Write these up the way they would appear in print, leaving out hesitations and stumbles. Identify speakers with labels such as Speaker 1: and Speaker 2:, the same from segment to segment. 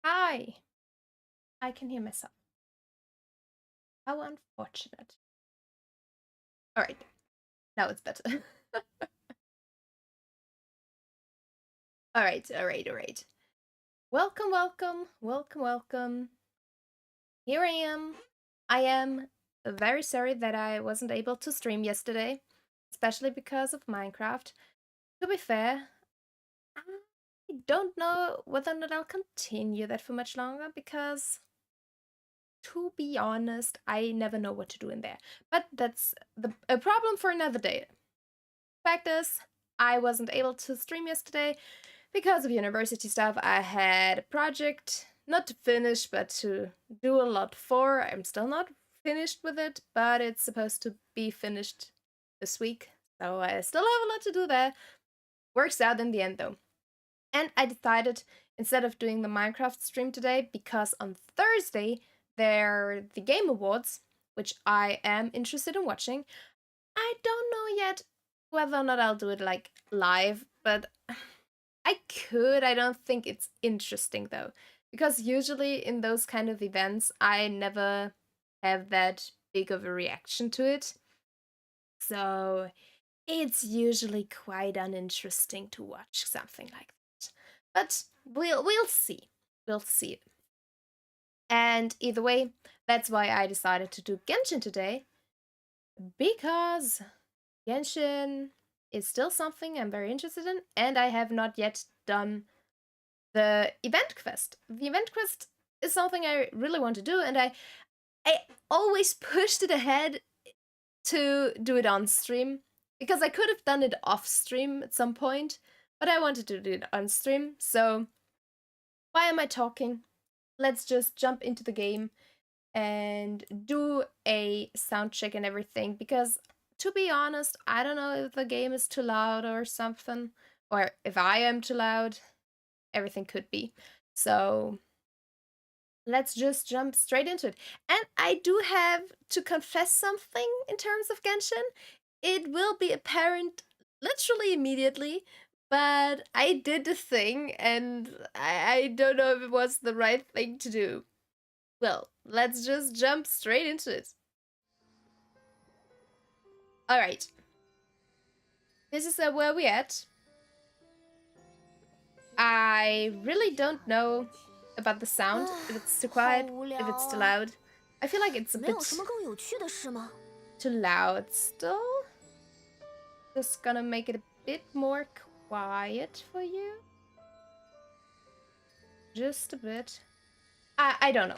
Speaker 1: Hi, I can hear myself. How unfortunate. All right, now it's better. All right. Welcome, welcome, welcome, welcome. Here I am. I am very sorry that I wasn't able to stream yesterday, especially because of Minecraft. To be fair, I don't know whether or not I'll continue that for much longer because, to be honest, I never know what to do in there. But that's a problem for another day. Fact is, I wasn't able to stream yesterday because of university stuff. I had a project, not to finish, but to do a lot for. I'm still not finished with it, but it's supposed to be finished this week. So I still have a lot to do there. Works out in the end though. And I decided instead of doing the Minecraft stream today, because on Thursday they're the Game Awards, which I am interested in watching. I don't know yet whether or not I'll do it like live, but I could. I don't think it's interesting though, because usually in those kind of events, I never have that big of a reaction to it. So it's usually quite uninteresting to watch something like that. But we'll see. We'll see. And either way, that's why I decided to do Genshin today, because Genshin is still something I'm very interested in, and I have not yet done the event quest. The event quest is something I really want to do, and I always pushed it ahead to do it on stream, because I could have done it off stream at some point, but I wanted to do it on stream, so why am I talking? Let's just jump into the game and do a sound check and everything, because to be honest, I don't know if the game is too loud or something, or if I am too loud. Everything could be. So let's just jump straight into it. And I do have to confess something in terms of Genshin. It will be apparent literally immediately, but I did the thing and I don't know if it was the right thing to do. Well, let's just jump straight into it. Alright. This is where we're at. I really don't know about the sound, if it's too quiet, if it's too loud. I feel like it's a bit too loud still. Just gonna make it a bit more quiet for you. Just a bit. I don't know.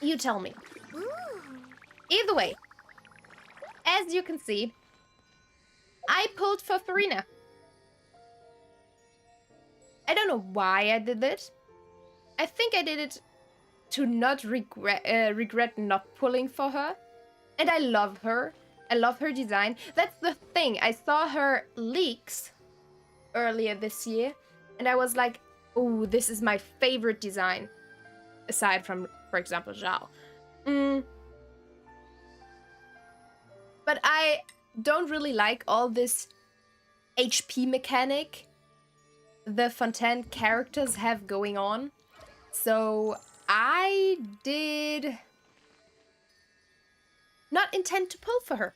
Speaker 1: You tell me. Either way, as you can see, I pulled for Freminet. I don't know why I did it. I think I did it to not regret not pulling for her. And I love her. I love her design. That's the thing. I saw her leaks earlier this year, and I was like, oh, this is my favorite design. Aside from, for example, Zhao. But I don't really like all this HP mechanic the Fontaine characters have going on. So I did not intend to pull for her.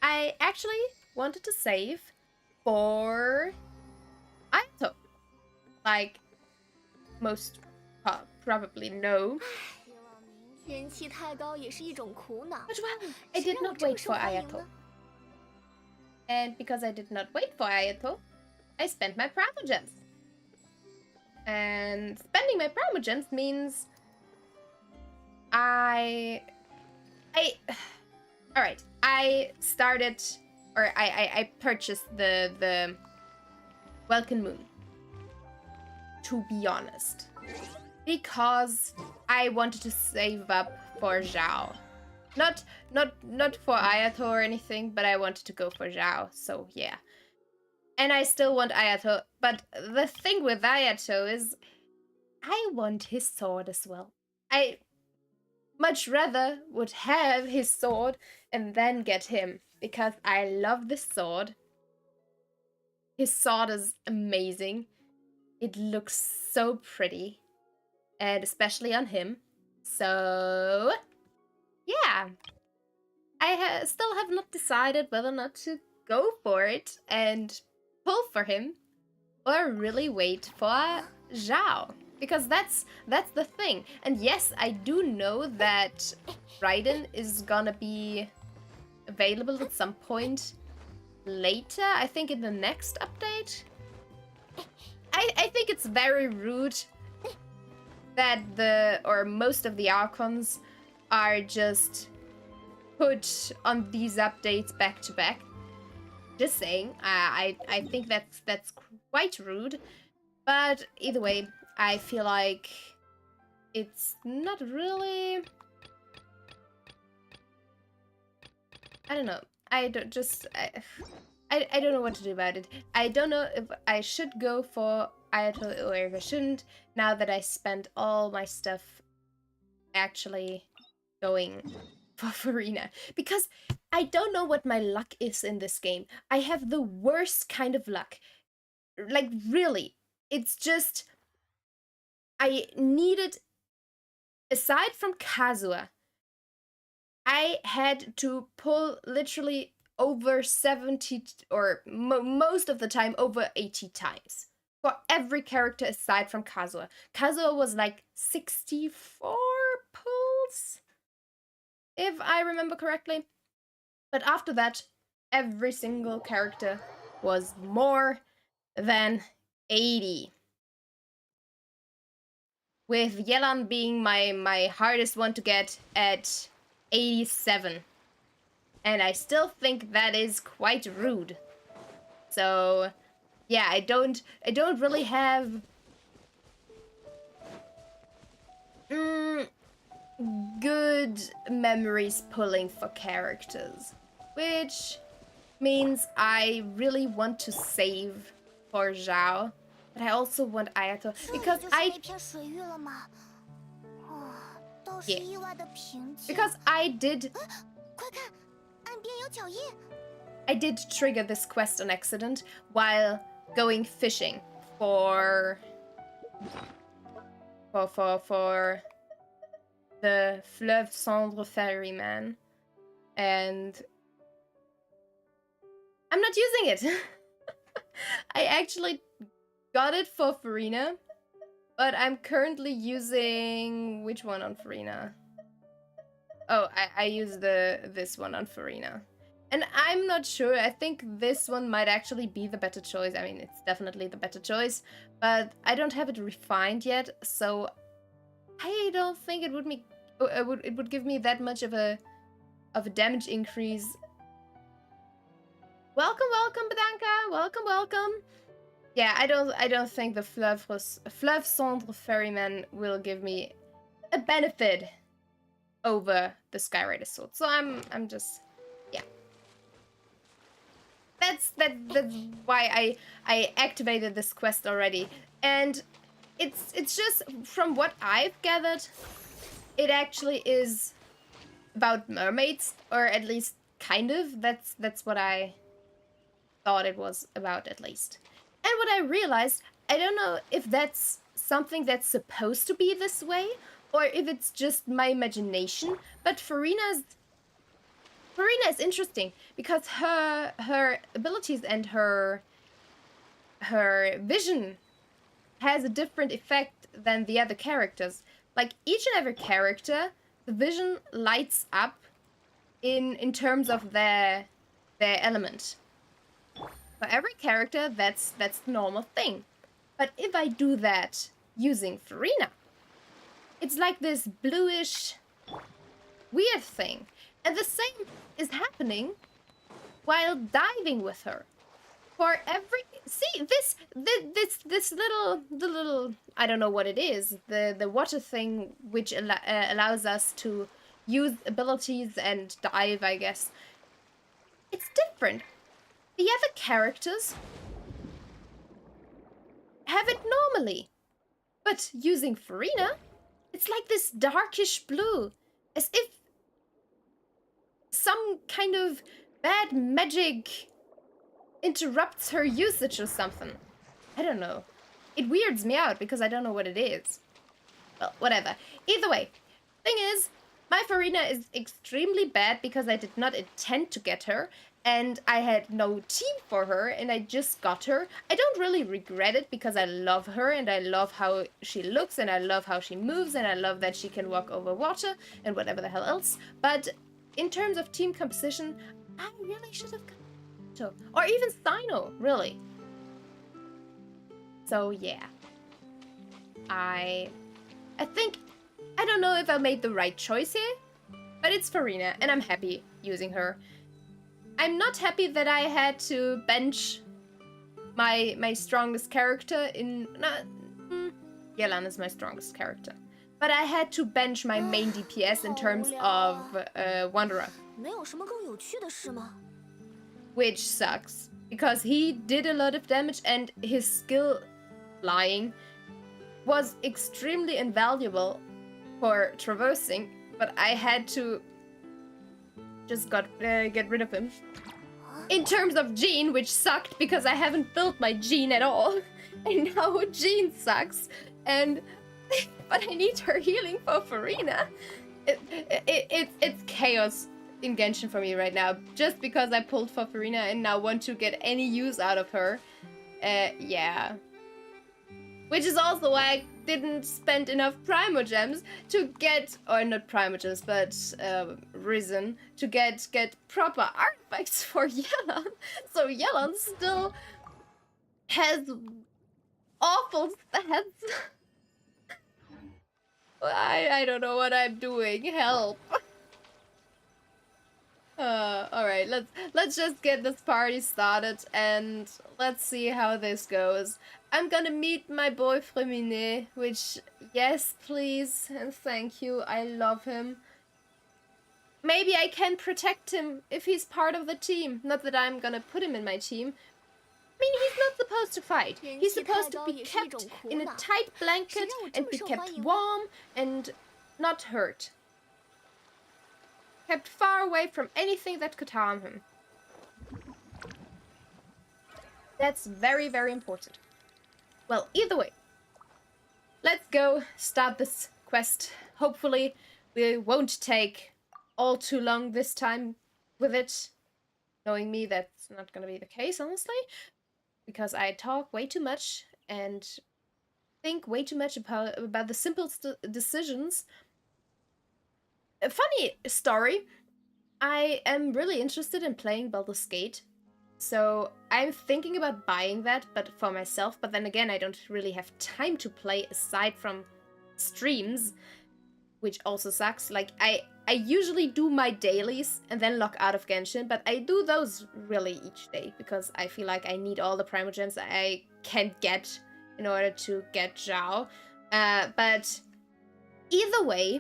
Speaker 1: I actually wanted to save for Ayato. Like most probably know. Which well, I did not wait for Ayato. And because I did not wait for Ayato, I spent my primogems. And spending my primogems means Alright, I started, or I purchased the Welkin Moon, to be honest, because I wanted to save up for Zhao. Not for Ayato or anything, but I wanted to go for Zhao, so yeah. And I still want Ayato, but the thing with Ayato is I want his sword as well. I much rather would have his sword and then get him, because I love this sword. His sword is amazing. It looks so pretty. and especially on him. So, yeah. I still have not decided whether or not to go for it and pull for him, or really wait for Zhao. Because that's the thing. And yes, I do know that Raiden is gonna be available at some point later. I think in the next update. I think it's very rude that most of the Archons are just put on these updates back to back. Just saying, I think that's quite rude. But either way, I feel like it's not really. I don't know. I don't just. I don't know what to do about it. I don't know if I should go for Ayato or if I shouldn't. Now that I spent all my stuff actually going for Farina, because I don't know what my luck is in this game. I have the worst kind of luck. Like, really. It's just, I needed, aside from Kazuha, I had to pull literally over 70, or most of the time over 80 times. For every character aside from Kazuha. Kazuha was like 64 pulls, if I remember correctly. But after that, every single character was more than 80. With Yelan being my hardest one to get at 87. And I still think that is quite rude. So, yeah, I don't really have good memories pulling for characters, which means I really want to save for Zhao, but I also want Ayato because because I did trigger this quest on accident while going fishing for the Fleuve Cendre ferryman, and I'm not using it. I actually got it for Farina, but I'm currently using which one on Farina? Oh, I use this one on Farina. And I'm not sure. I think this one might actually be the better choice. I mean, it's definitely the better choice, but I don't have it refined yet, so I don't think it would give me that much of a damage increase. Welcome, Bedanka. Welcome. Yeah, I don't think the Fleuve Cendre ferryman will give me a benefit over the Skyrider sword. So I'm just, yeah. That's why I activated this quest already. And it's just, from what I've gathered, it actually is about mermaids, or at least kind of. That's what I thought it was about, at least. And what I realized, I don't know if that's something that's supposed to be this way, or if it's just my imagination, but Farina is interesting because her abilities and her vision has a different effect than the other characters. Like, each and every character, the vision lights up in terms of their element. For every character, that's the normal thing. But if I do that using Farina, it's like this bluish weird thing. And the same is happening while diving with her. For every, see, this little, I don't know what it is, the water thing which allows us to use abilities and dive, I guess. It's different. The other characters have it normally, but using Farina, it's like this darkish blue, as if some kind of bad magic interrupts her usage or something. I don't know. It weirds me out because I don't know what it is. Well, whatever. Either way, thing is, my Freminet is extremely bad because I did not intend to get her, and I had no team for her, and I just got her. I don't really regret it because I love her, and I love how she looks, and I love how she moves, and I love that she can walk over water, and whatever the hell else. But in terms of team composition, I really should have gotten her. Or even Sino, really. So yeah. I think, I don't know if I made the right choice here, but it's Freminet, and I'm happy using her. I'm not happy that I had to bench my strongest character in... Yelan is my strongest character. But I had to bench my main DPS in terms of Wanderer. Which sucks, because he did a lot of damage and his skill flying was extremely invaluable for traversing, but I had to just get rid of him. In terms of Jean, which sucked because I haven't built my Jean at all, and now Jean sucks, and but I need her healing for Farina. It's chaos in Genshin for me right now, just because I pulled for Farina and now want to get any use out of her. Yeah. Which is also why I didn't spend enough Primogems to get, or not Primogems, but Risen, to get proper artifacts for Yelan. So Yelan still has awful stats. I don't know what I'm doing. Help. Alright, let's just get this party started and let's see how this goes. I'm gonna meet my boy Freminet, which, yes, please, and thank you, I love him. Maybe I can protect him if he's part of the team. Not that I'm gonna put him in my team. I mean, he's not supposed to fight. He's supposed to be kept in a tight blanket and be kept warm and not hurt. Kept far away from anything that could harm him. That's very, very important. Well, either way, let's go start this quest. Hopefully, we won't take all too long this time with it. Knowing me, that's not gonna be the case, honestly. Because I talk way too much and think way too much about the simplest decisions. A funny story, I am really interested in playing Baldur's Gate. So I'm thinking about buying that, but for myself. But then again, I don't really have time to play aside from streams, which also sucks. Like, I usually do my dailies and then log out of Genshin, but I do those really each day because I feel like I need all the Primogems I can get in order to get Zhao. But either way,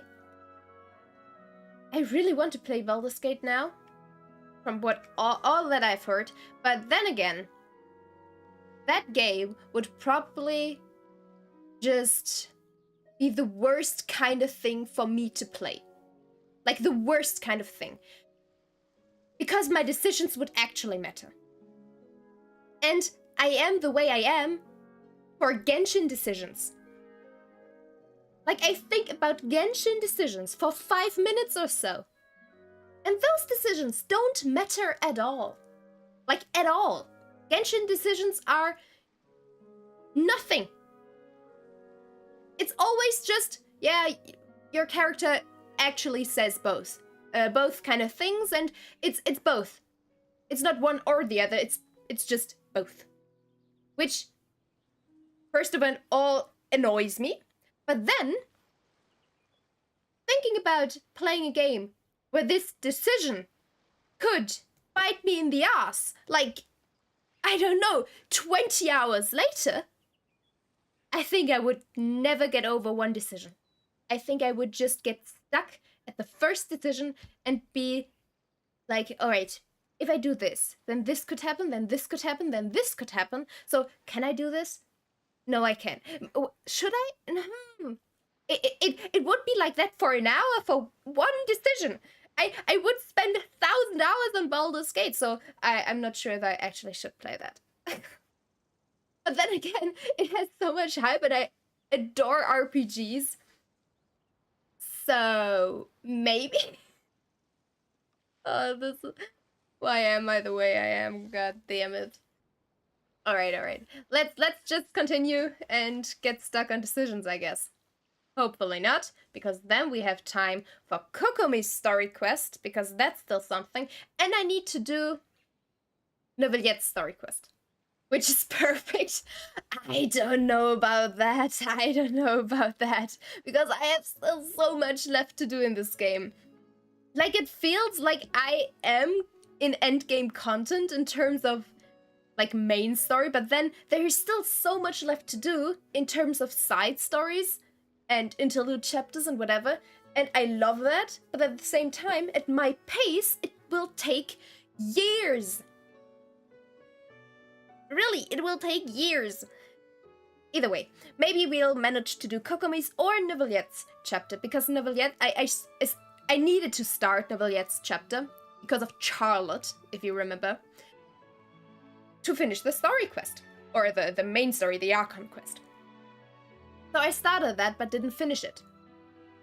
Speaker 1: I really want to play Baldur's Gate now, from what all that I've heard. But then again, that game would probably just be the worst kind of thing for me to play. Like, the worst kind of thing. Because my decisions would actually matter. And I am the way I am for Genshin decisions. Like, I think about Genshin decisions for 5 minutes or so. And those decisions don't matter at all. Like, at all. Genshin decisions are nothing. It's always just, yeah, your character actually says both kind of things, and it's both. It's not one or the other, it's just both. Which, first of all annoys me, but then, thinking about playing a game where this decision could bite me in the ass, like, I don't know, 20 hours later, I think I would never get over one decision. I think I would just get stuck at the first decision and be like, all right, if I do this, then this could happen, then this could happen, then this could happen. So can I do this? No, I can't. Should I? It would be like that for an hour for one decision. I would spend 1,000 hours on Baldur's Gate, so I'm not sure if I actually should play that. But then again, it has so much hype, and I adore RPGs. So maybe. Oh, this is why am I the way I am? God damn it. All right, all right. Let's just continue and get stuck on decisions, I guess. Hopefully not, because then we have time for Kokomi's story quest, because that's still something, and I need to do Novellette's story quest, which is perfect. I don't know about that. I don't know about that, because I have still so much left to do in this game. Like, it feels like I am in endgame content in terms of like main story, but then there is still so much left to do in terms of side stories and interlude chapters and whatever, and I love that, but at the same time, at my pace, it will take years. Really, it will take years. Either way, maybe we'll manage to do Kokomi's or Novellette's chapter, because Novellette, I needed to start Novellette's chapter because of Charlotte, if you remember, to finish the story quest, or the main story, the Archon quest. So I started that, but didn't finish it,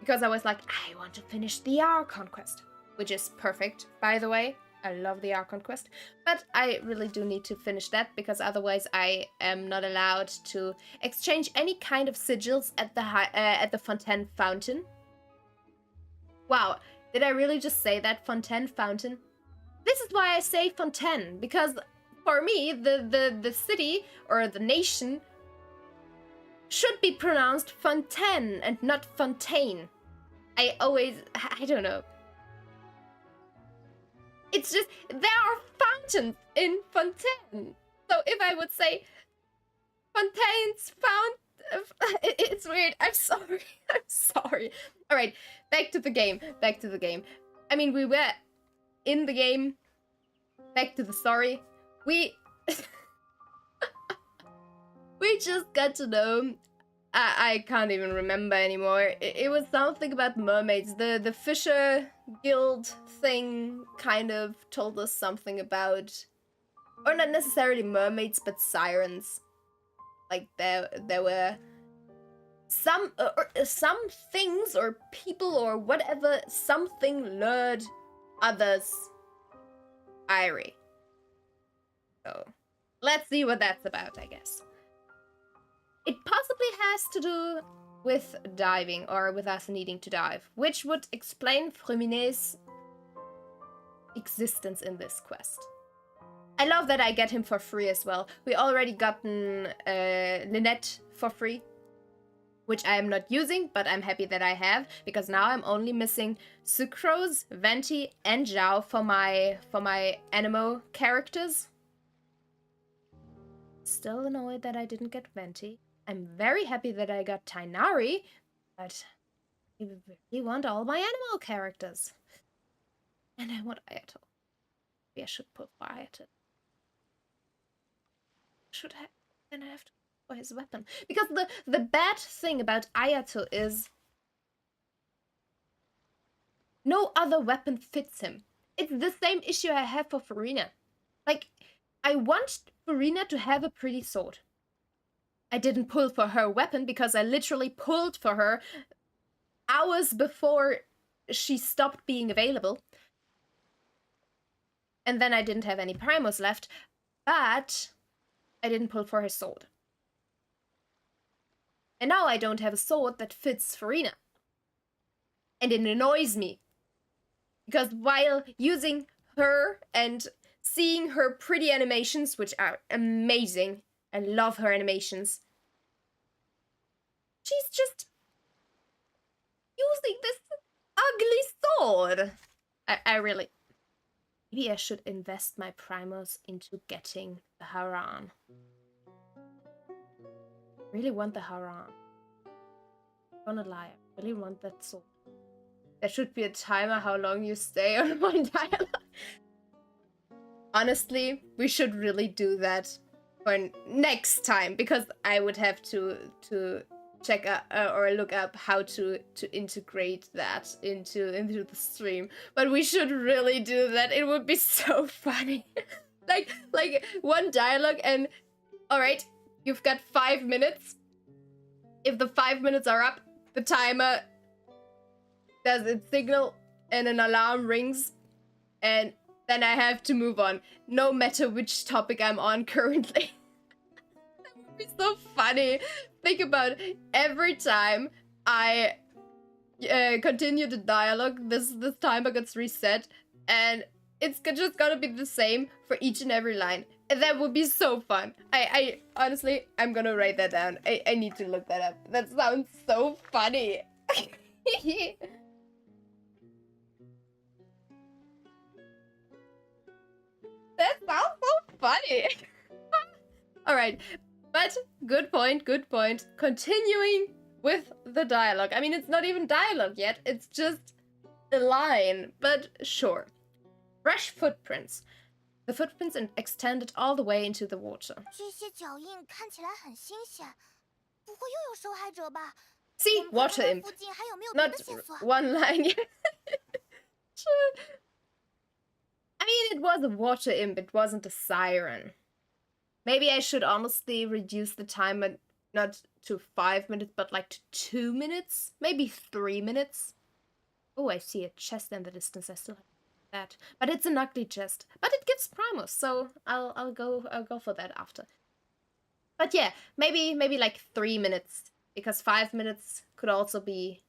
Speaker 1: because I was like, I want to finish the Archon quest, which is perfect, by the way. I love the Archon quest, but I really do need to finish that, because otherwise I am not allowed to exchange any kind of sigils at the Fontaine Fountain. Wow, did I really just say that? Fontaine Fountain? This is why I say Fontaine, because for me, the city or the nation should be pronounced Fontaine and not Fontaine. I don't know. It's just, there are fountains in Fontaine. So if I would say Fontaine's it's weird. I'm sorry. I'm sorry. All right, back to the game. Back to the game. I mean, we were in the game. Back to the story. We we just got to know. I can't even remember anymore. It was something about mermaids. The Fisher Guild thing kind of told us something about, or not necessarily mermaids, but sirens. Like there were some things or people or whatever, something lured others Irie. So let's see what that's about, I guess. It possibly has to do with diving, or with us needing to dive, which would explain Freminet's existence in this quest. I love that I get him for free as well. We already gotten Lynette for free, which I am not using, but I'm happy that I have, because now I'm only missing Sucrose, Venti, and Zhao for my Anemo characters. Still annoyed that I didn't get Venti. I'm very happy that I got Tainari, but I really want all my animal characters. And I want Ayato. Maybe I should put for Ayato. Should have. Then I have to for his weapon. Because the bad thing about Ayato is no other weapon fits him. It's the same issue I have for Farina. Like, I want Farina to have a pretty sword. I didn't pull for her weapon because I literally pulled for her hours before she stopped being available. And then I didn't have any primos left, but I didn't pull for her sword. And now I don't have a sword that fits Farina. And it annoys me. Because while using her and seeing her pretty animations, which are amazing, I love her animations, she's just using this ugly sword. I really... Maybe I should invest my primos into getting the Haran. I really want the Haran. I'm gonna lie, I really want that sword. There should be a timer how long you stay on one dialogue. Honestly, we should really do that for next time, because I would have to check or look up how to integrate that into the stream. But we should really do that. It would be so funny. like one dialogue and all right, you've got 5 minutes. If the 5 minutes are up, the timer does it signal and an alarm rings, and then I have to move on, no matter which topic I'm on currently. That would be so funny. Think about it. Every time I continue the dialogue, this timer gets reset, and it's just gonna be the same for each and every line. And that would be so fun. I honestly, I'm gonna write that down. I need to look that up. That sounds so funny. That sounds so funny. Alright, but good point, good point. Continuing with the dialogue. I mean, it's not even dialogue yet, it's just a line, but sure. Fresh footprints. The footprints extended all the way into the water. See, water imp. Not one line yet. I mean, it was a water imp, it wasn't a siren. Maybe I should honestly reduce the timer not to 5 minutes, but like to 2 minutes? Maybe 3 minutes? Oh, I see a chest in the distance. I still have that. But it's an ugly chest. But it gives primos, so I'll go for that after. But yeah, maybe like 3 minutes, because 5 minutes could also be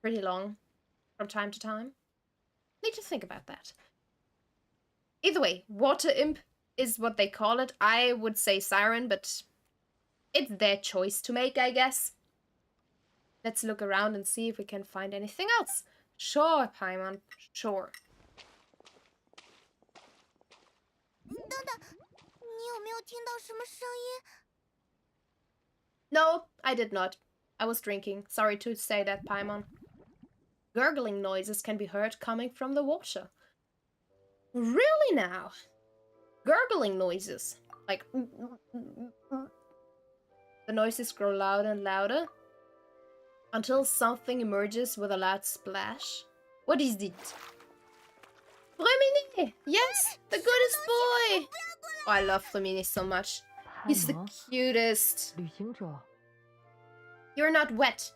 Speaker 1: pretty long from time to time. Need to think about that. Either way, water imp is what they call it. I would say siren, but it's their choice to make, I guess. Let's look around and see if we can find anything else. Sure, Paimon, sure. No, I did not. I was drinking. Sorry to say that, Paimon. Gurgling noises can be heard coming from the water. Really now? Gurgling noises. Like... The noises grow louder and louder until something emerges with a loud splash. What is it? Freminet! Yes! The goodest boy! Oh, I love Freminet so much. He's the cutest. You're not wet.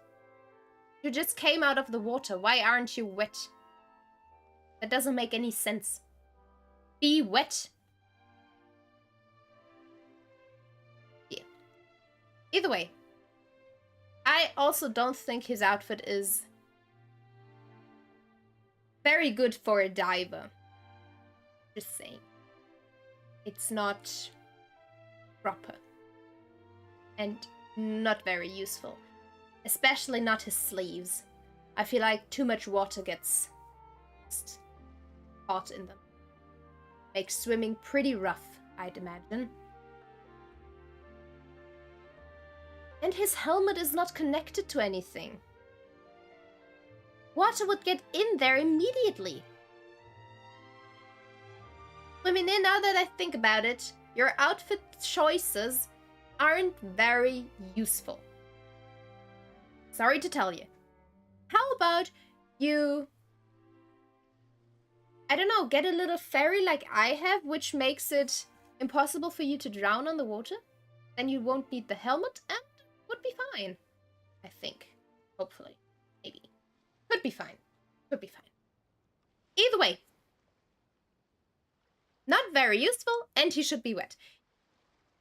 Speaker 1: You just came out of the water. Why aren't you wet? That doesn't make any sense. Be wet. Yeah. Either way, I also don't think his outfit is very good for a diver. Just saying. It's not proper. And not very useful. Especially not his sleeves. I feel like too much water gets caught in them. Makes swimming pretty rough, I'd imagine. And his helmet is not connected to anything. Water would get in there immediately. I mean, now that I think about it, your outfit choices aren't very useful. Sorry to tell you. How about you, I don't know, get a little ferry like I have, which makes it impossible for you to drown on the water? Then you won't need the helmet and would be fine. I think. Hopefully. Maybe. Could be fine. Could be fine. Either way. Not very useful, and he should be wet.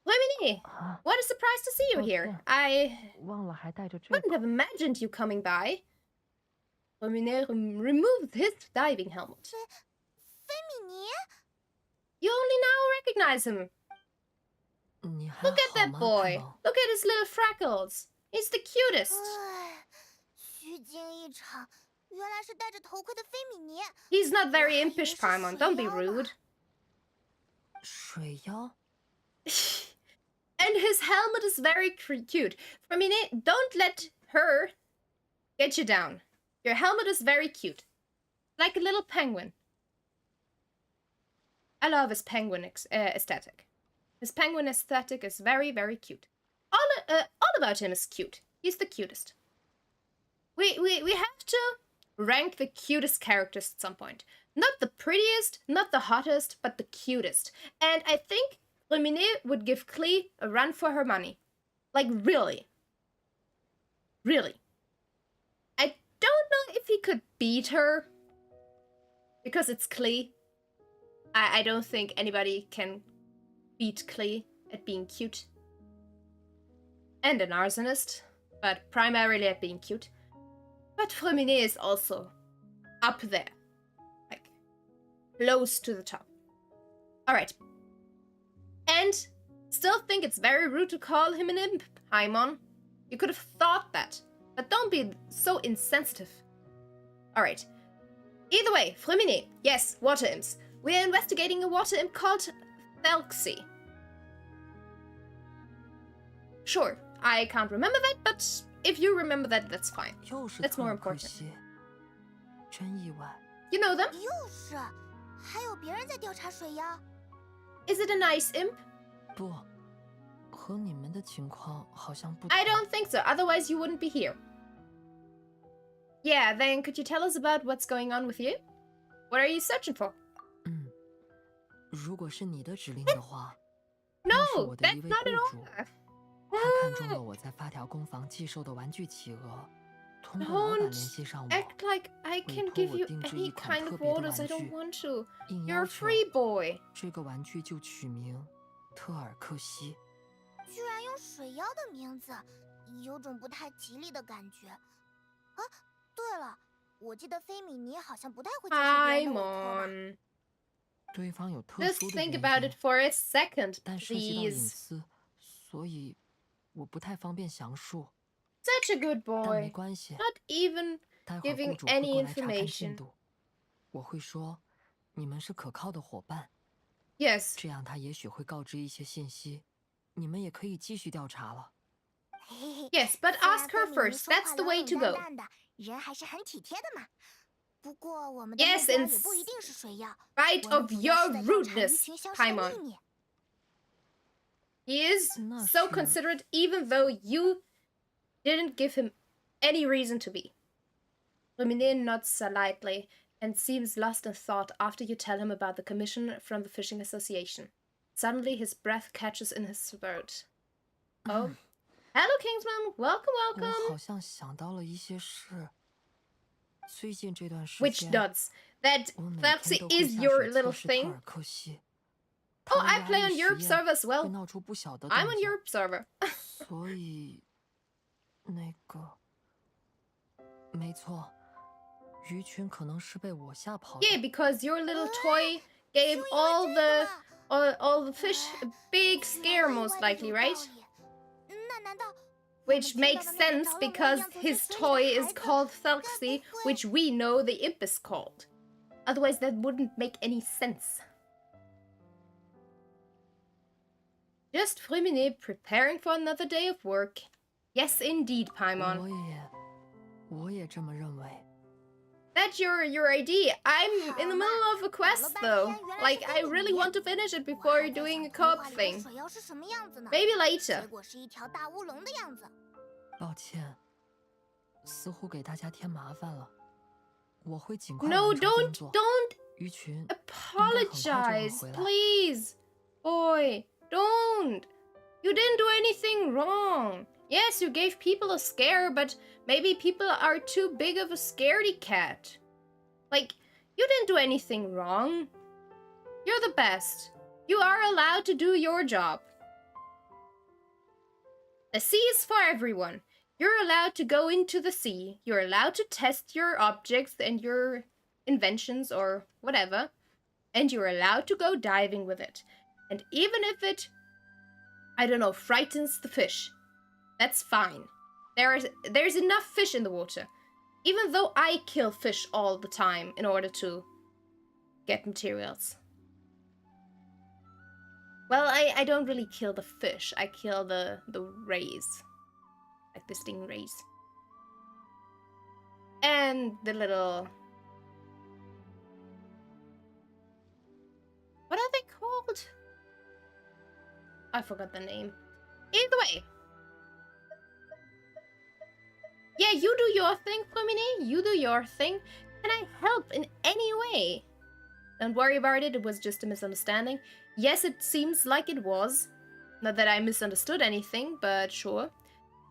Speaker 1: Freminet, what a surprise to see you here. I wouldn't have imagined you coming by. Freminet removed his diving helmet. You only now recognize him. Look at that boy. Look at his little freckles. He's the cutest. He's not very impish, Paimon. Don't be rude. And his helmet is very cute. Freminet, don't let her get you down. Your helmet is very cute. Like a little penguin. I love his penguin aesthetic. His penguin aesthetic is very, very cute. All about him is cute. He's the cutest. We have to rank the cutest characters at some point. Not the prettiest, not the hottest, but the cutest. And I think Freminet would give Klee a run for her money. Like, really. Really. I don't know if he could beat her because it's Klee. I don't think anybody can beat Klee at being cute. And an arsonist, but primarily at being cute. But Freminet is also up there. Like, close to the top. Alright. And still think it's very rude to call him an imp, Paimon. You could have thought that. But don't be so insensitive. Alright. Either way, Freminet, yes, water imps. We are investigating a water imp called Thelxie. Sure, I can't remember that, but if you remember that, that's fine. That's more important. You know them? Is it a nice imp? I don't think so, otherwise you wouldn't be here. Yeah, then could you tell us about what's going on with you? What are you searching for? No, that's not at all. Don't act like I can give you any kind of orders. I don't want to. You're a free boy.
Speaker 2: 居然用水妖的名字，有种不太吉利的感觉。啊，对了，我记得菲米尼好像不太会接受别人的委托吧。
Speaker 1: Just think about it for a second,
Speaker 3: 但涉及到隐
Speaker 1: please.
Speaker 3: 私，所以我不太方便详述。
Speaker 1: Such a good
Speaker 3: 但没
Speaker 1: boy.
Speaker 3: 关系，
Speaker 1: Not even
Speaker 3: 待会儿
Speaker 1: giving
Speaker 3: 雇主会
Speaker 1: any
Speaker 3: 过来查看进
Speaker 1: information.
Speaker 3: 度。我会说，你们是可靠的伙伴，
Speaker 1: Yes.
Speaker 3: 这样他也许会告知一些信息，你们也可以继续调查了。
Speaker 1: Yes, but
Speaker 2: 虽然
Speaker 1: ask her
Speaker 2: 菲米尼
Speaker 1: first.
Speaker 2: 说话
Speaker 1: That's the
Speaker 2: 冷
Speaker 1: way
Speaker 2: 冷
Speaker 1: to
Speaker 2: 淡
Speaker 1: go.
Speaker 2: 淡的，人还是很体贴的嘛。不过我们的
Speaker 1: Yes,
Speaker 2: 目标
Speaker 1: in
Speaker 2: 也不一定是水妖，
Speaker 1: spite
Speaker 2: 我们
Speaker 1: of
Speaker 2: 主
Speaker 1: your
Speaker 2: 要是在调查鱼
Speaker 1: rudeness,
Speaker 2: 群消失的秘
Speaker 1: Paimon.
Speaker 2: 密。
Speaker 1: He is
Speaker 3: 那
Speaker 1: so
Speaker 3: 是
Speaker 1: considerate even though you didn't give him any reason to be. Freminet nods slightly and seems lost in thought after you tell him about the commission from the Fishing Association. Suddenly his breath catches in his throat. Oh. Hello, Kingsman. Welcome,
Speaker 3: 我
Speaker 1: welcome.
Speaker 3: 好像想到了一些事。最近这段时
Speaker 1: Which
Speaker 3: 间，
Speaker 1: dots? That
Speaker 3: 我每
Speaker 1: Thelxie
Speaker 3: 天都会
Speaker 1: is
Speaker 3: 下
Speaker 1: your
Speaker 3: 水
Speaker 1: little
Speaker 3: 测试特
Speaker 1: thing.
Speaker 3: 尔克西。
Speaker 1: Oh,
Speaker 3: 它的
Speaker 1: I
Speaker 3: 压
Speaker 1: play on
Speaker 3: 力实
Speaker 1: Europe
Speaker 3: 验
Speaker 1: server as
Speaker 3: 会
Speaker 1: well.
Speaker 3: 闹出不小的
Speaker 1: I'm
Speaker 3: 动
Speaker 1: on
Speaker 3: 静，
Speaker 1: Europe server.
Speaker 3: 所以那个，没错，鱼群可能是被我吓跑的。
Speaker 1: Yeah, because your little toy gave all the fish a big scare, most likely, right?
Speaker 2: 那难道
Speaker 1: Which makes sense because his toy is called Thelxie, which we know the imp is called. Otherwise, that wouldn't make any sense. Just Freminet preparing for another day of work. Yes, indeed, Paimon.
Speaker 3: 我也这么认为。
Speaker 1: That's your ID. I'm in the middle of a quest, though. Like, I really want to finish it
Speaker 2: 我
Speaker 1: before
Speaker 2: 还在
Speaker 1: doing a
Speaker 2: 想童
Speaker 1: co-op
Speaker 2: 话里的
Speaker 1: thing.
Speaker 2: 水妖是什么样子呢？
Speaker 1: Maybe
Speaker 2: 结
Speaker 1: later.
Speaker 2: 果是一条大乌龙的样子。
Speaker 3: 抱歉，似乎给大家添麻烦了。我会尽快
Speaker 1: No,
Speaker 3: 完成工
Speaker 1: don't,
Speaker 3: 作。
Speaker 1: don't
Speaker 3: 鱼群
Speaker 1: apologize,
Speaker 3: 回来。
Speaker 1: please. Boy, don't. You didn't do anything wrong. Yes, you gave people a scare, but maybe people are too big of a scaredy cat. Like, you didn't do anything wrong. You're the best. You are allowed to do your job. The sea is for everyone. You're allowed to go into the sea. You're allowed to test your objects and your inventions or whatever. And you're allowed to go diving with it. And even if it, I don't know, frightens the fish, that's fine. There's enough fish in the water. Even though I kill fish all the time in order to get materials. Well, I don't really kill the fish. I kill the rays. Like the stingrays. And the little... What are they called? I forgot the name. Either way. Yeah, you do your thing, Freminet. You do your thing. Can I help in any way? Don't worry about it. It was just a misunderstanding. Yes, it seems like it was. Not that I misunderstood anything, but sure.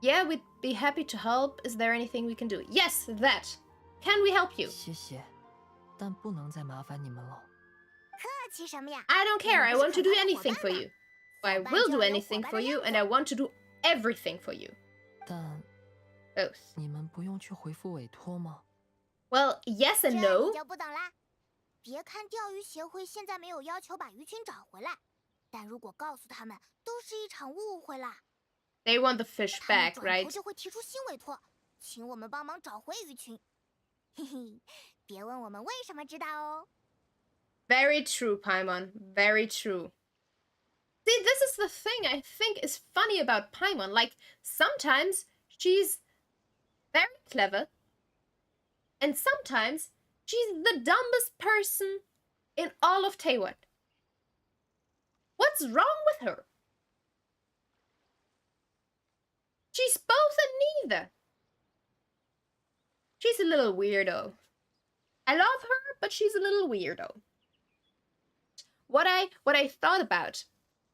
Speaker 1: Yeah, we'd be happy to help. Is there anything we can do? Yes, that. Can we help you?
Speaker 3: 谢谢，但不能再麻烦你们了。
Speaker 2: 客气什么呀？
Speaker 1: I don't care. I
Speaker 2: 我们
Speaker 1: want
Speaker 2: 是
Speaker 1: to do
Speaker 2: 可靠的伙
Speaker 1: anything
Speaker 2: 伴
Speaker 1: for
Speaker 2: 呢。
Speaker 1: you. I
Speaker 2: 伙伴
Speaker 1: will
Speaker 2: 就
Speaker 1: do
Speaker 2: 要有伙
Speaker 1: anything
Speaker 2: 伴
Speaker 1: for
Speaker 2: 的
Speaker 1: you,
Speaker 2: 样
Speaker 1: and
Speaker 2: 子。
Speaker 1: I want to do everything for you.
Speaker 3: 但
Speaker 1: Both.
Speaker 3: 你们不用去回复委托吗？
Speaker 1: Well, yes
Speaker 2: 这
Speaker 1: and
Speaker 2: 你
Speaker 1: no.
Speaker 2: 就不懂啦。别看钓鱼协会现在没有要求把鱼群找回来，但如果告诉他们，都是一场误会啦。
Speaker 1: They want the fish
Speaker 2: 他们
Speaker 1: back,
Speaker 2: 转头
Speaker 1: right?
Speaker 2: 就会提出新委托，请我们帮忙找回鱼群。嘿嘿，别问我们为什么知道哦。
Speaker 1: Very true, Paimon. Very true. See, this is the thing I think is funny about Paimon. Like, sometimes she's very clever, and sometimes she's the dumbest person in all of Taiwan. What's wrong with her? She's both and neither. She's a little weirdo. I love her, but she's a little weirdo. What I thought about,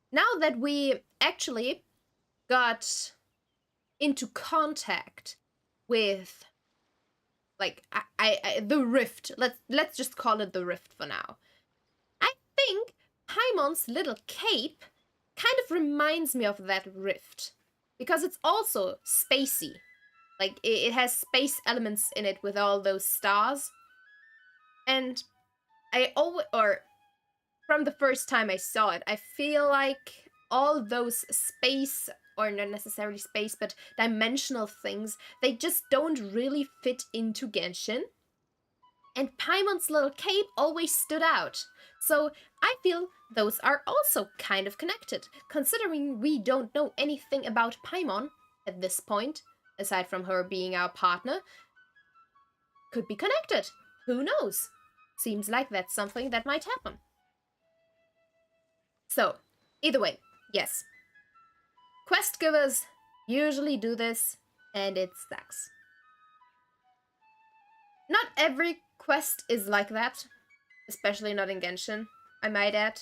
Speaker 1: now that we actually got into contact with, like, the rift, let's just call it the rift for now. I think Paimon's little cape kind of reminds me of that rift, because it's also spacey. Like, it has space elements in it with all those stars. And from the first time I saw it, I feel like all those space, or not necessarily space, but dimensional things, they just don't really fit into Genshin. And Paimon's little cape always stood out. So I feel those are also kind of connected, considering we don't know anything about Paimon at this point, aside from her being our partner. Could be connected. Who knows? Seems like that's something that might happen. So, either way, yes. Quest givers usually do this, and it sucks. Not every quest is like that, especially not in Genshin, I might add.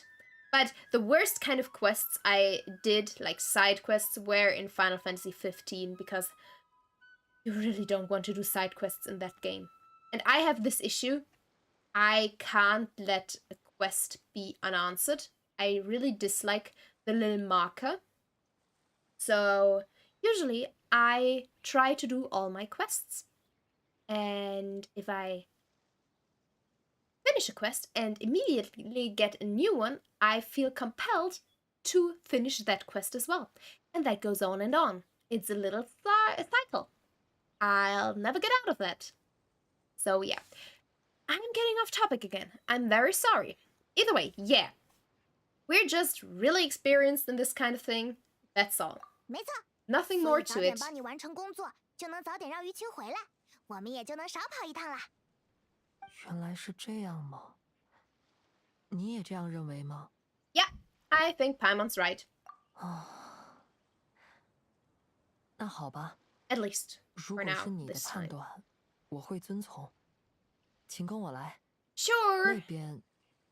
Speaker 1: But the worst kind of quests I did, like side quests, were in Final Fantasy 15, because you really don't want to do side quests in that game. And I have this issue. I can't let a quest be unanswered. I really dislike the little marker. So usually I try to do all my quests. And if I finish a quest and immediately get a new one, I feel compelled to finish that quest as well. And that goes on and on. It's a little cycle. I'll never get out of that. So yeah, I'm getting off topic again. I'm very sorry. Either way, yeah. We're just really experienced in this kind of thing. That's all.
Speaker 2: 没错，
Speaker 1: Nothing
Speaker 2: 所
Speaker 1: more
Speaker 2: 以早
Speaker 1: to
Speaker 2: 点
Speaker 1: it.
Speaker 2: 帮你完成工作，就能早点让鱼群回来，我们也就能少跑一趟啦。
Speaker 3: 原来是这样吗？你也这样认为吗？
Speaker 1: Yeah, I think Paimon's right.
Speaker 3: 啊，那好吧。
Speaker 1: At least
Speaker 3: 如
Speaker 1: for
Speaker 3: 果
Speaker 1: now,
Speaker 3: 是你的
Speaker 1: this
Speaker 3: 判
Speaker 1: time.
Speaker 3: 断，我会遵从。请跟我来，
Speaker 1: Sure,
Speaker 3: 那边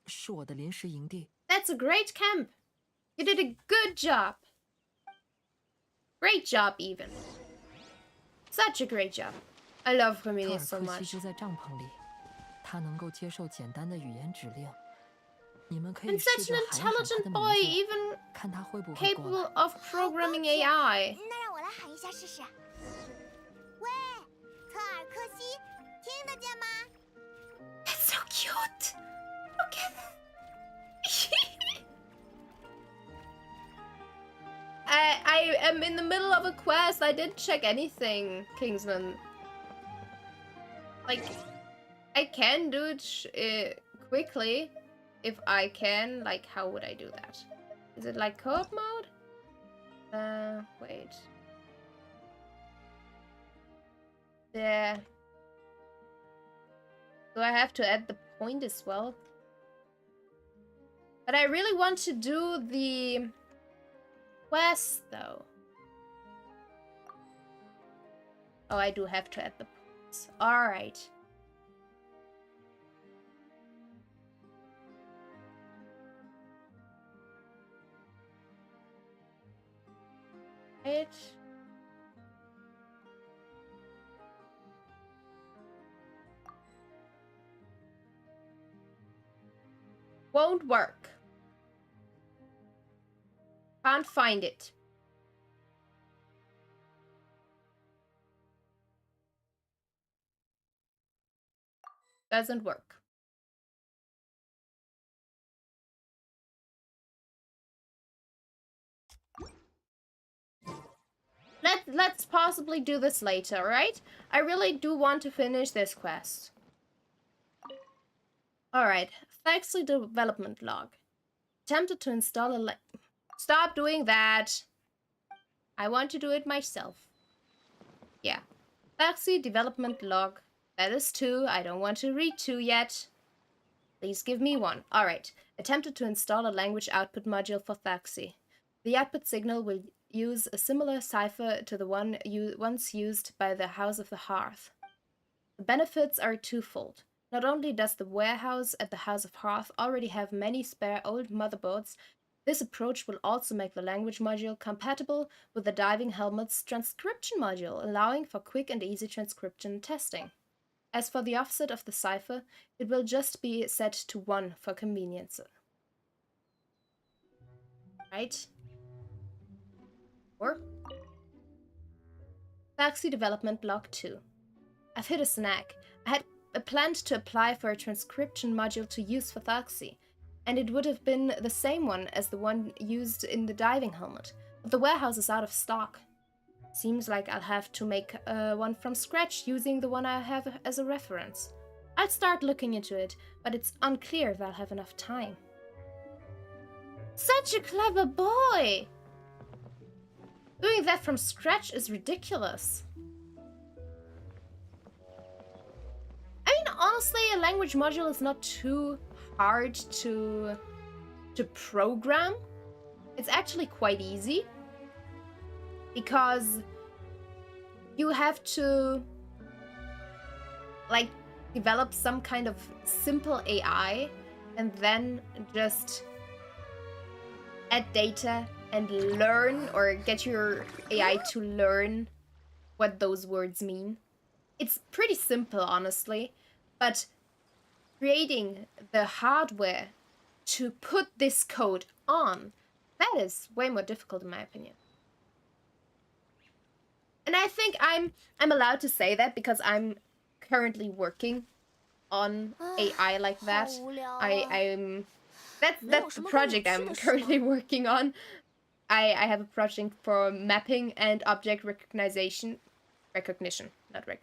Speaker 3: 是我的临时营地。
Speaker 1: that's a great camp. You did a good job. Great job, even. Such a great job. I love
Speaker 3: 特
Speaker 1: Freminet
Speaker 3: 尔
Speaker 1: so
Speaker 3: 克西
Speaker 1: much.
Speaker 3: 住在帐篷里，他能够接受简单的语言指令。你们可以
Speaker 1: And
Speaker 3: 试
Speaker 1: such
Speaker 3: 着
Speaker 1: an
Speaker 3: 喊一喊他
Speaker 1: intelligent
Speaker 3: 的
Speaker 1: boy,
Speaker 3: 名字，
Speaker 1: even
Speaker 3: 看他会不会过
Speaker 1: capable
Speaker 3: 来。
Speaker 1: of programming
Speaker 2: 好高级
Speaker 1: AI.
Speaker 2: 那让我来喊一下试试。喂，特尔克西，听得见吗？
Speaker 1: That's so cute. Look at that. I am in the middle of a quest. I didn't check anything, Kingsman. Like, I can do it quickly if I can. Like, how would I do that? Is it like co-op mode? Wait. There. Do I have to add the point as well? But I really want to do the quest, though. Oh, I do have to add the points. Alright. Right. won't work. Can't find it. Doesn't work. Let's possibly do this later, right? I really do want to finish this quest. Alright, Thaxley development log. Attempted to install a Stop doing that! I want to do it myself. Yeah. Thaxley development log. That is 2. I don't want to read 2 yet. Please give me 1. Alright. Attempted to install a language output module for Thaxley. The output signal will use a similar cipher to the one once used by the House of the Hearth. The benefits are twofold. Not only does the warehouse at the House of Hearth already have many spare old motherboards, this approach will also make the language module compatible with the diving helmet's transcription module, allowing for quick and easy transcription testing. As for the offset of the cipher, it will just be set to 1 for convenience. Right? Or Thaxley Development Log 2. I've hit a snag. I had planned to apply for a transcription module to use for Thaxley, and it would have been the same one as the one used in the diving helmet, but the warehouse is out of stock. Seems like I'll have to make one from scratch using the one I have as a reference. I'll start looking into it, but it's unclear if I'll have enough time. Such a clever boy! Doing that from scratch is ridiculous. I mean, honestly, a language module is not too hard to program. It's actually quite easy, because you have to like develop some kind of simple AI and then just add data and learn, or get your AI to learn what those words mean. It's pretty simple, honestly, but creating the hardware to put this code on, that is way more difficult in my opinion. And I think I'm allowed to say that because I'm currently working on AI like that. That's the project I'm currently working on. I have a project for mapping and object recognition. Object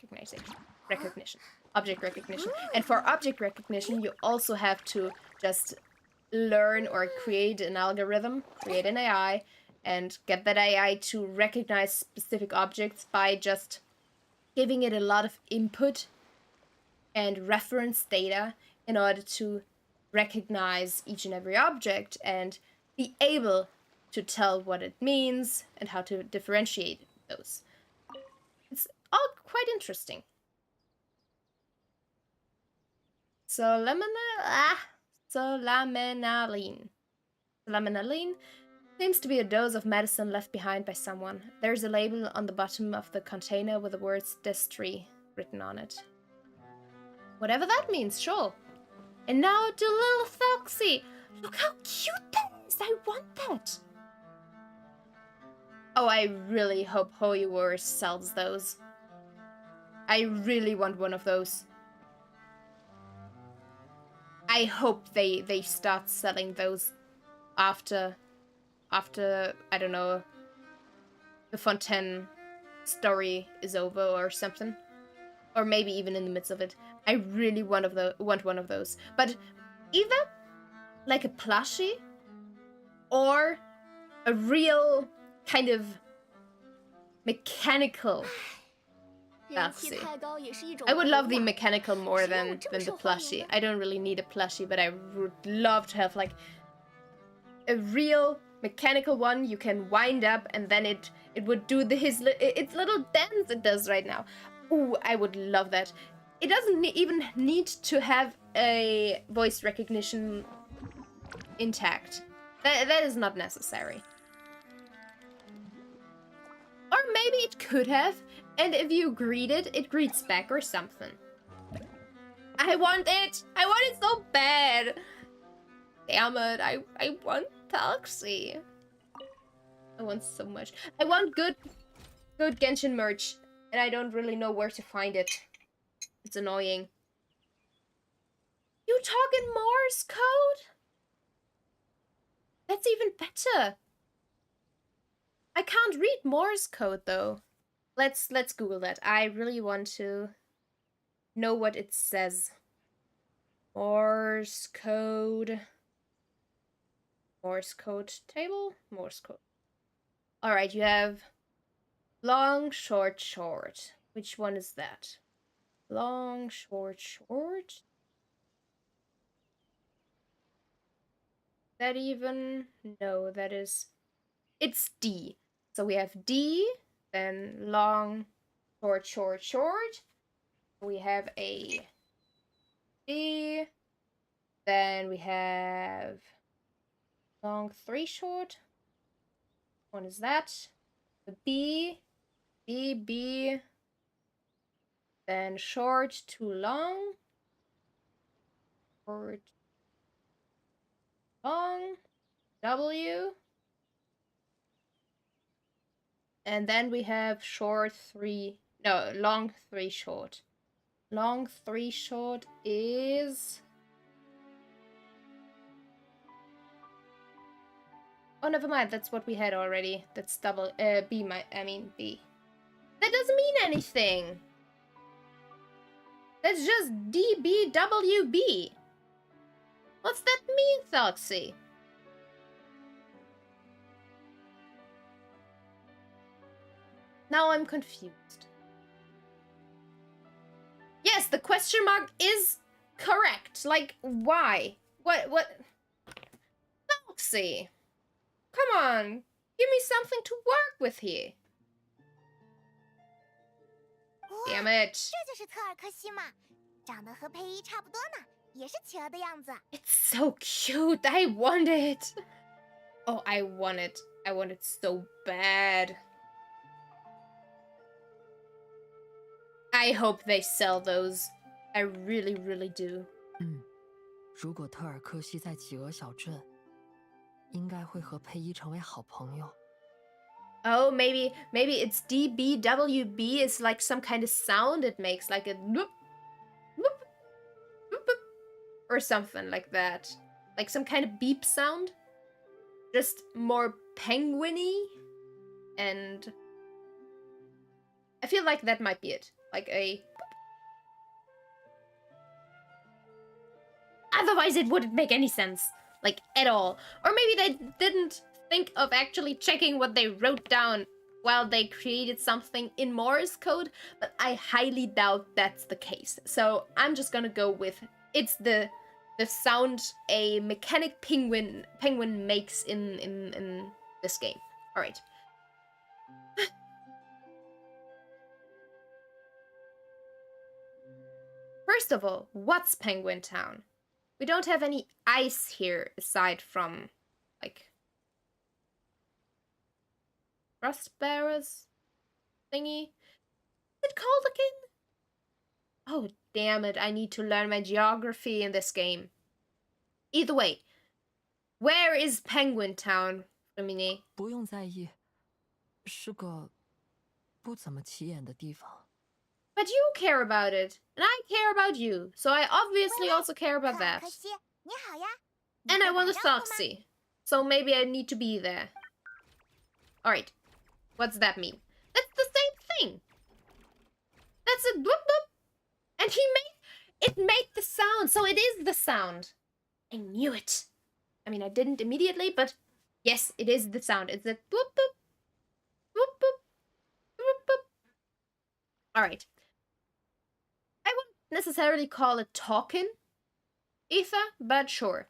Speaker 1: recognition. And for object recognition, you also have to just learn or create an algorithm, create an AI, and get that AI to recognize specific objects by just giving it a lot of input and reference data in order to recognize each and every object and be able to tell what it means and how to differentiate those. It's all quite interesting. Solamenaline seems to be a dose of medicine left behind by someone. There's a label on the bottom of the container with the words Destry written on it. Whatever that means, sure. And now to little Foxy. Look how cute that is. I want that. Oh, I really hope Holy Wars sells those. I really want one of those. I hope they start selling those after I don't know, the Fontaine story is over or something, or maybe even in the midst of it. I really want one of those, but either like a plushie or a real kind of mechanical Foxy. I would love the mechanical more than the plushie. I don't really need a plushie, but I would love to have like a real mechanical one you can wind up, and then it would do its little dance it does right now. Ooh, I would love that. It doesn't even need to have a voice recognition intact. That is not necessary. Or maybe it could have, and if you greet it, it greets back or something. I want it! I want it so bad! Damn it, I want Toxie. I want so much. I want good Genshin merch, and I don't really know where to find it. It's annoying. You talk in Morse code? That's even better. I can't read Morse code though. Let's Google that. I really want to know what it says. Morse code. Morse code table? Morse code. Alright, you have long, short, short. Which one is that? Long, short, short? That even? No, that is... It's D. So we have D, then long, short, short, short. We have a D. Then we have long, 3 short. One is that. A B, B, B. Then short, too long. Short, long. W. And then we have short 3. No, long 3 short. Long 3 short is... Oh, never mind. That's what we had already. That's double... B, I mean B. That doesn't mean anything. That's just DBWB. What's that mean, Thoxy? Now I'm confused. Yes, the question mark is correct. Like, why? What? Thoxy. Come on. Give me something to work with here. Damn it.
Speaker 2: 这就是特尔克西嘛，长得和佩伊差不多呢，也是企鹅的样子。
Speaker 1: It's so cute. I want it. Oh, I want it. I want it so bad. I hope they sell those. I really, really do.
Speaker 3: 如果特尔克西在企鹅小镇，应该会和佩伊成为好朋友。
Speaker 1: Oh, maybe it's DBWB is like some kind of sound it makes, like a whoop, whoop, whoop, whoop, or something like that. Like some kind of beep sound. Just more penguin-y. And I feel like that might be it. Like a... Otherwise it wouldn't make any sense. Like, at all. Or maybe they didn't think of actually checking what they wrote down while they created something in Morse code, but I highly doubt that's the case. So I'm just gonna go with it's the sound a mechanic penguin makes in this game. All right. First of all, what's Penguin Town? We don't have any ice here aside from, like, rust bearers thingy. What's it called again? Oh, damn it. I need to learn my geography in this game. Either way, where is Penguin Town, Freminet?
Speaker 3: 不用在意，是个不怎么起眼的地方。
Speaker 1: But you care about it, and I care about you, so I obviously also care about
Speaker 2: 特尔
Speaker 1: that.
Speaker 2: 克西，你好呀。
Speaker 1: And I want a
Speaker 2: 你会打招呼吗？
Speaker 1: Thoxy, so maybe I need to be there. Alright, what's that mean? That's the same thing. That's a bloop bloop. And it made the sound, so it is the sound. I knew it. I mean, I didn't immediately, but yes, it is the sound. It's a bloop bloop, bloop bloop, bloop bloop. Alright. I wouldn't necessarily call it talking ether, but sure.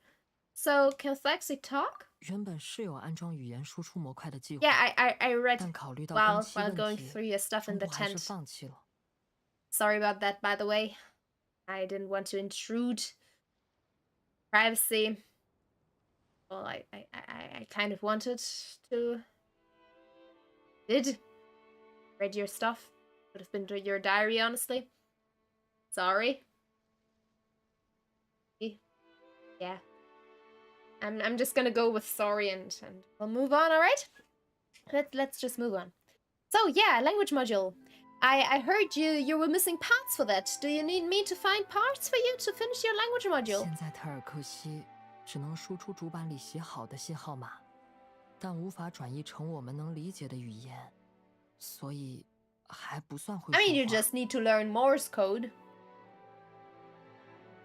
Speaker 1: So, can Thoxy talk?
Speaker 3: 原本是有安装语言输出模块的计划，
Speaker 1: Yeah, I read
Speaker 3: 但考虑到
Speaker 1: while
Speaker 3: 工期
Speaker 1: while
Speaker 3: 问
Speaker 1: going
Speaker 3: 题，
Speaker 1: through your stuff in
Speaker 3: 中
Speaker 1: the
Speaker 3: 途还是
Speaker 1: tent.
Speaker 3: 放弃了。
Speaker 1: Sorry about that, by the way. I didn't want to intrude privacy. Well, I kind of wanted to. Did read your stuff. Would have been your diary, honestly. Sorry. Yeah. I'm just gonna go with sorry and we'll move on, alright? Let's just move on. So yeah, language module. I heard you were missing parts for that. Do you need me to find parts for you to finish your language module?
Speaker 3: 现在特尔克西只能输出主板里写好的信号码，但无法转译成我们能理解的语言，所以还不算会说
Speaker 1: I mean, you
Speaker 3: 话。
Speaker 1: just need to learn Morse code.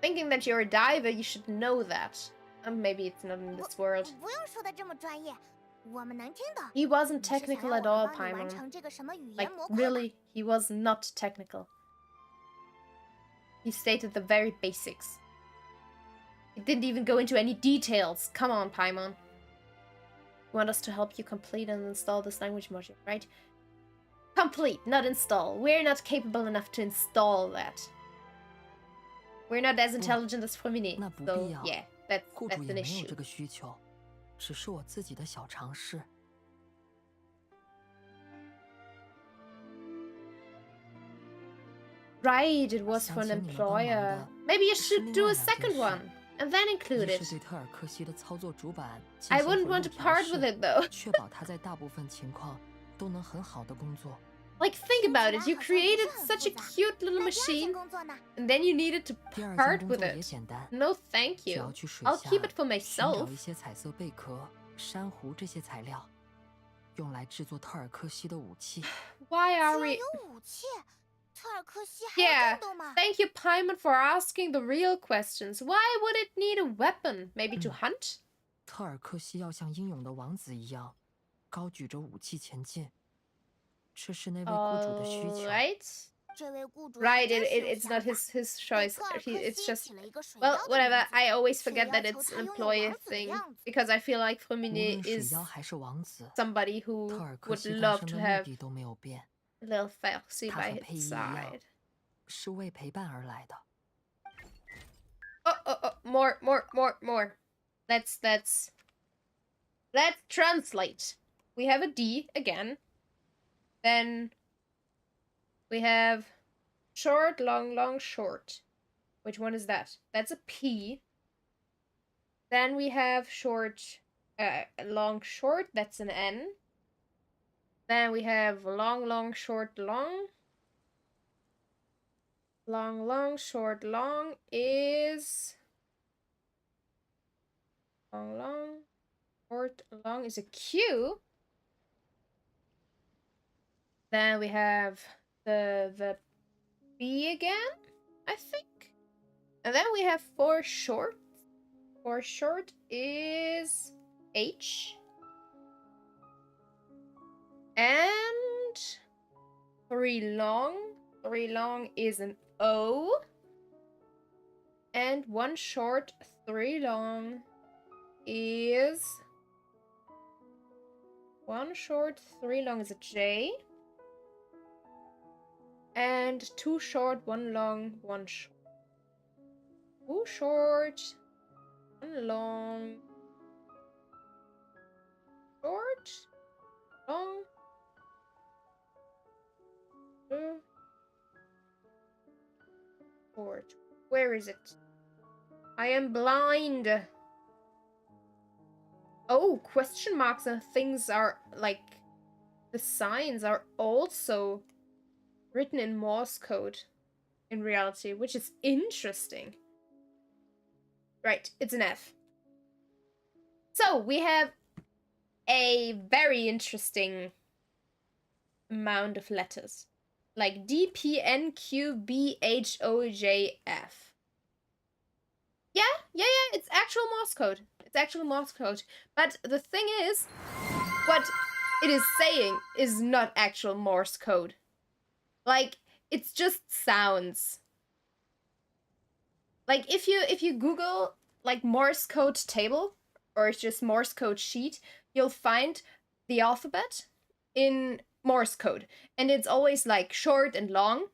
Speaker 1: Thinking that you're a diver, you should know that. Maybe it's not in this world.
Speaker 2: 不用说的这么专业，我们能听的。
Speaker 1: He wasn't
Speaker 2: 你是想
Speaker 1: technical
Speaker 2: 让
Speaker 1: at
Speaker 2: 我
Speaker 1: all,
Speaker 2: 们帮你完
Speaker 1: Paimon.
Speaker 2: 成这个什么语
Speaker 1: Like,
Speaker 2: 言模块吗？
Speaker 1: really, he was not technical. He stated the very basics. He didn't even go into any details. Come on, Paimon. You want us to help you complete and install this language module, right? Complete, not install. We're not capable enough to install that. We're not as intelligent as Freminet,
Speaker 3: 那不
Speaker 1: so
Speaker 3: 必要。
Speaker 1: yeah,
Speaker 3: 雇
Speaker 1: that's
Speaker 3: 主
Speaker 1: an
Speaker 3: 也没有
Speaker 1: issue.
Speaker 3: 这个需求，只是我自己的小尝试。
Speaker 1: Right, it was for an
Speaker 3: 想请你们帮忙
Speaker 1: employer.
Speaker 3: 的
Speaker 1: Maybe you
Speaker 3: 是
Speaker 1: should
Speaker 3: 另
Speaker 1: do
Speaker 3: 外
Speaker 1: a
Speaker 3: 两件
Speaker 1: second
Speaker 3: 事。
Speaker 1: one and then include
Speaker 3: 一
Speaker 1: it.
Speaker 3: 是对特尔克西的操作主板进
Speaker 1: I
Speaker 3: 行
Speaker 1: wouldn't
Speaker 3: 回
Speaker 1: want
Speaker 3: 路
Speaker 1: to
Speaker 3: 调
Speaker 1: part
Speaker 3: 试
Speaker 1: with it though.
Speaker 3: 确保它在大部分情况都能很好的工作。
Speaker 1: Like, think about it. You
Speaker 2: 听起来好像不是
Speaker 1: created
Speaker 2: 很
Speaker 1: such a
Speaker 2: 复杂。
Speaker 1: cute little
Speaker 2: 那第二件
Speaker 1: machine,
Speaker 2: 工作呢？
Speaker 1: and then you needed to
Speaker 3: 第二件
Speaker 1: part
Speaker 3: 工
Speaker 1: with
Speaker 3: 作也
Speaker 1: it.
Speaker 3: 简单，
Speaker 1: No, thank
Speaker 3: 只要
Speaker 1: you.
Speaker 3: 去水
Speaker 1: I'll
Speaker 3: 下
Speaker 1: keep it for
Speaker 3: 寻找
Speaker 1: myself.
Speaker 3: 一些彩色贝壳、珊瑚这些材料，用来制作特尔克西的武器。
Speaker 1: Why
Speaker 2: 居
Speaker 1: are
Speaker 2: 然
Speaker 1: we...
Speaker 2: 有武器，特尔克西还有
Speaker 1: Yeah,
Speaker 2: 战斗吗？
Speaker 1: thank you, Paimon, for asking the real questions. Why would it need a weapon? Maybe to hunt?
Speaker 3: 特尔克西要像英勇的王子一样，高举着武器前进。这是那位雇主的需求。
Speaker 1: Alright.
Speaker 2: 这位雇主
Speaker 1: Right,
Speaker 2: 还真是有
Speaker 1: it's
Speaker 2: 想
Speaker 1: not
Speaker 2: 法
Speaker 1: his
Speaker 2: 对
Speaker 1: choice.
Speaker 2: 特尔克
Speaker 1: It's
Speaker 2: 西
Speaker 1: just...
Speaker 2: 起了一个水
Speaker 1: Well,
Speaker 2: 妖的
Speaker 1: whatever.
Speaker 2: 名字，
Speaker 1: I always
Speaker 2: 却
Speaker 1: forget
Speaker 2: 要
Speaker 1: that
Speaker 2: 求
Speaker 1: it's
Speaker 2: 他
Speaker 1: an
Speaker 2: 拥有
Speaker 1: employer
Speaker 2: 王子的
Speaker 1: thing
Speaker 2: 样子。
Speaker 1: because I feel like
Speaker 3: 无
Speaker 1: Freminet
Speaker 3: 论水
Speaker 1: is
Speaker 3: 妖还是王子，
Speaker 1: somebody who
Speaker 3: 特尔克
Speaker 1: would
Speaker 3: 西诞
Speaker 1: love
Speaker 3: 生
Speaker 1: to
Speaker 3: 的目
Speaker 1: have
Speaker 3: 的都没有变，
Speaker 1: a little Foxy
Speaker 3: 他
Speaker 1: by
Speaker 3: 和
Speaker 1: his
Speaker 3: 佩伊一样，
Speaker 1: side.
Speaker 3: 是为陪伴而来的。
Speaker 1: Oh, more. Let's translate. We have a D again. Then we have short, long, short. Which one is that? That's a P. Then we have short, long, short. That's an N. Then we have long, short, long. Long, short, long is... Long, short, long is a Q. Then we have the B again, I think. And then we have four short. Four short is H. And three long. Three long is an O. And one short, three long is... One short, three long is a J. And two short, one long, one short. Two short, one long. Short, long. Two. Short. Where is it? I am blind. Oh, question marks and things are like... The signs are also written in Morse code in reality, which is interesting. Right, it's an F. So we have a very interesting amount of letters. Like D, P, N, Q, B, H, O, J, F. Yeah, it's actual Morse code. It's actual Morse code. But the thing is, what it is saying is not actual Morse code. Like, it's just sounds. Like, if you Google, like, Morse code table, or it's just Morse code sheet, you'll find the alphabet in Morse code. And it's always, like, short and long.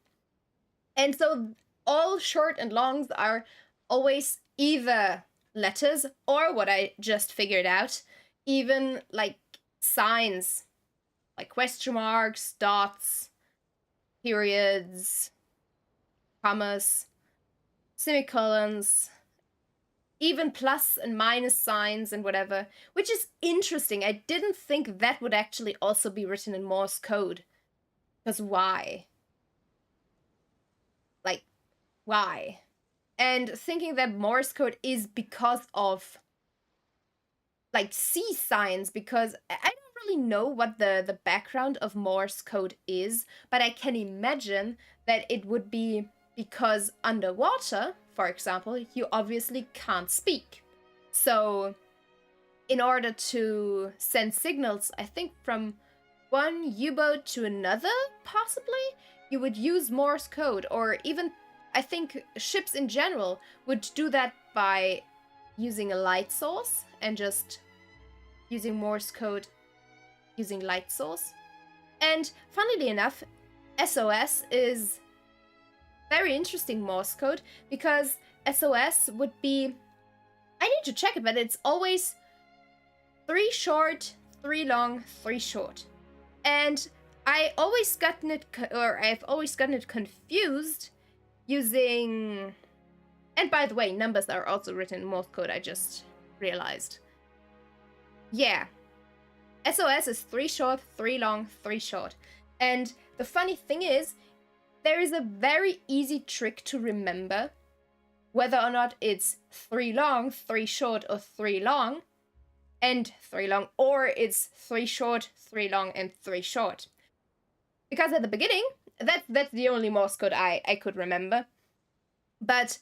Speaker 1: And so all short and longs are always either letters or, what I just figured out, even, like, signs. Like question marks, dots, periods, commas, semicolons, even plus and minus signs and whatever, which is interesting. I didn't think that would actually also be written in Morse code. Because why? Like, why? And thinking that Morse code is because of like C signs, because I don't really know what the background of Morse code is, but I can imagine that it would be because underwater, for example, you obviously can't speak. So in order to send signals, I think from one U-boat to another, possibly, you would use Morse code, or even, I think ships in general would do that by using a light source and just using Morse code using light source. And funnily enough, SOS is very interesting Morse code, because SOS would be, I need to check it, but it's always 3 short, 3 long, 3 short. And I've always gotten it confused using, and by the way, numbers are also written in Morse code, I just realized. Yeah. SOS is 3 short, 3 long, 3 short. And the funny thing is, there is a very easy trick to remember whether or not it's 3 long, 3 short, or 3 long, and 3 long, or it's 3 short, 3 long, and 3 short. Because at the beginning, that's the only Morse code I could remember. But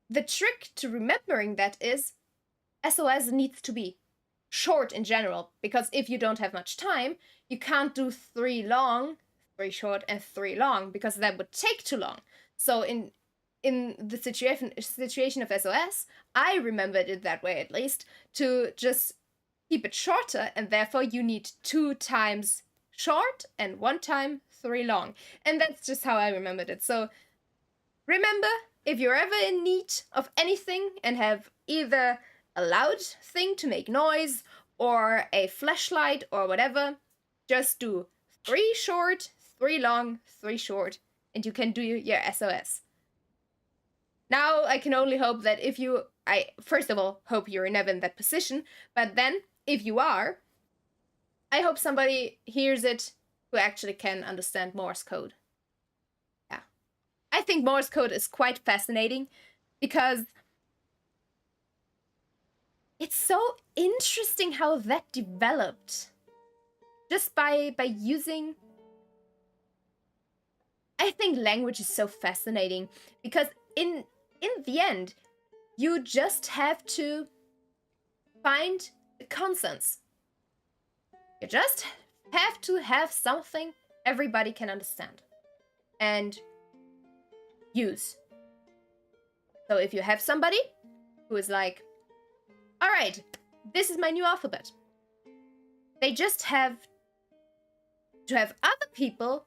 Speaker 1: the trick to remembering that is SOS needs to be short in general, because if you don't have much time, you can't do 3 long, 3 short, and 3 long, because that would take too long. So in the situation of SOS, I remembered it that way, at least, to just keep it shorter, and therefore you need 2 times short and 1 time 3 long. And that's just how I remembered it. So remember, if you're ever in need of anything and have either a loud thing to make noise or a flashlight or whatever, just do 3 short, 3 long, 3 short, and you can do your SOS. Now I can only hope that I first of all hope you're never in that position, but then if you are, I hope somebody hears it who actually can understand Morse code. Yeah. I think Morse code is quite fascinating because it's so interesting how that developed just by using. I think language is so fascinating because in the end, you just have to find a consensus. You just have to have something everybody can understand and use. So if you have somebody who is like, all right, this is my new alphabet, they just have to have other people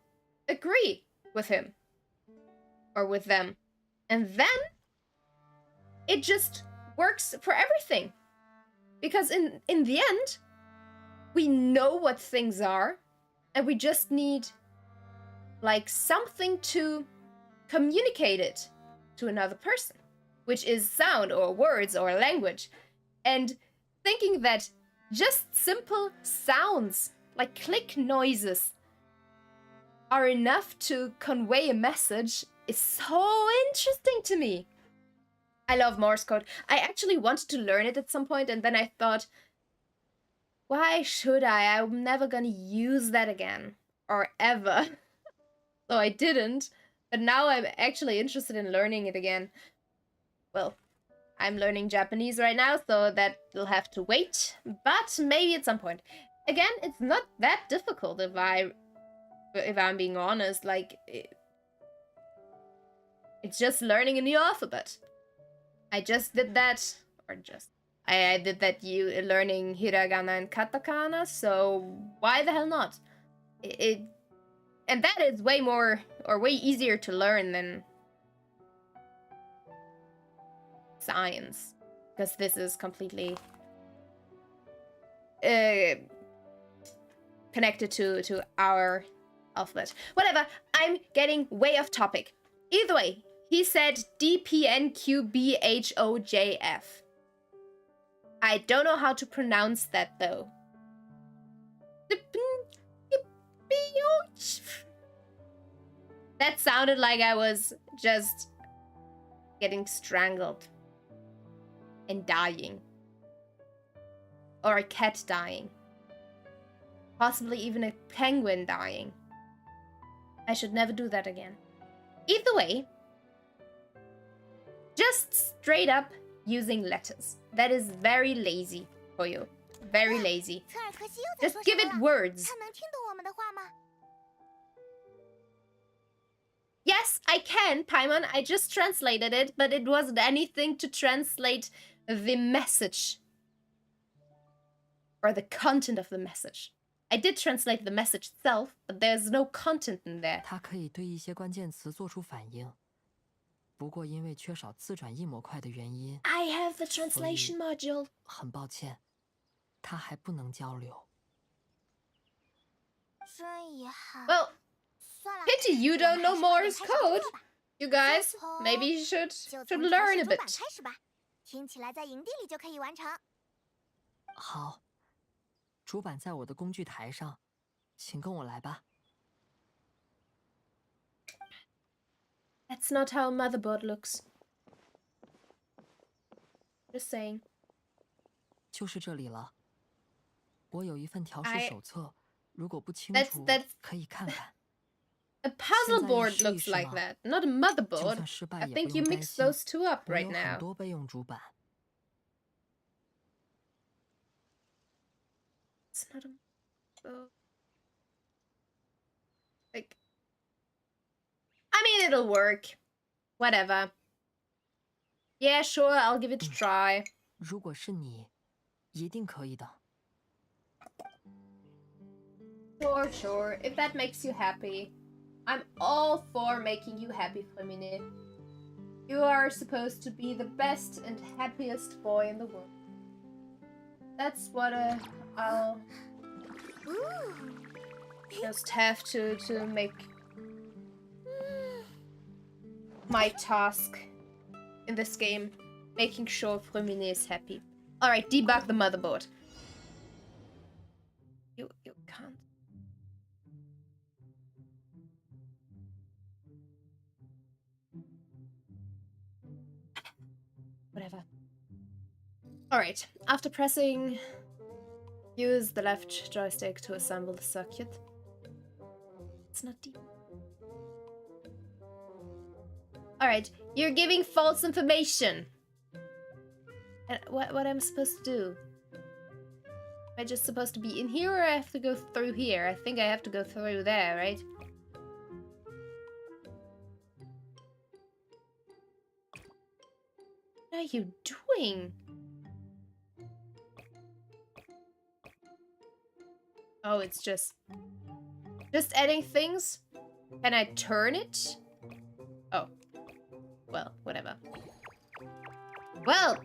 Speaker 1: agree with him or with them. And then it just works for everything. Because in the end, we know what things are, and we just need like something to communicate it to another person, which is sound or words or language. And thinking that just simple sounds, like click noises, are enough to convey a message is so interesting to me. I love Morse code. I actually wanted to learn it at some point, and then I thought, why should I? I'm never gonna use that again. Or ever. So I didn't. But now I'm actually interested in learning it again. Well, I'm learning Japanese right now, so that will have to wait. But maybe at some point. Again, it's not that difficult if I'm being honest. Like, it's just learning a new alphabet. I just did that, I did that learning hiragana and katakana, so why the hell not? And that is way more, or way easier to learn than science, because this is completely connected to our alphabet. Whatever, I'm getting way off topic. Either way, He said DPNQBHOJF. I don't know how to pronounce that though. That sounded like I was just getting strangled and dying. Or a cat dying. Possibly even a penguin dying. I should never do that again. Either way, just straight up using letters. That is very lazy for you. Very lazy. Just give it words. Yes, I can, Paimon. I just translated it, but it wasn't anything to translate the message. Or the content of the message. I did translate the message itself, but there's no content in there.
Speaker 3: 它可以对一些关键词做出反应，不过因为缺少自转译模块的原因
Speaker 1: I have the translation module.
Speaker 3: 很抱歉，它还不能交流。
Speaker 2: 真遗憾。
Speaker 1: Well,
Speaker 2: 算了
Speaker 1: pity you
Speaker 2: 我
Speaker 1: don't
Speaker 2: 们
Speaker 1: know
Speaker 2: 还是快
Speaker 1: Morse
Speaker 2: 点开始工
Speaker 1: code.
Speaker 2: 作吧
Speaker 1: You guys
Speaker 2: 就从
Speaker 1: maybe should
Speaker 2: 就从
Speaker 1: learn a
Speaker 2: 调试主板
Speaker 1: bit.
Speaker 2: 开始吧，听起来在营地里就可以完成。
Speaker 3: 好，主板在我的工具台上，请跟我来吧。
Speaker 1: That's not how a motherboard looks. Just saying.
Speaker 3: 就是这里了。我有一份调试
Speaker 1: I-
Speaker 3: 手册，如果不清
Speaker 1: That's-
Speaker 3: 楚
Speaker 1: that's-
Speaker 3: 可以看看。
Speaker 1: A puzzle
Speaker 3: 现在要
Speaker 1: board
Speaker 3: 试一
Speaker 1: looks
Speaker 3: 试
Speaker 1: like
Speaker 3: 吗？
Speaker 1: that, not a
Speaker 3: 就
Speaker 1: motherboard.
Speaker 3: 算失败
Speaker 1: I
Speaker 3: 也不
Speaker 1: think you
Speaker 3: 用担
Speaker 1: mixed
Speaker 3: 心，
Speaker 1: those two up
Speaker 3: 我
Speaker 1: right
Speaker 3: 有很
Speaker 1: now.
Speaker 3: 多备用主板。
Speaker 1: It's not a... Oh. Like... I mean, it'll work. Whatever. Yeah, sure, I'll give it a try.
Speaker 3: 如果是你，一定可以的。
Speaker 1: Sure. If that makes you happy. I'm all for making you happy, Freminet. You are supposed to be the best and happiest boy in the world. That's what I'll just have to make my task in this game. Making sure Freminet is happy. Alright, debug the motherboard. You can't. Whatever. Alright, after pressing, use the left joystick to assemble the circuit. It's not deep. Alright, you're giving false information. And what am I supposed to do? Am I just supposed to be in here or I have to go through here? I think I have to go through there, right? What are you doing? Oh, it's just adding things? Can I turn it? Oh. Well, whatever. Well.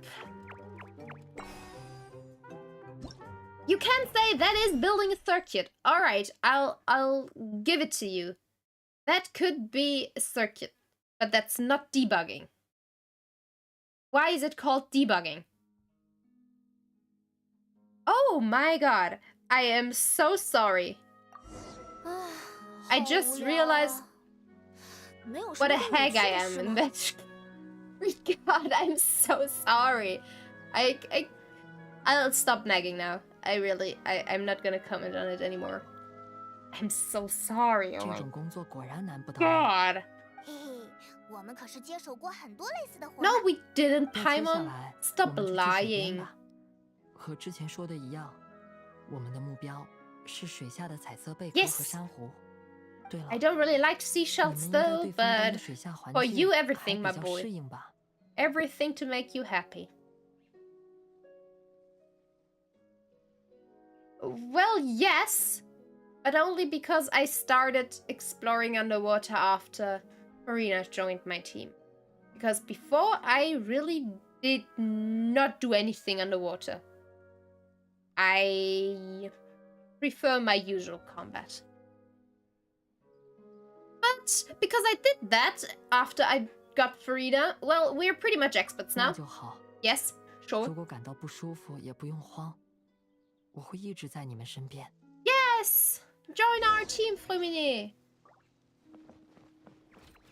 Speaker 1: You can say that is building a circuit. All right, I'll give it to you. That could be a circuit, but that's not debugging. Why is it called debugging? Oh my god. I am so sorry. I just realized what a hag I am in that. God, I'm so sorry. I'll stop nagging now. I'm not gonna comment on it anymore. I'm so sorry. Oh
Speaker 3: 这
Speaker 1: my
Speaker 3: 种工作果然难不倒你。
Speaker 1: god.
Speaker 2: 嘿嘿，我们可是接手过很多类似的活。
Speaker 1: No, we didn't,
Speaker 3: 那接下
Speaker 1: Paimon.
Speaker 3: 来，我
Speaker 1: Stop
Speaker 3: 们就去水边
Speaker 1: lying.
Speaker 3: 吧。和之前说的一样，我们的目标是水下的彩色贝壳
Speaker 1: Yes.
Speaker 3: 和珊瑚。对了，
Speaker 1: I don't really like
Speaker 3: 你
Speaker 1: seashells
Speaker 3: 们应该
Speaker 1: though,
Speaker 3: 对风干
Speaker 1: but
Speaker 3: 的水下环
Speaker 1: for
Speaker 3: 境
Speaker 1: you
Speaker 3: 还
Speaker 1: everything,
Speaker 3: 比
Speaker 1: my
Speaker 3: 较
Speaker 1: boy.
Speaker 3: 适应吧？
Speaker 1: Everything to make you happy. Well, yes, but only because I started exploring underwater after Marina joined my team. Because before, I really did not do anything underwater. I prefer my usual combat. But because I did that after I got Frida. Well, we're pretty much experts
Speaker 3: 那
Speaker 1: now.
Speaker 3: 就好。
Speaker 1: Yes, sure.
Speaker 3: 如果感到不舒服，也不用慌，我会一直在你们身边。
Speaker 1: Yes! Join our team, Freminet.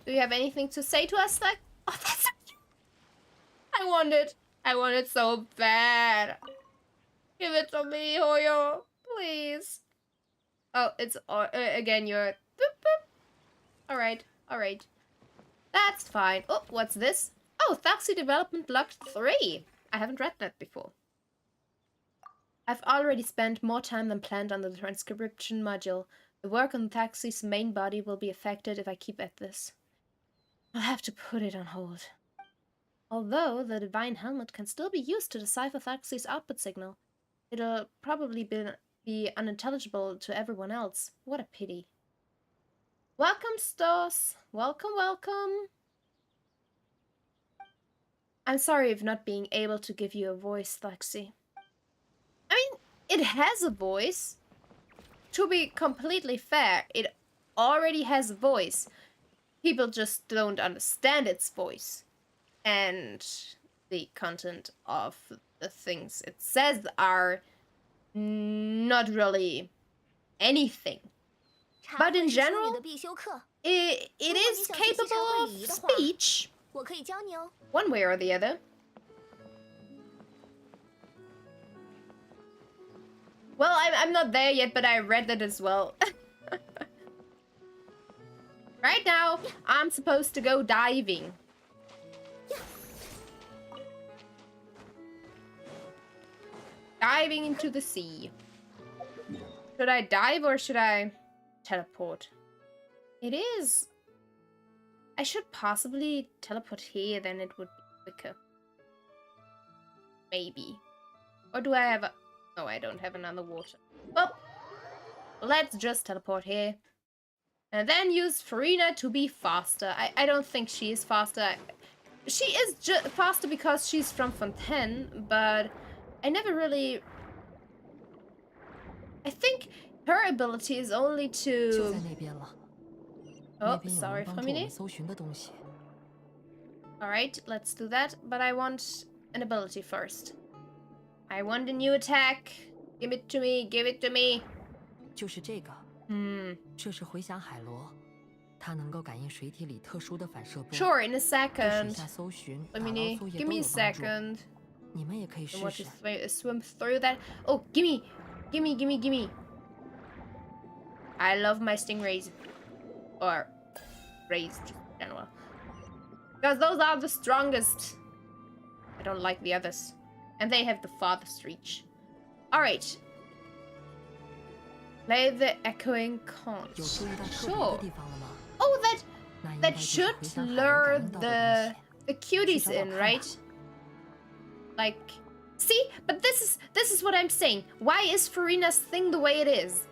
Speaker 1: Do you have anything to say to us? Like, oh, that's so cute. I want it so bad. Give it to me, Hoyo, please. Oh, it's again your boop boop. All right. That's fine. Oh, what's this? Oh, Thaxi Development Locked 3. I haven't read that before. I've already spent more time than planned on the transcription module. The work on Thaxi's main body will be affected if I keep at this. I'll have to put it on hold. Although the Divine Helmet can still be used to decipher Thaxi's output signal, it'll probably be unintelligible to everyone else. What a pity. Welcome, Stos. Welcome. I'm sorry of not being able to give you a voice, Thaxi. I mean, it has a voice. To be completely fair, it already has a voice. People just don't understand its voice. And the content of the things it says are not really anything. But in general, it is capable of speech. One way or the other. Well, I'm not there yet, but I read that as well. Right now, I'm supposed to go diving. Diving into the sea. Should I dive or should I teleport? It is. I should possibly teleport here, then it would be quicker. Maybe. Or do I have a... No, I don't have another water. Well, let's just teleport here. And then use Freminet to be faster. I don't think she is faster. She is faster because she's from Fontaine, but I never really... I think her ability is only to... Oh, sorry, Freminet. Alright, let's do that. But I want an ability first. I want a new attack. Give it to me, give it to me.
Speaker 3: 就是这个。这是回响海螺，它能够感应水体里特殊的反射波。
Speaker 1: Sure, in a second.
Speaker 3: 对水下搜寻、打
Speaker 1: Let
Speaker 3: 捞
Speaker 1: me
Speaker 3: 作业
Speaker 1: give
Speaker 3: 都
Speaker 1: me
Speaker 3: 有
Speaker 1: a
Speaker 3: 帮助。
Speaker 1: second.
Speaker 3: 你们也可以
Speaker 1: I
Speaker 3: 试
Speaker 1: want
Speaker 3: 试。
Speaker 1: to swim through that. Oh, gimme. I love my stingrays. Or rays in general. Because those are the strongest. I don't like the others. And they have the farthest reach. Alright. Play the echoing conch.
Speaker 3: 有注意到特别
Speaker 1: Sure.
Speaker 3: 的地方了吗？
Speaker 1: Oh,
Speaker 3: 那应该
Speaker 1: that
Speaker 3: 就是
Speaker 1: should
Speaker 3: 回响海螺
Speaker 1: lure
Speaker 3: 感应到的东
Speaker 1: the
Speaker 3: 西。
Speaker 1: cuties
Speaker 3: 去找找
Speaker 1: in,
Speaker 3: 看吧。
Speaker 1: right? Like, see? But this is what I'm saying. Why is Farina's thing the way it is?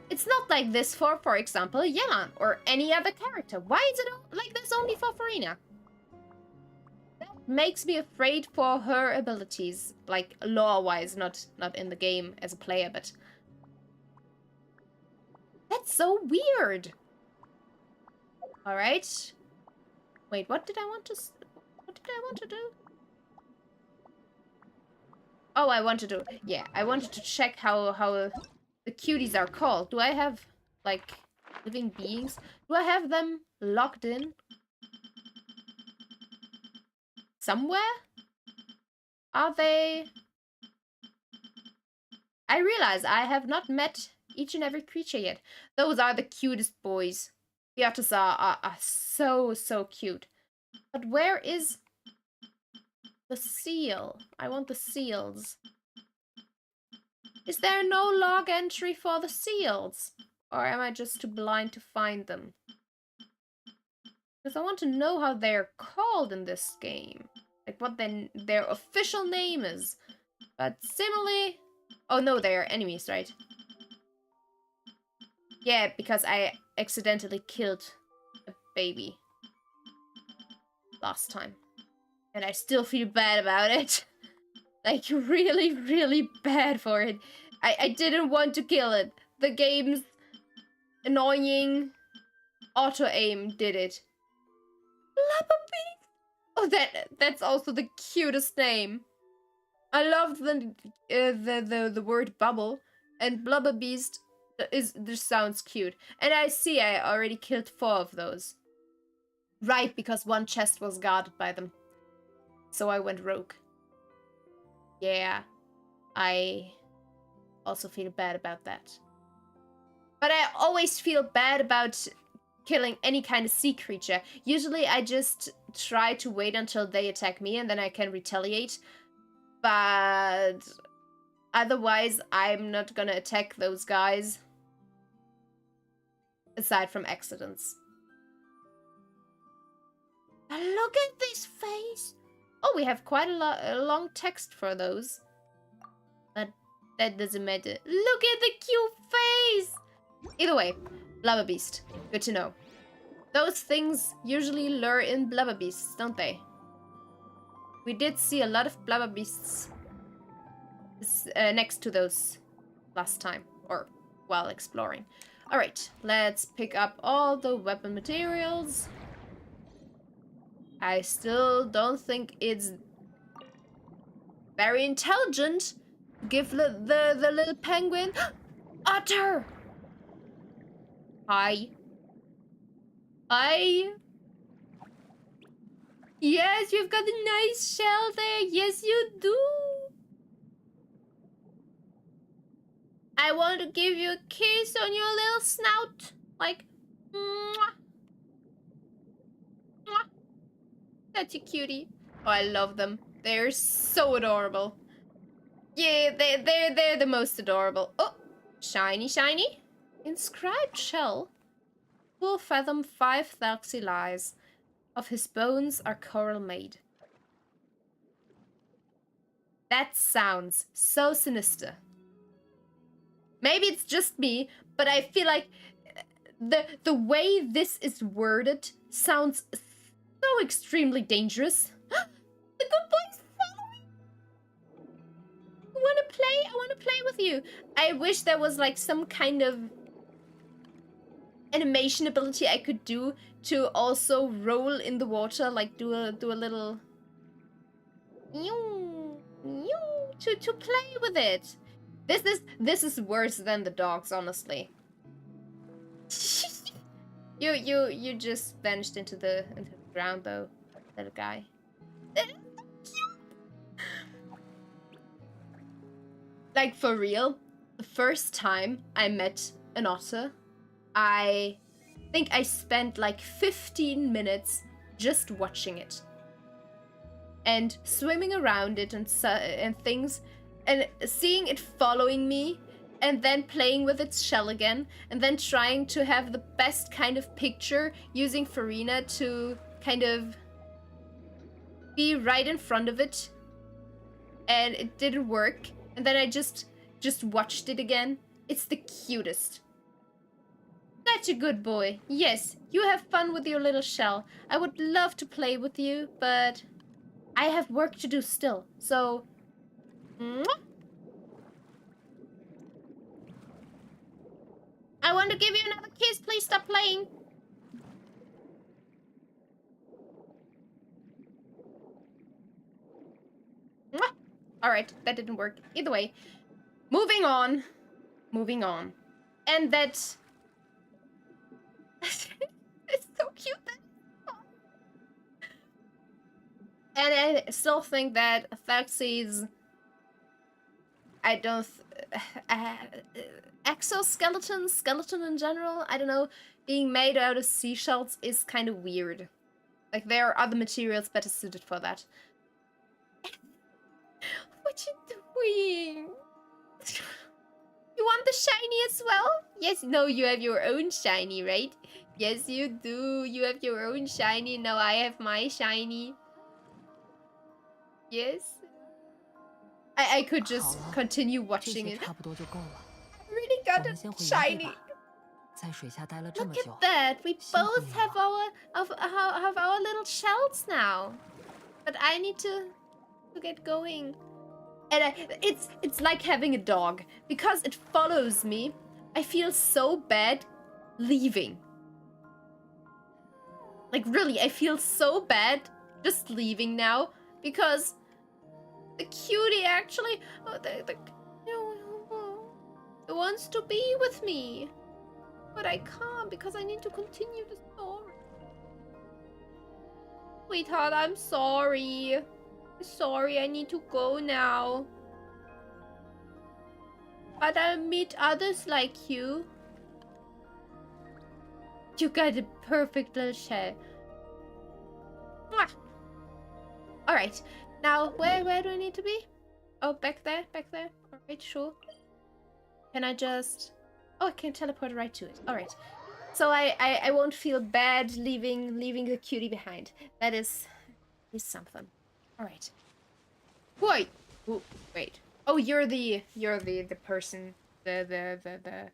Speaker 1: It's not like this for example, Yelan or any other character. Why is it like this only for Farina? That makes me afraid for her abilities, like lore-wise, not in the game as a player, but that's so weird. All right. Wait, what did I want to do? Oh, I wanted to check how the cuties are called. Do I have, like, living beings? Do I have them locked in? Somewhere? Are they... I realize I have not met each and every creature yet. Those are the cutest boys. The otters are so cute. But where is the seal? I want the seals. Is there no log entry for the seals? Or am I just too blind to find them? Because I want to know how they're called in this game. Like what their official name is. But similarly... Oh no, they are enemies, right? Yeah, because I accidentally killed a baby last time. And I still feel bad about it. Like, really bad for it. I didn't want to kill it. The game's annoying auto-aim did it. Blubberbeast! Oh, that's also the cutest name. I love the word bubble, and Blubberbeast just sounds cute. And I see I already killed 4 of those. Right, because one chest was guarded by them. So I went rogue. Yeah, I also feel bad about that. But I always feel bad about killing any kind of sea creature. Usually I just try to wait until they attack me and then I can retaliate. But otherwise, I'm not gonna attack those guys. Aside from accidents. Look at this face! Oh, we have quite a long text for those. But that doesn't matter. Look at the cute face! Either way, Blubberbeast. Good to know. Those things usually lure in Blubberbeasts, don't they? We did see a lot of Blubberbeasts next to those last time, or while exploring. Alright, let's pick up all the weapon materials. I still don't think it's very intelligent to give the little penguin otter! Hi. Hi. Yes, you've got a nice shell there. Yes, you do. I want to give you a kiss on your little snout. Like, mwah. Mwah. That's a cutie. Oh, I love them. They're so adorable. Yeah, they're the most adorable. Oh, shiny, shiny. Inscribed shell. Full fathom 5 thalxi lies. Of his bones are coral made. That sounds so sinister. Maybe it's just me, but I feel like the way this is worded sounds so extremely dangerous. The good boy's following! I wanna play? I wanna play with you. I wish there was like some kind of animation ability I could do to also roll in the water, like do a little to play with it. This is worse than the dogs, honestly. you just vanished into the ground though, little guy. Like for real, the first time I met an otter, I think I spent like 15 minutes just watching it. And swimming around it and things, and seeing it following me, and then playing with its shell again, and then trying to have the best kind of picture using Freminet to kind of be right in front of it. And it didn't work. And then I just watched it again. It's the cutest. Such a good boy. Yes, you have fun with your little shell. I would love to play with you, but I have work to do still. So, mwah. I want to give you another kiss. Please stop playing. Mwah. All right, that didn't work. Either way, moving on. Moving on. And that... it's so cute. And I still think that Thalxi's... I don't... exoskeleton, skeleton in general, I don't know, being made out of seashells is kind of weird. Like, there are other materials better suited for that. What you doing? You want the shiny as well? Yes, no, you have your own shiny, right? Yes, you do. You have your own shiny. Now I have my shiny. Yes. I could just continue watching it. I really got a shiny. Look at that. We both have our little shells now. But I need to get going. And it's like having a dog. Because it follows me, I feel so bad leaving. Like, really, I feel so bad just leaving now because the cutie actually wants to be with me. But I can't because I need to continue the story. Sweetheart, I'm sorry. Sorry, I need to go now. But I'll meet others like you. You got a perfect little shell. Mwah. Alright, now where do I need to be? Oh, back there. Alright, sure. Can I just... Oh, I can teleport right to it. Alright. So I won't feel bad leaving the cutie behind. That is something. Alright. Wait. Ooh, wait. Oh, you're the person. The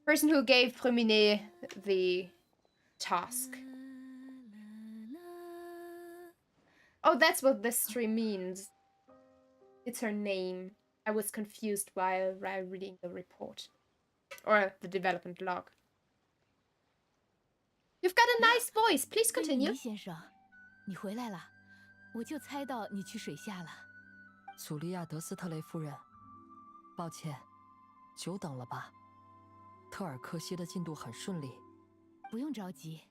Speaker 1: person who gave Freminet the task. Oh, that's what this stream means. It's her name. I was confused while reading the report. Or the development log. You've got a nice voice. Please continue.
Speaker 4: 先生，你回来了，我就猜到你去水下了。
Speaker 3: 苏利亚德斯特雷夫人，抱歉，久等了吧？特尔克西的进度很顺利。
Speaker 4: 不用着急，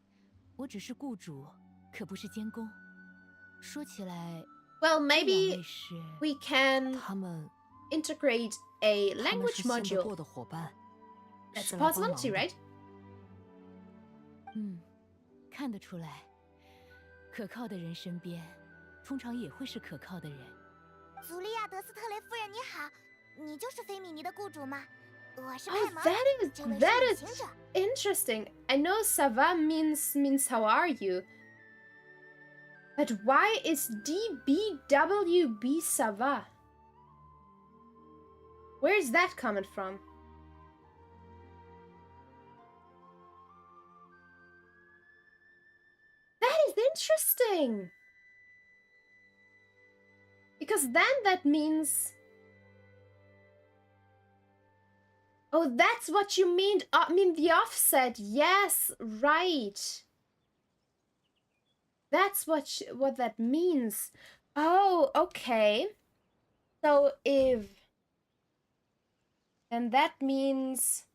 Speaker 4: 我只是雇主，可不是监工。说起来
Speaker 1: Well, maybe we can
Speaker 3: 他们
Speaker 1: integrate a language
Speaker 3: 他们是信得
Speaker 1: module.
Speaker 3: 过的伙伴，
Speaker 1: That's
Speaker 3: 是
Speaker 1: a
Speaker 3: 来帮忙
Speaker 1: possibility,
Speaker 3: 的
Speaker 1: right?
Speaker 4: 看得出来，可靠的人身边，通常也会是可靠的人。
Speaker 2: 祖利亚德斯特雷夫人你好，你就是菲米尼的雇主吗？我是
Speaker 1: Oh,
Speaker 2: 派蒙， 这
Speaker 1: that
Speaker 2: 位
Speaker 1: is
Speaker 2: 是旅行者。
Speaker 1: interesting. I know ça va means how are you? But why is DBWB ça va? Where is that coming from? That is interesting. Because then that means... Oh, that's what you mean. I mean the offset. Yes, right. That's what that means. Oh, okay. So if... And that means...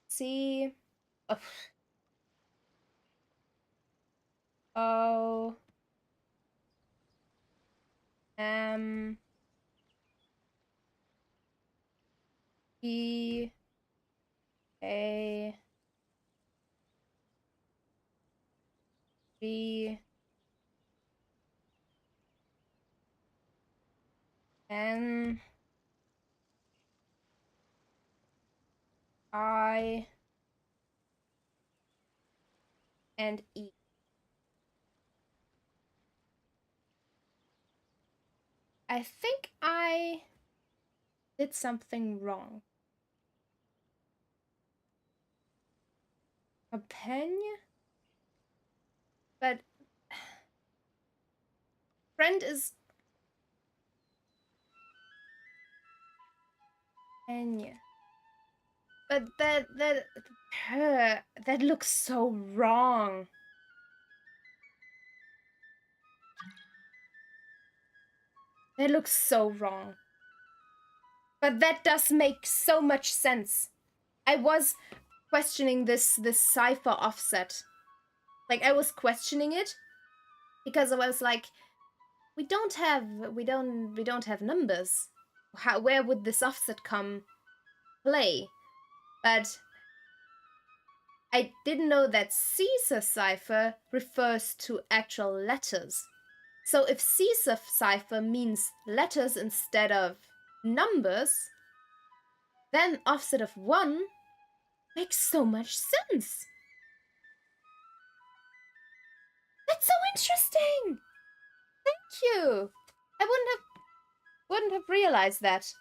Speaker 1: See... Oh. O... M... E... A... G... N... I... and E. I think I did something wrong. A pen? But friend is pen. But that looks so wrong. That looks so wrong. But that does make so much sense. I was questioning this cipher offset. Like, I was questioning it because I was like, we don't have numbers. Where would this offset come play? But I didn't know that Caesar cipher refers to actual letters. So if Caesar cipher means letters instead of numbers, then offset of 1 makes so much sense. That's so interesting. Thank you. I wouldn't have realized that.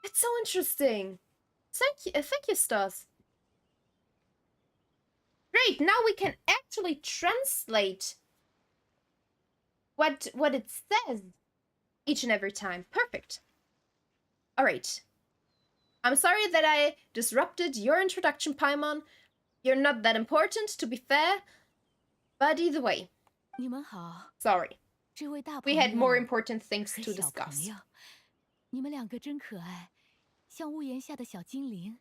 Speaker 1: That's so interesting. Thank you, Stars. Great, now we can actually translate what it says each and every time. Perfect. All right. I'm sorry that I disrupted your introduction, Paimon. You're not that important, to be fair. But either way.
Speaker 4: 你们好，
Speaker 1: Sorry.
Speaker 4: 这位大
Speaker 1: We
Speaker 4: 朋友
Speaker 1: had more important things
Speaker 4: 和
Speaker 1: to
Speaker 4: 小朋
Speaker 1: discuss.
Speaker 4: 友，你们两个真可爱，像屋檐下的小精灵。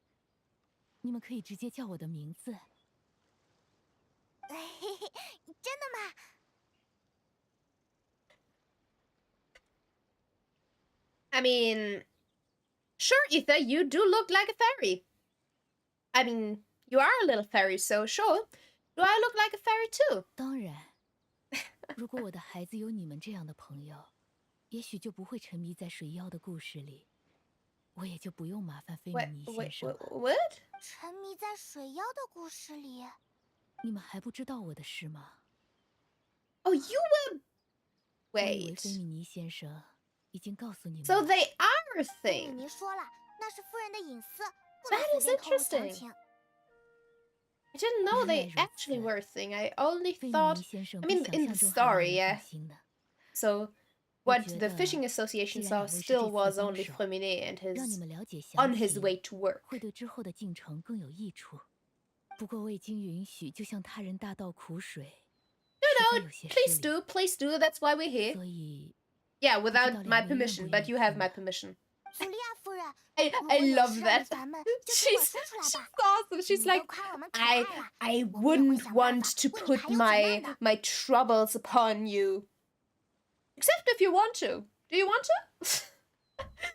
Speaker 4: 你们可以直接叫我的名字。
Speaker 2: 真的吗？
Speaker 1: I mean, sure, Ether, you do look like a fairy. I mean, you are a little fairy, so sure. Do I look like a fairy too?
Speaker 4: 当然，如果我的孩子有你们这样的朋友，也许就不会沉迷在水妖的故事里，我也就不用麻烦菲米尼先生了。
Speaker 1: What?
Speaker 2: 沉迷在水妖的故事里。
Speaker 4: 你们还不知道我的事吗？
Speaker 1: Oh, you were...
Speaker 4: 我以为菲
Speaker 1: Wait.
Speaker 4: 米尼先生已经告诉你们
Speaker 1: So
Speaker 4: 了。
Speaker 1: they are a
Speaker 2: 菲米
Speaker 1: thing.
Speaker 2: 尼说了，那是夫人的隐私，不能
Speaker 1: That
Speaker 2: 随
Speaker 1: is
Speaker 2: 便透露详
Speaker 1: interesting.
Speaker 2: 情。
Speaker 1: I didn't know
Speaker 4: 原来
Speaker 1: they
Speaker 4: 如
Speaker 1: actually
Speaker 4: 此。
Speaker 1: were a thing. I only
Speaker 4: 菲米
Speaker 1: thought...
Speaker 4: 尼先生
Speaker 1: I
Speaker 4: 比
Speaker 1: mean,
Speaker 4: 想
Speaker 1: in
Speaker 4: 象
Speaker 1: the
Speaker 4: 中还让
Speaker 1: story,
Speaker 4: 人
Speaker 1: yeah.
Speaker 4: 放心呢。
Speaker 1: So
Speaker 4: 我
Speaker 1: what
Speaker 4: 觉
Speaker 1: the
Speaker 4: 得
Speaker 1: fishing
Speaker 4: 既
Speaker 1: association
Speaker 4: 然
Speaker 1: saw
Speaker 4: 两位是
Speaker 1: still
Speaker 4: 这次
Speaker 1: was
Speaker 4: 的帮
Speaker 1: only
Speaker 4: 手，
Speaker 1: Freminet and
Speaker 4: 让你
Speaker 1: his...
Speaker 4: 们了解详
Speaker 1: on his
Speaker 4: 情，
Speaker 1: way to work.
Speaker 4: 会对之后的进程更有益处。不过未经允许就向他人大倒苦水，实在有些失
Speaker 1: Please
Speaker 4: 礼。
Speaker 1: do, please do. That's why we're here.
Speaker 4: 所以
Speaker 1: Yeah,
Speaker 4: 不知道
Speaker 1: without
Speaker 4: 两
Speaker 1: my
Speaker 4: 位愿不
Speaker 1: permission,
Speaker 4: 愿
Speaker 1: but
Speaker 4: 意
Speaker 1: you have
Speaker 4: 听
Speaker 1: my
Speaker 4: 呢？
Speaker 1: permission.
Speaker 2: 祖利亚夫人，
Speaker 1: I
Speaker 2: 如果有
Speaker 1: love
Speaker 2: 事
Speaker 1: that.
Speaker 2: 咱们就尽管
Speaker 1: She's
Speaker 2: 说出来
Speaker 1: she's
Speaker 2: 吧。
Speaker 1: awesome. She's
Speaker 2: 你都
Speaker 1: like,
Speaker 2: 夸我们可
Speaker 1: I
Speaker 2: 爱了，
Speaker 1: I
Speaker 2: 我们也会
Speaker 1: wouldn't
Speaker 2: 想办
Speaker 1: want
Speaker 2: 法
Speaker 1: to
Speaker 2: 为你
Speaker 1: put
Speaker 2: 排忧解
Speaker 1: my
Speaker 2: 难的。
Speaker 1: my troubles upon you. Except if you want to. Do you want to?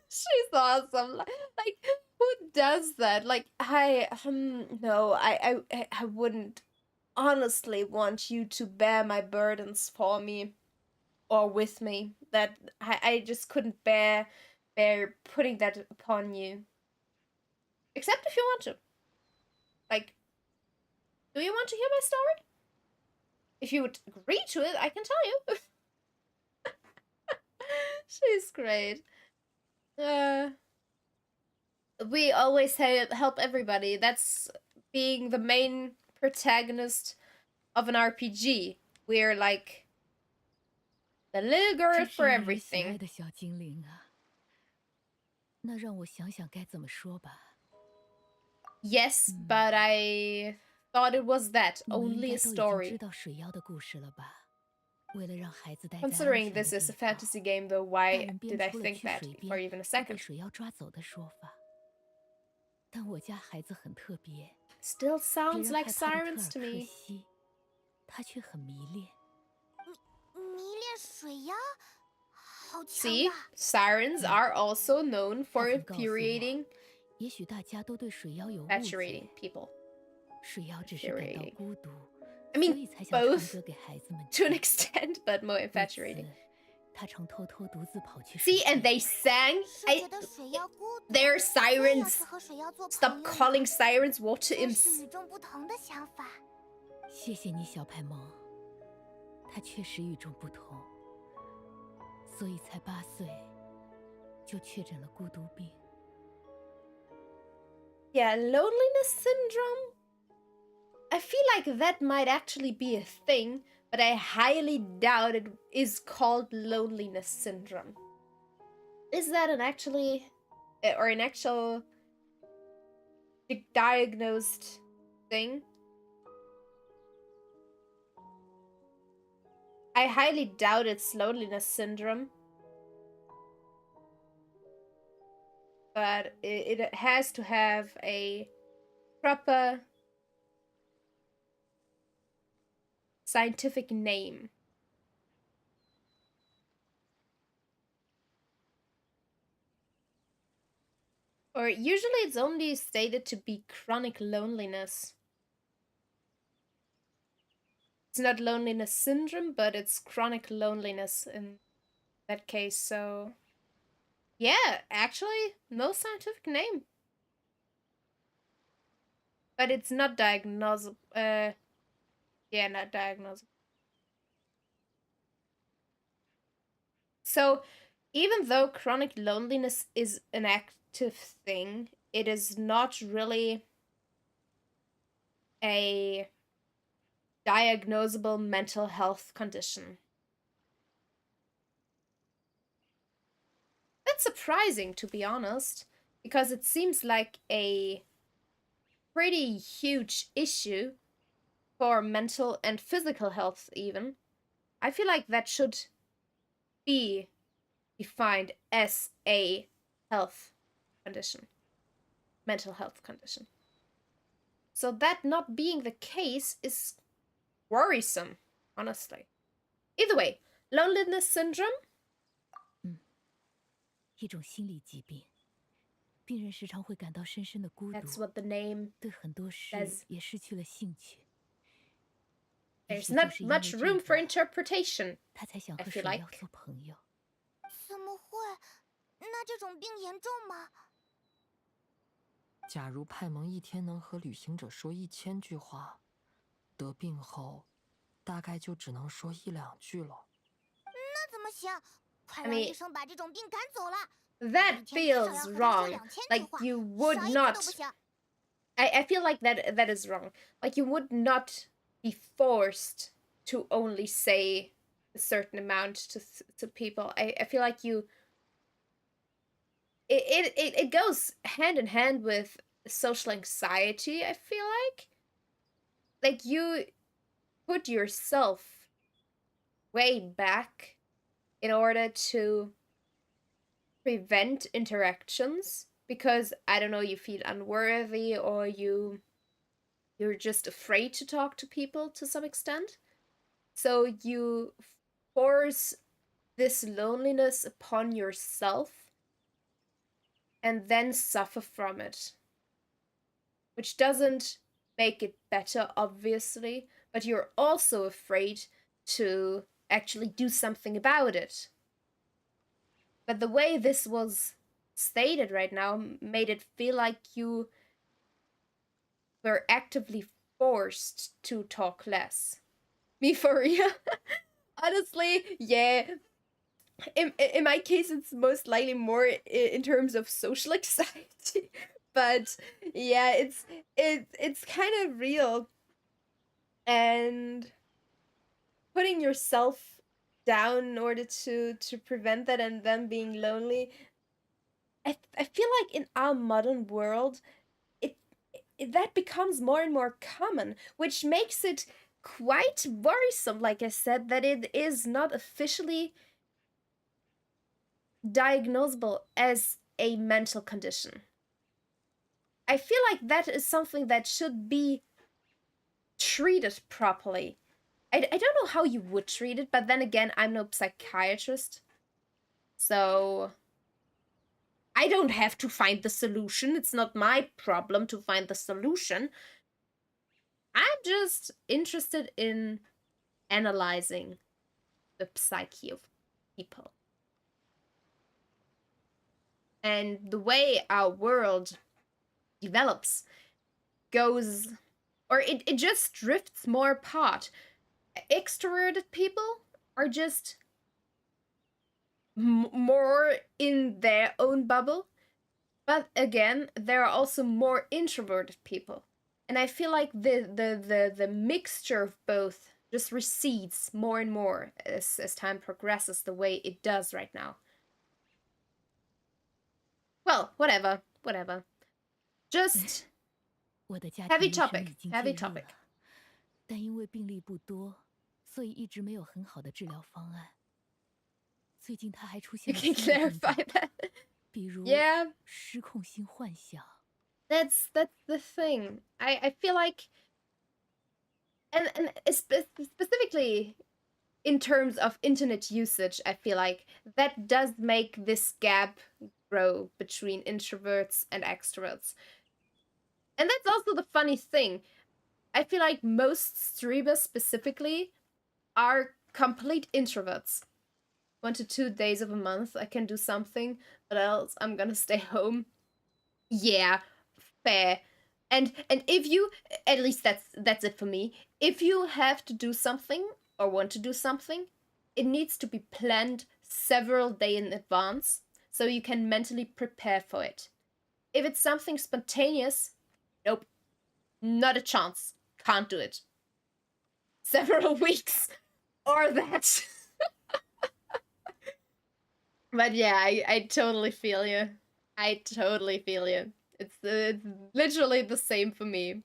Speaker 1: She's awesome. Like who does that? Like no, I wouldn't honestly want you to bear my burdens for me or with me. That I just couldn't bear putting that upon you. Except if you want to. Like, do you want to hear my story? If you would agree to it, I can tell you. She's great. We always help everybody. That's being the main protagonist of an RPG. We're like the little girl
Speaker 4: 真是
Speaker 1: for
Speaker 4: 让人喜爱
Speaker 1: everything.
Speaker 4: 的小精灵啊！那让我想想该怎么说吧。
Speaker 1: Yes, but I thought it was that
Speaker 4: 你们应
Speaker 1: only a
Speaker 4: 该都已经知
Speaker 1: story.
Speaker 4: 道水妖的故事了吧？为了让孩子待在安
Speaker 1: Considering
Speaker 4: 全的
Speaker 1: this is a
Speaker 4: 地方，
Speaker 1: fantasy game, though,
Speaker 4: 大
Speaker 1: why
Speaker 4: 人编
Speaker 1: did I
Speaker 4: 出了
Speaker 1: think
Speaker 4: 去
Speaker 1: that
Speaker 4: 水
Speaker 1: for
Speaker 4: 边
Speaker 1: even a
Speaker 4: 会被
Speaker 1: second?
Speaker 4: 水妖抓走的说法。但我家孩子很特别，
Speaker 1: Still
Speaker 4: 别
Speaker 1: sounds
Speaker 4: 人
Speaker 1: like
Speaker 4: 害怕的特
Speaker 1: sirens
Speaker 4: 尔
Speaker 1: to
Speaker 4: 克
Speaker 1: me.
Speaker 4: 西，他却很迷恋。
Speaker 2: 迷恋水妖，好强
Speaker 1: See,
Speaker 2: 呀！
Speaker 1: sirens are also known
Speaker 4: 他
Speaker 1: for
Speaker 4: 曾告诉我
Speaker 1: infuriating,
Speaker 4: 也许大家都对水妖有误
Speaker 1: infatuating
Speaker 4: 解，
Speaker 1: people.
Speaker 4: 水妖只是感到
Speaker 1: Infuriating.
Speaker 4: 孤独，
Speaker 1: I
Speaker 4: 所
Speaker 1: mean,
Speaker 4: 以才想唱
Speaker 1: both
Speaker 4: 歌给孩子们
Speaker 1: to an
Speaker 4: 听。
Speaker 1: extent, but more
Speaker 4: 为
Speaker 1: infatuating.
Speaker 4: 此，他常偷偷独自跑去水
Speaker 1: See, and
Speaker 4: 边。
Speaker 1: they sang.
Speaker 2: 是觉得水妖孤独，
Speaker 1: Their
Speaker 2: 所以要
Speaker 1: sirens.
Speaker 2: 是和水妖做朋
Speaker 1: Stop
Speaker 2: 友
Speaker 1: calling
Speaker 2: 呢，
Speaker 1: sirens water
Speaker 2: 真是
Speaker 1: imps.
Speaker 2: 与众不同的想法。
Speaker 4: 谢谢你，小派蒙。他确实与众不同，所以才8岁就确诊了孤独病。
Speaker 1: Yeah, loneliness syndrome. I feel like that might actually be a thing, but I highly doubt it is called loneliness syndrome. Is that an actually or an actual diagnosed thing? I highly doubt it's loneliness syndrome. But it has to have a proper scientific name. Or usually it's only stated to be chronic loneliness. It's not loneliness syndrome, but it's chronic loneliness in that case, so... Yeah, actually, no scientific name. But it's not diagnosable. Yeah, not diagnosable. So, even though chronic loneliness is an active thing, it is not really a diagnosable mental health condition. That's surprising, to be honest, because it seems like a pretty huge issue for mental and physical health even, I feel like that should be defined as a health condition, mental health condition. So that not being the case is worrisome, honestly. Either way, loneliness syndrome?
Speaker 4: 一种心理疾病，病人时常会感到深深的孤
Speaker 1: That's
Speaker 4: 独，
Speaker 1: what the name
Speaker 4: 对很多事
Speaker 1: says.
Speaker 4: 也失去了兴趣。也
Speaker 1: There's
Speaker 4: 许就
Speaker 1: not
Speaker 4: 是因为
Speaker 1: much
Speaker 4: 这
Speaker 1: room for
Speaker 4: 个，
Speaker 1: interpretation,
Speaker 4: 他才想
Speaker 1: I
Speaker 4: 和
Speaker 1: feel
Speaker 4: 水妖
Speaker 1: like.
Speaker 4: 做朋友。
Speaker 2: 怎么会？那这种病严重吗？
Speaker 3: 假如派蒙一天能和旅行者说1000句话，得病后，大概就只能说1、2句了。
Speaker 2: 那怎么行？快
Speaker 1: I
Speaker 2: 让
Speaker 1: mean,
Speaker 2: 医生把这种病赶走了。
Speaker 1: that
Speaker 2: 一天至少
Speaker 1: feels
Speaker 2: 要和他说
Speaker 1: wrong.
Speaker 2: 2000句
Speaker 1: Like
Speaker 2: 话，
Speaker 1: you
Speaker 2: 少
Speaker 1: would
Speaker 2: 一句
Speaker 1: not.
Speaker 2: 都不行。
Speaker 1: I feel like that is wrong. Like you would not be forced to only say a certain amount to people. I feel like it goes hand in hand with social anxiety, I feel like you put yourself way back in order to prevent interactions because I don't know, you feel unworthy or you're just afraid to talk to people to some extent. So you force this loneliness upon yourself and then suffer from it, which doesn't make it better, obviously, but you're also afraid to actually do something about it. But the way this was stated right now made it feel like you were actively forced to talk less. Me for real? Honestly, yeah. In my case, it's most likely more in terms of social anxiety, but yeah, it's kind of real, and putting yourself down in order to prevent that and then being lonely. I feel like in our modern world, that becomes more and more common, which makes it quite worrisome. Like I said, that it is not officially diagnosable as a mental condition. I feel like that is something that should be treated properly. I don't know how you would treat it, but then again, I'm no psychiatrist. So I don't have to find the solution. It's not my problem to find the solution. I'm just interested in analyzing the psyche of people. And the way our world develops goes, or it just drifts more apart. Extroverted people are just more in their own bubble. But again, there are also more introverted people. And I feel like the mixture of both just recedes more and more as time progresses the way it does right now. Well, whatever. Just
Speaker 4: 我的家
Speaker 1: heavy
Speaker 4: 庭医生
Speaker 1: topic,
Speaker 4: 已经
Speaker 1: heavy
Speaker 4: 介入
Speaker 1: topic.
Speaker 4: 了，但因为病例不多，所以一直没有很好的治疗方案。最近他还出
Speaker 1: You
Speaker 4: 现了
Speaker 1: can
Speaker 4: 新的症
Speaker 1: clarify
Speaker 4: 状，
Speaker 1: that.
Speaker 4: 比如
Speaker 1: Yeah,
Speaker 4: 失控性幻想。
Speaker 1: that's the thing. I feel like, and specifically in terms of internet usage, I feel like that does make this gap grow between introverts and extroverts. And that's also the funny thing. I feel like most streamers specifically are complete introverts. 1 to 2 days of a month I can do something, but else I'm gonna stay home. Yeah, fair. And if you, at least that's it for me. If you have to do something or want to do something, it needs to be planned several days in advance so you can mentally prepare for it. If it's something spontaneous, nope, not a chance. Can't do it. Several weeks or that. But yeah, I totally feel you. I totally feel you. It's literally the same for me.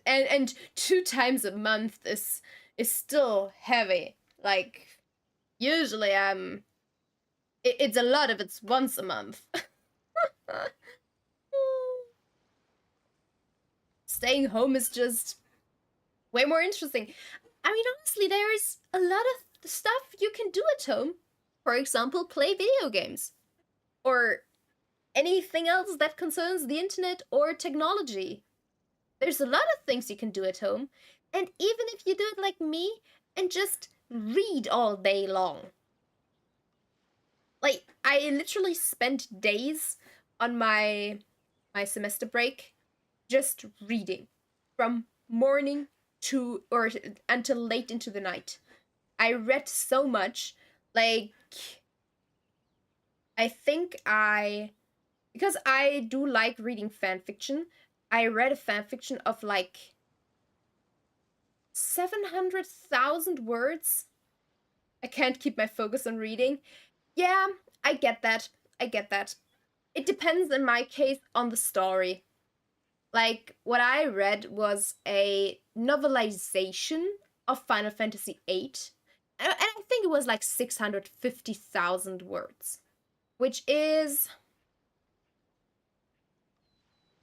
Speaker 1: And 2 times a month is still heavy. Like usually it's a lot if it's once a month. Staying home is just way more interesting. I mean, honestly, there's a lot of stuff you can do at home. For example, play video games. Or anything else that concerns the internet or technology. There's a lot of things you can do at home. And even if you do it like me and just read all day long. Like, I literally spent days on my semester break just reading from morning to or until late into the night. I read so much. Like, I think because I do like reading fan fiction, I read a fan fiction of like 700,000 words. I can't keep my focus on reading. Yeah, I get that. I get that. It depends in my case on the story. Like, what I read was a novelization of Final Fantasy VIII, and I think it was like 650,000 words, which is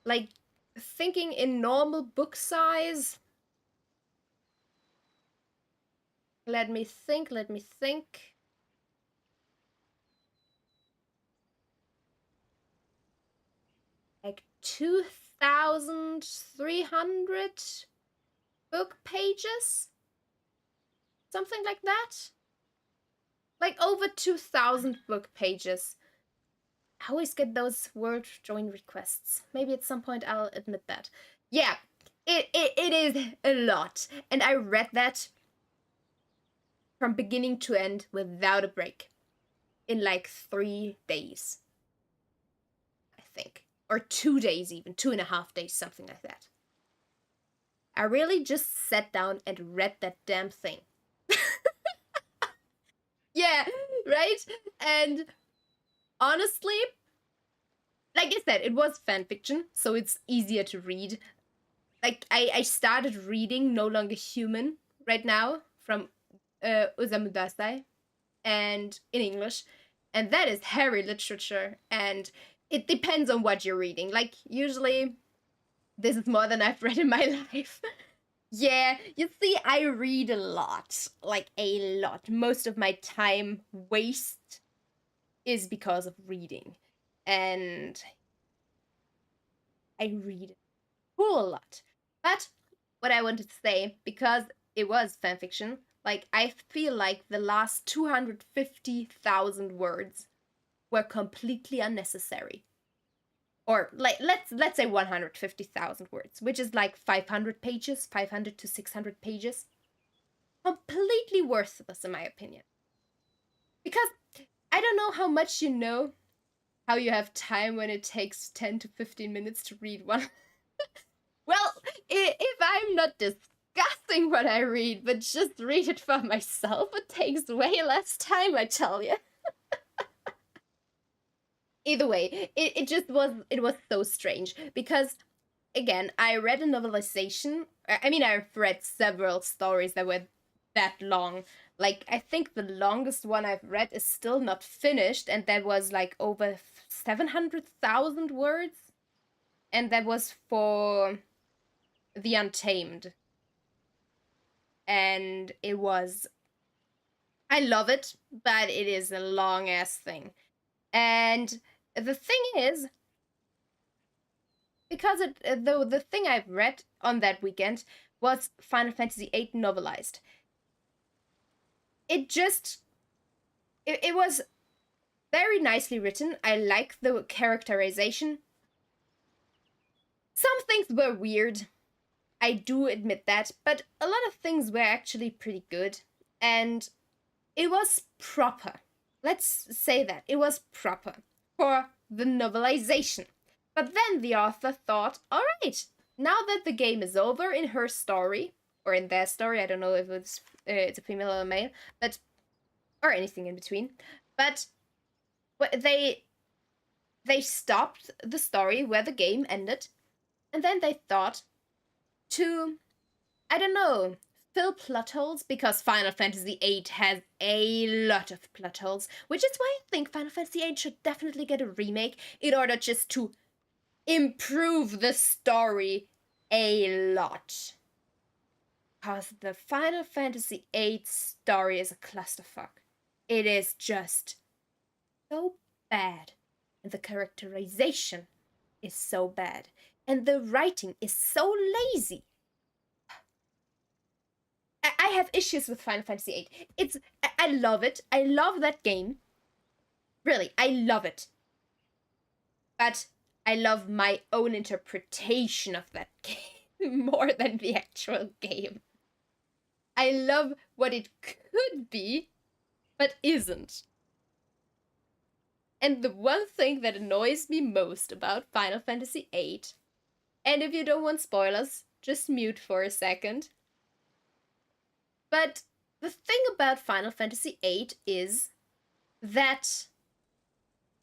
Speaker 1: like thinking in normal book size. Let me think. Like 2,300 book pages? Something like that? Like over 2,000 book pages. I always get those word join requests. Maybe at some point I'll admit that. Yeah, it is a lot. And I read that from beginning to end without a break in like 3 days, I think. Or 2 days even, 2.5 days, something like that. I really just sat down and read that damn thing. Yeah, right? And honestly, like I said, it was fan fiction, so it's easier to read. Like, I started reading No Longer Human right now from Osamu Dazai, and in English, and that is hairy literature, and it depends on what you're reading. Like, usually, this is more than I've read in my life. Yeah, you see, I read a lot. Like, a lot. Most of my time waste is because of reading. And I read a whole lot. But what I wanted to say, because it was fanfiction, like, I feel like the last 250,000 words were completely unnecessary. Or like let's say 150,000 words, which is like 500 pages, 500 to 600 pages. Completely worthless in my opinion. Because I don't know how much you know how you have time when it takes 10 to 15 minutes to read one. Well, if I'm not discussing what I read, but just read it for myself, it takes way less time, I tell you. Either way, it was so strange because again, I read a novelization. I mean, I've read several stories that were that long. Like, I think the longest one I've read is still not finished, and that was like over 700,000 words. And that was for The Untamed. And it was. I love it, but it is a long ass thing. And the thing is, because the thing I've read on that weekend was Final Fantasy VIII novelized. It was very nicely written. I like the characterization. Some things were weird. I do admit that, but a lot of things were actually pretty good. And it was proper. Let's say that. It was proper for the novelization. But then the author thought, alright, now that the game is over in her story, or in their story, I don't know if it's a female or a male, but or anything in between. But they they stopped the story where the game ended, and then they thought to, I don't know, fill plot holes, because Final Fantasy VIII has a lot of plot holes, which is why I think Final Fantasy VIII should definitely get a remake in order just to improve the story a lot. Because the Final Fantasy VIII story is a clusterfuck. It is just so bad. And the characterization is so bad. And the writing is so lazy. I have issues with Final Fantasy VIII. I love it. I love that game. Really, I love it. But I love my own interpretation of that game more than the actual game. I love what it could be, but isn't. And the one thing that annoys me most about Final Fantasy VIII, and if you don't want spoilers, just mute for a second. But the thing about Final Fantasy VIII is that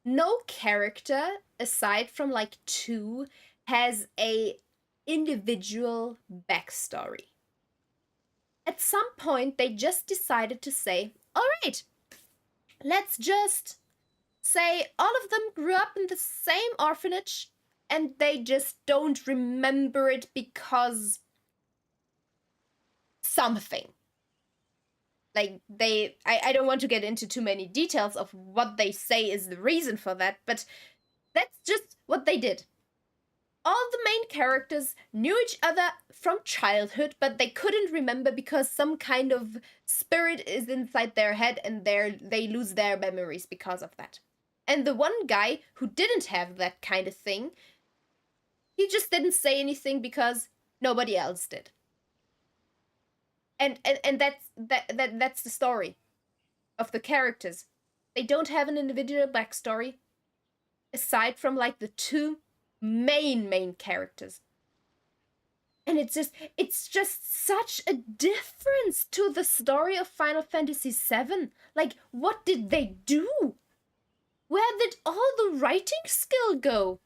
Speaker 1: no character, aside from like 2, has a individual backstory. At some point, they just decided to say, all right, let's just say all of them grew up in the same orphanage and they just don't remember it because something. Like, I don't want to get into too many details of what they say is the reason for that, but that's just what they did. All the main characters knew each other from childhood, but they couldn't remember because some kind of spirit is inside their head and they lose their memories because of that. And the one guy who didn't have that kind of thing, he just didn't say anything because nobody else did. And that's the story of the characters. They don't have an individual backstory aside from like the 2 main characters. And it's just such a difference to the story of Final Fantasy VII. Like, what did they do? Where did all the writing skill go?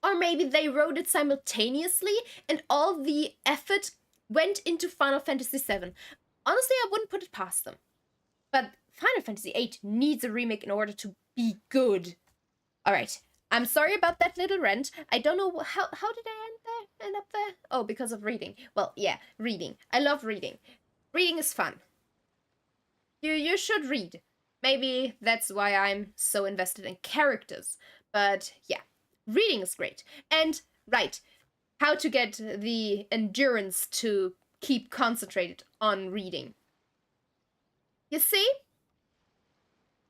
Speaker 1: Or maybe they wrote it simultaneously and all the effort went into Final Fantasy VII. Honestly, I wouldn't put it past them. But Final Fantasy VIII needs a remake in order to be good. Alright, I'm sorry about that little rant. I don't know how did I end up there? Oh, because of reading. Well, yeah, reading. I love reading. Reading is fun. You should read. Maybe that's why I'm so invested in characters. But yeah, reading is great. And right, how to get the endurance to keep concentrated on reading. You see,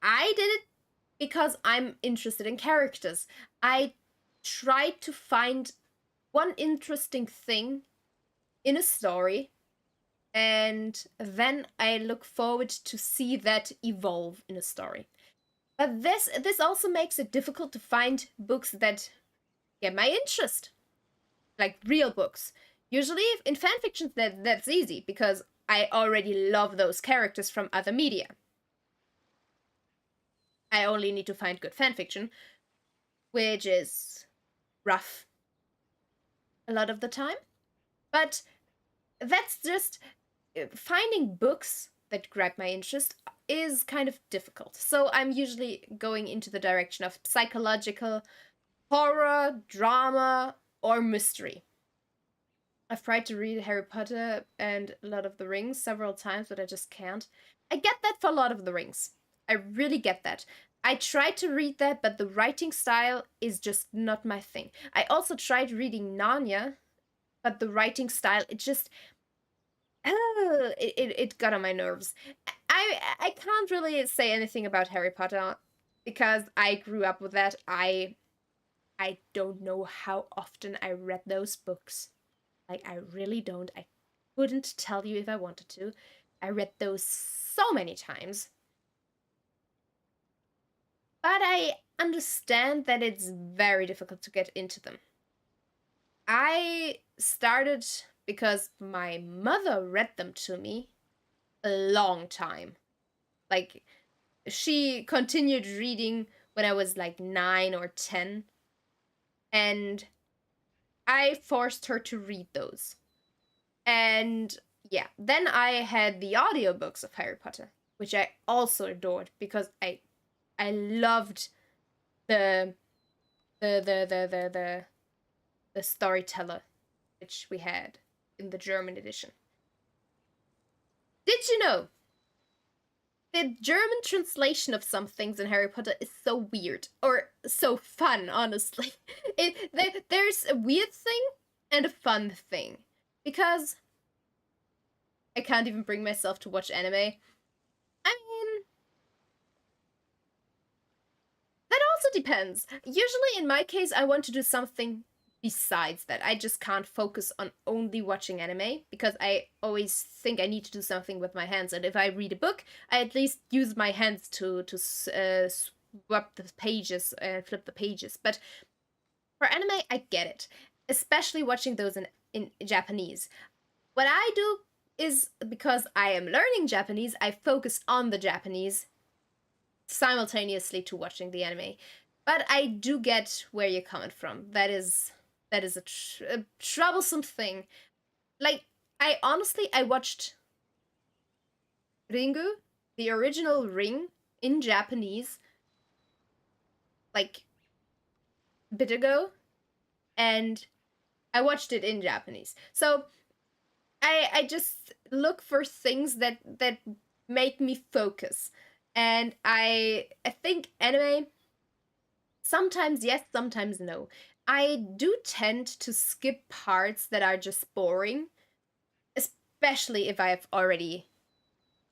Speaker 1: I did it because I'm interested in characters. I tried to find one interesting thing in a story, and then I look forward to see that evolve in a story. But this also makes it difficult to find books that get my interest, like real books. Usually in fanfictions that's easy because I already love those characters from other media. I only need to find good fanfiction, which is rough a lot of the time. But that's just finding books that grab my interest is kind of difficult. So I'm usually going into the direction of psychological horror, drama, or mystery. I've tried to read Harry Potter and Lord of the Rings several times, but I just can't. I get that for Lord of the Rings. I really get that. I tried to read that, but the writing style is just not my thing. I also tried reading Narnia, but the writing style, it just it got on my nerves. I can't really say anything about Harry Potter because I grew up with that. I don't know how often I read those books. Like, I really don't. I couldn't tell you if I wanted to. I read those so many times. But I understand that it's very difficult to get into them. I started because my mother read them to me a long time. Like, she continued reading when I was like 9 or 10. And I forced her to read those. And yeah, then I had the audiobooks of Harry Potter, which I also adored because I loved the the storyteller which we had in the German edition. Did you know the German translation of some things in Harry Potter is so weird or so fun, honestly. There's a weird thing and a fun thing because I can't even bring myself to watch anime. I mean, that also depends. Usually, in my case, I want to do something besides that. I just can't focus on only watching anime because I always think I need to do something with my hands. And if I read a book, I at least use my hands to swap the pages and flip the pages. But for anime, I get it, especially watching those in Japanese. What I do is because I am learning Japanese, I focus on the Japanese simultaneously to watching the anime. But I do get where you're coming from. That is a troublesome thing. Like, I watched Ringu, the original Ring, in Japanese, like a bit ago, and I watched it in Japanese. So I just look for things that make me focus. And I think anime, sometimes yes, sometimes no. I do tend to skip parts that are just boring, especially if I've already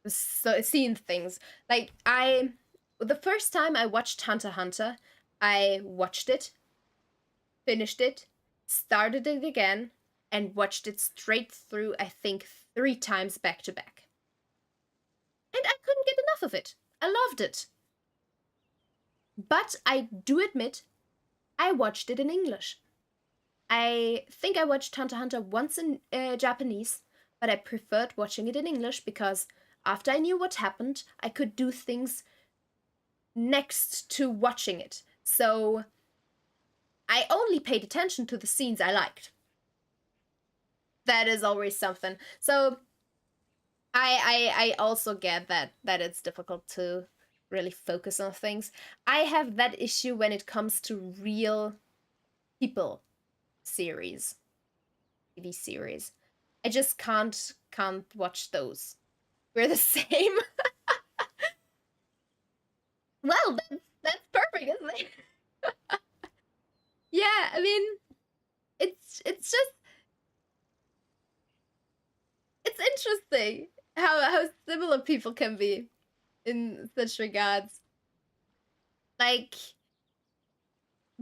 Speaker 1: seen things. Like the first time I watched Hunter x Hunter, I watched it, finished it, started it again, and watched it straight through, I think 3 times back to back. And I couldn't get enough of it. I loved it. But I do admit, I watched it in English. I think I watched Hunter x Hunter once in Japanese, but I preferred watching it in English because after I knew what happened, I could do things next to watching it. So I only paid attention to the scenes I liked. That is always something. So I also get that it's difficult to really focus on things. I have that issue when it comes to real people series, TV series. I just can't watch those. We're the same. Well, that's perfect, isn't it? Yeah, I mean, it's just it's interesting how similar people can be in such regards. Like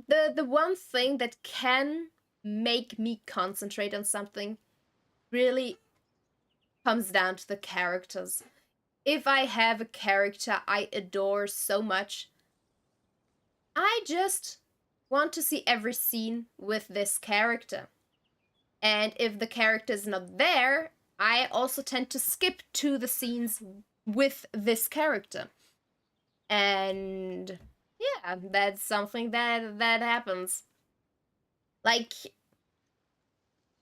Speaker 1: the one thing that can make me concentrate on something really comes down to the characters. If I have a character I adore so much, I just want to see every scene with this character. And if the character is not there, I also tend to skip to the scenes with this character. And yeah, that's something that happens. Like,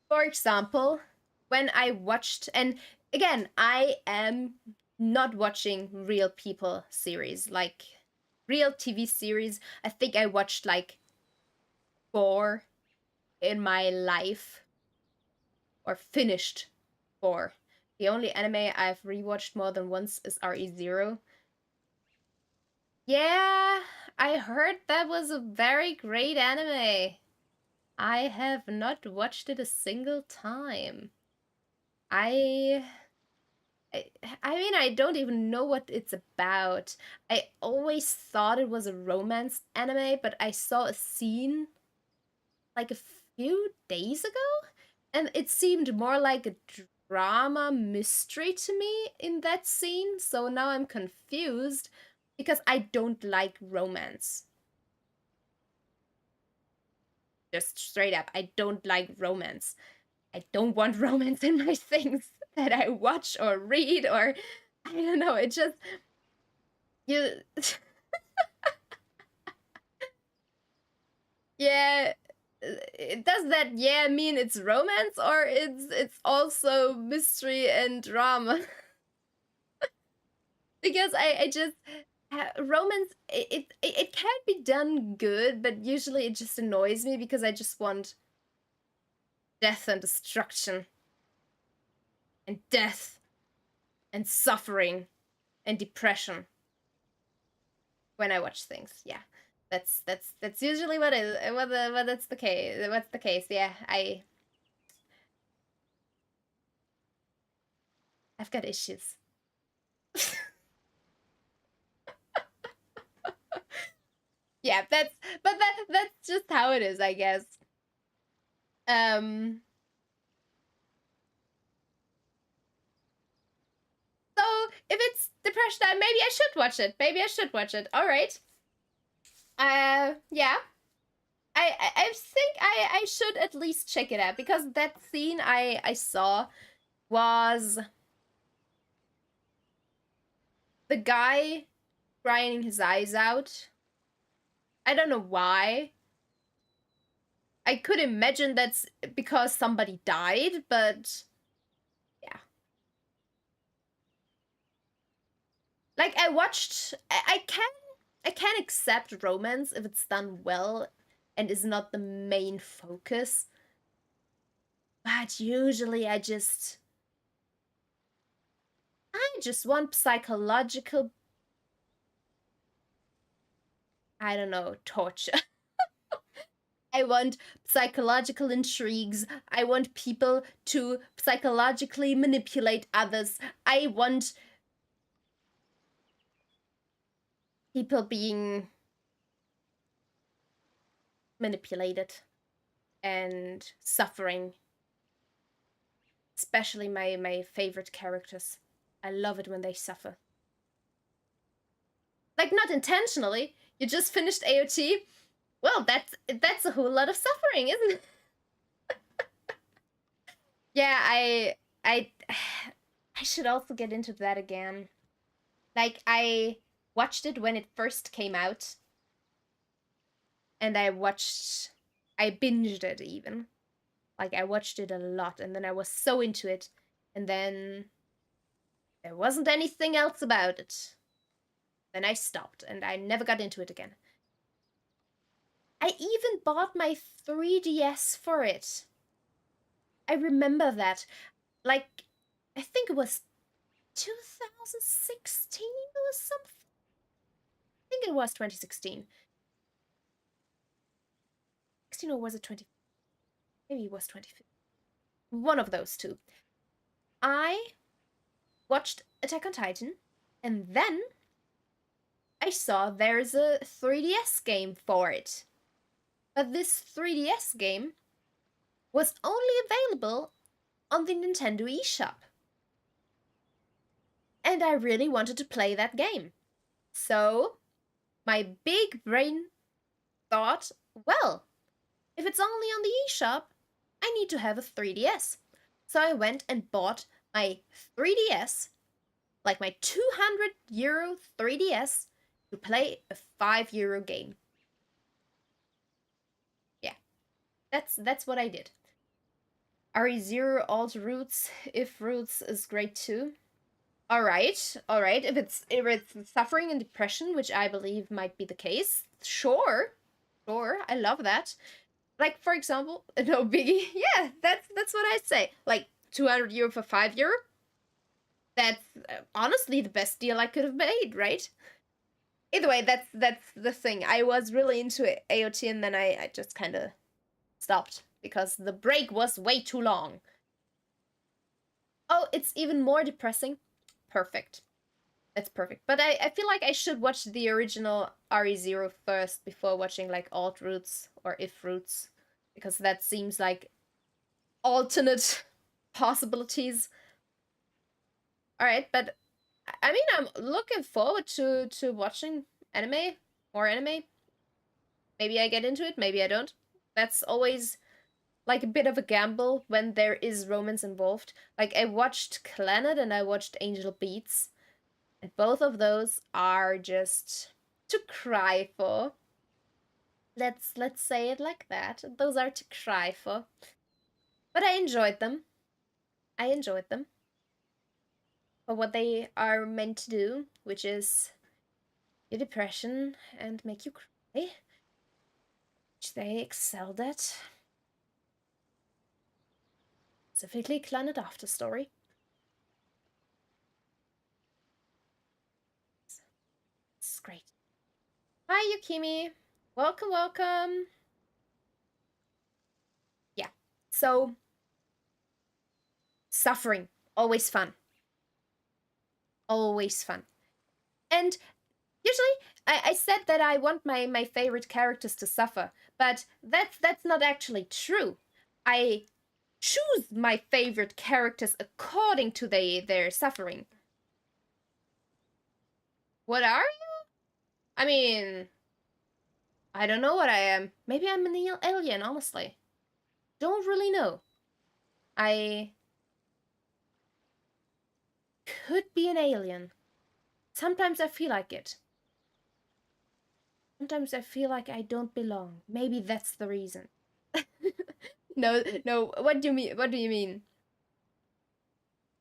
Speaker 1: for example, when I watched, and again, I am not watching real people series, like real TV series. I think I watched like 4 in my life, or finished 4. The only anime I've rewatched more than once is RE0. Yeah, I heard that was a very great anime. I have not watched it a single time. I I mean, I don't even know what it's about. I always thought it was a romance anime, but I saw a scene like a few days ago, and it seemed more like a drama mystery to me in that scene, so now I'm confused because I don't like romance. Just straight up, I don't like romance. I don't want romance in my things that I watch or read, or I don't know, it just you Yeah, does that yeah mean it's romance or it's also mystery and drama? Because I just romance it can be done good, but usually it just annoys me because I just want death and destruction and death and suffering and depression when I watch things. Yeah. That's usually what is what that's the case. What's the case? Yeah, I've got issues. Yeah, that's just how it is, I guess. So if it's depression, then maybe I should watch it. Maybe I should watch it. All right. Yeah. I think I should at least check it out because that scene I saw was the guy crying his eyes out. I don't know why. I could imagine that's because somebody died, but yeah. Like I watched I can accept romance if it's done well and is not the main focus. But usually I just want psychological, I don't know, torture. I want psychological intrigues. I want people to psychologically manipulate others. I want people being manipulated and suffering. Especially my favorite characters. I love it when they suffer. Like not intentionally. You just finished AOT. Well, that's a whole lot of suffering, isn't it? Yeah, I I should also get into that again. Like I watched it when it first came out. And I binged it even. Like I watched it a lot and then I was so into it and then there wasn't anything else about it. Then I stopped and I never got into it again. I even bought my 3DS for it. I remember that. Like, I think it was 2016 or something. I think it was 2016. 16 or was it 20? Maybe it was 2015. One of those two. I watched Attack on Titan, and then I saw there's a 3DS game for it. But this 3DS game was only available on the Nintendo eShop. And I really wanted to play that game. So, my big brain thought, well, if it's only on the eShop, I need to have a 3DS. So I went and bought my 3DS, like my €200 3DS, to play a €5 game. Yeah, that's what I did. RE0 alt roots, if roots is great too. All right. If it's suffering and depression, which I believe might be the case, sure. I love that. Like for example, no biggie. Yeah, that's what I'd say. Like €200 for €5. That's honestly the best deal I could have made, right? Either way, that's the thing. I was really into AOT, and then I just kind of stopped because the break was way too long. Oh, it's even more depressing. Perfect. It's perfect. But I feel like I should watch the original RE0 first before watching like alt roots or if roots, because that seems like alternate possibilities. Alright, but I mean I'm looking forward to watching anime, more anime. Maybe I get into it, maybe I don't. That's always like a bit of a gamble when there is romance involved. Like I watched Clannad and I watched Angel Beats. And both of those are just to cry for. Let's say it like that. Those are to cry for. But I enjoyed them. I enjoyed them for what they are meant to do, which is your depression and make you cry, which they excelled at. Specifically, Planet After Story. It's great. Hi, Yukimi. Welcome, welcome. Yeah. So, suffering. Always fun. Always fun. And usually, I said that I want my favorite characters to suffer, but that's not actually true. I choose my favorite characters according to their suffering. What are you? I mean, I don't know what I am. Maybe I'm an alien, honestly. Don't really know. I could be an alien. Sometimes I feel like it. Sometimes I feel like I don't belong. Maybe that's the reason. No, no. What do you mean? What do you mean?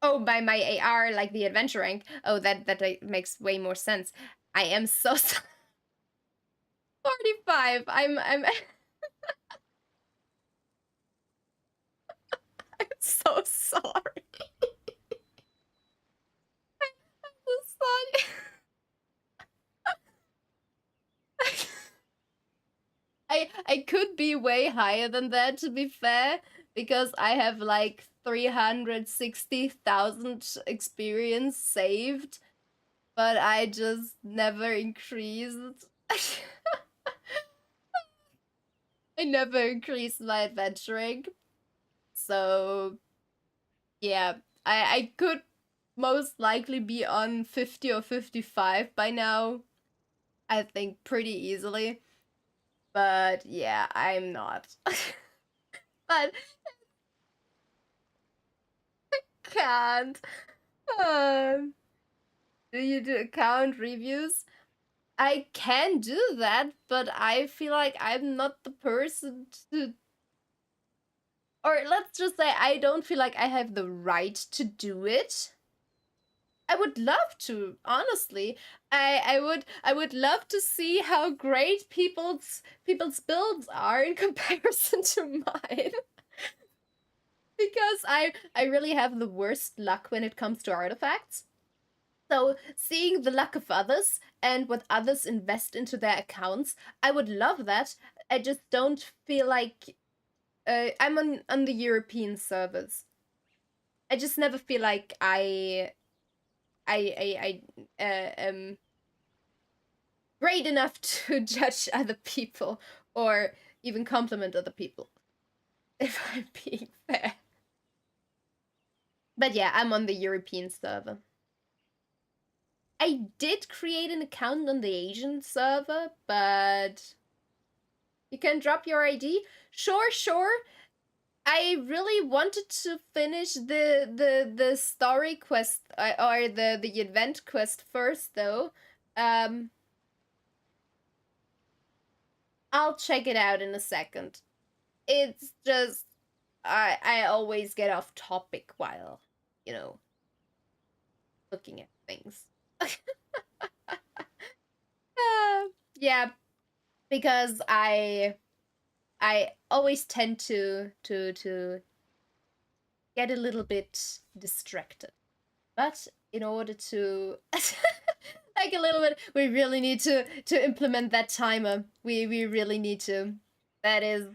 Speaker 1: Oh, by my AR, like the adventure rank. Oh, that makes way more sense. I am so 45. I'm I'm so sorry. I'm so sorry. I could be way higher than that, to be fair, because I have like 360,000 experience saved, but I just never increased. I never increased my adventuring. So yeah, I could most likely be on 50 or 55 by now. I think pretty easily. But yeah, I'm not. But can't. Um, do you do account reviews? I can do that, but I feel like I'm not the person to. Or let's just say I don't feel like I have the right to do it. I would love to, honestly. I would love to see how great people's builds are in comparison to mine. Because I really have the worst luck when it comes to artifacts. So seeing the luck of others and what others invest into their accounts, I would love that. I just don't feel like I'm on the European servers. I just never feel like I am great enough to judge other people or even compliment other people. If I'm being fair. But yeah, I'm on the European server. I did create an account on the Asian server, but you can drop your ID. Sure, sure. I really wanted to finish the story quest or the event quest first, though. I'll check it out in a second. It's just I always get off topic while, you know, looking at things. Yeah, because I always tend to get a little bit distracted. But in order to like a little bit, we really need to implement that timer. We really need to. That is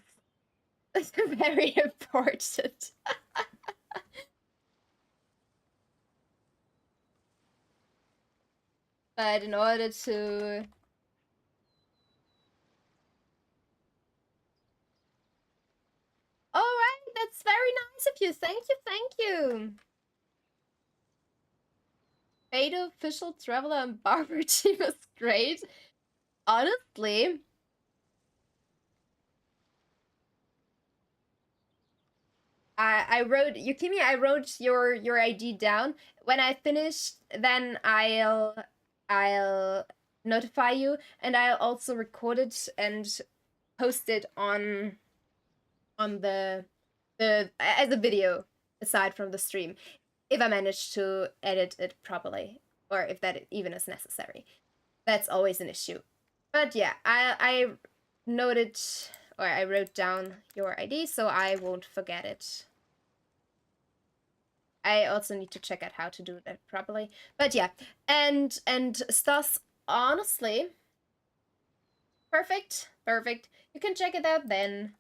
Speaker 1: very important. But in order to all right, that's very nice of you. Thank you, thank you. Beta official traveler and barber team is great. Honestly, I wrote Yukimi. I wrote your ID down. When I finish, then I'll notify you, and I'll also record it and post it on the as a video aside from the stream if I manage to edit it properly, or if that even is necessary. That's always an issue. But yeah, I noted, or I wrote down your ID so I won't forget it. I also need to check out how to do that properly. But yeah, and Stas, honestly, perfect. You can check it out then.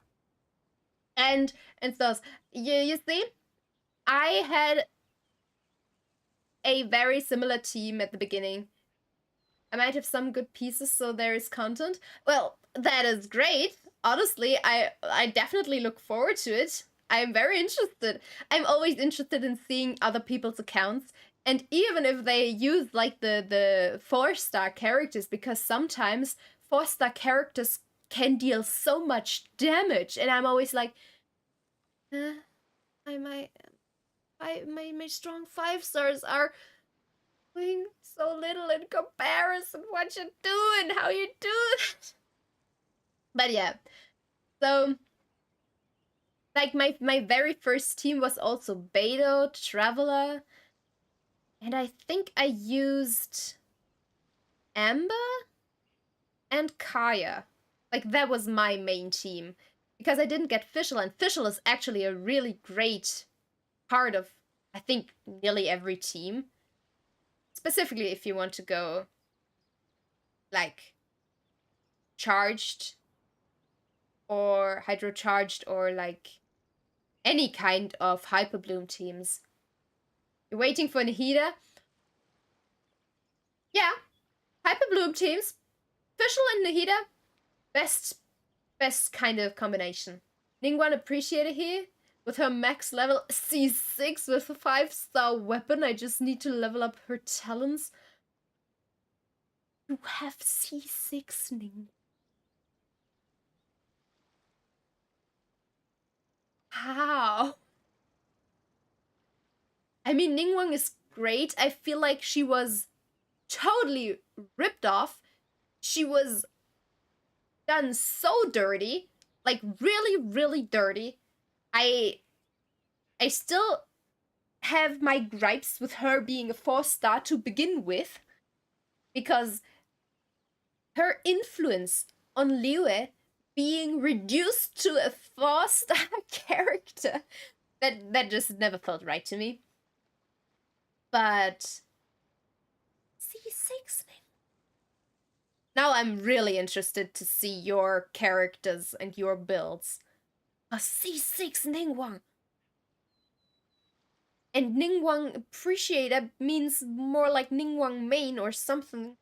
Speaker 1: And Stas, you see, I had a very similar team at the beginning. I might have some good pieces, so there is content. Well, that is great. Honestly, I definitely look forward to it. I'm very interested. I'm always interested in seeing other people's accounts, and even if they use like the 4-star characters, because sometimes 4-star characters can deal so much damage, and I'm always like, my strong 5 stars are doing so little in comparison. What you do and how you do it. But yeah, so like my very first team was also Beto, Traveler, and I think I used Amber and Kaya. Like that was my main team, because I didn't get Fischl, and Fischl is actually a really great part of, I think, nearly every team. Specifically if you want to go like charged or hydrocharged, or like any kind of hyper bloom teams. You're waiting for Nahida? Yeah, hyper bloom teams. Fischl and Nahida, best kind of combination. Ningguang Appreciator here with her max level C6 with a 5-star weapon. I just need to level up her talents. You have C6, Ning. How? I mean, Ningguang is great. I feel like she was totally ripped off. She was done so dirty, like really dirty. I still have my gripes with her being a 4-star to begin with, because her influence on Liu being reduced to a 4-star character, that just never felt right to me. But C6, now I'm really interested to see your characters and your builds. A C6 Ningguang. And Ningguang Appreciator means more like Ningguang main or something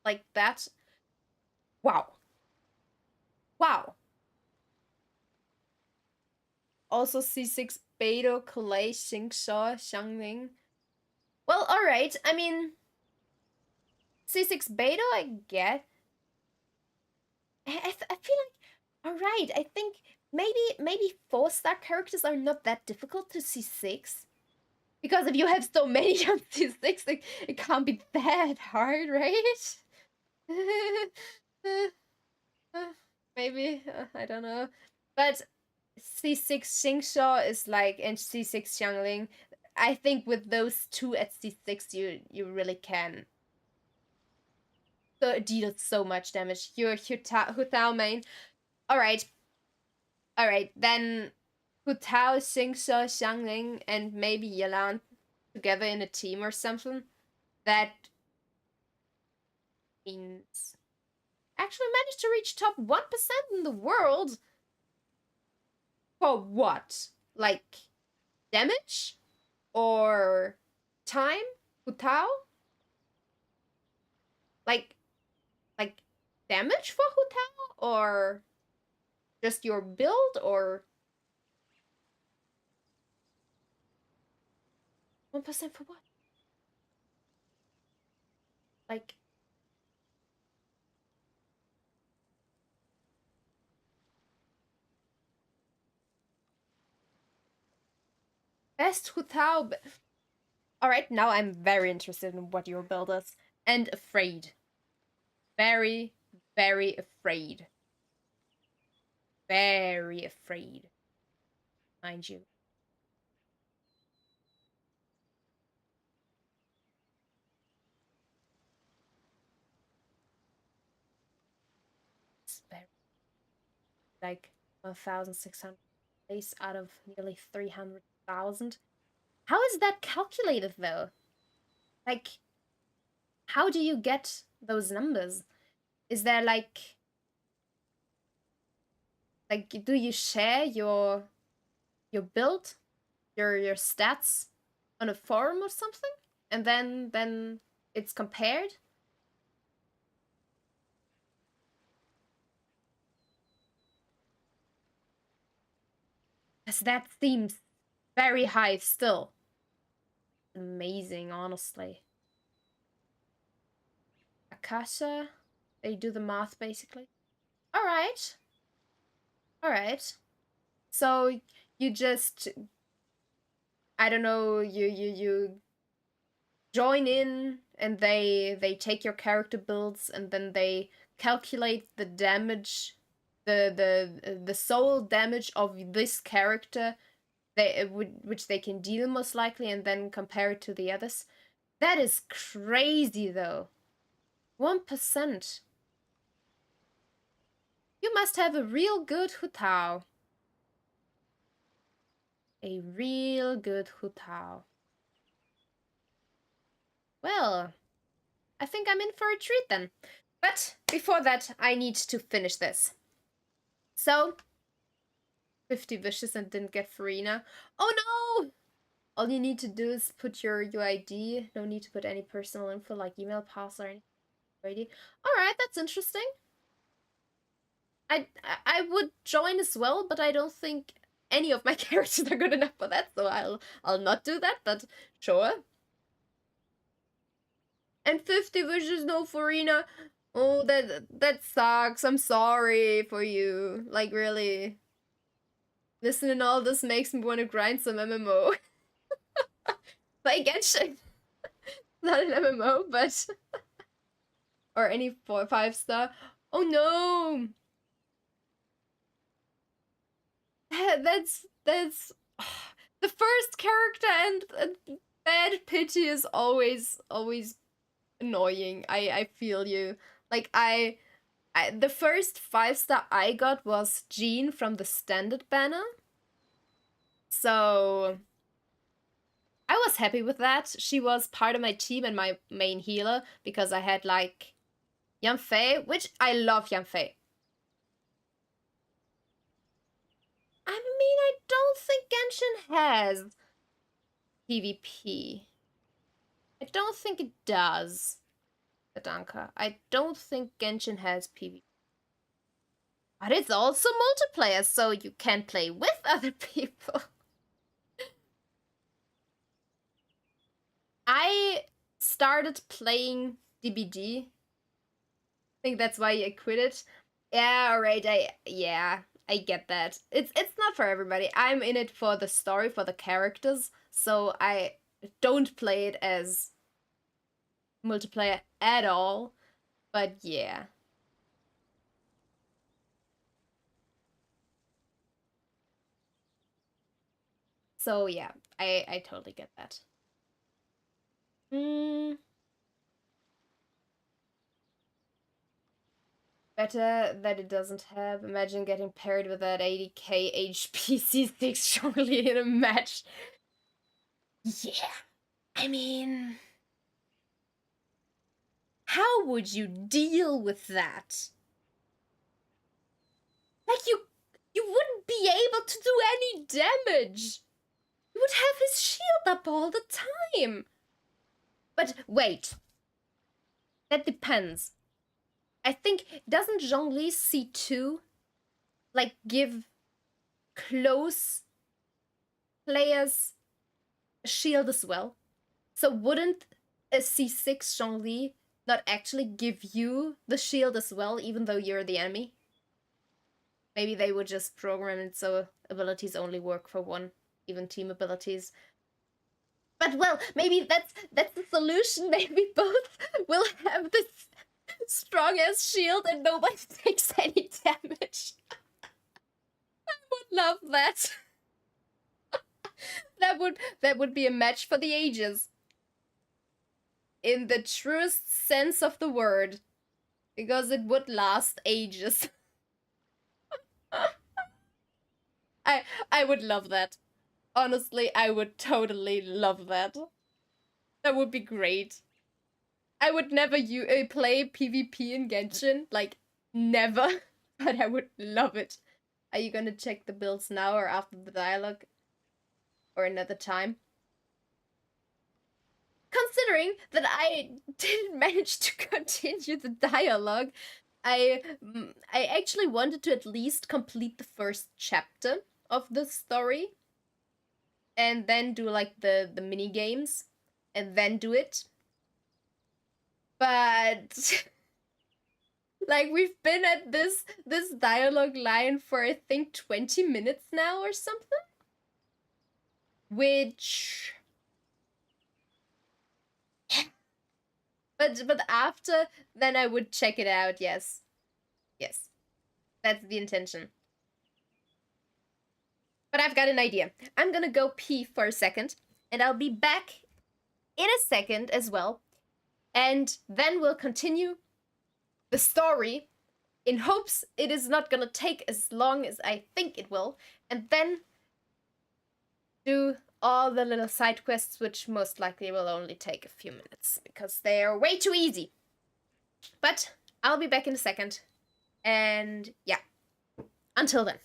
Speaker 1: like that. Wow. Wow. Also C6 Beidou, Kalei, Xingsha, Xiangling. Well, alright. I mean, C6 Beidou, I get. I feel like, alright, I think maybe 4-star characters are not that difficult to C6. Because if you have so many on C6, it can't be that hard, right? Maybe, I don't know. But C6 Xingsha is like, and C6 Xiangling, I think with those two at C6, you really can deal so much damage. Your Hutao main. Alright, then Hutao, Xingsha, Xiangling, and maybe Yelan together in a team or something. That means actually managed to reach top 1% in the world. For what? Like damage? Or time? Hutao? Like damage for Hutao? Or just your build? Or 1% for what? Like best Hutao. Alright, now I'm very interested in what your build is. And afraid. Very afraid. very afraid, mind you. It's very, like 1,600 plays out of nearly 300,000. How is that calculated though? Like, how do you get those numbers? Is there like do you share your build, your stats on a forum or something, and then it's compared? Because that seems very high still. Amazing, honestly. Akasha, they do the math basically. All right. All right. So you just, I don't know, you join in and they take your character builds and then they calculate the damage, the soul damage of this character which they can deal most likely, and then compare it to the others. That is crazy though. 1%. You must have a real good hutao. A real good hutao. Well, I think I'm in for a treat then. But before that, I need to finish this. So, 50 wishes and didn't get Farina. Oh no! All you need to do is put your UID. No need to put any personal info like email, pass, or anything. Alright, that's interesting. I would join as well, but I don't think any of my characters are good enough for that, so I'll not do that, but sure. And 50 wishes, no Farina. Oh, that sucks. I'm sorry for you. Like, really. Listening to all this makes me want to grind some MMO. Play Genshin. Not an MMO, but... or any 5-star. Oh no! That's... the first character and bad pity is always annoying. I feel you. Like, the first 5-star I got was Jean from the standard banner. So I was happy with that. She was part of my team and my main healer because I had like Yanfei, which I love Yanfei. I mean, I don't think Genshin has PvP. I don't think it does. Tadanka. I don't think Genshin has PvP. But it's also multiplayer, so you can play with other people. I started playing DBD. I think that's why I quit it. Yeah, alright, I get that. It's not for everybody. I'm in it for the story, for the characters, so I don't play it as multiplayer at all. But yeah. So yeah, I totally get that. Better that it doesn't have. Imagine getting paired with that 80k HP C6 strongly in a match. Yeah. I mean... how would you deal with that? Like, you wouldn't be able to do any damage. You would have his shield up all the time. But wait. That depends. I think, doesn't Zhongli's C2 like give close players a shield as well? So wouldn't a C6 Zhongli not actually give you the shield as well, even though you're the enemy? Maybe they would just program it so abilities only work for one, even team abilities. But well, maybe that's the solution. Maybe both will have this strong ass shield and nobody takes any damage. love that. that would be a match for the ages. In the truest sense of the word. Because it would last ages. I would love that. Honestly, I would totally love that. That would be great. I would never play PvP in Genshin. Like, never. But I would love it. Are you gonna check the builds now or after the dialogue? Or another time? Considering that I didn't manage to continue the dialogue, I actually wanted to at least complete the first chapter of the story and then do like the mini games and then do it. But like we've been at this dialogue line for I think 20 minutes now or something. Which but after then I would check it out, yes. Yes. That's the intention. But I've got an idea. I'm gonna go pee for a second, and I'll be back in a second as well. And then we'll continue the story in hopes it is not gonna take as long as I think it will. And then do all the little side quests, which most likely will only take a few minutes because they're way too easy. But I'll be back in a second. And yeah, until then.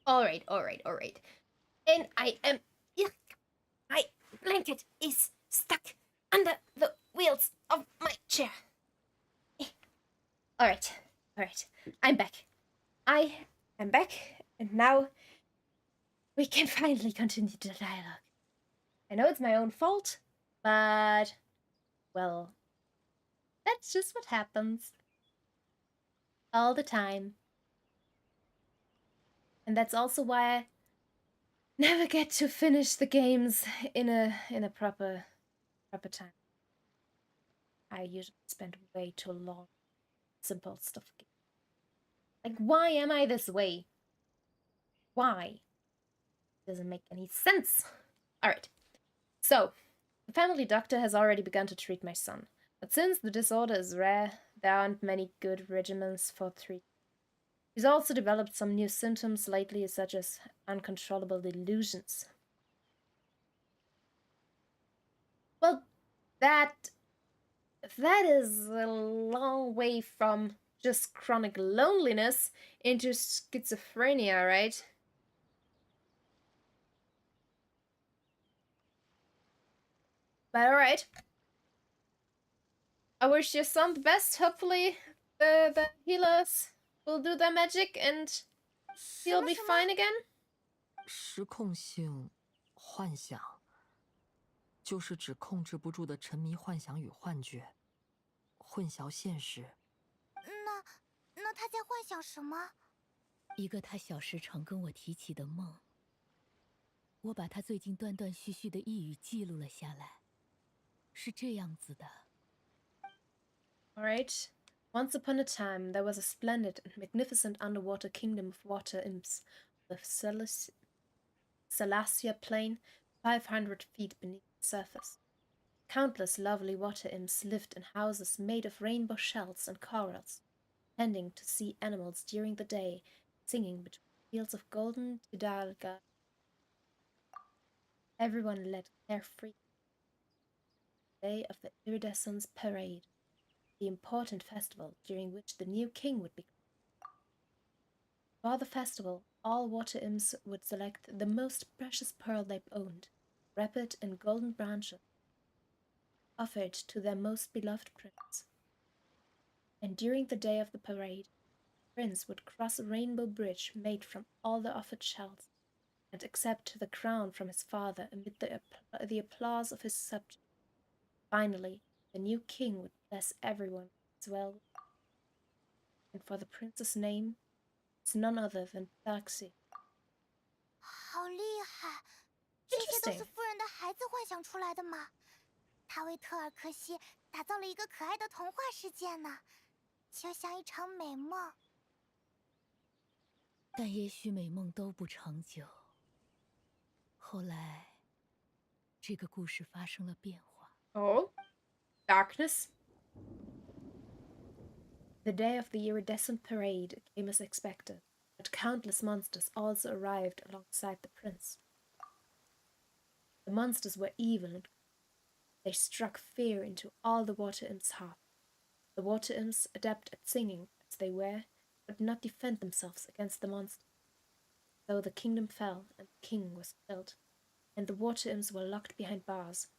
Speaker 1: All right. And I am. My blanket is stuck under the wheels of my chair. All right. I'm back. I am back, and now we can finally continue the dialogue. I know it's my own fault, but well, that's just what happens all the time. And that's also why I never get to finish the games in a proper time. I usually spend way too long simple stuff. Like, why am I this way? Why? Doesn't make any sense. Alright. So, the family doctor has already begun to treat my son. But since the disorder is rare, there aren't many good regimens for treatment. He's also developed some new symptoms lately, such as uncontrollable delusions. Well, that is a long way from just chronic loneliness into schizophrenia, right? But alright. I wish your son the best. Hopefully the healers will do their magic and he'll be fine again.
Speaker 3: 失控性幻想就是指控制不住的沉迷幻想与幻觉，混淆现实。
Speaker 2: 那他在幻想什么？
Speaker 4: 一个他小时常跟我提起的梦。我把他最近断断续续的呓语记录了下来，是这样子的。
Speaker 1: All right. Once upon a time, there was a splendid and magnificent underwater kingdom of water imps, the Salacia plain, 500 feet beneath the surface. Countless lovely water imps lived in houses made of rainbow shells and corals, tending to sea animals during the day, singing between fields of golden epialga. Everyone led carefree the day of the iridescence parade, the important festival during which the new king would be crowned. For the festival, all water imps would select the most precious pearl they owned, wrap it in golden branches, offer it to their most beloved prince. And during the day of the parade, the prince would cross a rainbow bridge made from all the offered shells, and accept the crown from his father amid the applause of his subjects. Finally, the new king would bless everyone as well. And for the prince's name, it's none other than Taxi.
Speaker 2: 好厉害！这些都是夫人的孩子幻想出来的吗？他为特尔克西打造了一个可爱的童话世界呢，就像一场美梦。
Speaker 4: 但也许美梦都不长久。后来，这个故事发生了变化。
Speaker 1: Oh, darkness. The day of the iridescent parade came as expected, but countless monsters also arrived alongside the prince. The monsters were evil and they struck fear into all the water imps' hearts. The water imps, adept at singing as they were, could not defend themselves against the monsters. So the kingdom fell, and the king was killed, and the water imps were locked behind bars.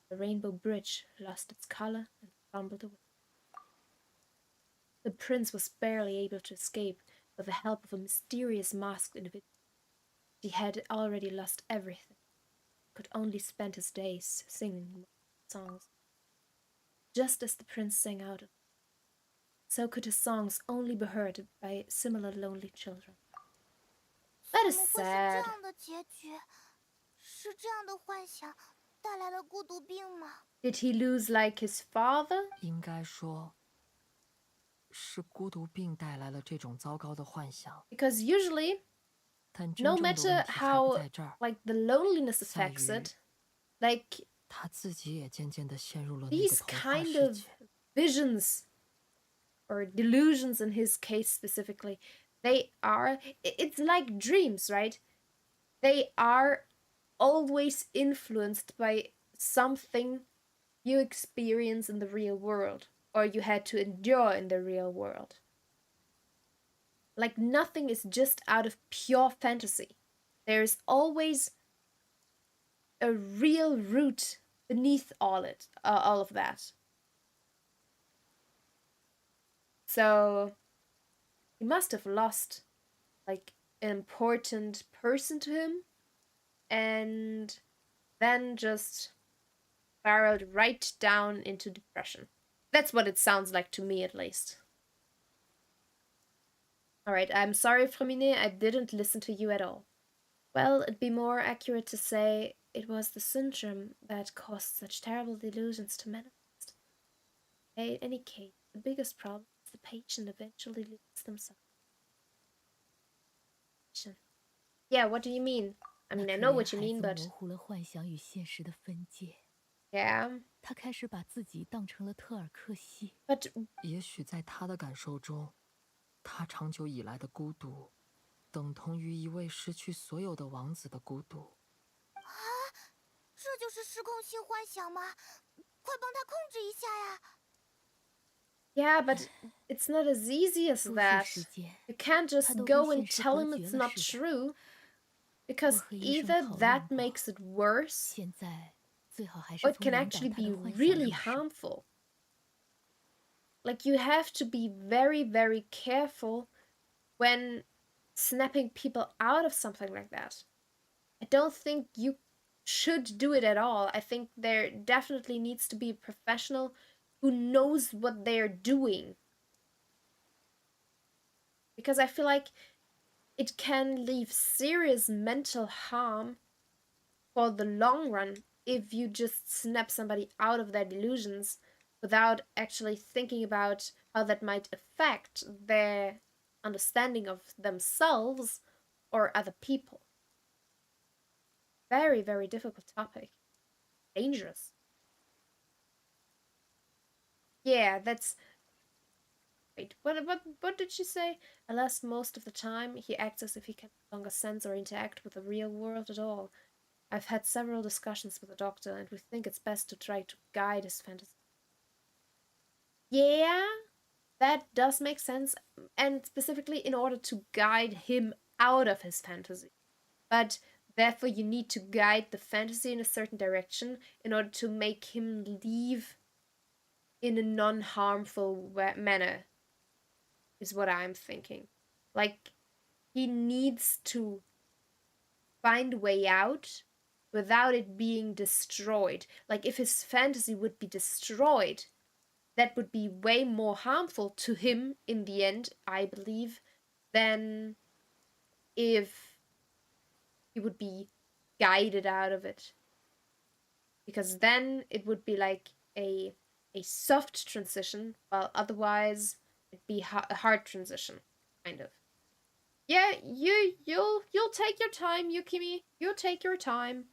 Speaker 1: The rainbow bridge lost its color and crumbled away. The prince was barely able to escape with the help of a mysterious masked individual. He had already lost everything. He could only spend his days singing songs. Just as the prince sang out, so could his songs only be heard by similar lonely children. That is sad.
Speaker 2: 怎么会是这样的结局？是这样的幻想带来了孤独病吗？
Speaker 1: Did he lose like his father?
Speaker 3: 应该说，是孤独病带来了这种糟糕的幻想。
Speaker 1: Because usually,
Speaker 3: 但
Speaker 1: no
Speaker 3: 真正的
Speaker 1: matter
Speaker 3: 问题还不
Speaker 1: how
Speaker 3: 在这儿，
Speaker 1: like the loneliness
Speaker 3: 在
Speaker 1: affects
Speaker 3: 于
Speaker 1: it, like
Speaker 3: 他自己也渐渐地陷入了那个
Speaker 1: these
Speaker 3: 童话
Speaker 1: kind
Speaker 3: 世
Speaker 1: of
Speaker 3: 界。
Speaker 1: visions or delusions in his case specifically, it's like dreams, right? They are always influenced by something you experience in the real world or you had to endure in the real world. Like nothing is just out of pure fantasy. There's always a real root beneath all of that. So he must have lost like an important person to him and then just spiraled right down into depression. That's what it sounds like to me, at least. Alright, I'm sorry, Freminet, I didn't listen to you at all. Well, it'd be more accurate to say it was the syndrome that caused such terrible delusions to manifest. In any case, the biggest problem is the patient eventually loses themselves. Yeah, what do you mean? I mean, I know what you mean, but
Speaker 4: 模糊了幻想与现实的分界。
Speaker 1: yeah.
Speaker 4: 他开始把自己当成了特尔克西。
Speaker 1: But
Speaker 3: 也许在他的感受中，他长久以来的孤独，等同于一位失去所有的王子的孤独。
Speaker 2: 啊，这就是失控性幻想吗？快帮他控制一下呀！
Speaker 1: yeah, but it's not as easy as that. You can't just go and tell him it's not true, because either that makes it worse, or it can actually be really harmful. Like, you have to be very, very careful when snapping people out of something like that. I don't think you should do it at all. I think there definitely needs to be a professional who knows what they're doing. Because I feel like it can leave serious mental harm for the long run if you just snap somebody out of their delusions without actually thinking about how that might affect their understanding of themselves or other people. Very, very difficult topic. Dangerous. Yeah, that's... Wait, what did she say? Alas, most of the time, he acts as if he can no longer sense or interact with the real world at all. I've had several discussions with the doctor, and we think it's best to try to guide his fantasy. Yeah, that does make sense, and specifically in order to guide him out of his fantasy. But therefore, you need to guide the fantasy in a certain direction in order to make him leave in a non-harmful manner, is what I'm thinking. Like, he needs to find a way out without it being destroyed. Like, if his fantasy would be destroyed, that would be way more harmful to him in the end, I believe, than if he would be guided out of it. Because then it would be like a soft transition, while otherwise it'd be a hard transition, kind of. Yeah, you'll take your time, Yukimi. You'll take your time.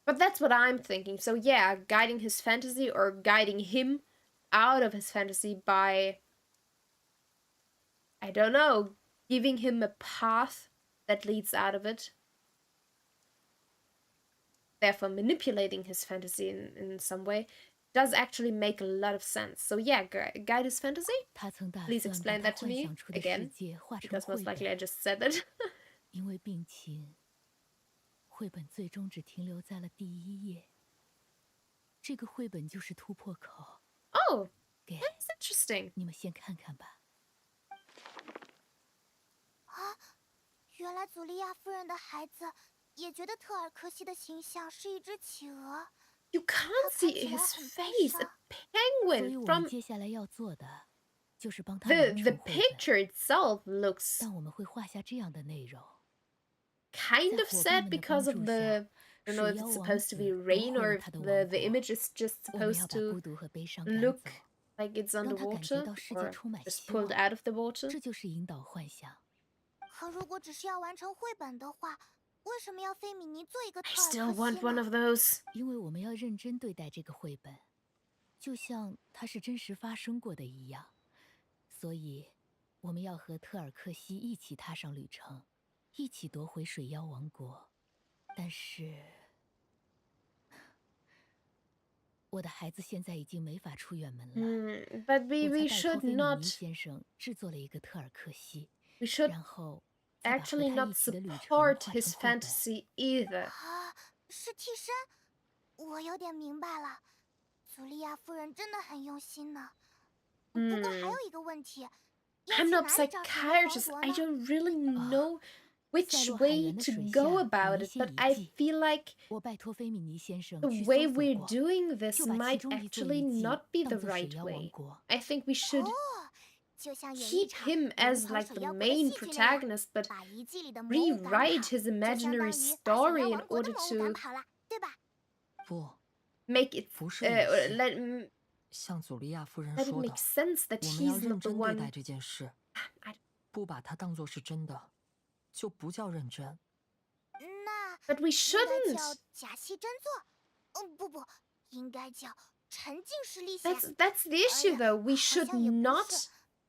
Speaker 1: But that's what I'm thinking. So yeah, guiding his fantasy or guiding him out of his fantasy by, I don't know, giving him a path that leads out of it. Therefore, manipulating his fantasy in some way does actually make a lot of sense. So yeah, guide his fantasy? Please explain that to me again, because most likely I just said that.
Speaker 4: 因为病情，绘本最终只停留在了第一页。这个绘本就是突破口。
Speaker 1: Oh, that's interesting.
Speaker 4: 你们先看看吧。
Speaker 2: 啊，原来祖利亚夫人的孩子也觉得特尔克西的形象是一只企鹅。
Speaker 1: You can't see his face. A penguin from
Speaker 4: 接下来要做的就是帮他
Speaker 1: the picture itself looks
Speaker 4: 但我们会画下这样的内容。
Speaker 1: kind of sad because of the, I don't know if it's supposed to be rain or if the image is just supposed to look like it's underwater or just pulled out of the water.
Speaker 4: 这就是引导幻想。
Speaker 2: 可如果只是要完成绘本的话，为什么要费米尼做一个
Speaker 1: I
Speaker 2: 特尔克西
Speaker 1: still
Speaker 2: 呢？
Speaker 1: want one of those.
Speaker 4: 因为我们要认真对待这个绘本，就像它是真实发生过的一样。所以，我们要和特尔克西一起踏上旅程，一起夺回水妖王国。但是，我的孩子现在已经没法出远门了。
Speaker 1: But we should not.
Speaker 4: 先生制作了一个特尔克西，
Speaker 1: We should
Speaker 4: 然后
Speaker 1: actually not support his fantasy either.
Speaker 2: 啊，是替身，我有点明白了。祖利亚夫人真的很用心呢。不过还有一个问题，
Speaker 1: I'm not a psychiatrist. I don't really know which way to go about it, but I feel like the way we're doing this might actually not be the right way. I think we should keep him as like the main protagonist, but rewrite his imaginary story in order to make it let
Speaker 3: 像祖利亚夫人
Speaker 1: it
Speaker 3: 说的，
Speaker 1: make sense that
Speaker 3: 我们要
Speaker 1: he's
Speaker 3: 认
Speaker 1: not the
Speaker 3: 真对
Speaker 1: one.
Speaker 3: 待这件事，不把它当作是真的，就不叫认真。
Speaker 2: 那
Speaker 1: But we
Speaker 2: 应该
Speaker 1: shouldn't.
Speaker 2: 叫假戏真做。不，应该叫沉浸式历险。
Speaker 1: That's the issue, though. We should not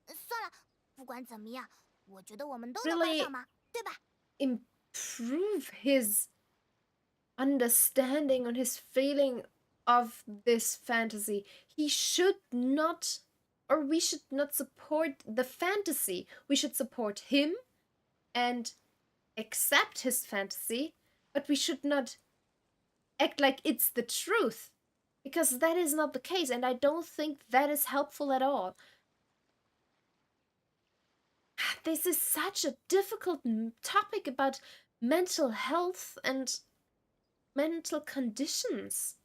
Speaker 2: 算了，不管怎么样，我觉得我们都能帮上忙，对吧？
Speaker 1: improve his understanding on his feeling of this fantasy. He should not, or we should not support the fantasy. We should support him and accept his fantasy, but we should not act like it's the truth, because that is not the case, and I don't think that is helpful at all. This is such a difficult topic about mental health, and mental conditions.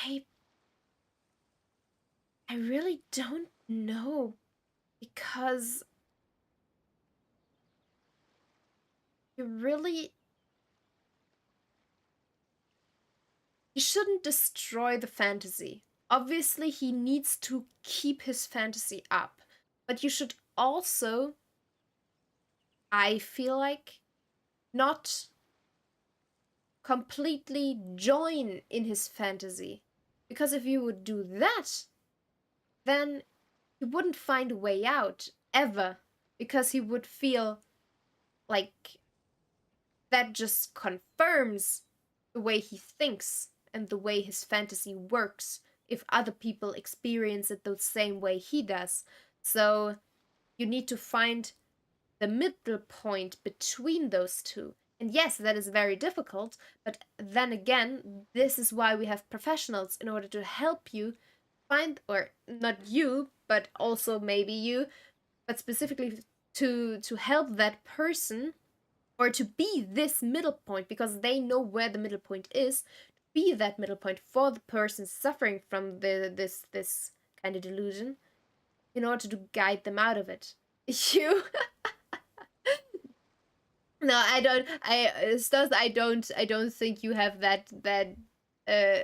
Speaker 1: I really don't know, because you shouldn't destroy the fantasy. Obviously, he needs to keep his fantasy up, but you should also, I feel like, not completely join in his fantasy. Because if you would do that, then he wouldn't find a way out ever, because he would feel like that just confirms the way he thinks and the way his fantasy works if other people experience it the same way he does. So you need to find the middle point between those two. And yes, that is very difficult, but then again, this is why we have professionals, in order to help you find, or not you, but also maybe you, but specifically to help that person, or to be this middle point, because they know where the middle point is, to be that middle point for the person suffering from this kind of delusion, in order to guide them out of it. You No, I don't. I don't think you have uh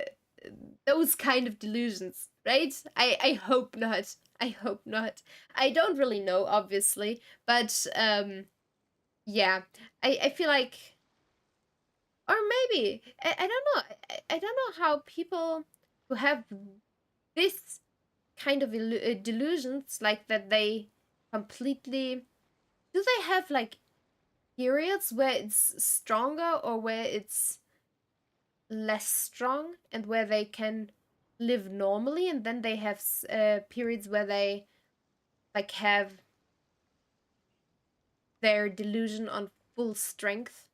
Speaker 1: those kind of delusions, right? I hope not. I hope not. I don't really know, obviously, but yeah. I feel like, or maybe I don't know. I don't know how people who have this kind of delusions, like that, they completely, do they have like periods where it's stronger or where it's less strong, and where they can live normally, and then they have periods where they like have their delusion on full strength?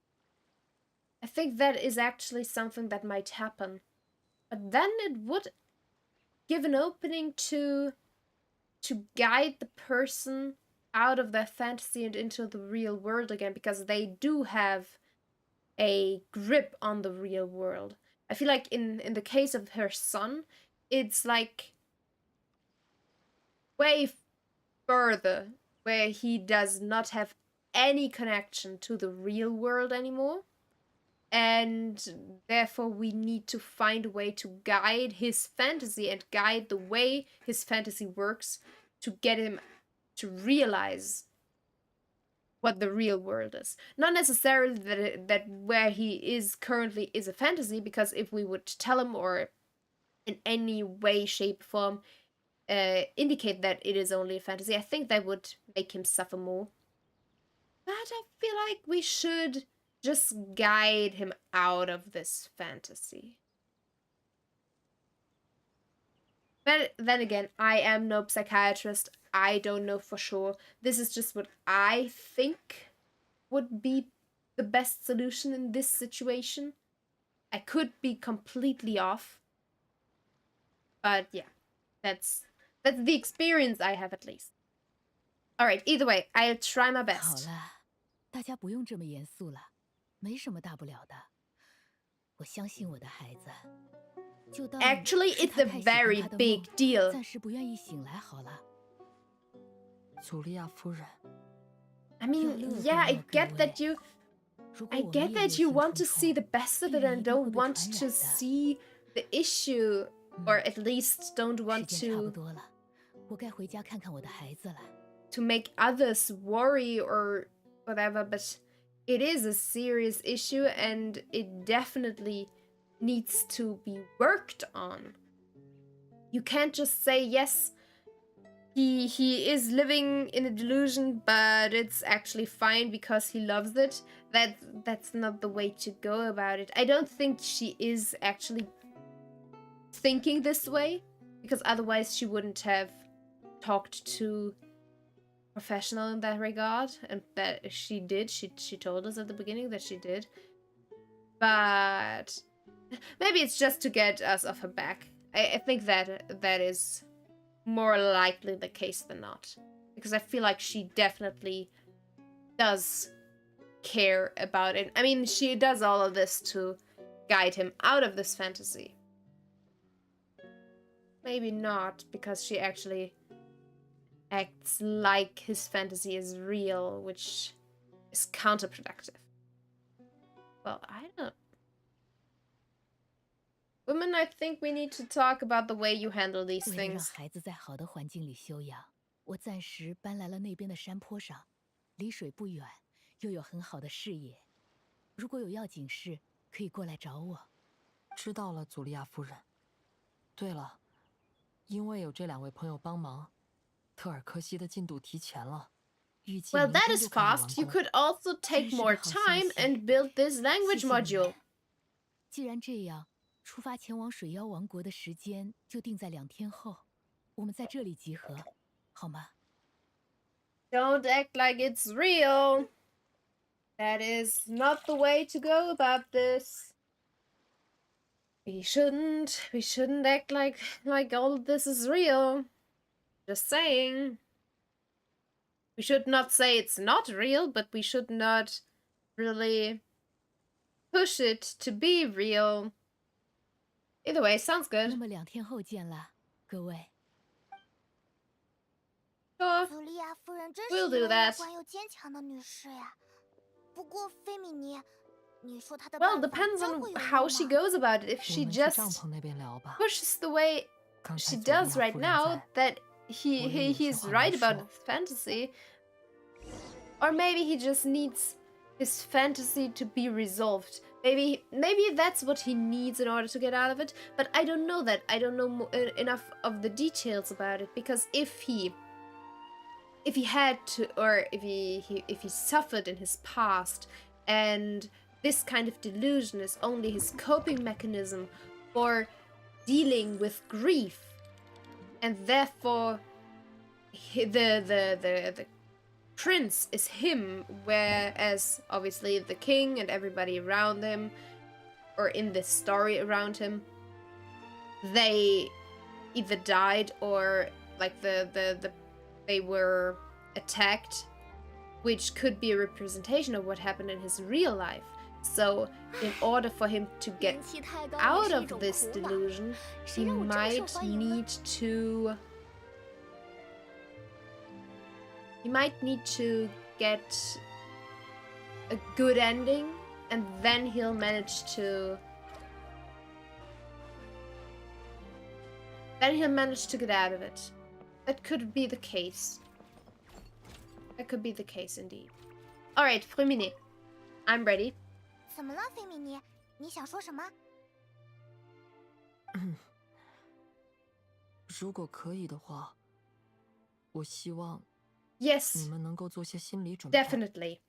Speaker 1: I think that is actually something that might happen, but then it would give an opening to guide the person out of their fantasy and into the real world again, because they do have a grip on the real world. I feel like in the case of her son, it's like way further, where he does not have any connection to the real world anymore. And therefore, we need to find a way to guide his fantasy and guide the way his fantasy works, to get him to realize what the real world is. Not necessarily that where he is currently is a fantasy, because if we would tell him, or in any way, shape, form, indicate that it is only a fantasy, I think that would make him suffer more. But I feel like we should just guide him out of this fantasy. But then again, I am no psychiatrist. I don't know for sure. This is just what I think would be the best solution in this situation. I could be completely off. But yeah, that's the experience I have, at least. Alright, either way, I'll try my
Speaker 4: 好
Speaker 1: best.
Speaker 4: 了，大家不用这么严肃了，没什么大不了的。我相信我的孩子，就当
Speaker 1: Actually,
Speaker 4: 是
Speaker 1: it's
Speaker 4: 他
Speaker 1: a
Speaker 4: 太喜欢
Speaker 1: very
Speaker 4: 他的
Speaker 1: big
Speaker 4: 梦，
Speaker 1: deal.
Speaker 4: 暂时不愿意醒来好了。
Speaker 3: 祖利亚夫人，
Speaker 1: I
Speaker 4: 要
Speaker 1: mean,
Speaker 4: 乐
Speaker 1: yeah,
Speaker 4: 观
Speaker 1: I
Speaker 4: 哦，各
Speaker 1: get
Speaker 4: 位。
Speaker 1: that you
Speaker 4: 如果
Speaker 1: I
Speaker 4: 我们
Speaker 1: get
Speaker 4: 也
Speaker 1: that
Speaker 4: 忧
Speaker 1: you
Speaker 4: 心
Speaker 1: want
Speaker 4: 忡
Speaker 1: to see
Speaker 4: 忡，
Speaker 1: the best of
Speaker 4: 病
Speaker 1: it
Speaker 4: 人
Speaker 1: and
Speaker 4: 一定会
Speaker 1: don't
Speaker 4: 被
Speaker 1: want
Speaker 4: 传
Speaker 1: to
Speaker 4: 染的。
Speaker 1: see the issue, or at least don't
Speaker 4: 时
Speaker 1: want
Speaker 4: 间差不
Speaker 1: to
Speaker 4: 多了，我该回家看看我的孩子了。
Speaker 1: make others worry or whatever, but it is a serious issue, and it definitely needs to be worked on. You can't just say, yes, he is living in a delusion, but it's actually fine because he loves it. That's not the way to go about it. I don't think she is actually thinking this way, because otherwise she wouldn't have talked to professional in that regard, and that she did. She told us at the beginning that she did. But maybe it's just to get us off her back. I think that is more likely the case than not, because I feel like she definitely does care about it. I mean, she does all of this to guide him out of this fantasy. Maybe not, because she actually acts like his fantasy is real, which is counterproductive. Well, I don't. Women, I think we need to talk about the way you handle these
Speaker 4: 为了让
Speaker 1: things.
Speaker 4: 孩子在好的环境里休养，我暂时搬来了那边的山坡上，离水不远，又有很好的视野。如果有要紧事，可以过来找我。
Speaker 3: 知道了，祖利亚夫人。对了，因为有这2位朋友帮忙，特尔科西的进度提前了，预计
Speaker 1: Well,
Speaker 3: 明
Speaker 1: that
Speaker 3: 天
Speaker 1: is
Speaker 3: 就可以完
Speaker 1: fast. You
Speaker 3: 工。
Speaker 1: could also take more time and build this language
Speaker 4: 谢谢你们
Speaker 1: module.
Speaker 4: 既然这样，出发前往水妖王国的时间就定在2天后，我们在这里集合，好吗？
Speaker 1: Don't act like it's real. That is not the way to go about this. We shouldn't act like all of this is real. Just saying. We should not say it's not real, but we should not really push it to be real. Either way, sounds
Speaker 4: 那
Speaker 1: good.
Speaker 4: 么2天后见啦，各位。
Speaker 1: Sure.
Speaker 2: 祖利亚夫人真
Speaker 1: We'll
Speaker 2: 是一
Speaker 1: do
Speaker 2: 位乐
Speaker 1: that.
Speaker 2: 观又坚强的女士呀。不过菲米尼，你说她的
Speaker 1: Well,
Speaker 2: 办法
Speaker 1: depends
Speaker 2: 真
Speaker 1: on
Speaker 2: 会有
Speaker 1: how
Speaker 2: 用
Speaker 1: she
Speaker 2: 吗？
Speaker 1: goes about it. If
Speaker 3: 我
Speaker 1: she
Speaker 3: 们去帐
Speaker 1: just
Speaker 3: 篷那边聊吧。
Speaker 1: pushes the way
Speaker 3: 刚才
Speaker 1: she
Speaker 3: 祖利亚
Speaker 1: does right
Speaker 3: 夫人
Speaker 1: now,
Speaker 3: 在，
Speaker 1: that he
Speaker 3: 我也有些
Speaker 1: he's
Speaker 3: 话
Speaker 1: right
Speaker 3: 没
Speaker 1: about
Speaker 3: 说。
Speaker 1: his fantasy. Or maybe he just needs his fantasy to be resolved. Maybe that's what he needs in order to get out of it. But I don't know that. I don't know enough of the details about it, because if he had to, or if he suffered in his past, and this kind of delusion is only his coping mechanism for dealing with grief, and therefore the prince is him, whereas obviously the king and everybody around him, or in this story around him, they either died or like they were attacked, which could be a representation of what happened in his real life. So in order for him to get
Speaker 2: 人气太高也
Speaker 1: out
Speaker 2: 是一
Speaker 1: of
Speaker 2: 种
Speaker 1: this
Speaker 2: 苦恼。
Speaker 1: delusion,
Speaker 2: 谁
Speaker 1: he
Speaker 2: 让我这么受
Speaker 1: might
Speaker 2: 欢迎呢？
Speaker 1: need to get a good ending, and then he'll manage to get out of it. That could be the case. That could be the case indeed. Alright, Freminet. I'm ready.
Speaker 2: 怎么了，菲米尼？你想说什么？
Speaker 3: 如果可以的话，我希望
Speaker 1: Yes,
Speaker 3: 你们能够做些心理准备。
Speaker 1: definitely.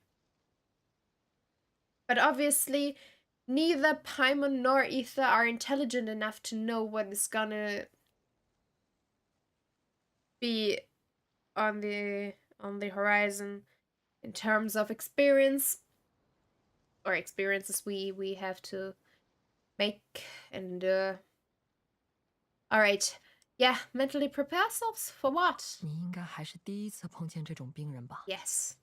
Speaker 1: But obviously, neither Paimon nor Aether are intelligent enough to know what is gonna be on the horizon in terms of experience, or experiences we have to make and endure. Alright, yeah, mentally prepare ourselves for what?
Speaker 3: 你应该还是第一次碰见这种病人吧？
Speaker 1: Yes.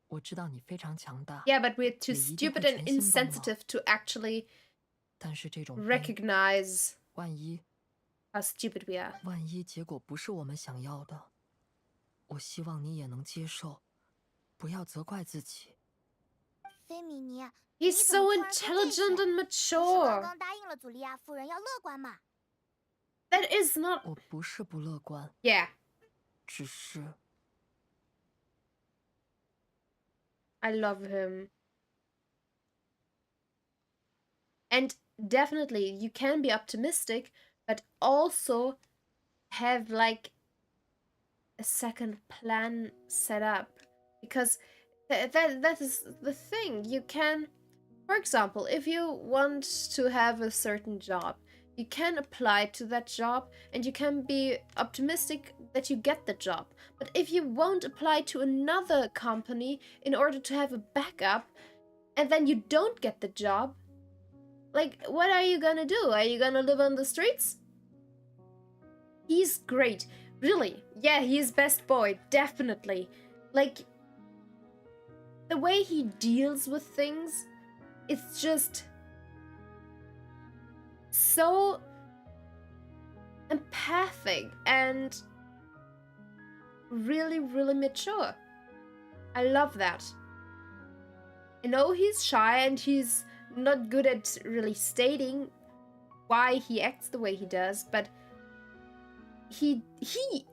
Speaker 3: 我知道你非常强大，
Speaker 1: Yeah, but we're too
Speaker 3: 也一定会
Speaker 1: stupid and
Speaker 3: 全心帮忙。
Speaker 1: insensitive to actually
Speaker 3: 但是这种病，
Speaker 1: recognize
Speaker 3: 万一
Speaker 1: how stupid we are.
Speaker 3: 万一结果不是我们想要的，我希望你也能接受，不要责怪自己。
Speaker 2: 菲米尼，
Speaker 1: He's
Speaker 2: 你怎么
Speaker 1: so
Speaker 2: 突然说这
Speaker 1: intelligent
Speaker 2: 些？
Speaker 1: and
Speaker 2: 不是
Speaker 1: mature.
Speaker 2: 刚刚答应了祖利亚夫人要乐观吗？
Speaker 1: That is not.
Speaker 3: 我不是不乐观，
Speaker 1: Yeah,
Speaker 3: 只是
Speaker 1: I love him. And definitely, you can be optimistic, but also have like a second plan set up, because that is the thing. You can, for example, if you want to have a certain job, you can apply to that job and you can be optimistic that you get the job. But if you won't apply to another company in order to have a backup, and then you don't get the job, like, what are you gonna do? Are you gonna live on the streets? He's great. Really. Yeah, he's best boy. Definitely. Like, the way he deals with things, it's just so empathic and really, really mature. I love that. I know he's shy and he's not good at really stating why he acts the way he does, but he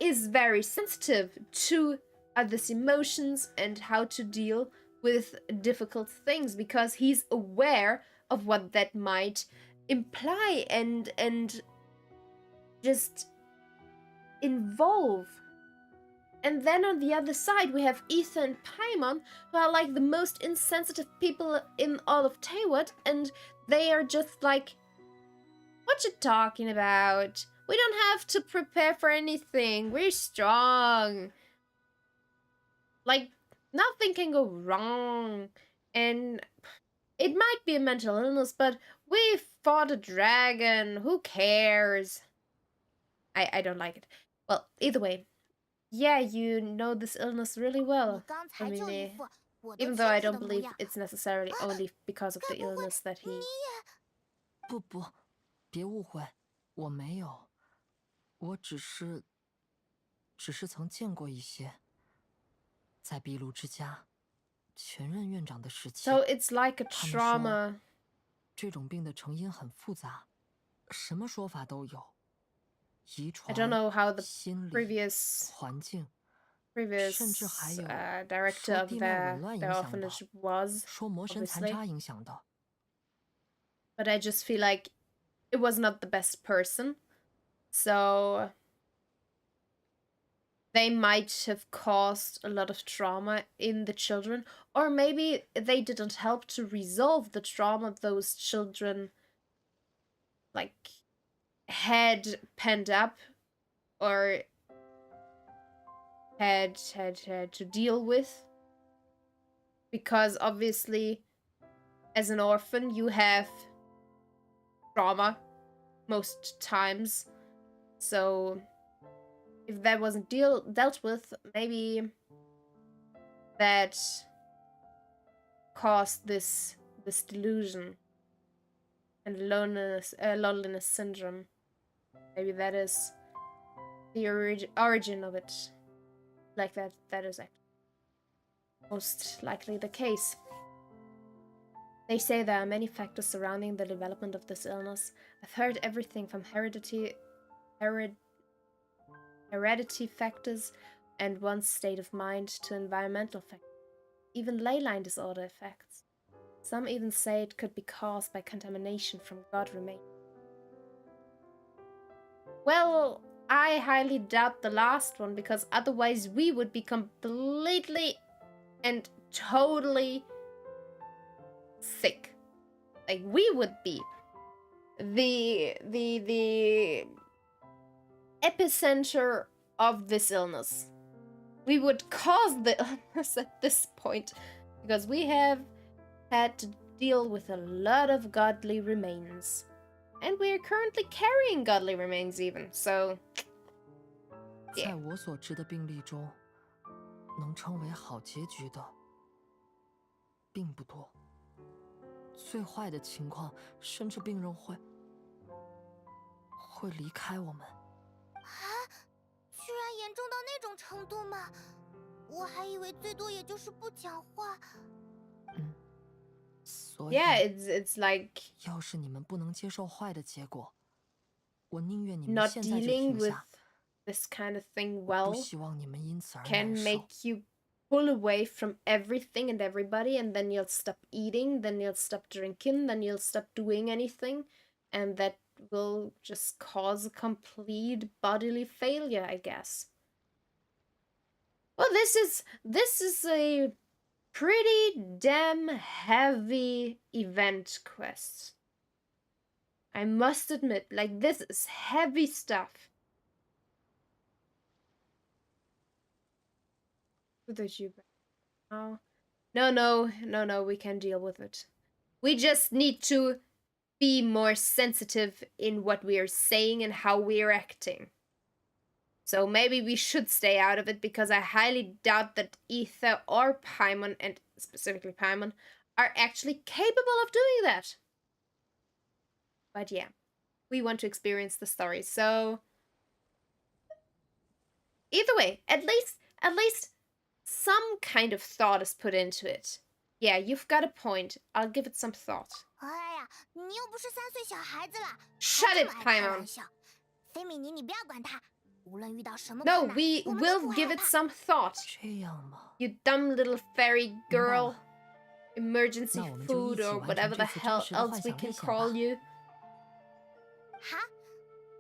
Speaker 1: is very sensitive to others' emotions and how to deal with difficult things, because he's aware of what that might imply and just involve. And then on the other side, we have Ether and Paimon, who are like the most insensitive people in all of Teyvat, and they are just like, what you talking about? We don't have to prepare for anything. We're strong. Like, nothing can go wrong. And it might be a mental illness, but we fought a dragon. Who cares? I don't like it. Well, either way, yeah, you know this illness really well, Freminet. Even though I don't believe it's necessarily only because of the illness that he...
Speaker 3: 不不，别误会，我没有，我只是曾见过一些，在秘鲁之家，前任院长的时期。
Speaker 1: So it's like a
Speaker 3: 他们说
Speaker 1: trauma.
Speaker 3: 这种病的成因很复杂，什么说法都有，遗
Speaker 1: I
Speaker 3: 传、
Speaker 1: don't know how the
Speaker 3: 心理、
Speaker 1: previous
Speaker 3: 环境，
Speaker 1: previous
Speaker 3: 甚至还有
Speaker 1: director
Speaker 3: 说
Speaker 1: of
Speaker 3: 地脉紊乱
Speaker 1: the
Speaker 3: 影响的，
Speaker 1: orphanage was,
Speaker 3: 说魔神残
Speaker 1: obviously.
Speaker 3: 差影响的。
Speaker 1: But I just feel like it was not the best person. So they might have caused a lot of trauma in the children, or maybe they didn't help to resolve the trauma those children like had pent up or had to deal with. Because obviously, as an orphan, you have trauma most times. So if that wasn't dealt with, maybe that caused this delusion and loneliness syndrome. Maybe that is the origin of it. Like that is actually most likely the case. They say there are many factors surrounding the development of this illness. I've heard everything from heredity factors and one's state of mind to environmental factors, even ley line disorder effects. Some even say it could be caused by contamination from god remains. Well, I highly doubt the last one, because otherwise we would be completely and totally sick. Like, we would be the epicenter of this illness. We would cause the illness at this point, because we have had to deal with a lot of godly remains. And we are currently carrying godly remains even, so... yeah.
Speaker 3: 在我所知的病例中，能称为好结局的并不多。最坏的情况，甚至病人会离开我们。
Speaker 2: 居然严重到那种程度吗？我还以为最多也就是不讲话。
Speaker 3: 所以
Speaker 1: Yeah, it's like
Speaker 3: 要是你们不能接受坏的结果，我宁愿你们
Speaker 1: not
Speaker 3: 现在就
Speaker 1: dealing
Speaker 3: 停
Speaker 1: with
Speaker 3: 下。
Speaker 1: this kind of thing
Speaker 3: 不
Speaker 1: well
Speaker 3: 希望你们因此而
Speaker 1: can
Speaker 3: 难受。
Speaker 1: make you pull away from everything and everybody, and then you'll stop eating, then you'll stop drinking, then you'll stop doing anything, and that will just cause a complete bodily failure, I guess. Well, this is a pretty damn heavy event quest. I must admit, like, this is heavy stuff. With you now. No, we can deal with it. We just need to be more sensitive in what we are saying and how we are acting. So maybe we should stay out of it, because I highly doubt that Ether or Paimon and specifically Paimon, are actually capable of doing that. But yeah, we want to experience the story. So either way, at least some kind of thought is put into it. Yeah, you've got a point. I'll give it some thought.
Speaker 2: 哎呀，你又不是3岁小孩子了，
Speaker 1: Shut
Speaker 2: 还这
Speaker 1: it,
Speaker 2: 么爱开
Speaker 1: Paimon.
Speaker 2: 玩笑。菲米尼，你不要管他，无论遇到什么
Speaker 1: No,
Speaker 2: 困难，
Speaker 1: we
Speaker 2: 我们都不
Speaker 1: will
Speaker 2: 会
Speaker 1: give
Speaker 2: 害
Speaker 1: it
Speaker 2: 怕。
Speaker 1: some thought.
Speaker 3: 这样吗？
Speaker 1: You dumb little fairy
Speaker 3: 明白
Speaker 1: girl.
Speaker 3: 了。
Speaker 1: Emergency
Speaker 3: 那我们就一
Speaker 1: food
Speaker 3: 起
Speaker 1: or
Speaker 3: 完成
Speaker 1: whatever the
Speaker 3: 这次真
Speaker 1: hell
Speaker 3: 实的
Speaker 1: else
Speaker 3: 幻
Speaker 1: we
Speaker 3: 想
Speaker 1: can
Speaker 3: 历险
Speaker 1: call
Speaker 3: 吧。
Speaker 1: you.
Speaker 2: 哈，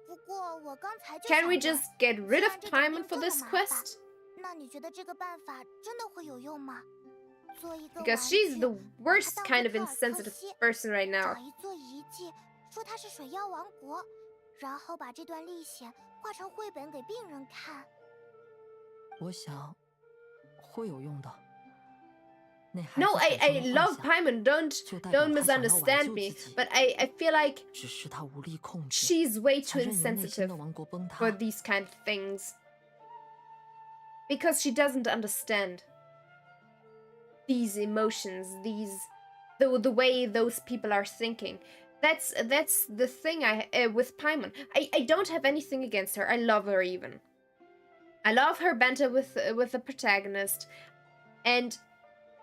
Speaker 2: 不过我刚才就
Speaker 1: Can
Speaker 2: 想
Speaker 1: we
Speaker 2: 问，
Speaker 1: just get
Speaker 2: 既
Speaker 1: rid of
Speaker 2: 然这条
Speaker 1: Paimon
Speaker 2: 命
Speaker 1: for
Speaker 2: 这么
Speaker 1: this
Speaker 2: 麻烦，
Speaker 1: quest?
Speaker 2: 那你觉得这个办法真的会有用吗？做一个
Speaker 1: Because
Speaker 2: 玩
Speaker 1: she's
Speaker 2: 具，
Speaker 1: the
Speaker 2: 把它
Speaker 1: worst
Speaker 2: 当
Speaker 1: kind
Speaker 2: 做
Speaker 1: of
Speaker 2: 特尔克
Speaker 1: insensitive
Speaker 2: 西，
Speaker 1: person right
Speaker 2: 找
Speaker 1: now.
Speaker 2: 一座遗迹，说它是水妖王国，然后把这段历险画成绘本给病人看。
Speaker 3: 我想会有用的。那孩
Speaker 1: No,
Speaker 3: 子
Speaker 1: I
Speaker 3: 产生的幻
Speaker 1: love
Speaker 3: 想，
Speaker 1: Paimon.
Speaker 3: 就代表
Speaker 1: Don't
Speaker 3: 他想要挽
Speaker 1: misunderstand
Speaker 3: 救
Speaker 1: me.
Speaker 3: 自己，
Speaker 1: But I feel like
Speaker 3: 只是他无力控制，
Speaker 1: she's way
Speaker 3: 才
Speaker 1: too
Speaker 3: 任由内心
Speaker 1: insensitive
Speaker 3: 的王国崩
Speaker 1: for
Speaker 3: 塌。
Speaker 1: these kind of things. Because she doesn't understand these emotions, the way those people are thinking. That's the thing with Paimon. I don't have anything against her. I love her even. I love her banter with the protagonist, and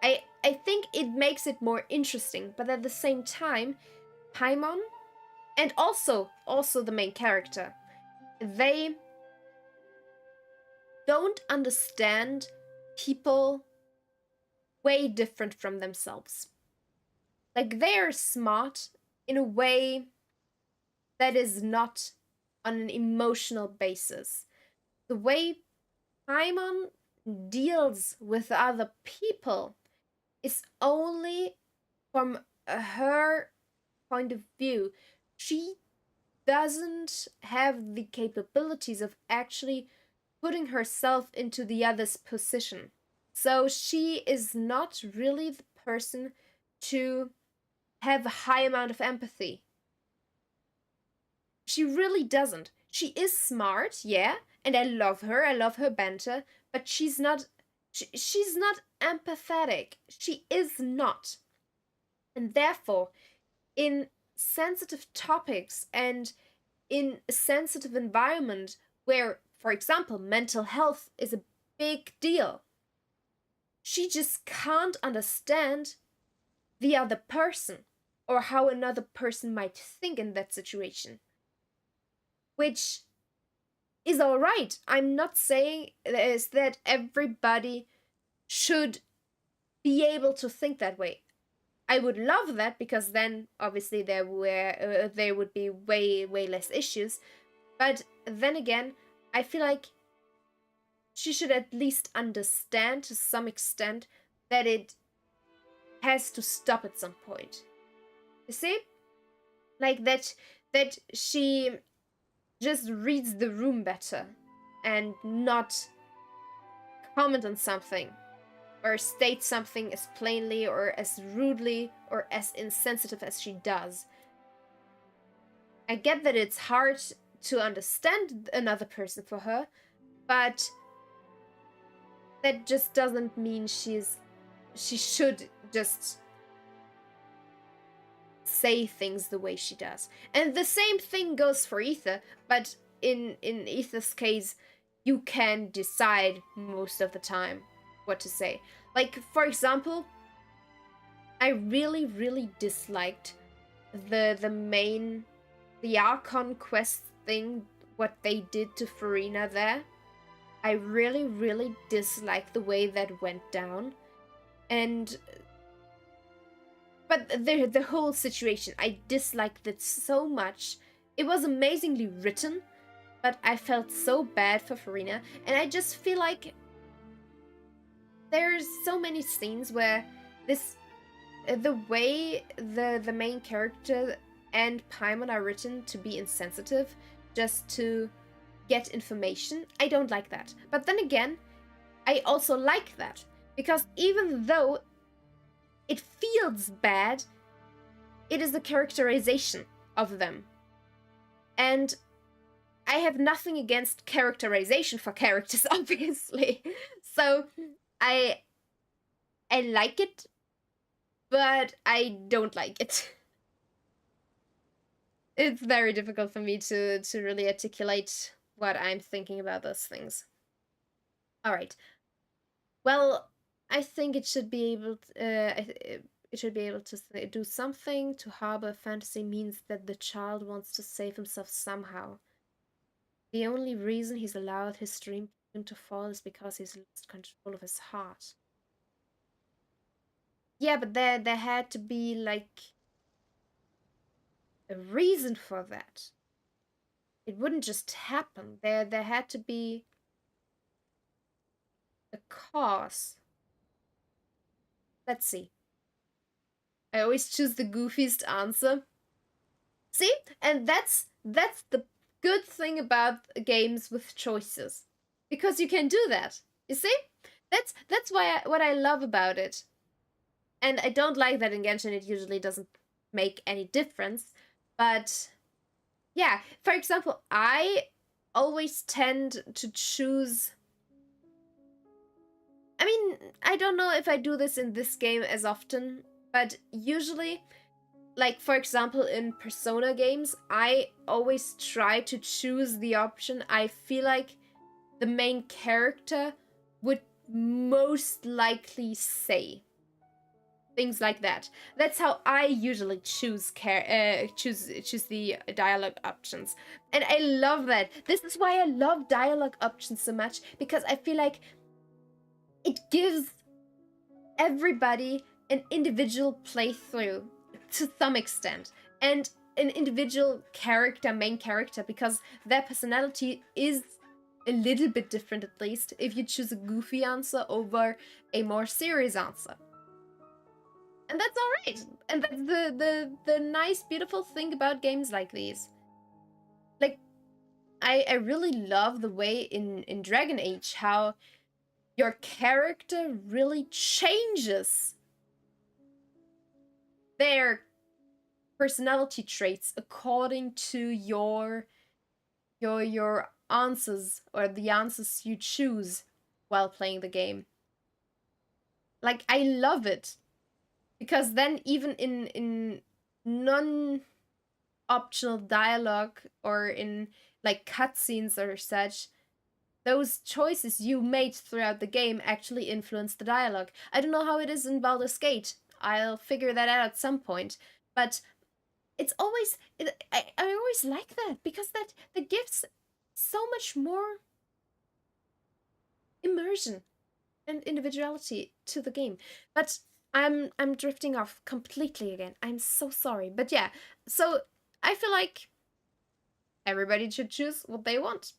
Speaker 1: I think it makes it more interesting. But at the same time, Paimon and also the main character, they don't understand people way different from themselves. Like, they're smart in a way that is not on an emotional basis. The way Paimon deals with other people is only from her point of view. She doesn't have the capabilities of actually putting herself into the other's position. So she is not really the person to have a high amount of empathy. She really doesn't. She is smart, yeah, and I love her banter, but she's not empathetic. She is not. And therefore, in sensitive topics and in a sensitive environment where, for example, mental health is a big deal, she just can't understand the other person or how another person might think in that situation. Which is all right. I'm not saying is that everybody should be able to think that way. I would love that, because then obviously there would be way less issues. But then again, I feel like she should at least understand to some extent that it has to stop at some point. You see? Like that she just reads the room better and not comment on something or state something as plainly or as rudely or as insensitive as she does. I get that it's hard to understand another person for her, but that just doesn't mean she should just say things the way she does. And the same thing goes for Ether, but in Ether's case, you can decide most of the time what to say. Like, for example, I really disliked the Archon quest thing, what they did to Freminet there. I really disliked the way that went down. But the whole situation, I disliked it so much. It was amazingly written, but I felt so bad for Freminet, and I just feel like there's so many scenes where the way the main character and Paimon are written to be insensitive just to get information. I don't like that. But then again, I also like that, because even though it feels bad, it is the characterization of them. And I have nothing against characterization for characters, obviously. So I I like it, but I don't like it. It's very difficult for me to really articulate what I'm thinking about those things. All right. Well, I think it should be able to, it should be able to do something. To harbor fantasy means that the child wants to save himself somehow. The only reason he's allowed his dream to fall is because he's lost control of his heart. Yeah, but there had to be like a reason for that. It wouldn't just happen. There had to be a cause. Let's see. I always choose the goofiest answer. See? And that's the good thing about games with choices. Because you can do that. You see? That's why what I love about it. And I don't like that in Genshin it usually doesn't make any difference. But yeah, for example, I always tend to choose. I mean, I don't know if I do this in this game as often, but usually, like for example, in Persona games, I always try to choose the option I feel like the main character would most likely say. Things like that. That's how I usually choose choose the dialogue options. And I love that. This is why I love dialogue options so much, because I feel like it gives everybody an individual playthrough to some extent, and an individual character, main character, because their personality is a little bit different, at least if you choose a goofy answer over a more serious answer. And that's all right. And that's the nice, beautiful thing about games like these. Like, I really love the way in Dragon Age how your character really changes their personality traits according to your answers, or the answers you choose while playing the game. Like, I love it, because then even in non optional dialogue, or in like cutscenes or such, those choices you made throughout the game actually influence the dialogue. I don't know how it is in Baldur's Gate. I'll figure that out at some point. But it's always I always like that, because that gives so much more immersion and individuality to the game. But I'm drifting off completely again. I'm so sorry. But yeah, so I feel like everybody should choose what they want.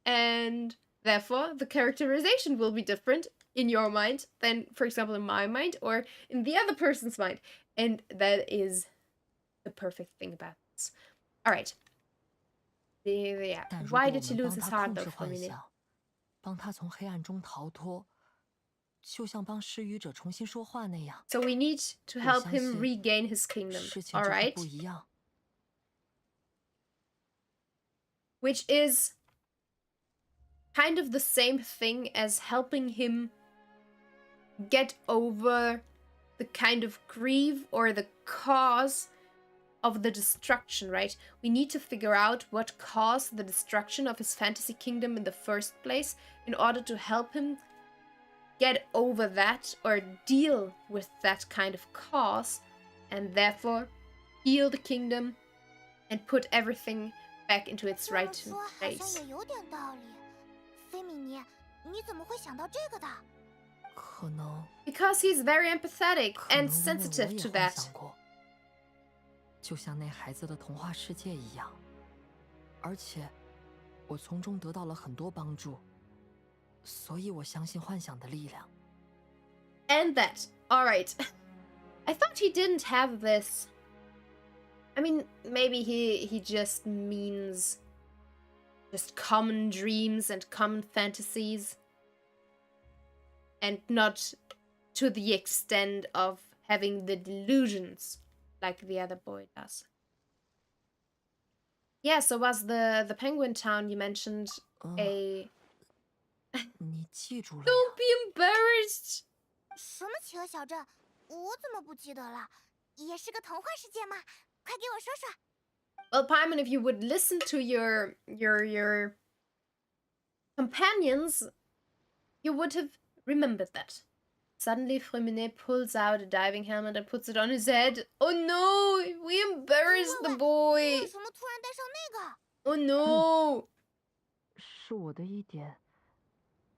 Speaker 1: And therefore, the characterization will be different in your mind than, for example, in my mind or in the other person's mind. And that is the perfect thing about this. All right. Yeah.
Speaker 3: 但如果
Speaker 1: Why
Speaker 3: 我
Speaker 1: did you
Speaker 3: 们
Speaker 1: lose
Speaker 3: 帮
Speaker 1: his
Speaker 3: 他
Speaker 1: heart
Speaker 3: 控
Speaker 1: though,
Speaker 3: 制幻
Speaker 1: Freminet?
Speaker 3: 想，帮他从黑暗中逃脱，就像帮失语者重新说话那样，
Speaker 1: So we need to
Speaker 3: 我
Speaker 1: help
Speaker 3: 相
Speaker 1: him
Speaker 3: 信
Speaker 1: regain his kingdom.
Speaker 3: 事情
Speaker 1: All
Speaker 3: 就会
Speaker 1: right.
Speaker 3: 不一样。
Speaker 1: Which is kind of the same thing as helping him get over the kind of grief or the cause of the destruction, right? We need to figure out what caused the destruction of his fantasy kingdom in the first place in order to help him get over that, or deal with that kind of cause, and therefore heal the kingdom and put everything back into its
Speaker 2: 这么
Speaker 1: right
Speaker 2: 说好像
Speaker 1: place.
Speaker 2: 也有点道理。菲米尼，你怎么会想到这个的？
Speaker 3: 可能，
Speaker 1: Because he's very empathetic
Speaker 3: 可
Speaker 1: and
Speaker 3: 能因为我
Speaker 1: sensitive
Speaker 3: 也
Speaker 1: to
Speaker 3: 幻
Speaker 1: that.
Speaker 3: 想过，就像那孩子的童话世界一样，而且我从中得到了很多帮助，所以我相信幻想的力量。
Speaker 1: And that. Alright. I thought he didn't have this. I mean, maybe he just means just common dreams and common fantasies. And not to the extent of having the delusions like the other boy does. Yeah, so was the penguin town you mentioned a...
Speaker 3: 你记住了呀？
Speaker 1: Don't be embarrassed!
Speaker 2: 企鹅小镇，我怎么不记得了？也是个童话世界吗？快给我说说。
Speaker 1: Well, Paimon, if you would listen to your companions, you would have remembered that. Suddenly, Freminet pulls out a diving helmet and puts it on his head. Oh no! We embarrassed the
Speaker 2: 为
Speaker 1: boy!
Speaker 2: 什么突然戴上那个？
Speaker 1: Oh no!
Speaker 3: 是我的一点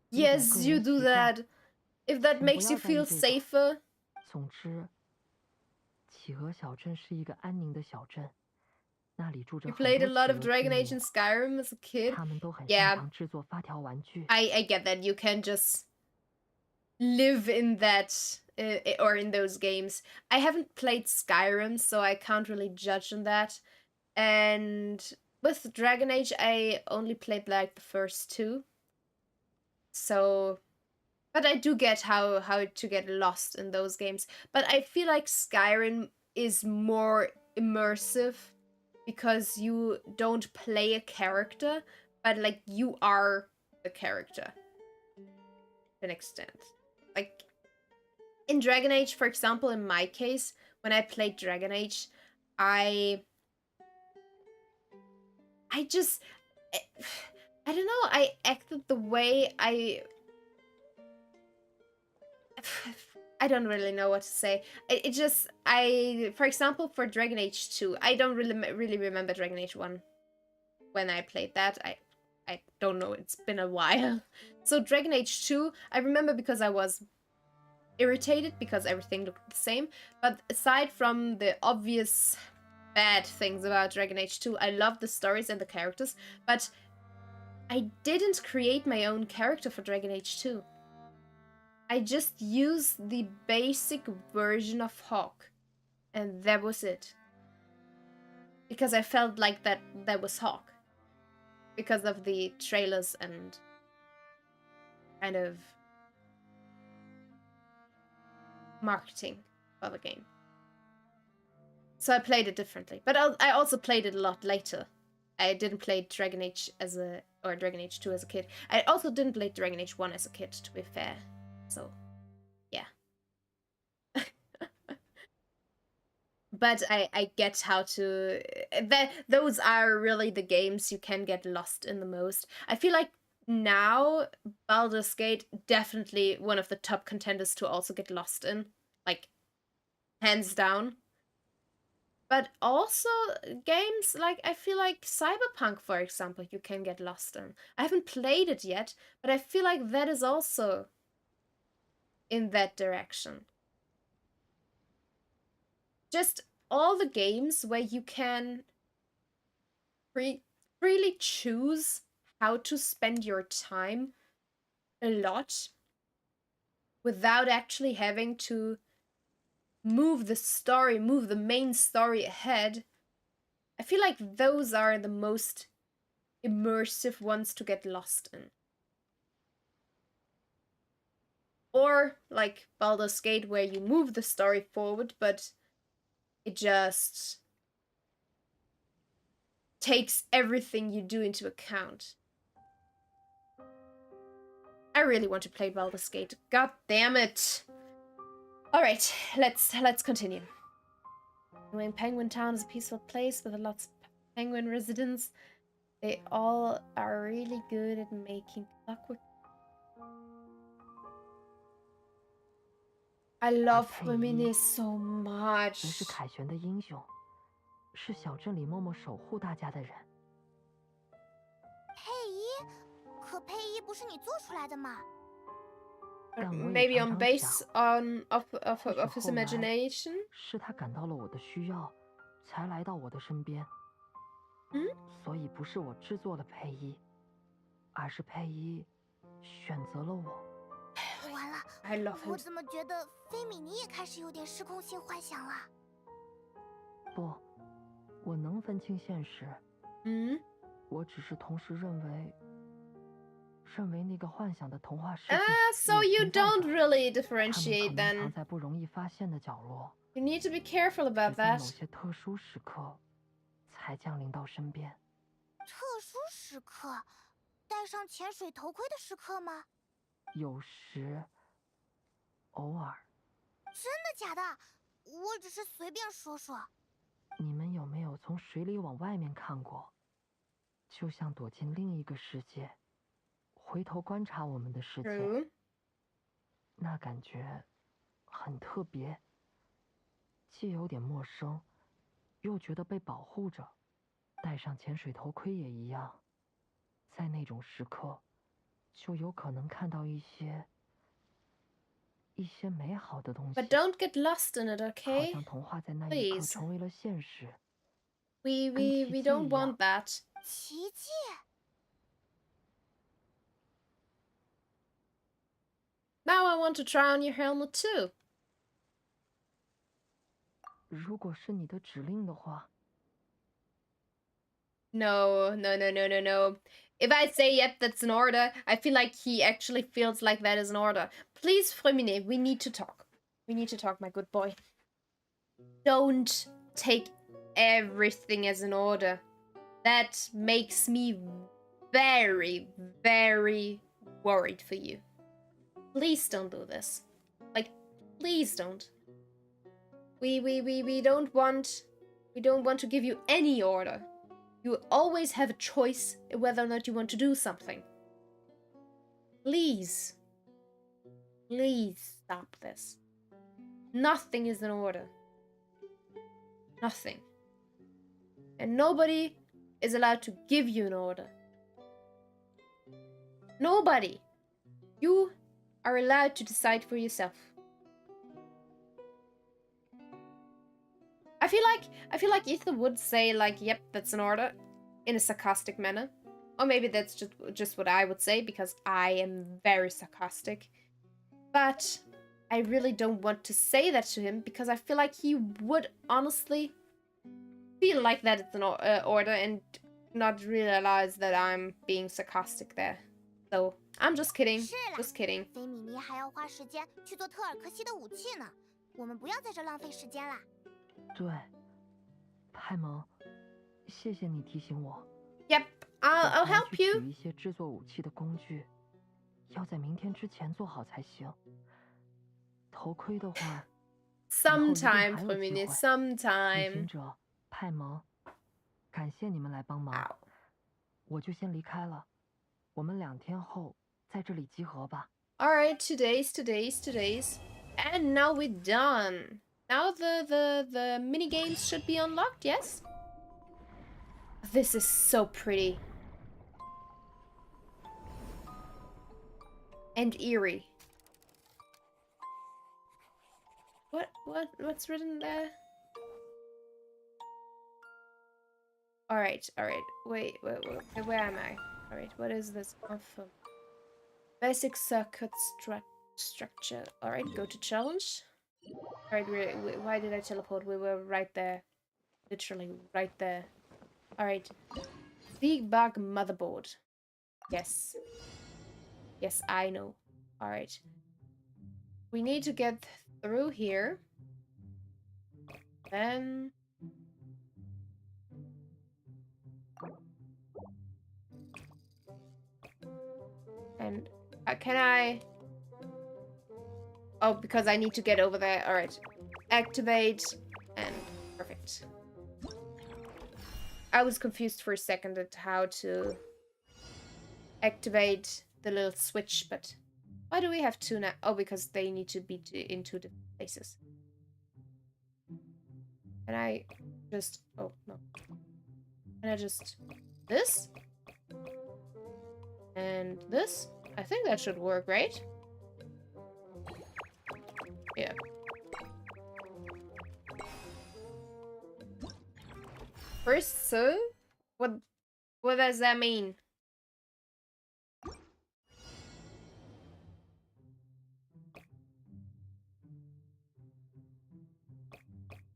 Speaker 1: Yes, you do that. If that
Speaker 3: 请不
Speaker 1: makes you
Speaker 3: 要在意
Speaker 1: feel
Speaker 3: 这个。
Speaker 1: safer.
Speaker 3: 总之，企鹅小镇是一个安宁的小镇，那里住着
Speaker 1: You
Speaker 3: 很
Speaker 1: played a
Speaker 3: 多企
Speaker 1: lot of
Speaker 3: 鹅
Speaker 1: Dragon
Speaker 3: 居
Speaker 1: Age
Speaker 3: 民，
Speaker 1: and Skyrim as a kid.
Speaker 3: 他们都很擅
Speaker 1: Yeah,
Speaker 3: 长制作发条玩具。
Speaker 1: I get that. You can just live in that or in those games. I haven't played Skyrim, so I can't really judge on that. And with Dragon Age, I only played like the first two. So, but I do get how to get lost in those games. But I feel like Skyrim is more immersive because you don't play a character, but like you are the character to an extent. Like in Dragon Age, for example, in my case, when I played Dragon Age, I just I don't know, I acted the way I don't really know what to say. It just for example, for Dragon Age 2, I don't really remember Dragon Age 1 when I played that. I don't know, it's been a while. So Dragon Age 2, I remember because I was irritated because everything looked the same. But aside from the obvious bad things about Dragon Age 2, I love the stories and the characters, but I didn't create my own character for Dragon Age 2. I just used the basic version of Hawk, and that was it. Because I felt like that was Hawk. Because of the trailers and kind of marketing for the game. So I played it differently. But I also played it a lot later. I didn't play Dragon Age or Dragon Age 2 as a kid. I also didn't play Dragon Age 1 as a kid, to be fair. So, yeah. But I get how to... Those are really the games you can get lost in the most. I feel like now Baldur's Gate definitely one of the top contenders to also get lost in. Like, hands down. But also games like, I feel like Cyberpunk, for example, you can get lost in. I haven't played it yet, but I feel like that is also in that direction. Just all the games where you can freely choose how to spend your time a lot without actually having to move the main story ahead. I feel like those are the most immersive ones to get lost in. Or like Baldur's Gate, where you move the story forward, but it just takes everything you do into account. I really want to play Baldur's Gate. God damn it! Alright, let's continue. Knowing Penguin Town is a peaceful place with lots of penguin residents. They all are really good at making clockwork. I love Freminet so much.
Speaker 3: 则是凯旋的英雄，是小镇里默默守护大家的人。
Speaker 2: 配衣？可配衣不是你做出来的吗？
Speaker 1: Maybe on base of his imagination.
Speaker 3: 是他感到了我的需要，才来到我的身边。所以不是我制作了配衣，而是配衣选择了我。
Speaker 2: 完了，
Speaker 1: I love him.
Speaker 2: 我怎么觉得菲米尼也开始有点失控性幻想了？
Speaker 3: 不，我能分清现实。我只是同时认为那个幻想的童话世界。
Speaker 1: So you don't really differentiate
Speaker 3: 他们可能藏
Speaker 1: then.
Speaker 3: 在不容易发现的角落。
Speaker 1: You need to be careful about
Speaker 3: 只在
Speaker 1: that.
Speaker 3: 某些特殊时刻，才降临到身边。
Speaker 2: 特殊时刻，戴上潜水头盔的时刻吗？
Speaker 3: 有时，偶尔。
Speaker 2: 真的假的？我只是随便说说。
Speaker 3: 你们有没有从水里往外面看过？就像躲进另一个世界，回头观察我们的世界。
Speaker 1: True.
Speaker 3: 那感觉很特别，既有点陌生，又觉得被保护着。戴上潜水头盔也一样，在那种时刻，就有可能看到一些美好的东西。
Speaker 1: But don't get lost in it,
Speaker 3: 好
Speaker 1: okay?
Speaker 3: 像童话在那一刻
Speaker 1: Please.
Speaker 3: 成为了现实。
Speaker 1: We
Speaker 3: 跟奇迹
Speaker 1: don't
Speaker 3: 一样。
Speaker 1: want that.
Speaker 2: 奇迹？
Speaker 1: Now I want to try on your helmet too.
Speaker 3: 如果是你的指令的话，
Speaker 1: No. If I say yep, that's an order, I feel like he actually feels like that is an order. Please, Freminet, we need to talk. We need to talk, my good boy. Don't take everything as an order. That makes me very, very worried for you. Please don't do this. Like, please don't. We don't want to give you any order. You always have a choice whether or not you want to do something. Please. Please stop this. Nothing is an order. Nothing. And nobody is allowed to give you an order. Nobody. You are allowed to decide for yourself. I feel like Ether would say like, yep, that's an order, in a sarcastic manner. Or maybe that's just what I would say, because I am very sarcastic. But I really don't want to say that to him, because I feel like he would honestly feel like that it's an order and not realize that I'm being sarcastic there. So, I'm just kidding. Just kidding.
Speaker 2: 菲米尼还要花时间去做特尔克西的武器呢，我们不要在这浪费时间啦。
Speaker 3: 对，派蒙，谢谢你提醒我。
Speaker 1: Yep, I'll help
Speaker 3: 去
Speaker 1: you.
Speaker 3: 取一些制作武器的工具，要在明天之前做好才行。头盔的话，
Speaker 1: Sometime,
Speaker 3: 以后一定还有机
Speaker 1: Freminet,
Speaker 3: 会。 旅
Speaker 1: sometime.
Speaker 3: 行者，派蒙，感谢你们来帮忙。
Speaker 1: Ow.
Speaker 3: 我就先离开了，我们2天后在这里集合吧。
Speaker 1: Alright, today's. And now we're done. Now the mini games should be unlocked, yes? This is so pretty. And eerie. What's written there? Alright. Wait, where am I? Alright, what is this? Basic circuit structure. Alright, go to challenge. Alright, why did I teleport? We were right there. Literally right there. Alright. Debug motherboard. Yes. Yes, I know. Alright. We need to get through here. Then... And can I... Oh, because I need to get over there. Alright. Activate. And perfect. I was confused for a second at how to activate the little switch, but why do we have two now? Oh, because they need to be in two different places. Can I just... Oh, no. Can I just... This? And this? I think that should work, right? Yeah. First, so? What does that mean?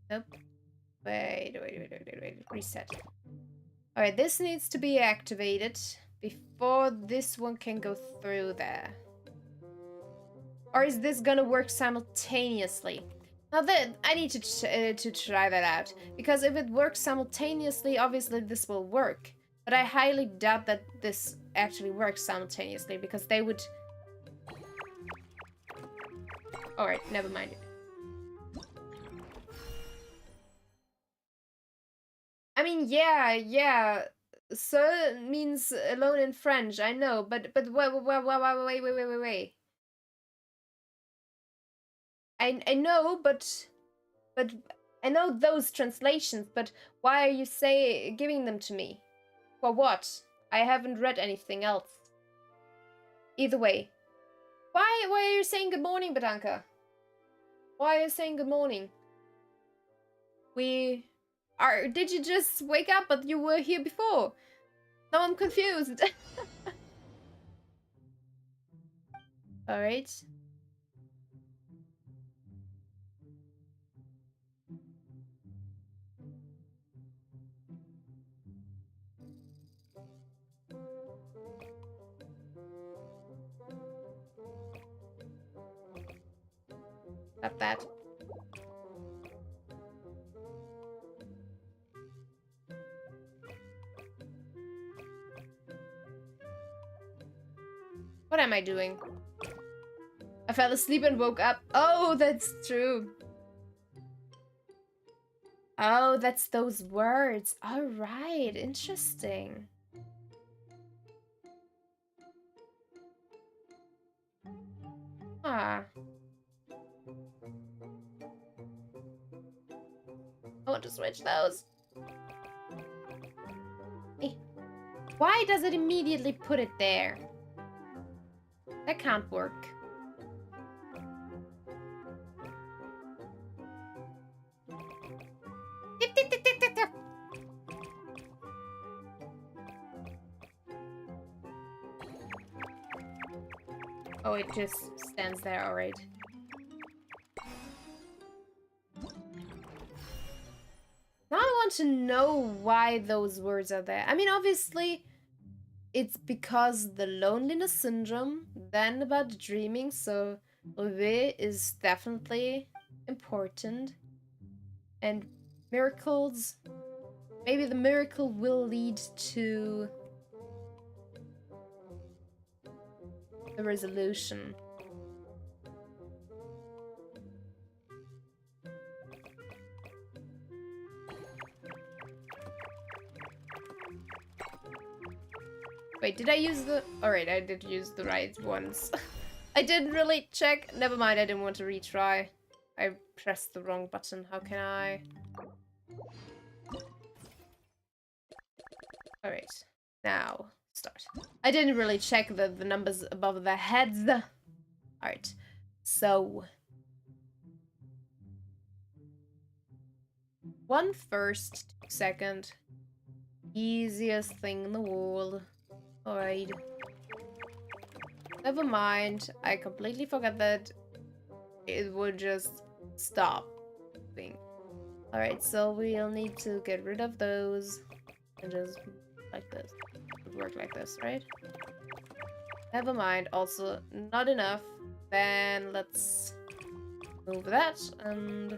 Speaker 1: Nope. Wait. Reset. Alright, this needs to be activated before this one can go through there. Or is this gonna work simultaneously? Now that I need to try that out, because if it works simultaneously, obviously this will work. But I highly doubt that this actually works simultaneously, because they would... Alright, never mind. yeah. So means alone in French, I know, but wait. I know, but I know those translations, but why are you giving them to me? For what? I haven't read anything else. Either way. Why are you saying good morning, Bedanka? Why are you saying good morning? Did you just wake up but you were here before? Now I'm confused. Alright. Got that. What am I doing? I fell asleep and woke up. Oh, that's true. Oh, that's those words. All right, interesting. Ah. I want to switch those. Why does it immediately put it there? That can't work. Oh, it just stands there, alright. Now I want to know why those words are there. I mean, obviously, it's because the loneliness syndrome, then about dreaming, so rêver is definitely important. And miracles, maybe the miracle will lead to the resolution. Wait, did I use the... Alright, I did use the right ones. I didn't really check. Never mind, I didn't want to retry. I pressed the wrong button. How can I... Alright, now start. I didn't really check the numbers above their heads. Alright, so... One first, second. Easiest thing in the world. Alright. Never mind. I completely forgot that it would just stop being. Alright, so we'll need to get rid of those and just like this. It would work like this, right? Never mind. Also, not enough. Then let's move that and...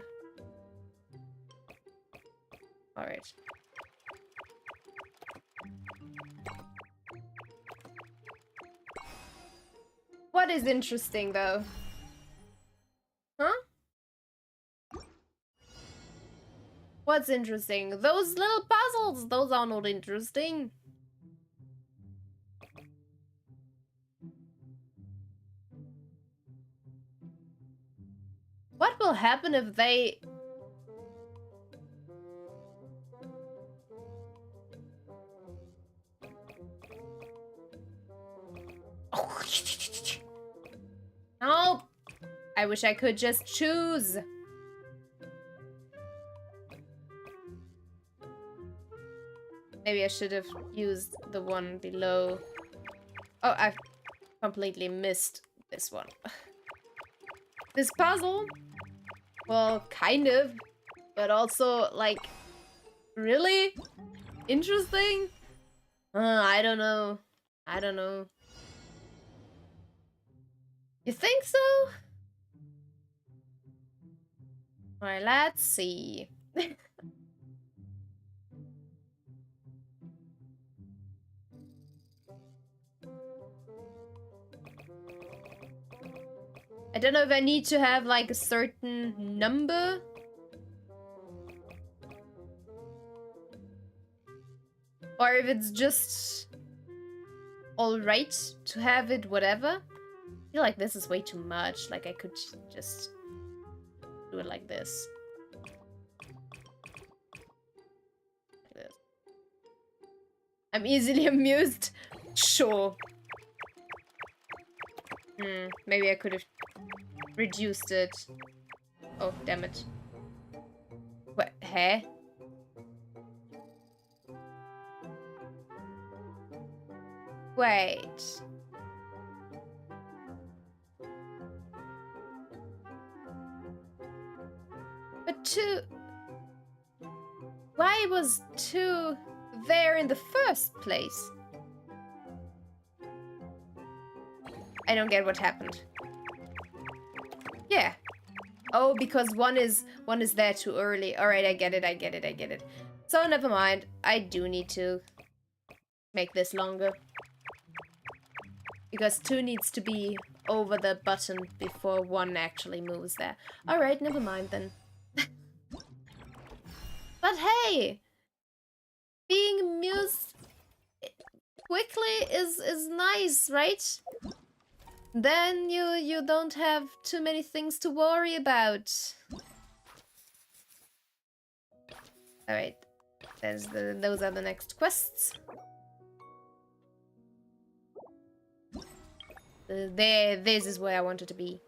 Speaker 1: Alright. What is interesting, though? Huh? What's interesting? Those little puzzles! Those are not interesting. What will happen if they... No! I wish I could just choose. Maybe I should have used the one below. Oh, I completely missed this one. This puzzle, well, kind of, but also, like, really interesting? I don't know. I don't know. You think so? Alright, let's see. I don't know if I need to have like a certain number. Or if it's just alright to have it, whatever. I feel like this is way too much. Like, I could just do it like this. Like this. I'm easily amused. Sure. Maybe I could have reduced it. Oh, damn it. What? Huh? Wait. But 2... Why was 2 there in the first place? I don't get what happened. Yeah. Oh, because one is there too early. Alright, I get it. So never mind. I do need to make this longer. Because 2 needs to be over the button before 1 actually moves there. Alright, never mind then. But hey! Being amused quickly is nice, right? Then you don't have too many things to worry about. Alright. Those are the next quests. This is where I wanted to be.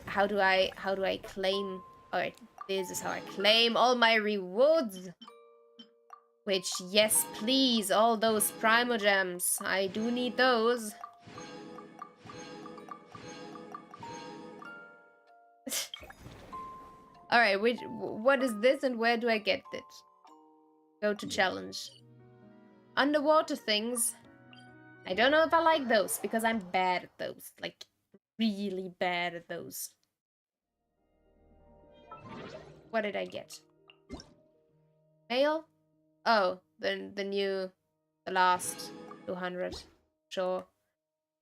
Speaker 1: How do I claim? Alright, this is how I claim all my rewards. Which, yes, please, all those primogems. I do need those. Alright, what is this and where do I get it? Go to challenge. Underwater things. I don't know if I like those, because I'm bad at those. Like, really bad at those. What did I get? Mail? Oh, the last 200. Sure.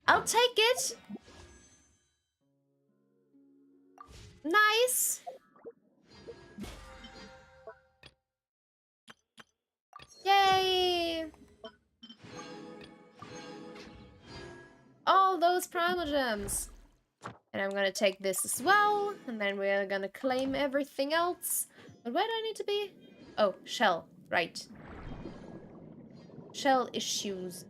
Speaker 1: I'll take it! Nice! Yay! All those primogems! And I'm gonna take this as well, and then we're gonna claim everything else. But where do I need to be? Oh, shell. Right. Shell issues.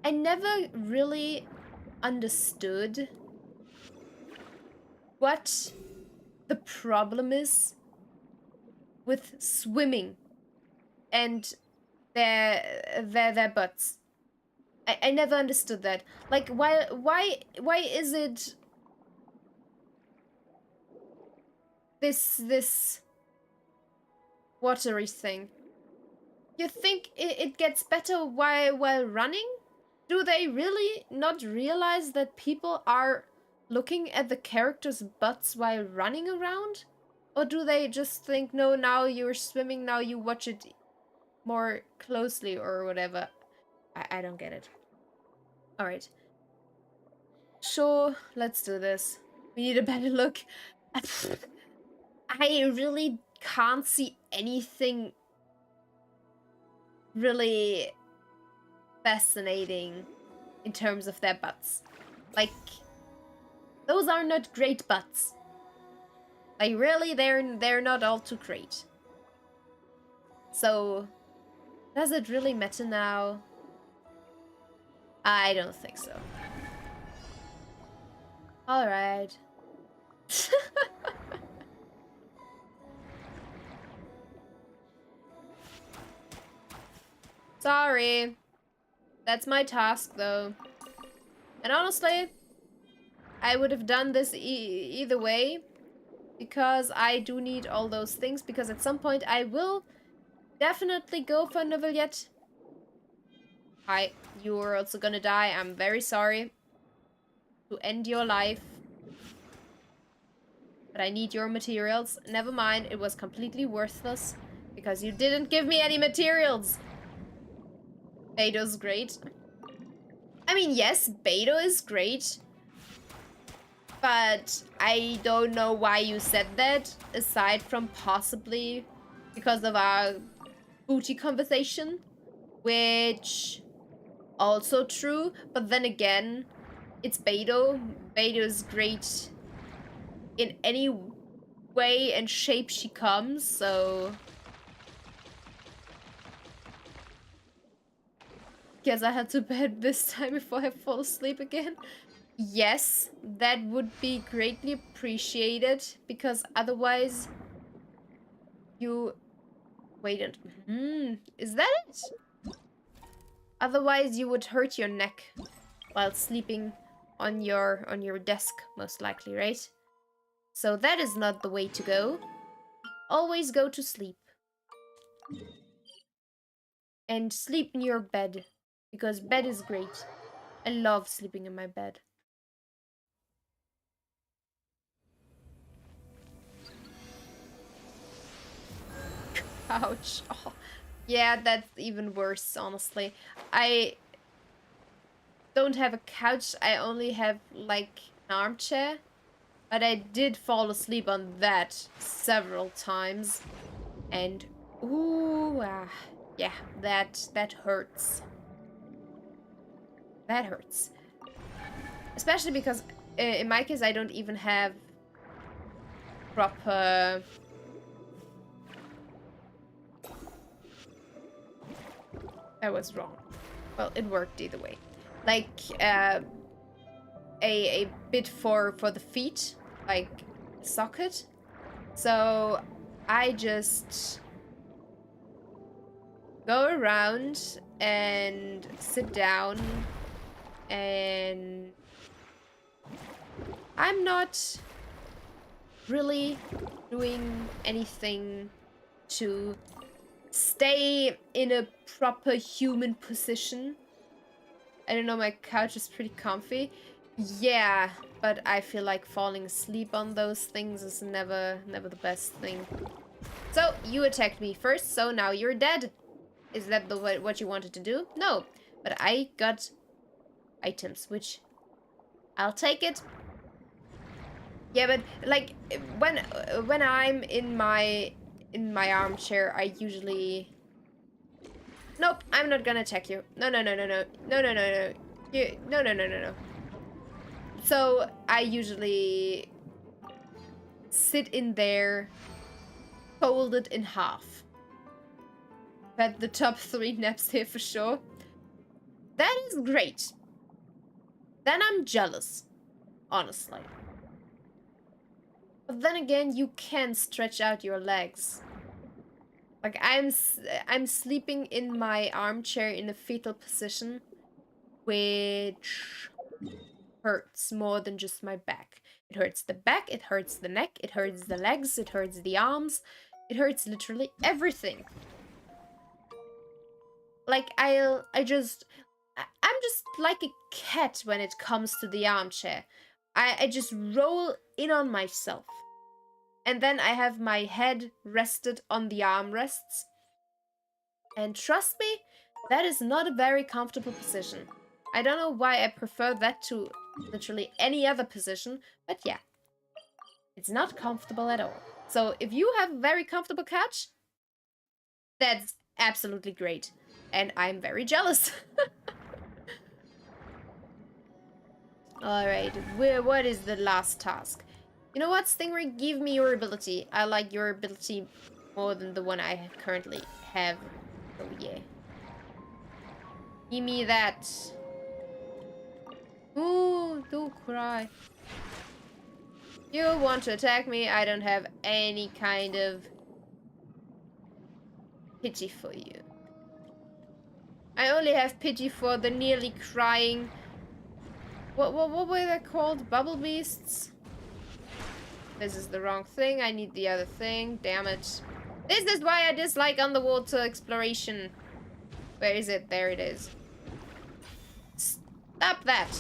Speaker 1: I never really understood what the problem is with swimming and their butts. I never understood that. Like, why is it this watery thing? You think it gets better while running? Do they really not realize that people are looking at the characters' butts while running around? Or do they just think, no, now you're swimming, now you watch it more closely or whatever? I don't get it. Alright. Sure, let's do this. We need a better look. I really can't see anything really fascinating in terms of their butts. Like, those are not great butts. Like, really, they're not all too great. So, does it really matter now? I don't think so. Alright. Sorry. That's my task, though. And honestly, I would have done this either way. Because I do need all those things. Because at some point I will definitely go for Nouvellette. Hi, you are also gonna die. I'm very sorry to end your life. But I need your materials. Never mind, it was completely worthless. Because you didn't give me any materials. Beto's great. I mean, yes, Beto is great. But I don't know why you said that, aside from possibly because of our booty conversation, which also true, but then again, it's Beidou. Beidou is great in any way and shape she comes, so guess I had to bed this time before I fall asleep again. Yes, that would be greatly appreciated, because otherwise you wait and is that it? Otherwise you would hurt your neck while sleeping on your desk, most likely, right? So that is not the way to go. Always go to sleep. And sleep in your bed, because bed is great. I love sleeping in my bed. Ouch. Oh, yeah, that's even worse, honestly. I don't have a couch. I only have, like, an armchair. But I did fall asleep on that several times. And, ooh, yeah, that hurts. That hurts. Especially because, in my case, I don't even have proper... That was wrong. Well, it worked either way. Like, a bit for the feet, like a socket. So I just go around and sit down, and I'm not really doing anything to stay in a proper human position. I don't know, my couch is pretty comfy. Yeah, but I feel like falling asleep on those things is never the best thing. So, you attacked me first, so now you're dead. Is that what you wanted to do? No, but I got items, which I'll take it. Yeah, but like when I'm in my armchair, I usually... Nope, I'm not gonna attack you. No, no, no, no, no, no, no, no, no. No, no, no, no, no. So I usually sit in there, folded in half. But the top 3 naps here for sure. That is great. Then I'm jealous, honestly. But then again, you can stretch out your legs. Like, I'm sleeping in my armchair in a fetal position, which hurts more than just my back. It hurts the back, it hurts the neck, it hurts the legs, it hurts the arms. It hurts literally everything. Like, I'm just like a cat when it comes to the armchair. I just roll in on myself. And then I have my head rested on the armrests. And trust me, that is not a very comfortable position. I don't know why I prefer that to literally any other position, but yeah. It's not comfortable at all. So if you have a very comfortable couch, that's absolutely great. And I'm very jealous. Alright, what is the last task? You know what, Stingray? Give me your ability. I like your ability more than the one I currently have. Oh yeah. Give me that. Ooh, don't cry. You want to attack me? I don't have any kind of pity for you. I only have pity for the nearly crying... What were they called? Bubble beasts? This is the wrong thing. I need the other thing. Damn it. This is why I dislike underwater exploration. Where is it? There it is. Stop that.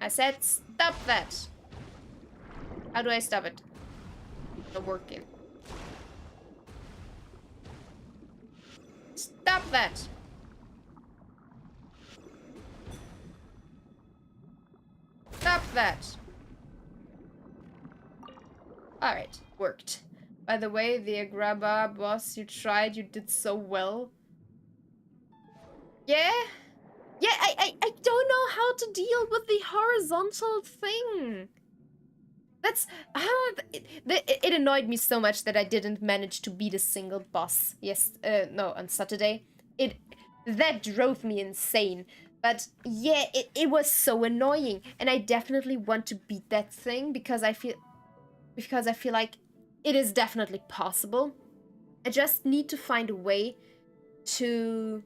Speaker 1: I said stop that. How do I stop it? Not working. Stop that. Stop that. Alright, worked. By the way, the Agrabah boss, you tried, you did so well. Yeah? Yeah, I don't know how to deal with the horizontal thing. That's it annoyed me so much that I didn't manage to beat a single boss. Yes, no, on Saturday. That drove me insane. But yeah, it was so annoying, and I definitely want to beat that thing because I feel like it is definitely possible. I just need to find a way to.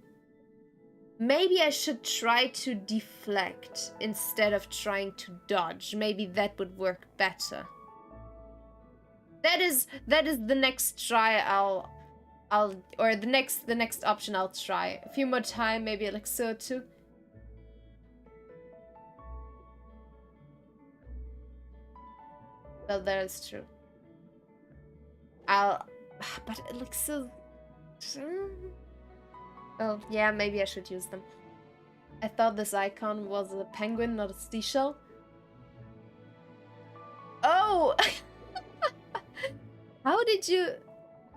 Speaker 1: Maybe I should try to deflect instead of trying to dodge. Maybe that would work better. That is the next try or the next option I'll try. A few more time, maybe elixir too. Well, that is true. But elixir. Oh yeah, maybe I should use them. I thought this icon was a penguin, not a seashell. Oh. How did you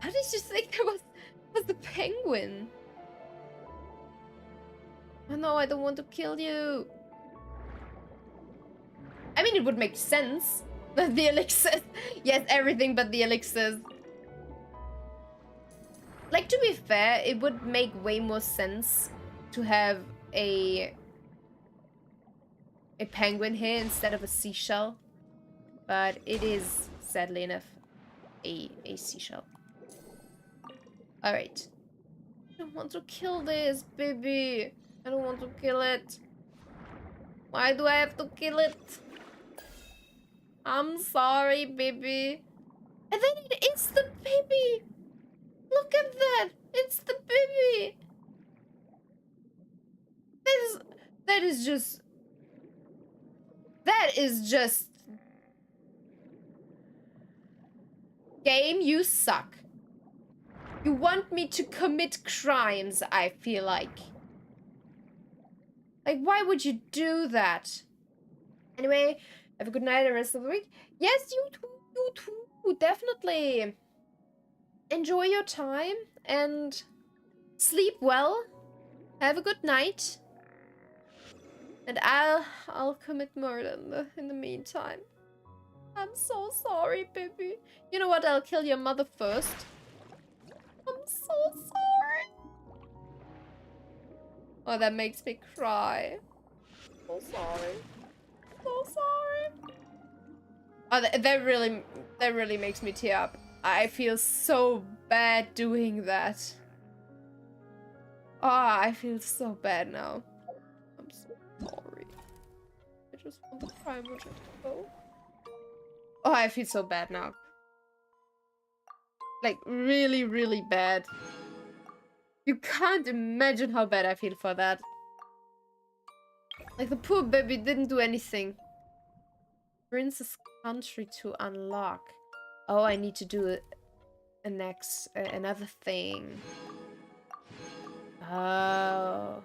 Speaker 1: think there was the penguin? Oh no, I don't want to kill you. I mean, it would make sense. The elixirs. Yes, everything but the elixirs. Like, to be fair, it would make way more sense to have a penguin here instead of a seashell. But it is, sadly enough, a seashell. Alright. I don't want to kill this, baby. I don't want to kill it. Why do I have to kill it? I'm sorry, baby. And then it is the baby. Look at that. It's the baby. That is just game, you suck. You want me to commit crimes, I feel like. Like, why would you do that? Anyway, have a good night the rest of the week. Yes, you too, definitely. Enjoy your time and sleep well. Have a good night. And I'll commit murder in the meantime. I'm so sorry, baby. You know what? I'll kill your mother first. I'm so sorry. Oh, that makes me cry. So sorry. So sorry. Oh, that really makes me tear up. I feel so bad doing that. Oh, I feel so bad now. I'm so sorry. I just want the primer to go. Oh, I feel so bad now. Like, really, really bad. You can't imagine how bad I feel for that. Like, the poor baby didn't do anything. Princess country to unlock. Oh, I need to do another thing. Oh.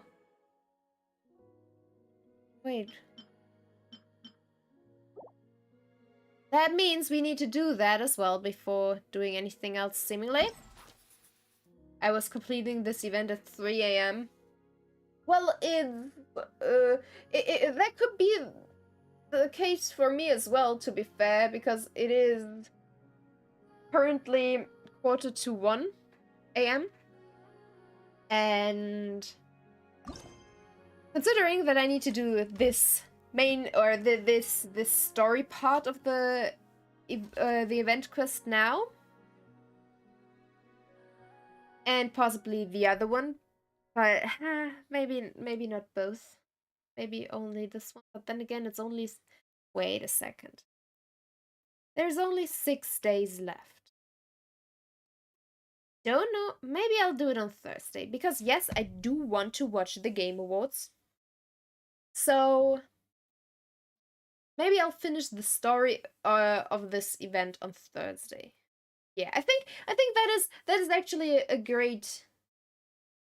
Speaker 1: Wait. That means we need to do that as well before doing anything else, seemingly. I was completing this event at 3 AM. Well, that could be the case for me as well, to be fair, because it is currently 1:45 AM. And considering that I need to do this main or this story part of the event quest now, and possibly the other one, but maybe not both, maybe only this one. But then again, it's only wait a second. There's only 6 days left. Don't know. Maybe I'll do it on Thursday because yes, I do want to watch the Game Awards. So maybe I'll finish the story of this event on Thursday. Yeah, I think that is actually a great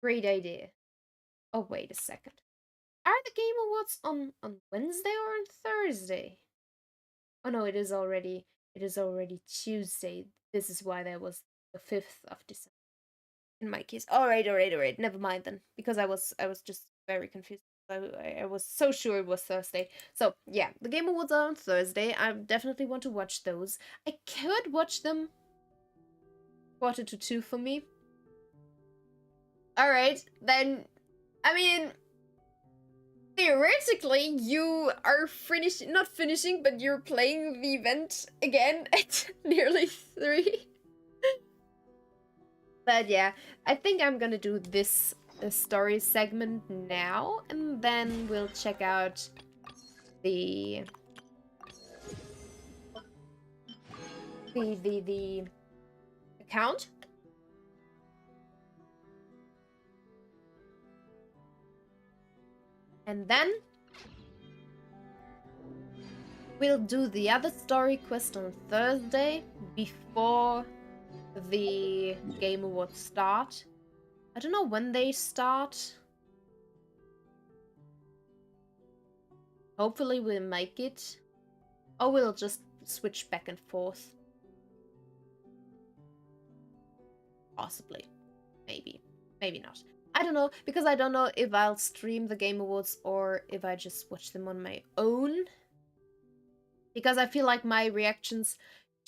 Speaker 1: idea. Oh, wait a second. Are the Game Awards on Wednesday or on Thursday? Oh no, it is already Tuesday. This is why there was the 5th of December in my case. All right. Never mind then, because I was just very confused. I was so sure it was Thursday. So yeah, the Game Awards are on Thursday. I definitely want to watch those. I could watch them 1:45 for me. All right, then. I mean, theoretically, you are not finishing, but you're playing the event again at nearly 3. But yeah, I think I'm gonna do this story segment now, and then we'll check out the account. And then we'll do the other story quest on Thursday before the Game Awards start. I don't know when they start. Hopefully we'll make it. Or we'll just switch back and forth. Possibly. Maybe. Maybe not. I don't know, because I don't know if I'll stream the Game Awards or if I just watch them on my own. Because I feel like my reactions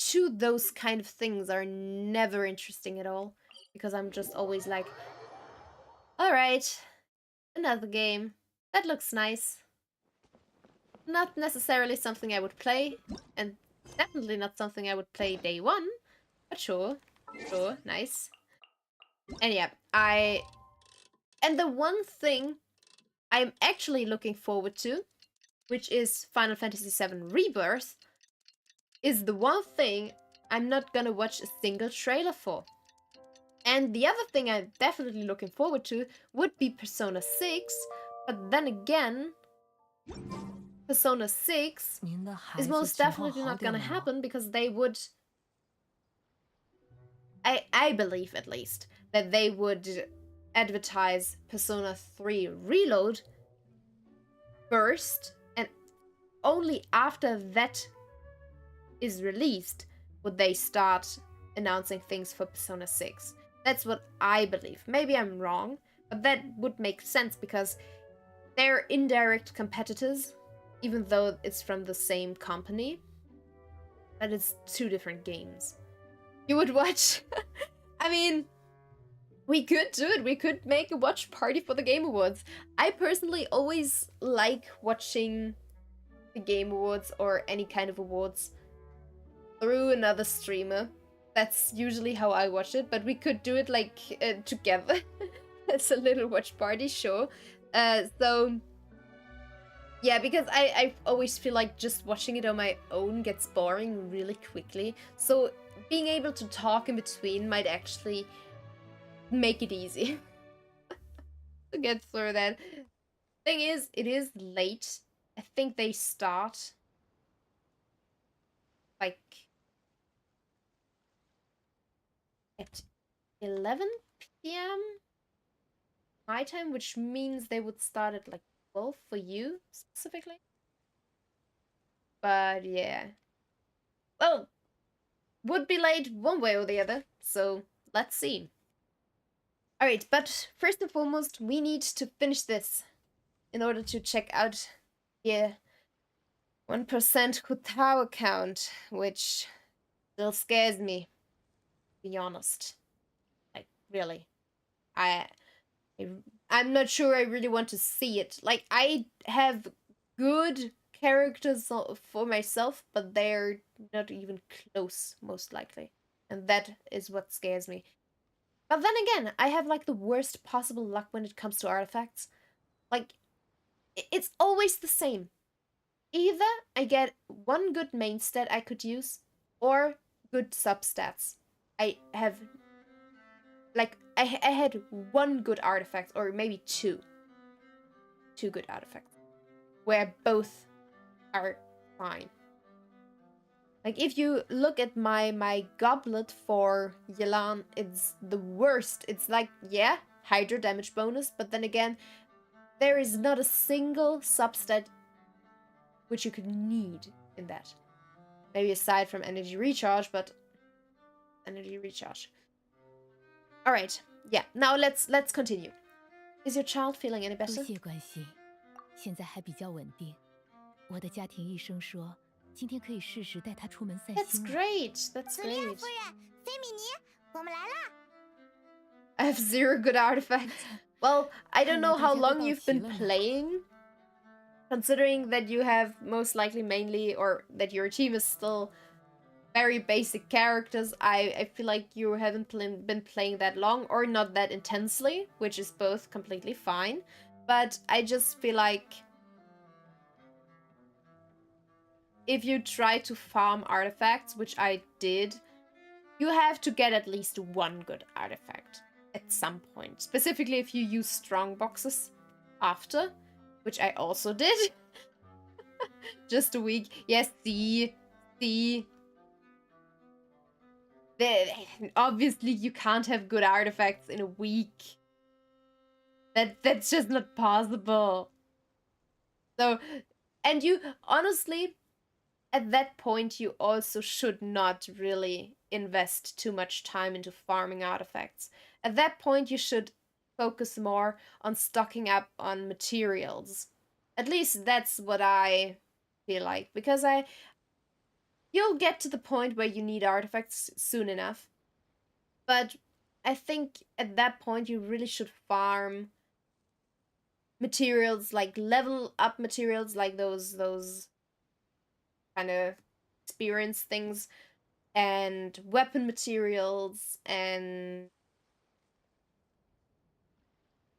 Speaker 1: to those kind of things are never interesting at all. Because I'm just always like, alright, another game. That looks nice. Not necessarily something I would play, and definitely not something I would play day one. But sure, nice. And yeah, and the one thing I'm actually looking forward to, which is Final Fantasy VII Rebirth, is the one thing I'm not gonna watch a single trailer for. And the other thing I'm definitely looking forward to would be Persona 6, but then again, Persona 6 is most definitely not gonna happen because they would... I believe, at least, that they would advertise Persona 3 Reload first, and only after that is released would they start announcing things for Persona 6. That's what I believe. Maybe I'm wrong, but that would make sense because they're indirect competitors, even though it's from the same company. But it's 2 different games. You would watch... I mean, we could do it. We could make a watch party for the Game Awards. I personally always like watching the Game Awards or any kind of awards through another streamer. That's usually how I watch it, but we could do it like together. It's a little watch party, sure. So yeah, because I always feel like just watching it on my own gets boring really quickly. So being able to talk in between might actually make it easy to get through that. Thing is, it is late. I think they start like at 11 p.m. my time, which means they would start at like 12 for you specifically. But yeah. Well, would be late one way or the other, so let's see. Alright, but first and foremost, we need to finish this in order to check out the 1% Hutao account, which still scares me, to be honest. Like, really. I'm not sure I really want to see it. Like, I have good characters for myself, but they're not even close, most likely. And that is what scares me. But then again, I have like the worst possible luck when it comes to artifacts. Like, it's always the same. Either I get one good main stat I could use, or good substats. I have... Like, I had one good artifact, or maybe two. 2 good artifacts. Where both are fine. Like, if you look at my goblet for Yelan, it's the worst. It's like, yeah, Hydra damage bonus, but then again, there is not a single substat which you could need in that. Maybe aside from energy recharge, but energy recharge. All right, yeah. Now let's continue. Is your child feeling any
Speaker 4: 多
Speaker 1: better?
Speaker 4: 谢关心，现在还比较稳定。我的家庭医生说，今天可以试试带他出门散
Speaker 1: That's
Speaker 4: 心了。
Speaker 1: great. That's
Speaker 2: 索利亚
Speaker 1: great.
Speaker 2: 夫人，菲米尼，我们来啦！
Speaker 1: I have 0 good artifacts. Well, I don't know how long you've been
Speaker 4: 看来大家都到齐了呢。
Speaker 1: playing, considering that you have most likely mainly, or that your team is still very basic characters. I feel like you haven't been playing that long or not that intensely, which is both completely fine. But I just feel like if you try to farm artifacts, which I did, you have to get at least 1 good artifact at some point. Specifically if you use strong boxes after, which I also did. Just a week. Yes, see. Obviously you can't have good artifacts in a week. That's just not possible. So, and you honestly, at that point you also should not really invest too much time into farming artifacts. At that point you should focus more on stocking up on materials. At least that's what I feel like, because you'll get to the point where you need artifacts soon enough. But I think at that point you really should farm materials, like level up materials, like those kind of experience things, and weapon materials, and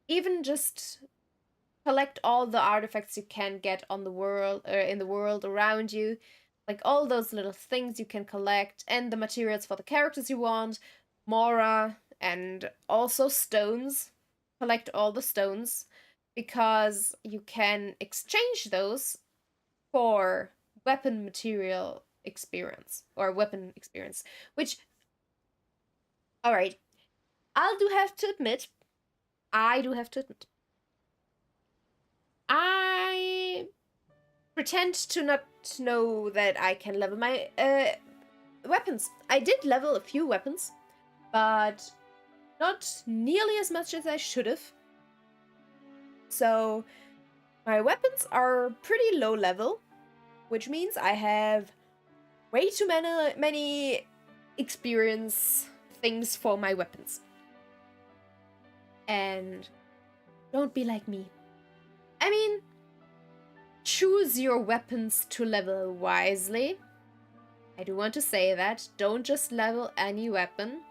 Speaker 1: even just collect all the artifacts you can get on the world, in the world around you, like all those little things you can collect, and the materials for the characters you want, Mora, and also stones. Collect all the stones, because you can exchange those for weapon material experience, or weapon experience, which, all right, I do have to admit, I pretend to not know that I can level my weapons. I did level a few weapons, but not nearly as much as I should have. So my weapons are pretty low level, which means I have way too many experience things for my weapons. And don't be like me. I mean, choose your weapons to level wisely. I do want to say that. Don't just level any weapon.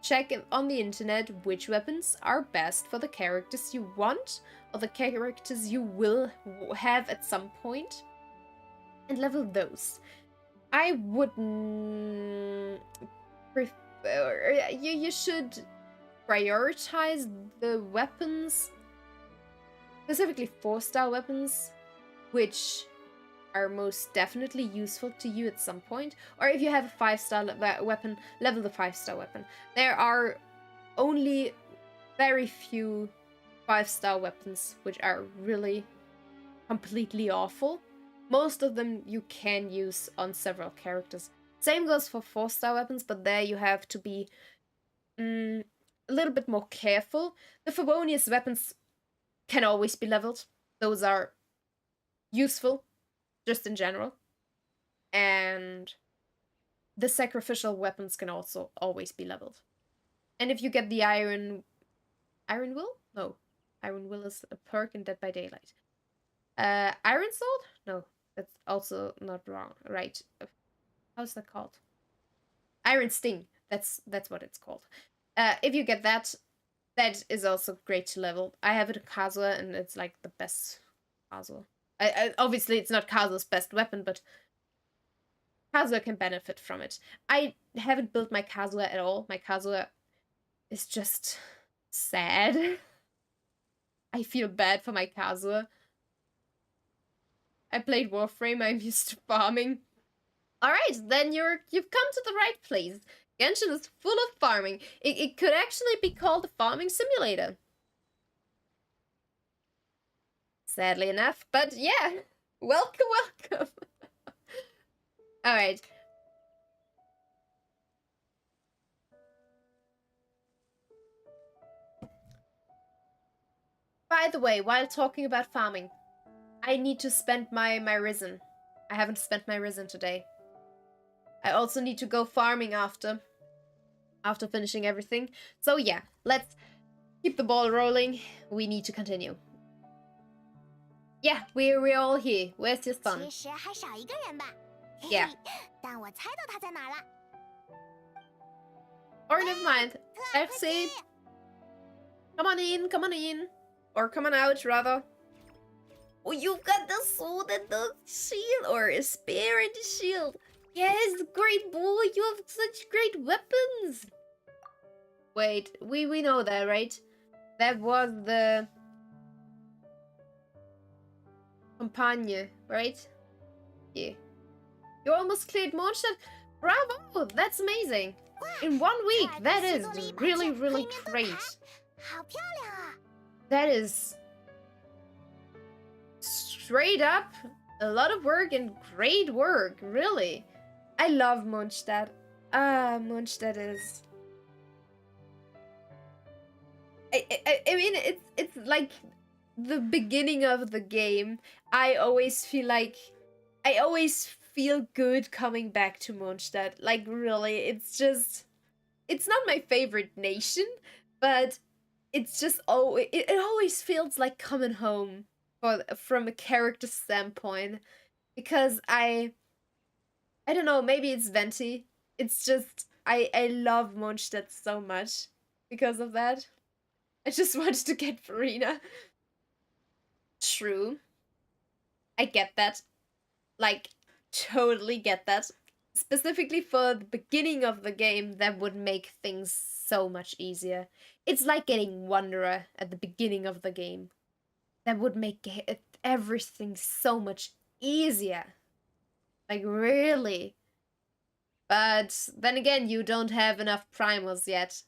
Speaker 1: Check on the internet which weapons are best for the characters you want, or the characters you will have at some point, and level those. I wouldn't prefer... You should prioritize the weapons, specifically 4-star weapons, which are most definitely useful to you at some point. Or if you have a 5-star weapon, level the 5-star weapon. There are only very few 5-star weapons which are really completely awful. Most of them you can use on several characters. Same goes for 4-star weapons, but there you have to be a little bit more careful. The Favonius weapons can always be leveled. Those are useful, just in general. And the sacrificial weapons can also always be leveled. And if you get the Iron Will? No. Iron Will is a perk in Dead by Daylight. Iron Sword? No, that's also not wrong. Right. How's that called? Iron Sting. That's what it's called. If you get that, that is also great to level. I have it in Kazuha, and it's like the best Kazuha. Obviously, it's not Kazuha's best weapon, but Kazuha can benefit from it. I haven't built my Kazuha at all. My Kazuha is just sad. I feel bad for my Kazuha. I played Warframe, I'm used to farming. Alright, then you've come to the right place. Genshin is full of farming. It could actually be called a farming simulator. sadly enough. But yeah, welcome. All right. By the way, while talking about farming, I need to spend my risen. I haven't spent my risen today. I also need to go farming after finishing everything. So yeah, let's keep the ball rolling. We need to continue. Yeah, we're all here. Where's your son?
Speaker 2: 其实还少一个人吧。嘿
Speaker 1: Yeah.
Speaker 2: 嘿，但我猜到他在哪儿了。
Speaker 1: Or never mind. FC. Come on in. Or come on out, rather. Oh, you've got the sword and the shield, or a spear and the shield. Yes, great boy, you have such great weapons. Wait, we know that, right? That was the companion, right? Yeah. You almost cleared Mondstadt. Bravo, that's amazing. In 1 week, that is really, really great.
Speaker 2: 好漂亮啊！
Speaker 1: That is straight up a lot of work and great work, really. I love Mondstadt. Mondstadt is... I mean, it's like the beginning of the game. I always feel good coming back to Mondstadt. Like, really, it's not my favorite nation, but it's just it always feels like coming home from a character standpoint, because I don't know, maybe it's Venti. It's just I love Mondstadt so much because of that. I just wanted to get Farina. True. I get that. Like, totally get that. Specifically for the beginning of the game, that would make things so much easier. It's like getting Wanderer at the beginning of the game. That would make everything so much easier. Like, really. But then again, you don't have enough primos yet.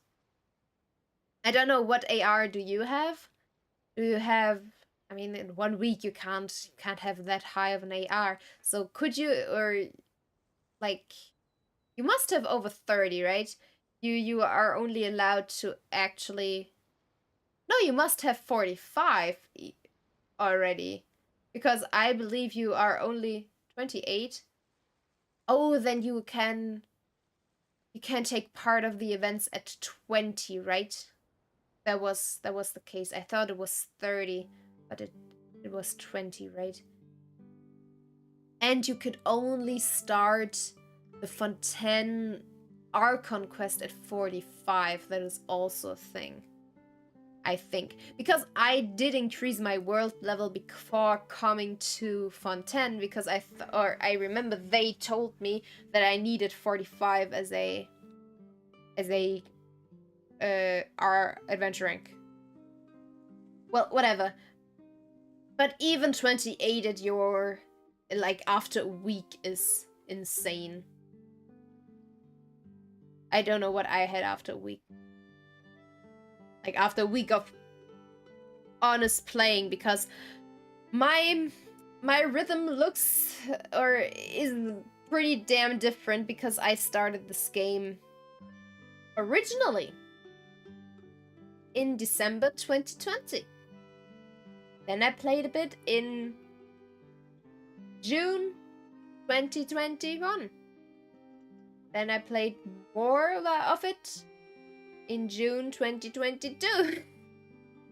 Speaker 1: I don't know, what AR do you have? Do you have... I mean, in 1 week you can't have that high of an AR. So could you, or like, you must have over 30, right? You are only allowed to actually... No, you must have 45 already, because I believe you are only 28. Oh, then you can take part of the events at 20, right? That was the case. I thought it was 30, but it was 20, right? And you could only start the Fontaine Archon quest at 45. That is also a thing, I think. Because I did increase my world level before coming to Fontaine, because I remember they told me that I needed 45 as a our adventure rank. Well, whatever. But even 28 at your, like, after a week is insane. I don't know what I had after a week. Like, after a week of honest playing, because my rhythm looks, or is pretty damn different, because I started this game originally in December 2020. Then I played a bit in June 2021. Then I played more of it in June 2022.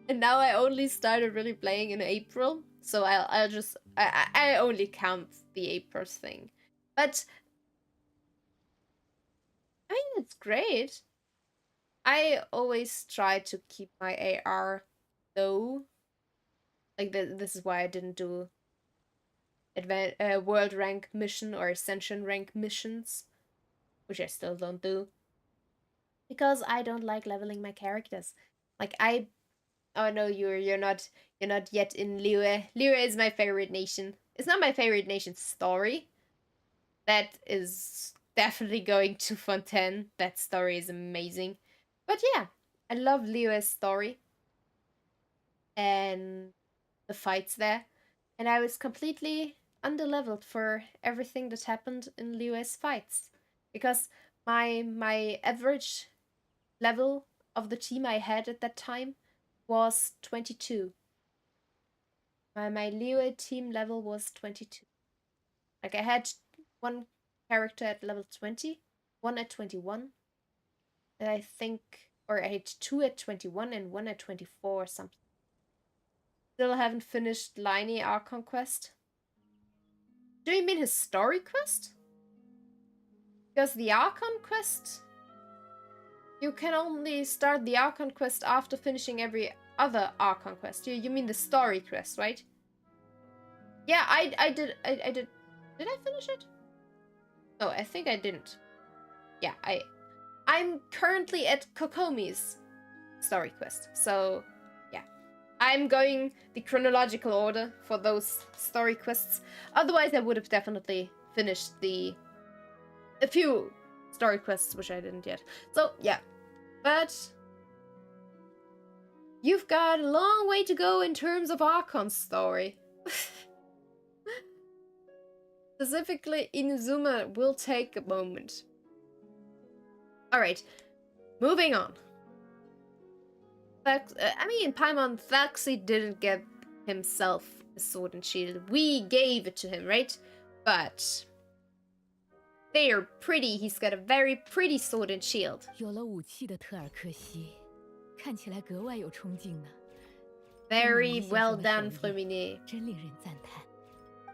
Speaker 1: And now I only started really playing in April. So I only count the April thing. But I mean, it's great. I always try to keep my AR low. Like, this is why I didn't do world rank mission or ascension rank missions, which I still don't do, because I don't like leveling my characters. Like, oh no, you're not yet in Liyue. Liyue is my favorite nation. It's not my favorite nation's story. That is definitely going to Fontaine. That story is amazing. But yeah, I love Liyue's story. And the fights there, and I was completely underleveled for everything that happened in Liyue's fights, because my average level of the team I had at that time was 22. My Liyue team level was 22. Like, I had one character at level 20, one at 21, and I think, or I had two at 21 and one at 24 or something. Still haven't finished Liney Archon quest. Do you mean his story quest? Because the Archon quest, you can only start the Archon quest after finishing every other Archon quest. You mean the story quest, right? Yeah, I did. Did I finish it? No, I think I didn't. Yeah, I'm currently at Kokomi's story quest, so yeah. I'm going the chronological order for those story quests. Otherwise, I would have definitely finished a few story quests, which I didn't yet. So yeah, but you've got a long way to go in terms of Archon's story. Specifically, Inazuma will take a moment. Alright, moving on. Paimon, Thaxi didn't get himself a sword and shield. We gave it to him, right? But they're pretty. He's got a very pretty sword and shield.
Speaker 4: 有了武器的特尔克西，看起来格外有冲劲呢。
Speaker 1: Very well done, Freminet.
Speaker 4: 真令人赞叹。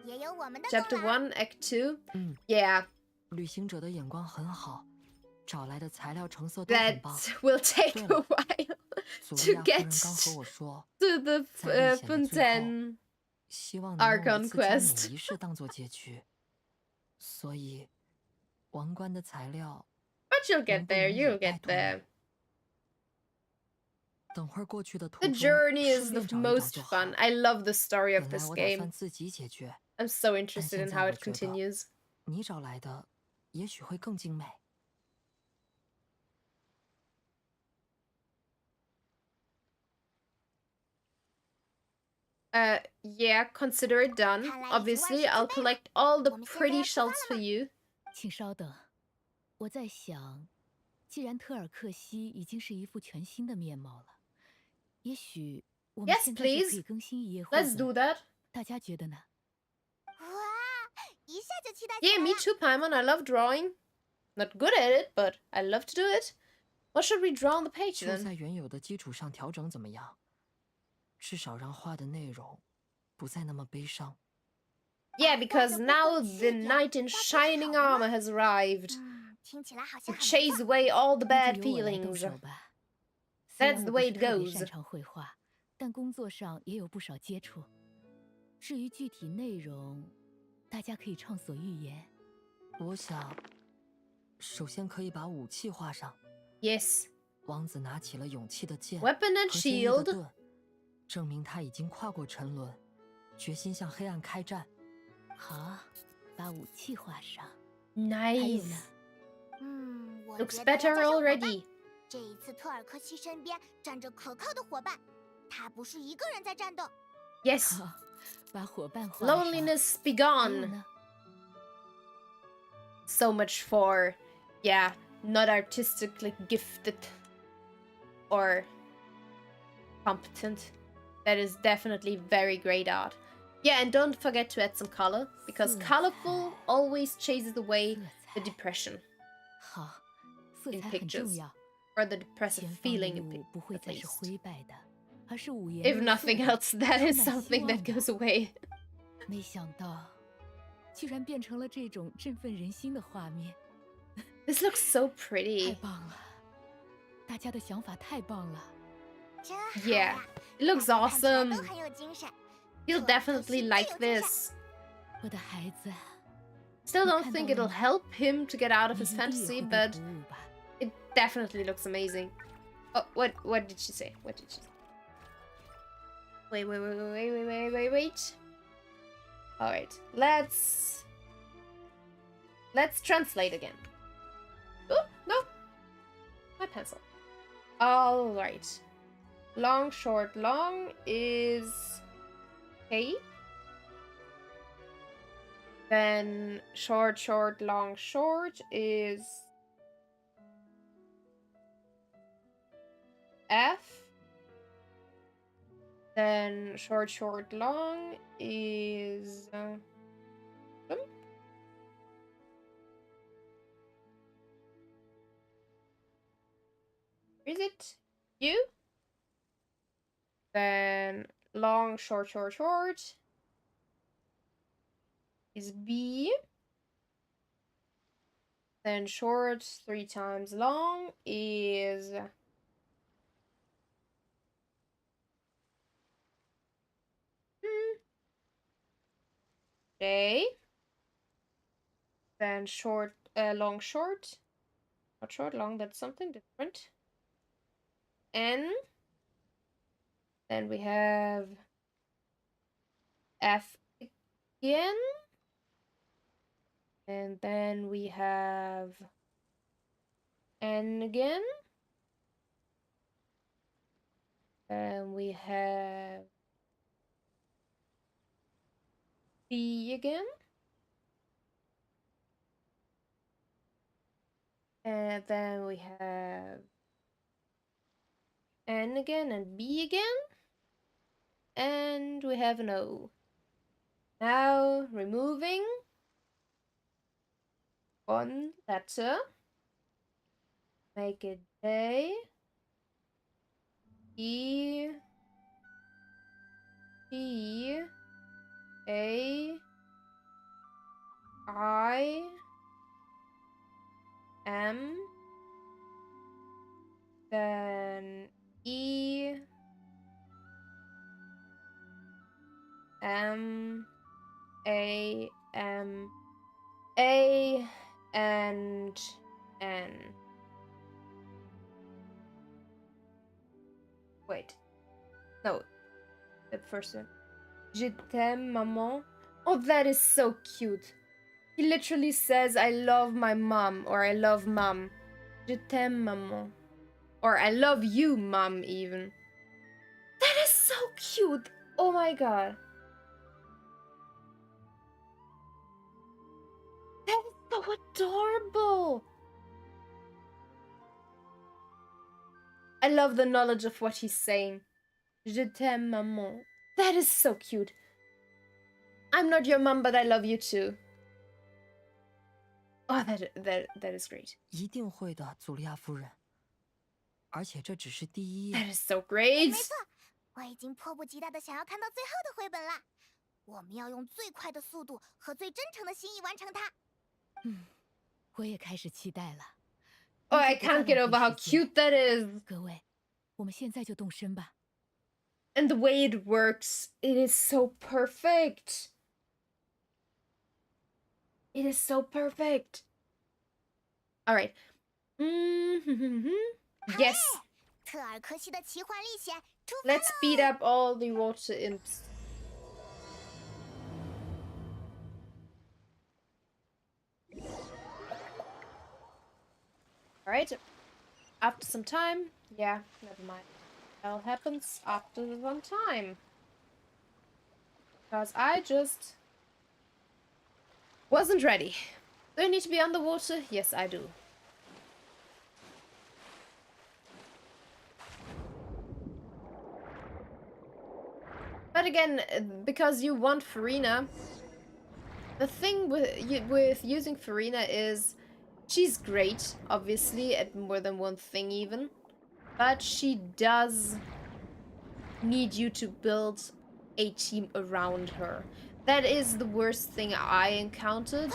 Speaker 2: 也有我们的
Speaker 1: Chapter
Speaker 2: 功劳。
Speaker 1: 1, Act 2. Yeah.
Speaker 3: 旅行者的眼光很好，找来的材料成色都很
Speaker 1: That
Speaker 3: 棒。
Speaker 1: will take a while
Speaker 3: 祖
Speaker 1: to
Speaker 3: 利亚夫
Speaker 1: get
Speaker 3: 人刚和我说，
Speaker 1: to the
Speaker 3: 在历险的最后，
Speaker 1: Fontaine
Speaker 3: 希望能用
Speaker 1: Archon
Speaker 3: 一次加冕
Speaker 1: quest
Speaker 3: 仪式当做结局。所以，王冠的材料
Speaker 1: But you'll
Speaker 3: 能
Speaker 1: get
Speaker 3: 不
Speaker 1: there,
Speaker 3: 能
Speaker 1: you'll
Speaker 3: 也拜
Speaker 1: get
Speaker 3: 托你？
Speaker 1: there.
Speaker 3: 等会儿过去的途
Speaker 1: The
Speaker 3: 中，
Speaker 1: journey is
Speaker 3: 顺
Speaker 1: the
Speaker 3: 便找一找
Speaker 1: most
Speaker 3: 就好。
Speaker 1: fun. I love the story of
Speaker 3: 本来
Speaker 1: this
Speaker 3: 我打算
Speaker 1: game.
Speaker 3: 自己解决，
Speaker 1: I'm so
Speaker 3: 但
Speaker 1: interested
Speaker 3: 现
Speaker 1: in
Speaker 3: 在
Speaker 1: how
Speaker 3: 我
Speaker 1: it
Speaker 3: 觉得
Speaker 1: continues.
Speaker 3: 你找来的也许会更精美。
Speaker 1: Yeah, consider it done. Obviously, I'll collect all the pretty shells for you.
Speaker 4: 请稍等，我在想，既然特尔克西已经是一副全新的面貌了，也许我们
Speaker 1: Yes,
Speaker 4: 现在就可
Speaker 1: please.
Speaker 4: 以更新一页绘
Speaker 1: Let's
Speaker 4: 本。
Speaker 1: do that.
Speaker 4: 大家觉得呢？
Speaker 2: 哇，一下就期待起
Speaker 1: Yeah,
Speaker 2: 来
Speaker 1: me
Speaker 2: 了。
Speaker 1: too, Paimon. I love drawing. Not good at it, but I love to do it. What should we draw on the page
Speaker 3: 就
Speaker 1: then?
Speaker 3: 在原有的基础上调整怎么样？至少让画的内容不再那么悲伤。
Speaker 1: Yeah, because now the knight in shining armor has arrived
Speaker 2: 听起来好
Speaker 1: to
Speaker 2: 像很不
Speaker 1: chase
Speaker 2: 错。
Speaker 1: away all the
Speaker 4: 那
Speaker 1: bad
Speaker 4: 就由我来动
Speaker 1: feelings.
Speaker 4: 手吧。虽然
Speaker 1: That's
Speaker 4: 我
Speaker 1: the
Speaker 4: 不
Speaker 1: way
Speaker 4: 是
Speaker 1: it
Speaker 4: 特别
Speaker 1: goes.
Speaker 4: 擅长绘画，但工作上也有不少接触。至于具体内容，大家可以畅所欲言。
Speaker 3: 我想，首先可以把武器画上。
Speaker 1: Yes.
Speaker 3: 王子拿起了勇气的剑
Speaker 1: Weapon and
Speaker 3: 和坚毅的
Speaker 1: shield.
Speaker 3: 盾，证明他已经跨过沉沦，决心向黑暗开战。
Speaker 4: 好，把武器画上。还有
Speaker 1: Nice.
Speaker 4: 呢？
Speaker 2: 我
Speaker 1: Looks
Speaker 2: 觉得要
Speaker 1: better
Speaker 2: 加上伙伴。
Speaker 1: already.
Speaker 2: 这一次特尔克西身边站着可靠的伙伴，他不是一个人在战斗。
Speaker 1: Yes.
Speaker 4: 好，把伙伴画上。
Speaker 1: Loneliness be
Speaker 4: 还有
Speaker 1: gone.
Speaker 4: 呢？
Speaker 1: So much for, yeah, not artistically gifted or competent. That is definitely very great art. Yeah, and don't forget to add some color, because
Speaker 4: 色彩。
Speaker 1: colorful always chases away
Speaker 4: 色
Speaker 1: the
Speaker 4: 彩。
Speaker 1: depression
Speaker 4: 好，色
Speaker 1: in
Speaker 4: 彩很重
Speaker 1: pictures,
Speaker 4: 要。
Speaker 1: or the depressive
Speaker 4: 前方的
Speaker 1: feeling in
Speaker 4: 路不会
Speaker 1: at
Speaker 4: 再是
Speaker 1: least.
Speaker 4: 灰败的，而是五颜
Speaker 1: If
Speaker 4: 六色
Speaker 1: nothing
Speaker 4: 的，
Speaker 1: else, that
Speaker 4: 充
Speaker 1: is
Speaker 4: 满希
Speaker 1: something
Speaker 4: 望
Speaker 1: that
Speaker 4: 的。
Speaker 1: goes away.
Speaker 4: 没想到，居然变成了这种振奋人心的画面，
Speaker 1: This looks so
Speaker 4: 太
Speaker 1: pretty.
Speaker 4: 棒了！大家的想法太棒了。
Speaker 2: 真好
Speaker 1: Yeah,
Speaker 2: 呀！
Speaker 1: it looks
Speaker 2: 大家看起来
Speaker 1: awesome.
Speaker 2: 都很有精神。
Speaker 1: You'll
Speaker 2: 特尔克
Speaker 1: definitely
Speaker 2: 西
Speaker 1: like
Speaker 2: 最有精神。
Speaker 1: this.
Speaker 4: 我的孩子，
Speaker 1: Still
Speaker 4: 你
Speaker 1: don't
Speaker 4: 看到
Speaker 1: think
Speaker 4: 了
Speaker 1: it'll
Speaker 4: 吗？
Speaker 1: help him to get out of
Speaker 4: 你
Speaker 1: his
Speaker 4: 一定也
Speaker 1: fantasy,
Speaker 4: 会被
Speaker 1: but
Speaker 4: 鼓舞吧？
Speaker 1: it definitely looks amazing. Oh, what did she say? What did she say? Wait. Alright, let's translate again. Oh, no. My pencil. Alright. Long, short, long is K. Then short, short, long, short is F. Then short, short, long is is it U? Then long, short, short, short is B. Then short 3 times long is J. Then short, long, short. Not short, long, that's something different. N. Then we have F again. And then we have N again. And we have B again. And then we have N again and B again. And we have an O. Now removing one letter. Make it J, E, T, A, I, M, then E, M, A, M, A, and N. Wait. No. The first one. Je t'aime, maman. Oh, that is so cute. He literally says, I love my mom, or I love mom. Je t'aime, maman. Or I love you, mom, even. That is so cute. Oh my god. That is so adorable. I love the knowledge of what he's saying. Je t'aime, maman. That is so cute. I'm not your mom, but I love you too. Oh, that is great.
Speaker 3: 一定会的，祖利亚夫人。而且这只是第一页。
Speaker 1: That is so great.
Speaker 2: 没错，我已经迫不及待的想要看到最后的绘本啦！我们要用最快的速度和最真诚的心意完成它。
Speaker 4: 我也开始期待了。
Speaker 1: Oh, I can't get over how cute that is.
Speaker 4: 各位，我们现在就动身吧。
Speaker 1: And the way it works, it is so perfect. It is so perfect. All right. Yes.
Speaker 2: 特尔科西的奇幻历险出发
Speaker 1: Let's beat up all the water imps. All right. After some time, yeah, never mind. Hell happens after some time. Because I just wasn't ready. Do I need to be underwater? Yes, I do. But again, because you want Farina, the thing with using Farina is she's great, obviously, at more than one thing even. But she does need you to build a team around her. That is the worst thing I encountered.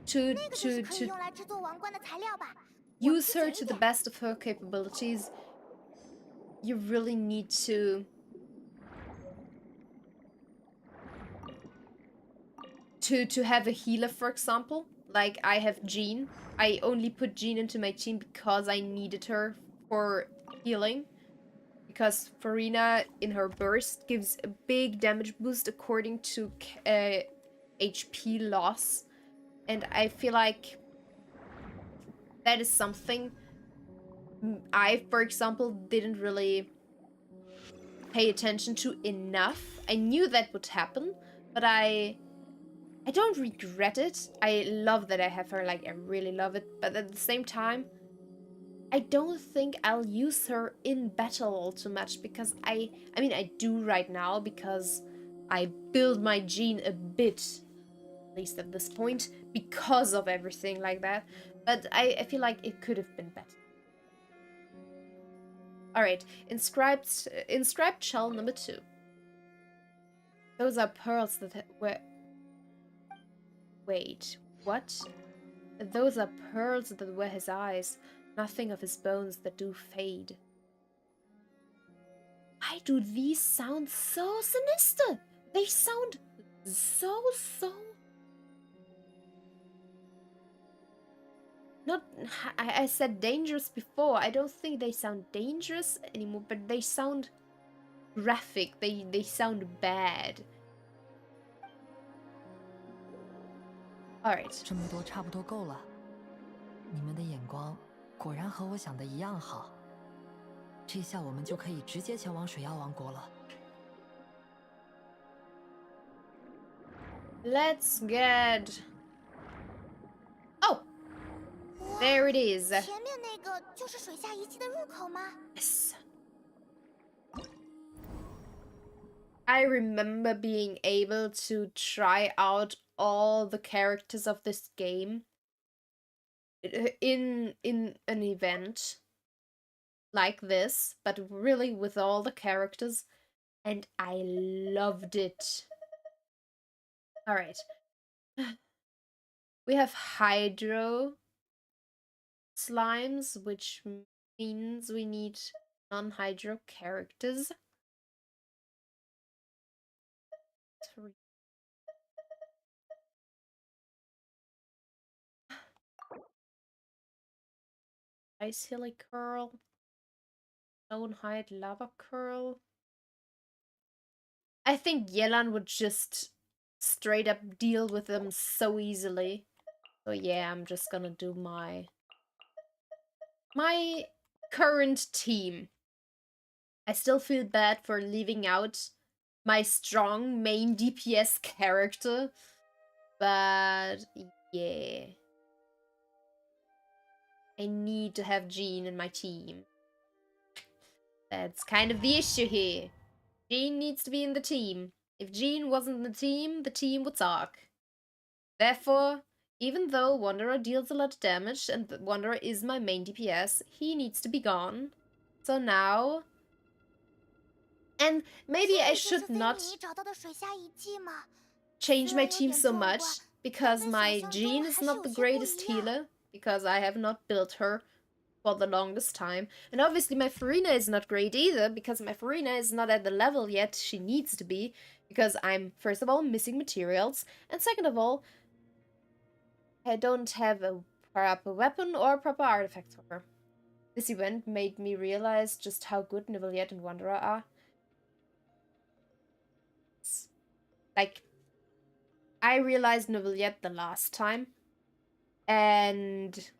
Speaker 1: To use her to the best of her capabilities, you really need to have a healer, for example. Like I have Jean. I only put Jean into my team because I needed her for healing. Because Farina in her burst gives a big damage boost according to HP loss. And I feel like that is something I, for example, didn't really pay attention to enough. I knew that would happen, but I don't regret it. I love that I have her, like, I really love it, but at the same time, I don't think I'll use her in battle all too much, because I mean, I do right now, because I build my gene a bit, at least at this point, because of everything like that, but I feel like it could have been better. Alright, inscribed shell number 2. Those are pearls that were... Wait, what? Those are pearls that were his eyes, nothing of his bones that do fade. Why do these sound so sinister? They sound so... Not... I said dangerous before. I don't think they sound dangerous anymore, but they sound graphic. They sound bad. Alright.
Speaker 3: 这么多差不多够了。你们的眼光果然和我想的一样好。这下我们就可以直接前往水妖王国了。
Speaker 1: Let's get... Oh! There it is.
Speaker 2: 前面那个就是水下遗迹的入口吗？
Speaker 1: Yes. I remember being able to try out all the characters of this game in an event like this, but really with all the characters, and I loved it. Alright. We have Hydro slimes, which means we need non-Hydro characters. 3. Ice Hilly Curl. Stonehide Lava Curl. I think Yelan would just straight up deal with them so easily. So yeah, I'm just gonna do my current team. I still feel bad for leaving out my strong main DPS character, but yeah. I need to have Jean in my team. That's kind of the issue here. Jean needs to be in the team. If Jean wasn't in the team would suck. Therefore, even though Wanderer deals a lot of damage and Wanderer is my main DPS, he needs to be gone. So now... And maybe I should not change my team so much, because my Jean is not the greatest healer, because I have not built her for the longest time. And obviously my Freminet is not great either, because my Freminet is not at the level yet she needs to be, because I'm, first of all, missing materials, and second of all, I don't have a proper weapon or proper artifacts for her. This event made me realize just how good Niveliette and Wanderer are. Like, I realized Niveliette the last time, and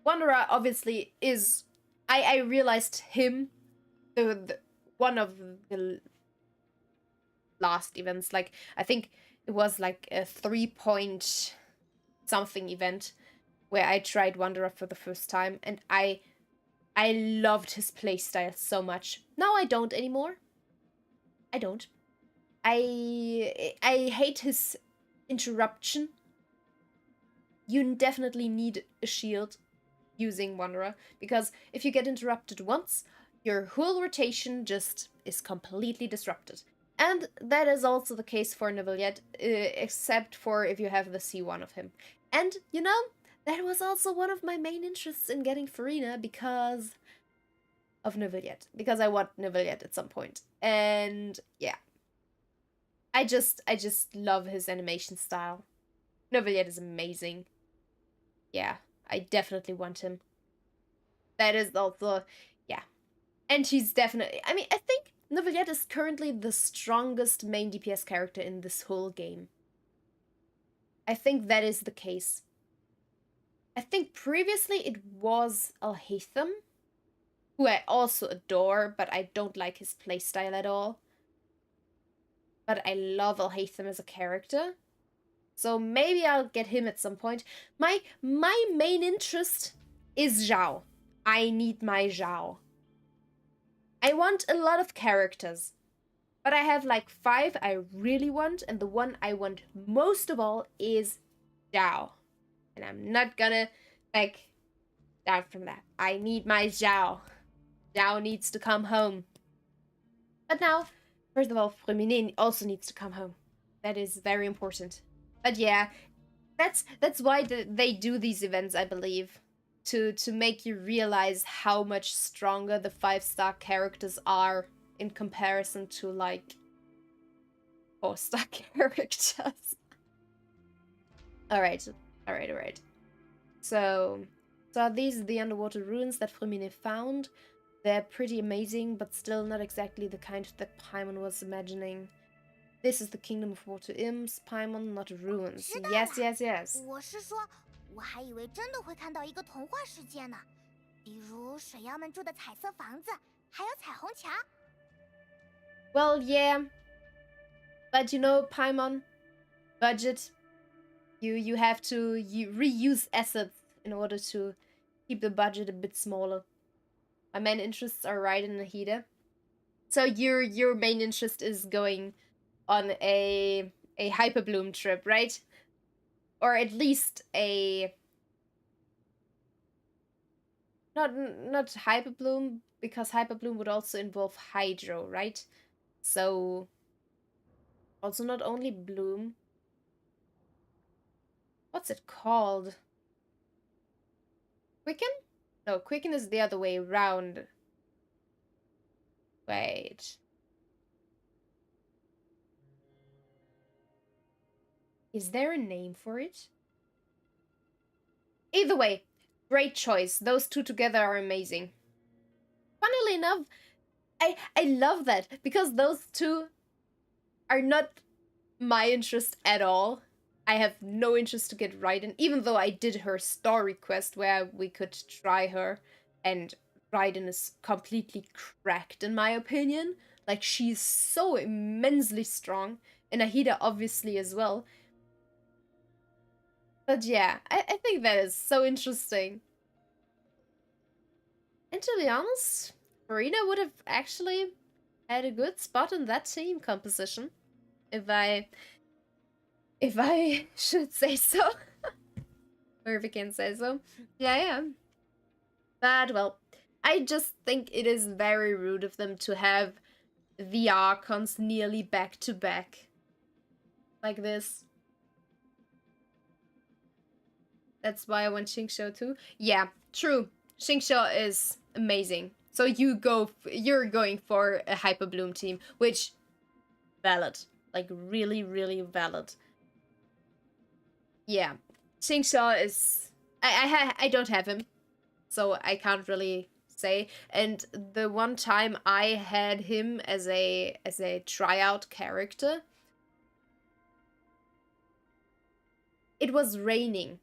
Speaker 1: Wanderer obviously is... I realized him the one of the last events. Like, I think it was like a 3-point something event where I tried Wanderer for the first time, and I loved his playstyle so much. Now I don't anymore. I don't. I hate his interruption. You definitely need a shield using Wanderer, because if you get interrupted once, your whole rotation just is completely disrupted. And that is also the case for Niveliette, except for if you have the C1 of him. And, you know, that was also one of my main interests in getting Farina, because of Niveliette. Because I want Niveliette at some point. And, yeah. I just love his animation style. Niveliette is amazing. Yeah, I definitely want him. That is also, yeah. And she's definitely, I mean, I think Niveliette is currently the strongest main DPS character in this whole game. I think that is the case. I think previously it was Alhaitham, who I also adore, but I don't like his playstyle at all. But I love Alhaitham as a character. So maybe I'll get him at some point. My main interest is Zhao. I need my Zhao. I want a lot of characters. But I have like 5 I really want, and the one I want most of all is Zhao. And I'm not gonna back down from that. I need my Zhao. Zhao needs to come home. But now, first of all, Freminet also needs to come home. That is very important. But yeah, that's why they do these events, I believe. To make you realize how much stronger the 5-star characters are in comparison to like 4-star characters. Alright. So are these the underwater ruins that Freminet found? They're pretty amazing, but still not exactly the kind that Paimon was imagining. This is the kingdom of water imps, Paimon, not ruins. Yes.
Speaker 2: 我是说，我还以为真的会看到一个童话世界呢，比如水妖们住的彩色房子，还有彩虹桥。
Speaker 1: Well, yeah. But you know, Paimon, budget. You have to reuse assets in order to keep the budget a bit smaller. My main interests are right in Nahida. So your main interest is going on a Hyperbloom trip, right? Or at least a not Hyperbloom, because Hyperbloom would also involve Hydro, right? So also not only Bloom. What's it called? Quicken? No, Quicken is the other way around. Wait. Is there a name for it? Either way, great choice. Those two together are amazing. Funnily enough, I love that, because those two are not my interest at all. I have no interest to get Raiden, even though I did her story quest where we could try her, and Raiden is completely cracked in my opinion. Like, she's so immensely strong, and Ahida obviously as well. But yeah, I think that is so interesting. And to be honest, Marina would have actually had a good spot in that team composition, if I should say so. Or if I can say so. Yeah. But, well, I just think it is very rude of them to have the Archons nearly back to back. Like this. That's why I want Xingqiu too. Yeah, true. Xingqiu is amazing. So you're going for a Hyper Bloom team, which valid. Like, really, really valid. Yeah. Xingqiu is I don't have him, so I can't really say. And the one time I had him as a tryout character, it was raining.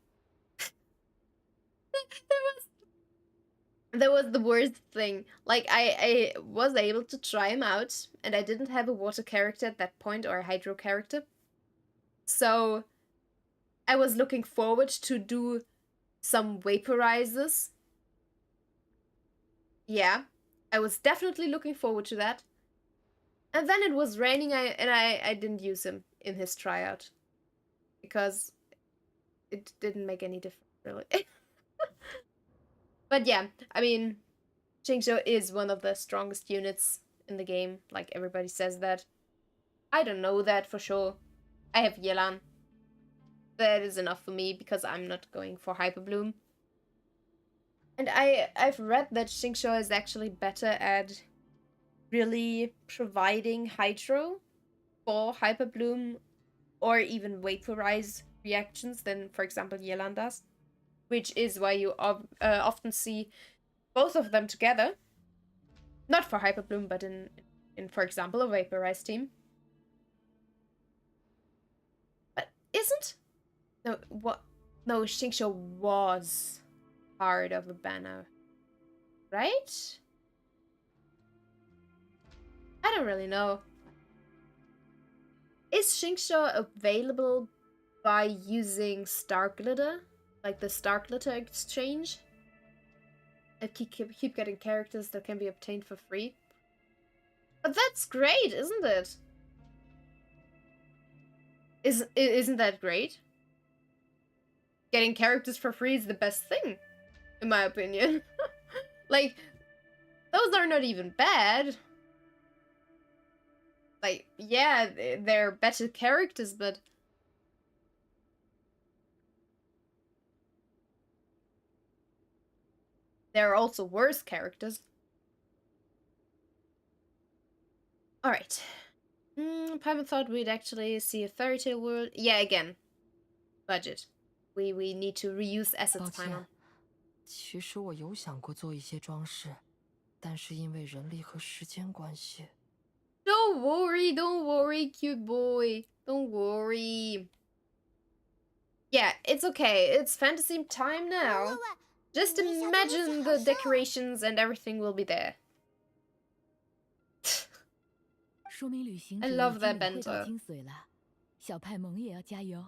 Speaker 1: That was the worst thing. Like, I was able to try him out, and I didn't have a water character at that point, or a hydro character. So I was looking forward to do some vaporizers. Yeah, I was definitely looking forward to that. And then it was raining, and I didn't use him in his tryout, because it didn't make any difference, really. But yeah, I mean, Xingqiu is one of the strongest units in the game. Like, everybody says that. I don't know that for sure. I have Yelan. That is enough for me, because I'm not going for Hyper Bloom. And I've read that Xingqiu is actually better at really providing Hydro for Hyper Bloom or even Vaporize reactions than, for example, Yelan does. Which is why you often see both of them together. Not for Hyper Bloom, but in for example, a Vaporize team. But isn't... No, what? No, Xingqiu was part of a banner, right? I don't really know. Is Xingqiu available by using Star Glitter? Like the Star Glitter exchange? And keep getting characters that can be obtained for free? But that's great, isn't it? Isn't that great? Getting characters for free is the best thing, in my opinion. Like, those are not even bad. Like, yeah, they're better characters, but there are also worse characters. Alright. Paimon thought we'd actually see a fairy tale world. Yeah, again. Budget. We need to reuse assets,
Speaker 3: 抱
Speaker 1: Paimon.
Speaker 3: 歉，其实我有想过做一些装饰，但是因为人力和时间关系。
Speaker 1: Don't worry, cute boy. Don't worry. Yeah, it's okay. It's fantasy time now. Just imagine the decorations and everything will be there.
Speaker 4: 说明旅行
Speaker 1: I
Speaker 4: 者
Speaker 1: love
Speaker 4: 已经
Speaker 1: that
Speaker 4: 领会到
Speaker 1: banter.
Speaker 4: 精髓了。小派蒙也要加油。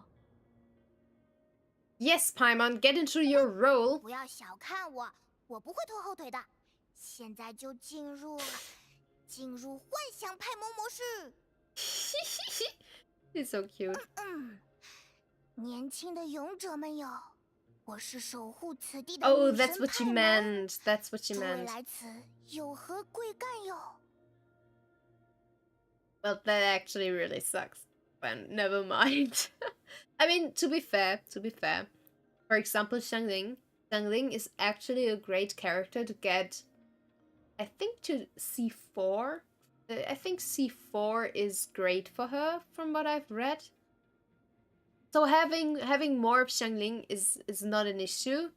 Speaker 1: Yes, Paimon, get into your role.
Speaker 2: 不要小看我，我不会拖后腿的。现在就进入幻想派蒙模式。
Speaker 1: He's so cute.
Speaker 2: 年轻的勇者们哟，我是守护此地的
Speaker 1: Oh,
Speaker 2: 女
Speaker 1: that's
Speaker 2: 神
Speaker 1: what you
Speaker 2: 派蒙。
Speaker 1: meant. That's what you
Speaker 2: 诸位
Speaker 1: meant.
Speaker 2: 来此有何贵干哟？
Speaker 1: Well, that actually really sucks. But never mind. I mean, to be fair, for example, Xiangling is actually a great character to get, I think, to C4. I think C4 is great for her, from what I've read. So having more of Xiangling is not an issue.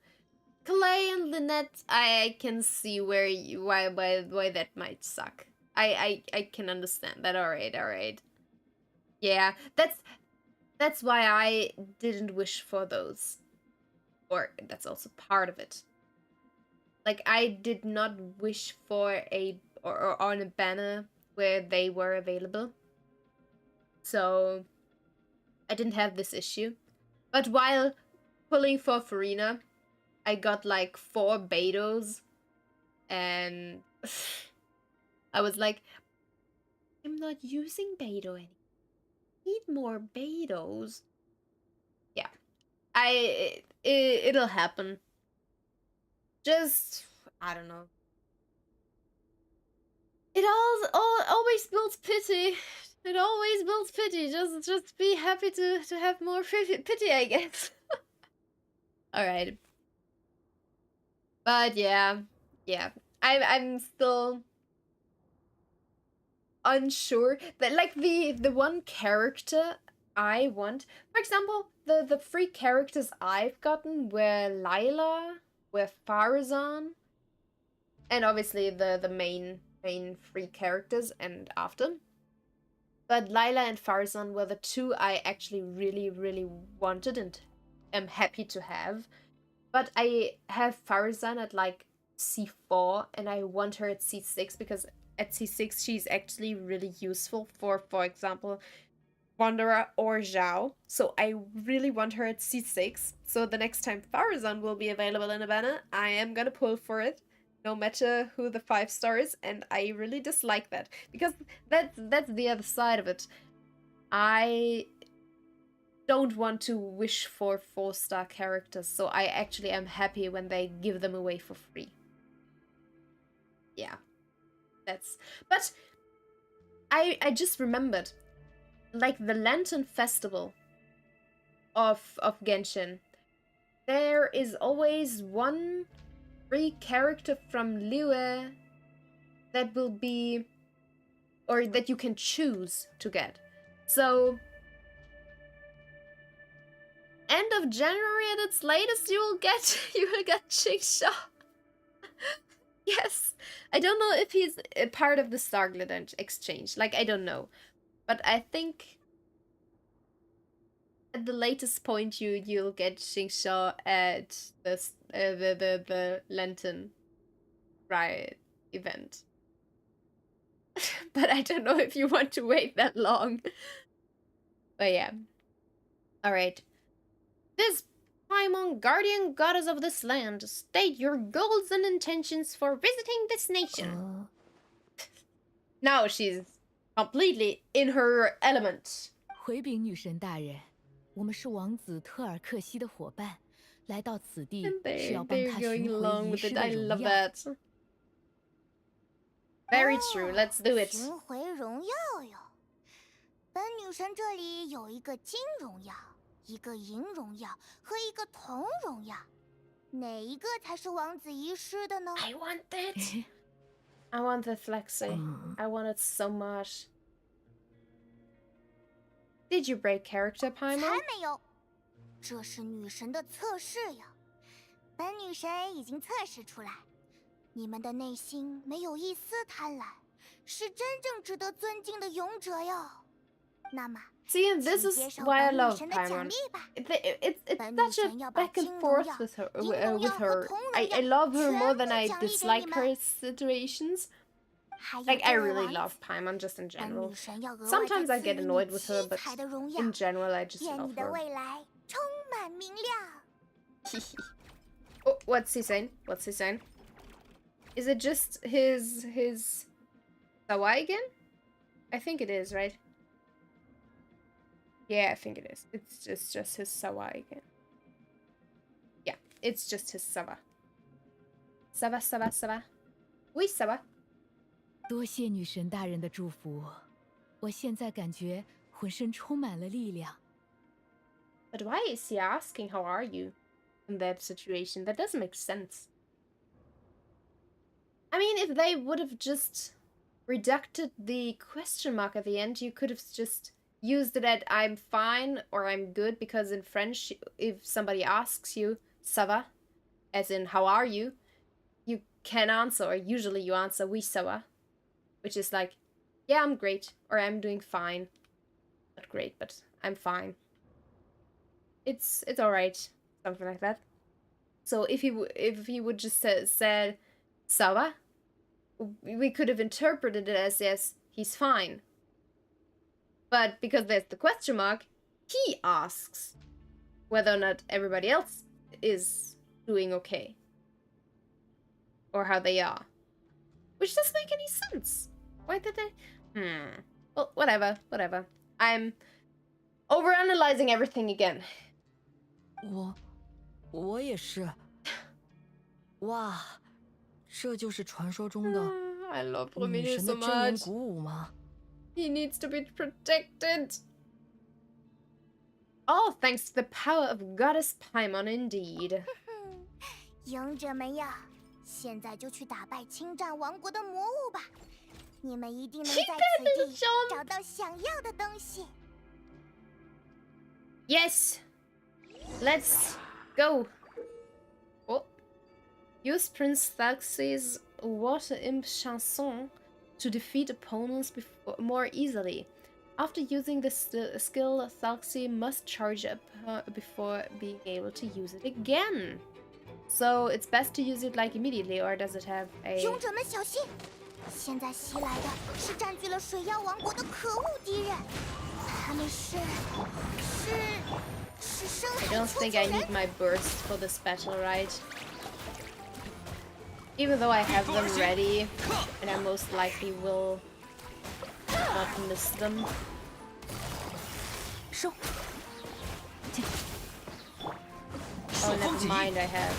Speaker 1: Clay and Lynette, I can see why that might suck. I can understand that. All right. Yeah, that's why I didn't wish for those. Or that's also part of it. Like, I did not wish for or on a banner where they were available. So I didn't have this issue. But while pulling for Farina, I got like 4 Betos, and I was like, I'm not using Beto anymore. I need more Betos. Yeah. It'll happen. Just, I don't know. It always builds pity. It always builds pity. Just be happy to have more pity, I guess. All right. But yeah. I'm still unsure that, like, the one character I want, for example, the 3 characters I've gotten were Lila, were Farazan, and obviously the main 3 characters and after. But Lila and Farazan were the 2 I actually really wanted and am happy to have. But I have Farazan at like C4 and I want her at C6 because at C6 she's actually really useful for example, Wanderer or Zhao. So I really want her at C6. So the next time Farazan will be available in a banner, I am gonna pull for it, no matter who the 5-star is, and I really dislike that. Because that's the other side of it. I don't want to wish for 4-star characters, so I actually am happy when they give them away for free. Yeah. But I just remembered, like, the Lantern Festival of Genshin, there is always one free character from Liyue that will be, or that you can choose to get. So end of January at its latest, you will get Xingqiu. Yes, I don't know if he's a part of the Starglit exchange. Like, I don't know, but I think at the latest point you'll get Xingqiu at the Lantern Riot event. but I don't know if you want to wait that long. But yeah. Alright. This Paimon, guardian goddess of this land, state your goals and intentions for visiting this nation. Now she's completely in her element.
Speaker 4: 回禀女神大人，我们是王子特尔克西的伙伴，来到此地
Speaker 1: And
Speaker 4: 是要
Speaker 1: they're
Speaker 4: 帮他
Speaker 1: going
Speaker 4: 寻
Speaker 1: along
Speaker 4: 回遗
Speaker 1: with
Speaker 4: 失
Speaker 1: it.
Speaker 4: 的
Speaker 1: I
Speaker 4: 荣
Speaker 1: love
Speaker 4: 耀。
Speaker 1: that. Very true. Let's do it.
Speaker 2: 寻回荣耀哟。本女神这里有一个金荣耀，一个银荣耀和一个铜荣耀，哪一个才是王子遗失的呢？
Speaker 1: I want it. I want the Flexi. I want it so much. Did you break character,
Speaker 2: 才
Speaker 1: Paimon?
Speaker 2: 没有，这是女神的测试呀。本女神已经测试出来，你们的内心没有一丝贪婪，是真正值得尊敬的勇者哟。那么，
Speaker 1: See, and this
Speaker 2: 请
Speaker 1: is
Speaker 2: 接受
Speaker 1: why I
Speaker 2: 本女
Speaker 1: love
Speaker 2: 神的奖
Speaker 1: Paimon.
Speaker 2: 励吧。
Speaker 1: It's
Speaker 2: 本
Speaker 1: such
Speaker 2: 女神
Speaker 1: a
Speaker 2: 要把
Speaker 1: back and
Speaker 2: 金荣
Speaker 1: forth
Speaker 2: 耀、
Speaker 1: with her.
Speaker 2: 银荣
Speaker 1: With
Speaker 2: 耀和
Speaker 1: her,
Speaker 2: 铜荣
Speaker 1: I
Speaker 2: 耀
Speaker 1: love her
Speaker 2: 全
Speaker 1: more
Speaker 2: 部
Speaker 1: than I
Speaker 2: 奖励给
Speaker 1: dislike
Speaker 2: 你
Speaker 1: her
Speaker 2: 们。
Speaker 1: situations.
Speaker 2: 还有
Speaker 1: Like I
Speaker 2: 这位
Speaker 1: really
Speaker 2: 王
Speaker 1: love
Speaker 2: 子，
Speaker 1: Paimon just in
Speaker 2: 本
Speaker 1: general.
Speaker 2: 女神要额外
Speaker 1: Sometimes
Speaker 2: 再
Speaker 1: I
Speaker 2: 赐
Speaker 1: get
Speaker 2: 予你
Speaker 1: annoyed with her,
Speaker 2: 七
Speaker 1: but
Speaker 2: 彩的荣耀，
Speaker 1: in general I just
Speaker 2: 愿
Speaker 1: love
Speaker 2: 你的
Speaker 1: her.
Speaker 2: 未来充满明亮。
Speaker 1: Oh, what's he saying? What's he saying? Is it just his Sawai again? I think it is, right? Yeah, I think it is. It's just his Sawai again. Yeah, it's just his Sawa. Sawa, Sawa, Sawa. Oui, Sawa.
Speaker 4: 多谢女神大人的祝福，我现在感觉浑身充满了力量。
Speaker 1: But why is he asking how are you in that situation? That doesn't make sense. I mean, if they would have just reducted the question mark at the end, you could have just used it at I'm fine or I'm good, because in French, if somebody asks you, ça va, as in how are you, you can answer, or usually you answer oui, ça va, which is like, yeah, I'm great, or I'm doing fine. Not great, but I'm fine. It's alright, something like that. So if he would just said ça va, we could have interpreted it as yes, he's fine. But because there's the question mark, he asks whether or not everybody else is doing okay, or how they are, which doesn't make any sense. Why did they? Well, whatever. I'm overanalyzing everything again.
Speaker 3: 我也是。哇，这就是传说中的
Speaker 1: I love
Speaker 3: 女
Speaker 1: Freminet
Speaker 3: 神
Speaker 1: so
Speaker 3: 的真言
Speaker 1: much.
Speaker 3: 鼓舞吗？
Speaker 1: He needs to be protected. Oh, thanks to the power of Goddess Paimon, indeed.
Speaker 2: 勇者们呀，现在就去打败侵占王国的魔物吧！你们一定能在此地找到想要的东西。
Speaker 1: Yes, let's go. Oh, use Prince Thalxi's Water Imp Chanson to defeat opponents more easily. After using the skill, Thalxi must charge up before being able to use it again. So it's best to use it like immediately, or does it have a...
Speaker 2: 勇者们小心！现在袭来的是占据了水妖王国的可恶敌人，他们是深
Speaker 1: I
Speaker 2: 海
Speaker 1: don't
Speaker 2: 囚
Speaker 1: think
Speaker 2: 禁
Speaker 1: I
Speaker 2: 人
Speaker 1: need。my burst for this battle, right? Even though I have them ready, and I most likely will not miss them.
Speaker 4: 收。
Speaker 1: Oh, never mind, I have.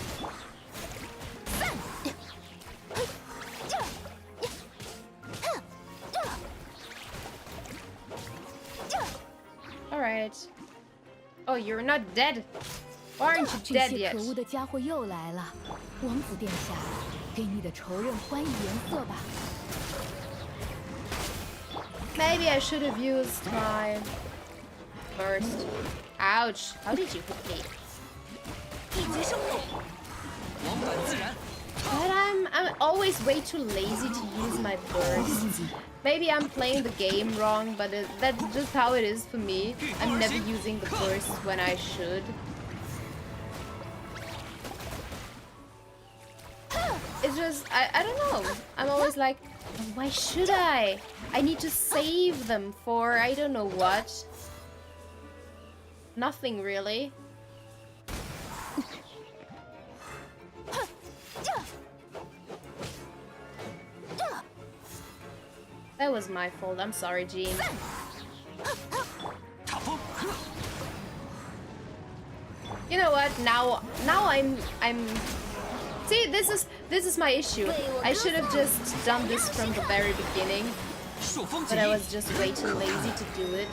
Speaker 1: Alright. Oh, you're not dead. Why aren't you
Speaker 4: 这
Speaker 1: dead
Speaker 4: 些
Speaker 1: yet?
Speaker 4: 可恶的家伙又来了，王子殿下，给你的仇人还以颜色吧。
Speaker 1: Maybe I should have used my burst. Ouch. How did you hit me?
Speaker 2: 一级胜利。
Speaker 1: But I'm always way too lazy to use my burst. Maybe I'm playing the game wrong, but that's just how it is for me. I'm never using the burst when I should. It's just, I don't know. I'm always like, why should I? I need to save them for I don't know what. Nothing really. That was my fault. I'm sorry, Jean. You know what? Now I'm. See, this is my issue. I should have just done this from the very beginning, but I was just way too lazy to do it.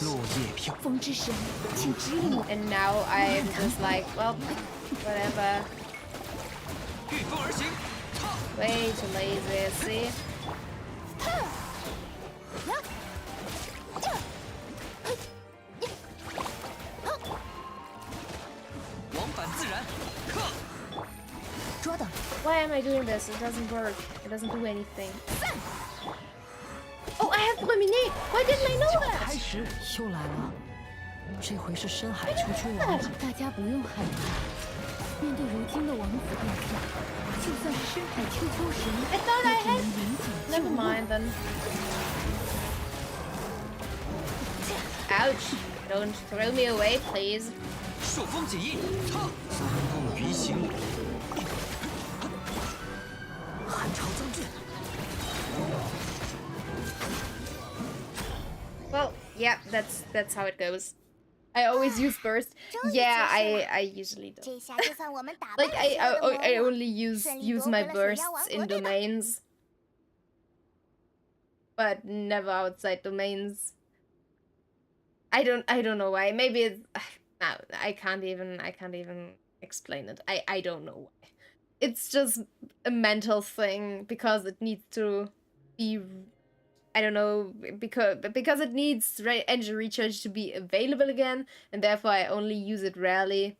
Speaker 1: And now I'm just like, well, whatever. Way too lazy. See. Why am I doing this? It doesn't work. It doesn't do anything. Oh, I have Freminet! Why didn't I know that?
Speaker 3: 又来了，这回是深海秋秋王子。
Speaker 4: 大家不用害怕，面对如今的王子变色，就算是深海秋秋神，
Speaker 1: I thought I
Speaker 4: 也只
Speaker 1: had.
Speaker 4: 能引颈
Speaker 1: Never
Speaker 4: 就木。
Speaker 1: mind then. Ouch! Don't throw me away, please.
Speaker 5: 朔风锦翼，三步云行，寒潮将至。
Speaker 1: Well, yeah, that's how it goes. I always use burst. Yeah, I usually don't.
Speaker 2: 这下就算我们打败
Speaker 1: Like
Speaker 2: 了邪恶的魔
Speaker 1: I
Speaker 2: 王
Speaker 1: only use
Speaker 2: 顺利
Speaker 1: use
Speaker 2: 夺
Speaker 1: my
Speaker 2: 回了水妖
Speaker 1: bursts
Speaker 2: 王
Speaker 1: in
Speaker 2: 国，对吧？
Speaker 1: domains, but never outside domains. I don't know why. Maybe it's no, I can't even explain it. I don't know why. It's just a mental thing because it needs to be. I don't know, because it needs engine recharge to be available again, and therefore I only use it rarely.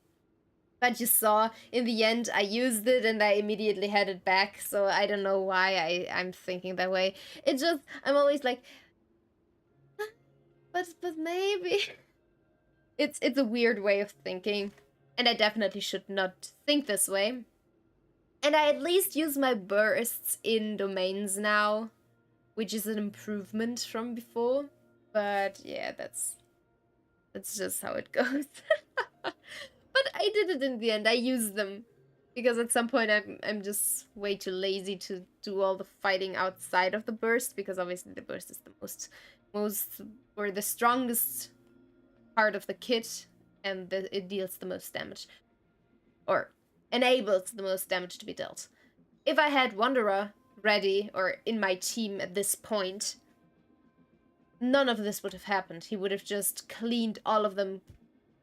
Speaker 1: But you saw, in the end, I used it and I immediately had it back, so I don't know why I'm thinking that way. It just, I'm always like, but maybe. It's a weird way of thinking, and I definitely should not think this way. And I at least use my bursts in domains now, which is an improvement from before. But yeah, that's just how it goes. But I did it in the end. I used them because at some point I'm just way too lazy to do all the fighting outside of the burst, because obviously the burst is the most or the strongest part of the kit, and it deals the most damage, or enables the most damage to be dealt. If I had Wanderer ready or in my team at this point, none of this would have happened. He would have just cleaned all of them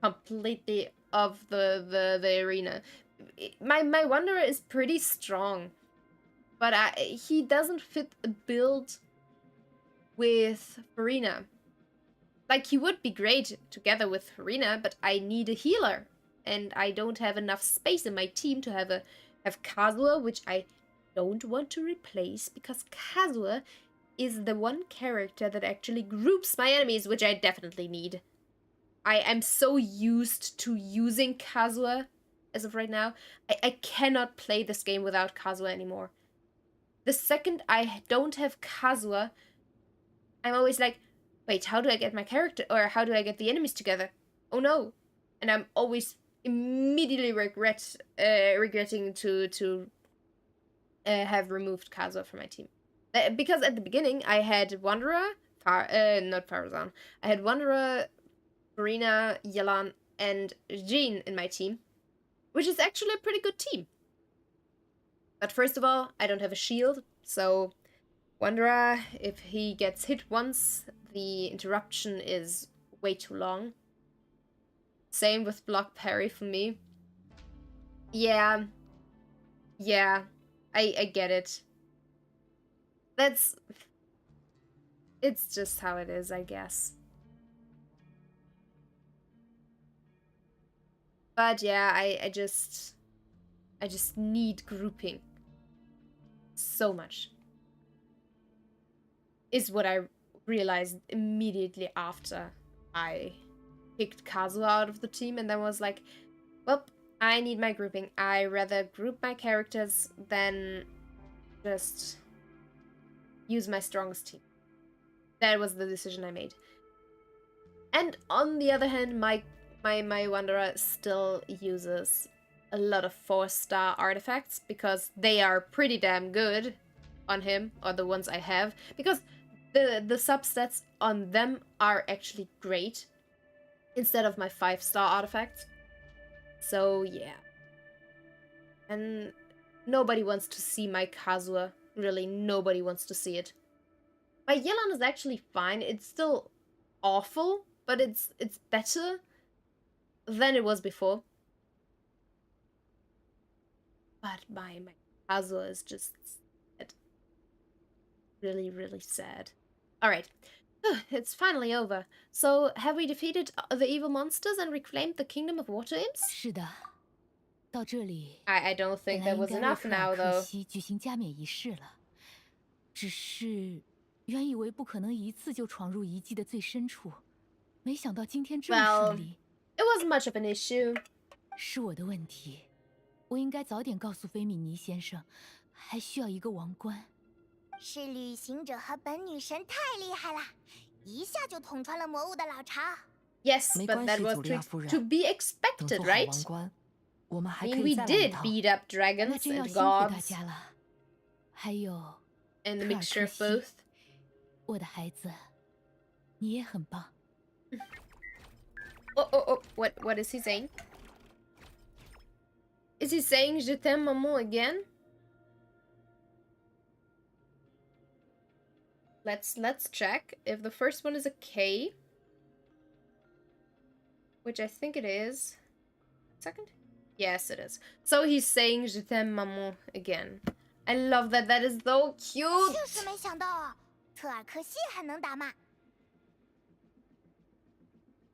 Speaker 1: completely of the arena. My Wanderer is pretty strong, but he doesn't fit a build with Farina. Like, he would be great together with Farina, but I need a healer, and I don't have enough space in my team to have Kazuha, which I don't want to replace, because Kazuha is the one character that actually groups my enemies, which I definitely need. I am so used to using Kazuha as of right now. I cannot play this game without Kazuha anymore. The second I don't have Kazuha, I'm always like, wait, how do I get my character, or how do I get the enemies together? Oh no. And I'm always immediately regretting to have removed Kazuha from my team. Because at the beginning, I had Wanderer, not Farazan. I had Wanderer, Farina, Yelan, and Jean in my team, which is actually a pretty good team. But first of all, I don't have a shield, so Wanderer, if he gets hit once, the interruption is way too long. Same with block parry for me. Yeah, I get it. It's just how it is, I guess. But yeah, I just need grouping so much, is what I realized immediately after I kicked Kazuha out of the team, and then was like, well, I need my grouping. I rather group my characters than just use my strongest team. That was the decision I made. And on the other hand, my Wanderer still uses a lot of 4-star artifacts because they are pretty damn good on him, or the ones I have, because the substats on them are actually great instead of my 5-star artifacts. So yeah. And nobody wants to see my Kazuha. Really, nobody wants to see it. My Yelan is actually fine. It's still awful, but it's better than it was before. But my Kazuha is just sad. Really, really sad. Alright. It's finally over. So, have we defeated the evil monsters and reclaimed the kingdom of water imps?
Speaker 4: 是的，到这里
Speaker 1: I don't
Speaker 4: 本
Speaker 1: think
Speaker 4: 来
Speaker 1: that
Speaker 4: 应
Speaker 1: was
Speaker 4: 该为
Speaker 1: enough
Speaker 4: 特
Speaker 1: now,
Speaker 4: 尔克
Speaker 1: though.
Speaker 4: 西举行加冕仪式了，只是原以为不可能一次就闯入遗迹的最深处，没想到今天这么
Speaker 1: Well,
Speaker 4: 顺利。
Speaker 1: it wasn't much of an issue.
Speaker 4: 是我的问题，我应该早点告诉菲米尼先生，还需要一个王冠。
Speaker 2: 是旅行者和本女神太厉害了，一下就捅穿了魔物的老巢。
Speaker 1: Yes,
Speaker 3: 没
Speaker 1: but
Speaker 3: 关
Speaker 1: that
Speaker 3: 系，
Speaker 1: was
Speaker 3: 祖利亚夫人。
Speaker 1: to be
Speaker 3: 等
Speaker 1: expected,
Speaker 3: 做好
Speaker 1: right?
Speaker 3: 王冠，我们还
Speaker 1: I
Speaker 3: 可
Speaker 1: mean,
Speaker 3: 以
Speaker 1: we
Speaker 3: 再来一
Speaker 1: did
Speaker 3: 趟。
Speaker 1: beat up
Speaker 4: 那
Speaker 1: dragons
Speaker 4: 真要
Speaker 1: and
Speaker 4: 辛苦大
Speaker 1: gods
Speaker 4: 家了。还有
Speaker 1: and the
Speaker 4: 特尔
Speaker 1: mixture
Speaker 4: 克
Speaker 1: of
Speaker 4: 西，
Speaker 1: both.
Speaker 4: 我的孩子，你也很棒。
Speaker 1: Oh, what is he saying? Is he saying Je t'aime maman again? Let's check if the first one is a K, which I think it is. Second? Yes, it is. So he's saying Je t'aime maman again. I love that. That is so
Speaker 2: 确
Speaker 1: cute.
Speaker 2: 实没想到啊，特尔克西还能打骂。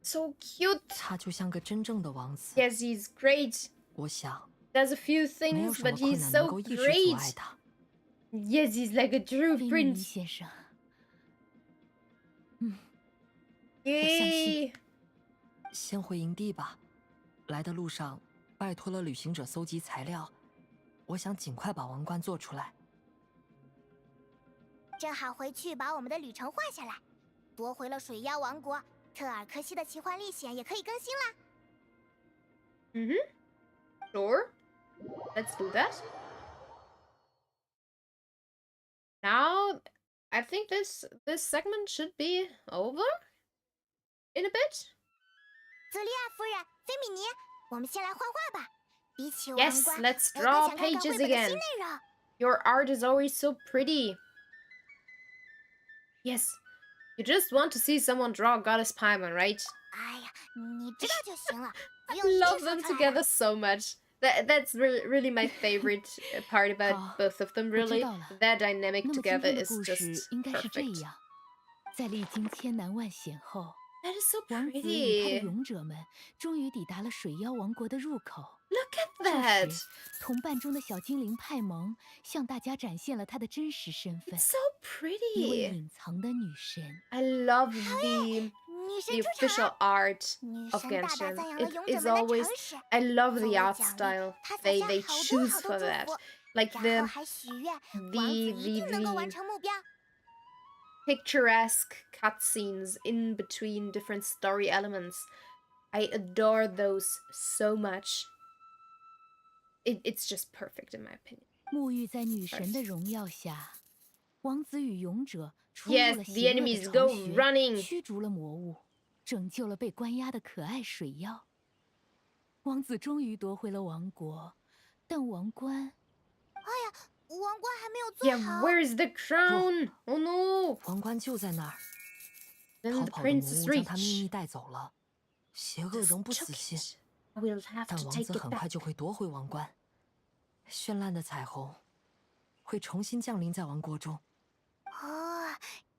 Speaker 1: So cute.
Speaker 3: 他就像个真正的王子。
Speaker 1: Yes, he's great.
Speaker 3: 我想
Speaker 1: Does a few
Speaker 3: 没有
Speaker 1: things,
Speaker 3: 什么
Speaker 1: but
Speaker 3: 困
Speaker 1: he's
Speaker 3: 难能
Speaker 1: so
Speaker 3: 够一直阻
Speaker 1: great.
Speaker 3: 碍他。
Speaker 1: Yes, he's like a true
Speaker 4: 菲米尼
Speaker 1: prince.
Speaker 4: 先生，
Speaker 1: Yay!
Speaker 3: 先回营地吧。来的路上，拜托了旅行者搜集材料，我想尽快把王冠做出来。
Speaker 2: 正好回去把我们的旅程画下来，夺回了水妖王国，特尔克西的奇幻历险也可以更新啦。
Speaker 1: Sure. Let's do that. Now, I think this segment should be over in a bit.
Speaker 2: 祖利亚夫人，菲米尼，我们先来画画吧。比起王
Speaker 1: Yes,
Speaker 2: 冠，
Speaker 1: let's
Speaker 2: 我
Speaker 1: draw
Speaker 2: 更想看看
Speaker 1: pages
Speaker 2: 绘本的
Speaker 1: again.
Speaker 2: 新内容。
Speaker 1: Your art is always so pretty. Yes. You just want to see someone draw Goddess Paimon, right?
Speaker 2: 哎呀，你知道就行了，不
Speaker 1: I
Speaker 2: 用一直
Speaker 1: love
Speaker 2: 说
Speaker 1: them
Speaker 2: 出来
Speaker 1: together
Speaker 2: 了。
Speaker 1: so much. That's really my favorite part about
Speaker 4: 好，
Speaker 1: both of them,
Speaker 4: 我知
Speaker 1: really.
Speaker 4: 道了。
Speaker 1: Their dynamic
Speaker 4: 那么今
Speaker 1: together
Speaker 4: 天的
Speaker 1: is
Speaker 4: 故事
Speaker 1: just
Speaker 4: 应该是这
Speaker 1: perfect.
Speaker 4: 样：在历经千难万险后，
Speaker 1: That is so
Speaker 4: 王子与他的
Speaker 1: pretty.
Speaker 4: 勇者们终于抵达了水妖王国的入口。
Speaker 1: Look at
Speaker 4: 这
Speaker 1: that.
Speaker 4: 时，同伴中的小精灵派蒙向大家展现了她的真实身份
Speaker 1: It's so
Speaker 4: ——一位
Speaker 1: pretty.
Speaker 4: 隐藏的女神。
Speaker 1: I love the
Speaker 2: 女神
Speaker 1: the
Speaker 2: 出场
Speaker 1: official
Speaker 2: 了。
Speaker 1: art
Speaker 2: 女
Speaker 1: of
Speaker 2: 神大大
Speaker 1: Genshin.
Speaker 2: 赞扬了
Speaker 1: It
Speaker 2: 勇者
Speaker 1: is
Speaker 2: 们的
Speaker 1: always
Speaker 2: 诚实。
Speaker 1: I love
Speaker 2: 作
Speaker 1: the
Speaker 2: 为
Speaker 1: art
Speaker 2: 奖励，
Speaker 1: style
Speaker 2: 他撒
Speaker 1: they
Speaker 2: 下
Speaker 1: they
Speaker 2: 好多
Speaker 1: choose
Speaker 2: 好
Speaker 1: for
Speaker 2: 多祝
Speaker 1: that.
Speaker 2: 福，
Speaker 1: Like
Speaker 2: 然后
Speaker 1: the
Speaker 2: 还许愿，王子
Speaker 1: the
Speaker 2: 一定能够完
Speaker 1: the
Speaker 2: 成目标。
Speaker 1: picturesque cutscenes in between different story elements. I adore those so much. It's just perfect in my opinion.
Speaker 4: 沐浴在女神的荣耀下，王子与勇者冲入
Speaker 1: Yes,
Speaker 4: 了
Speaker 1: the
Speaker 4: 邪恶的
Speaker 1: enemies
Speaker 4: 巢
Speaker 1: go
Speaker 4: 穴，
Speaker 1: running.
Speaker 4: 驱逐了魔物，拯救了被关押的可爱水妖。王子终于夺回了王国，但王冠……
Speaker 2: 王冠还没有做
Speaker 1: Yeah,
Speaker 2: 好。
Speaker 1: where's the crown? Oh no!
Speaker 3: 王冠就在那儿。
Speaker 1: Then
Speaker 3: 逃
Speaker 1: the
Speaker 3: 跑的魔
Speaker 1: prince's
Speaker 3: 物将他秘
Speaker 1: reach.
Speaker 3: 密带走了，邪恶
Speaker 1: Just
Speaker 3: 仍不
Speaker 1: took
Speaker 3: 死心。
Speaker 1: it. We'll have
Speaker 3: 但
Speaker 1: to
Speaker 3: 王
Speaker 1: take
Speaker 3: 子
Speaker 1: it
Speaker 3: 很快
Speaker 1: back.
Speaker 3: 就会夺回王冠，绚烂的彩虹会重新降临在王国中。
Speaker 2: 哦，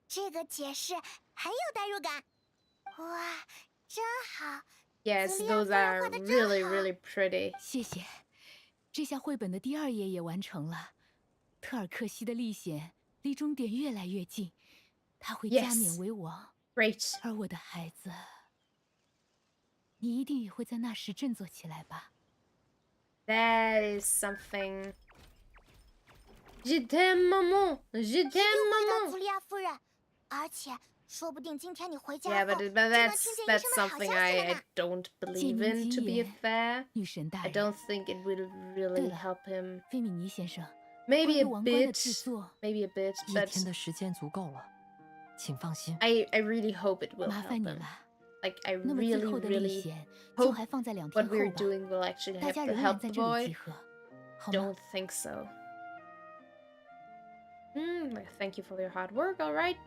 Speaker 2: 这个解释很有代入感。哇，真好！
Speaker 1: Yes,
Speaker 2: 祖利亚
Speaker 1: those
Speaker 2: 夫人
Speaker 1: are
Speaker 2: 画的真
Speaker 1: really,
Speaker 2: 好。
Speaker 1: really pretty.
Speaker 4: 谢谢，这下绘本的第2页也完成了。特尔克西的历险离终点越来越近，他会加冕
Speaker 1: Yes.
Speaker 4: 为王，
Speaker 1: Great.
Speaker 4: 而我的孩子，你一定也会在那时振作起来吧？
Speaker 1: That is something Je t'aime, maman. Je
Speaker 2: 一定
Speaker 1: t'aime,
Speaker 2: 会的，
Speaker 1: maman.
Speaker 2: 祖利亚夫人。而且，说不定今天你回家
Speaker 1: Yeah,
Speaker 2: 后
Speaker 1: but
Speaker 2: 就能听见医
Speaker 1: that's
Speaker 2: 生的好消
Speaker 1: something
Speaker 2: 息了
Speaker 1: I
Speaker 2: 呢。
Speaker 1: don't
Speaker 4: 借
Speaker 1: believe
Speaker 4: 您
Speaker 1: in,
Speaker 4: 吉
Speaker 1: to be
Speaker 4: 言，
Speaker 1: fair.
Speaker 4: 女神大
Speaker 1: I
Speaker 4: 人。
Speaker 1: don't think it will
Speaker 4: 对
Speaker 1: really
Speaker 4: 了，
Speaker 1: help him.
Speaker 4: 菲米尼先生，
Speaker 1: Maybe
Speaker 4: 关
Speaker 1: a
Speaker 4: 于王冠的
Speaker 1: bit,
Speaker 4: 制作，
Speaker 1: maybe a bit,
Speaker 3: 一
Speaker 1: but
Speaker 3: 天的时间足够了，请放心。
Speaker 1: I really hope it will
Speaker 4: 麻
Speaker 1: help
Speaker 4: 烦你
Speaker 1: him.
Speaker 4: 了。
Speaker 1: Like, I
Speaker 4: 那么最
Speaker 1: really,
Speaker 4: 后的历
Speaker 1: really
Speaker 4: 险就
Speaker 1: hope
Speaker 4: 还放在2
Speaker 1: what
Speaker 4: 天后
Speaker 1: we're
Speaker 4: 吧。
Speaker 1: doing will actually
Speaker 4: 大
Speaker 1: have
Speaker 4: 家
Speaker 1: to
Speaker 4: 仍然
Speaker 1: help
Speaker 4: 在
Speaker 1: the
Speaker 4: 这里集
Speaker 1: boy.
Speaker 4: 合，好吗？
Speaker 1: Don't think so. Thank you for your hard work. All right,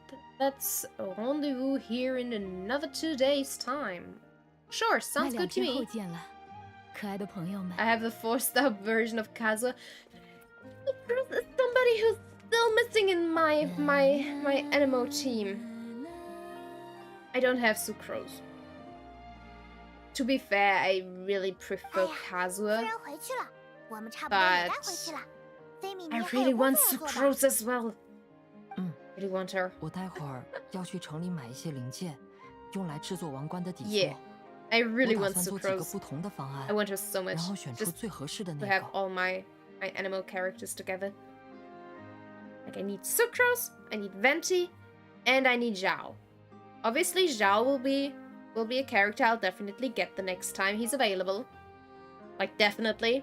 Speaker 1: let's rendezvous here in another 2 days' time. Sure,
Speaker 4: 那
Speaker 1: sounds
Speaker 4: 2
Speaker 1: good to
Speaker 4: 天后
Speaker 1: me.
Speaker 4: 见了，可爱的朋友们。
Speaker 1: I have the 4-star version of Kazuha. There's somebody who's still missing in my Animo team. I don't have Sucrose. To be fair, I really
Speaker 2: 哎
Speaker 1: prefer
Speaker 2: 呀，夫
Speaker 1: Kazuha,
Speaker 2: 人回去了，我们差不多也该
Speaker 1: but
Speaker 2: 回去了。菲米尼
Speaker 1: I
Speaker 2: 还有
Speaker 1: really
Speaker 2: 工
Speaker 1: want
Speaker 2: 作要做的。
Speaker 1: Sucrose as well.
Speaker 3: 嗯，
Speaker 1: Really want her.
Speaker 3: 我待会儿要去城里买一些零件，用来制作王冠的底
Speaker 1: Yeah,
Speaker 3: 座。
Speaker 1: I
Speaker 3: 我
Speaker 1: really
Speaker 3: 打
Speaker 1: want
Speaker 3: 算做几个
Speaker 1: Sucrose.
Speaker 3: 不同的方
Speaker 1: I
Speaker 3: 案，
Speaker 1: want her so
Speaker 3: 然
Speaker 1: much.
Speaker 3: 后选出
Speaker 1: Just
Speaker 3: 最合适的
Speaker 1: to
Speaker 3: 那
Speaker 1: have
Speaker 3: 个。
Speaker 1: all my Animo characters together. Like, I need Sucrose, I need Venti, and I need Zhao. Obviously, Zhao will be a character I'll definitely get the next time he's available. Like, definitely.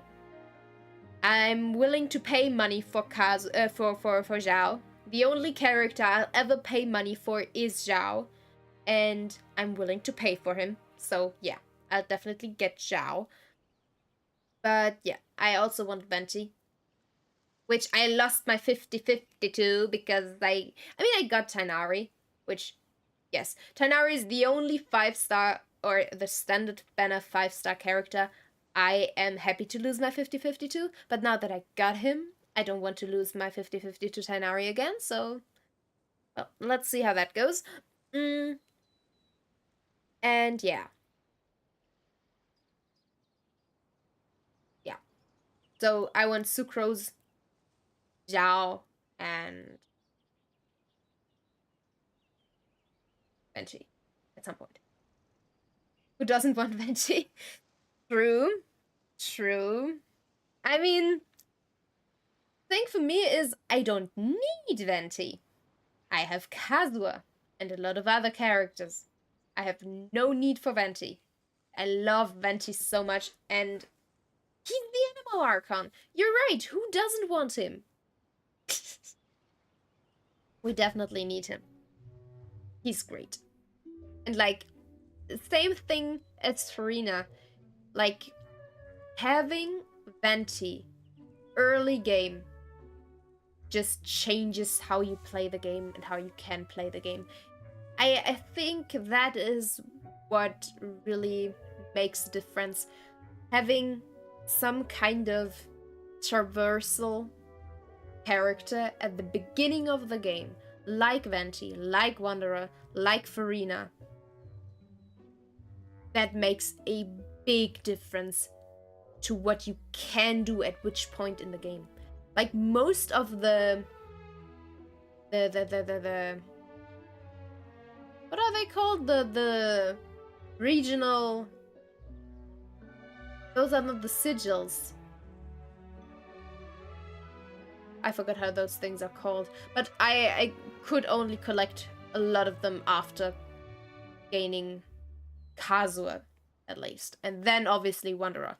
Speaker 1: I'm willing to pay money for for Zhao. The only character I'll ever pay money for is Zhao, and I'm willing to pay for him. So yeah, I'll definitely get Zhao. But yeah, I also want Venti, which I lost my 50-50 to because I got Tighnari, which, yes, Tighnari is the only 5-star or the standard banner 5-star character I am happy to lose my 50-50 to, but now that I got him, I don't want to lose my 50-50 to Tighnari again, so, well, let's see how that goes. And yeah. Yeah. So I want Sucrose, Zhao, and Venti at some point. Who doesn't want Venti? True. True. I mean, thing for me is I don't need Venti. I have Kazuha and a lot of other characters. I have no need for Venti. I love Venti so much, and he's the Animo Archon. You're right, who doesn't want him? We definitely need him. He's great. And like, same thing as Farina. Like, having Venti early game just changes how you play the game and how you can play the game. I think that is what really makes the difference. Having some kind of traversal character at the beginning of the game, like Venti, like Wanderer, like Farina, that makes a big difference to what you can do at which point in the game. Like, most of the what are they called? The regional, those are not the sigils. I forgot how those things are called, but I could only collect a lot of them after gaining Kazuha, at least, and then obviously Wanderer.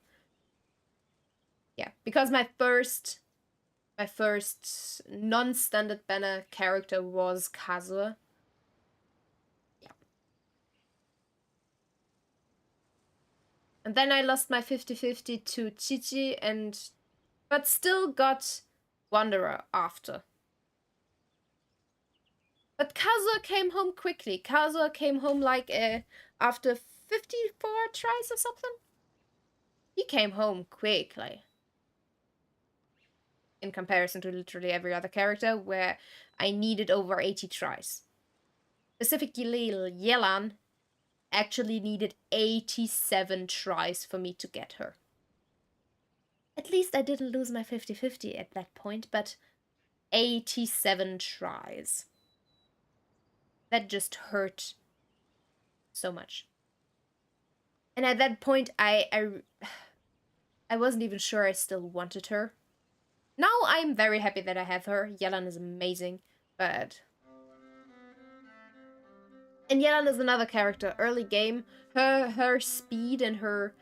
Speaker 1: Yeah, because my first non-standard banner character was Kazuha. Yeah. And then I lost my 50-50 to Chichi, but still got Wanderer after. But Kazuha came home quickly. Kazuha came home like after 54 tries or something. He came home quickly. In comparison to literally every other character, where I needed over 80 tries. Specifically, Yelan actually needed 87 tries for me to get her. At least I didn't lose my 50-50 at that point, but 87 tries. That just hurt so much. And at that point, I wasn't even sure I still wanted her. Now I'm very happy that I have her. Yelan is amazing, but... And Yelan is another character. Early game, her speed and her...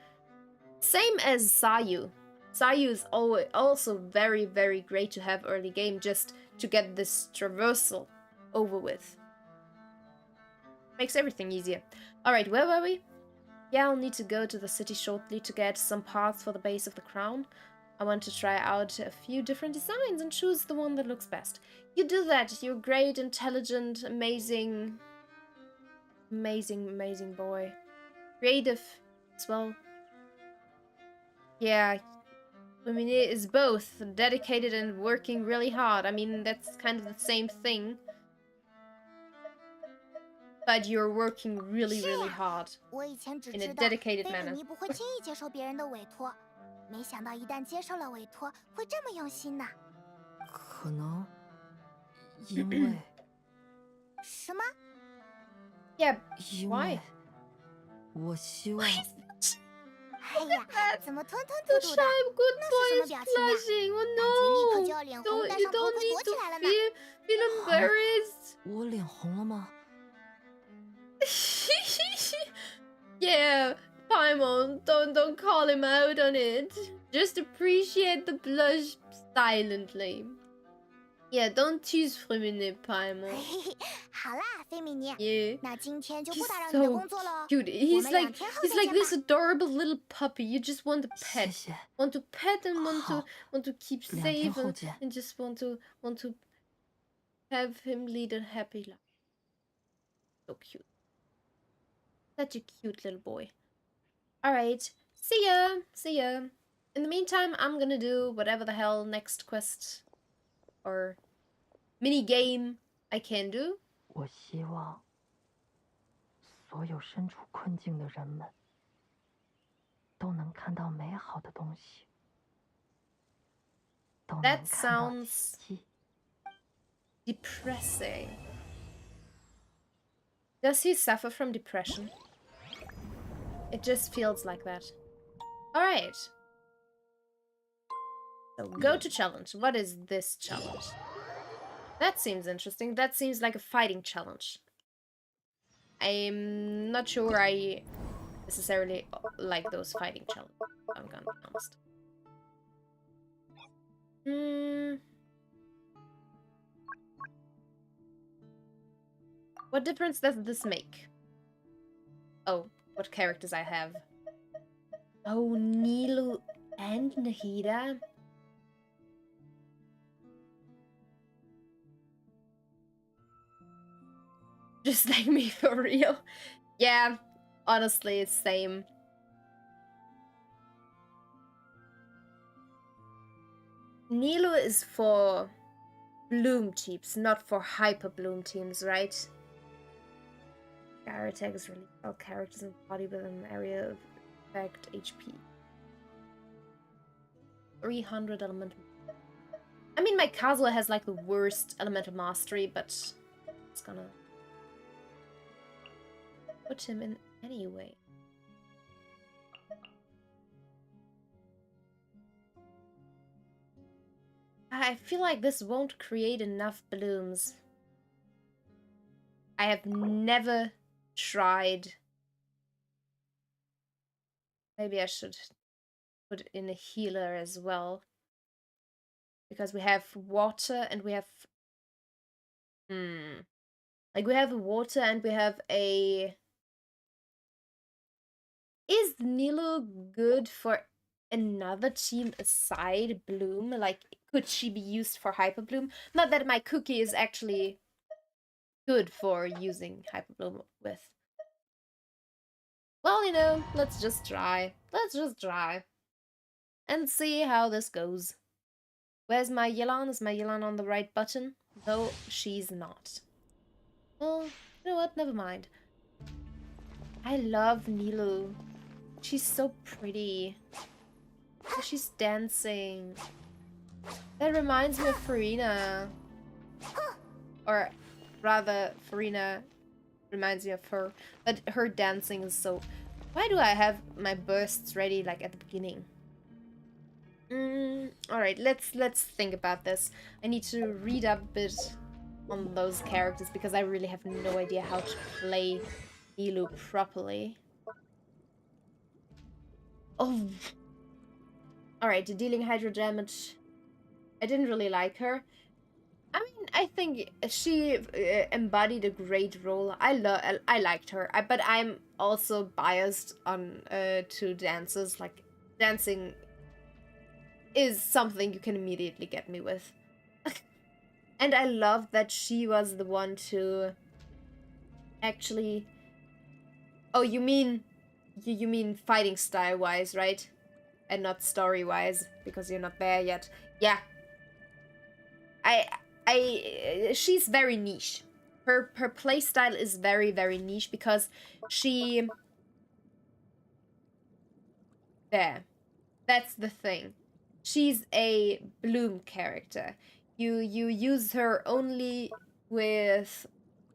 Speaker 1: Same as Sayu. Sayu is also very, very great to have early game just to get this traversal over with. Makes everything easier. Alright, where were we? Yeah, I'll need to go to the city shortly to get some parts for the base of the crown. I want to try out a few different designs and choose the one that looks best. You do that. You're great, intelligent, amazing... Amazing boy. Creative as well. Yeah, Freminet is both dedicated and working really hard. I mean, that's kind of the same thing. But you're working really, really hard. In a dedicated manner.
Speaker 2: 你不会轻易接受别人的委托，没想到一旦接受了委托，会这么用心呢。
Speaker 3: 可能因为
Speaker 2: 什么？
Speaker 1: Yeah,
Speaker 3: 因
Speaker 1: why?
Speaker 3: 为我希望。
Speaker 2: 哎呀，怎么吞吞
Speaker 1: The
Speaker 2: 吐吐的？
Speaker 1: shy good
Speaker 2: 那
Speaker 1: boy
Speaker 2: 是什么
Speaker 1: is
Speaker 2: 表情呀？
Speaker 1: blushing.
Speaker 2: 感觉立刻就要
Speaker 1: Oh
Speaker 2: 脸
Speaker 1: no!
Speaker 2: 红，戴
Speaker 1: You
Speaker 2: 上头
Speaker 1: don't
Speaker 2: 盔
Speaker 1: need
Speaker 2: 躲起
Speaker 1: to
Speaker 2: 来了呢。
Speaker 1: feel embarrassed.
Speaker 3: 我脸红了吗？
Speaker 1: Yeah, Paimon, don't call him out on it. Just appreciate the blush silently. Yeah, don't tease Freminet, Paimon.
Speaker 2: 好啦，菲米尼，
Speaker 1: Yeah.
Speaker 2: 那今天就不
Speaker 1: He's
Speaker 2: 打扰你的
Speaker 1: so
Speaker 2: 工作了。
Speaker 1: cute. He's
Speaker 2: 我们
Speaker 1: like
Speaker 2: 2天后
Speaker 1: he's
Speaker 2: 再
Speaker 1: like
Speaker 2: 见
Speaker 1: this
Speaker 2: 吧。
Speaker 1: adorable little puppy. You just want to
Speaker 3: 谢
Speaker 1: pet,
Speaker 3: 谢。
Speaker 1: want to pet and
Speaker 3: 好，
Speaker 1: want to keep
Speaker 3: 2
Speaker 1: safe
Speaker 3: 天后
Speaker 1: and,
Speaker 3: 见。
Speaker 1: and just want to have him lead a happy life. So cute. Such a cute little boy. Alright, see ya! See ya! In the meantime, I'm gonna do whatever the hell next quest or mini game I can do.
Speaker 3: 我希望所有身处困境的人们都能看到美好的东西，都能
Speaker 1: That
Speaker 3: 看到
Speaker 1: sounds
Speaker 3: 奇迹。
Speaker 1: depressing. Does he suffer from depression? It just feels like that. Alright. So go to challenge. What is this challenge? That seems interesting. That seems like a fighting challenge. I'm not sure I necessarily like those fighting challenges. I'm gonna be honest. What difference does this make? Oh, what characters I have. Oh, Nilu and Nahida. Just like me, for real. Yeah, honestly, it's same. Nilu is for bloom teams, not for hyper bloom teams, right? Gyro attack is released all characters in the body with an area of effect HP. 300 elemental. I mean, my Kazuha has like the worst elemental mastery, but it's gonna put him in anyway. I feel like this won't create enough blooms. I have never tried. Maybe I should put in a healer as well. Because we have water and we have... Like, we have water and we have a... Is Nilu good for another team aside Bloom? Like, could she be used for Hyper Bloom? Not that my cookie is actually good for using Hyper Bloom with. Well, you know, let's just try. Let's just try. And see how this goes. Where's my Yelan? Is my Yelan on the right button? No, she's not. Well, you know what? Never mind. I love Nilu. She's so pretty. She's dancing. That reminds me of Farina. Or rather, Farina reminds me of her. But her dancing is so... Why do I have my bursts ready like at the beginning? All right, let's think about this. I need to read up a bit on those characters because I really have no idea how to play Nilou properly. Oh. Alright, dealing hydro damage. I didn't really like her. I mean, I think she embodied a great role. I liked her. But I'm also biased on to dances. Like, dancing is something you can immediately get me with. And I love that she was the one to actually... Oh, you mean fighting style wise, right? And not story wise, because you're not there yet. Yeah. She's very niche. Her playstyle is very, very niche because she... There. That's the thing. She's a bloom character. You use her only with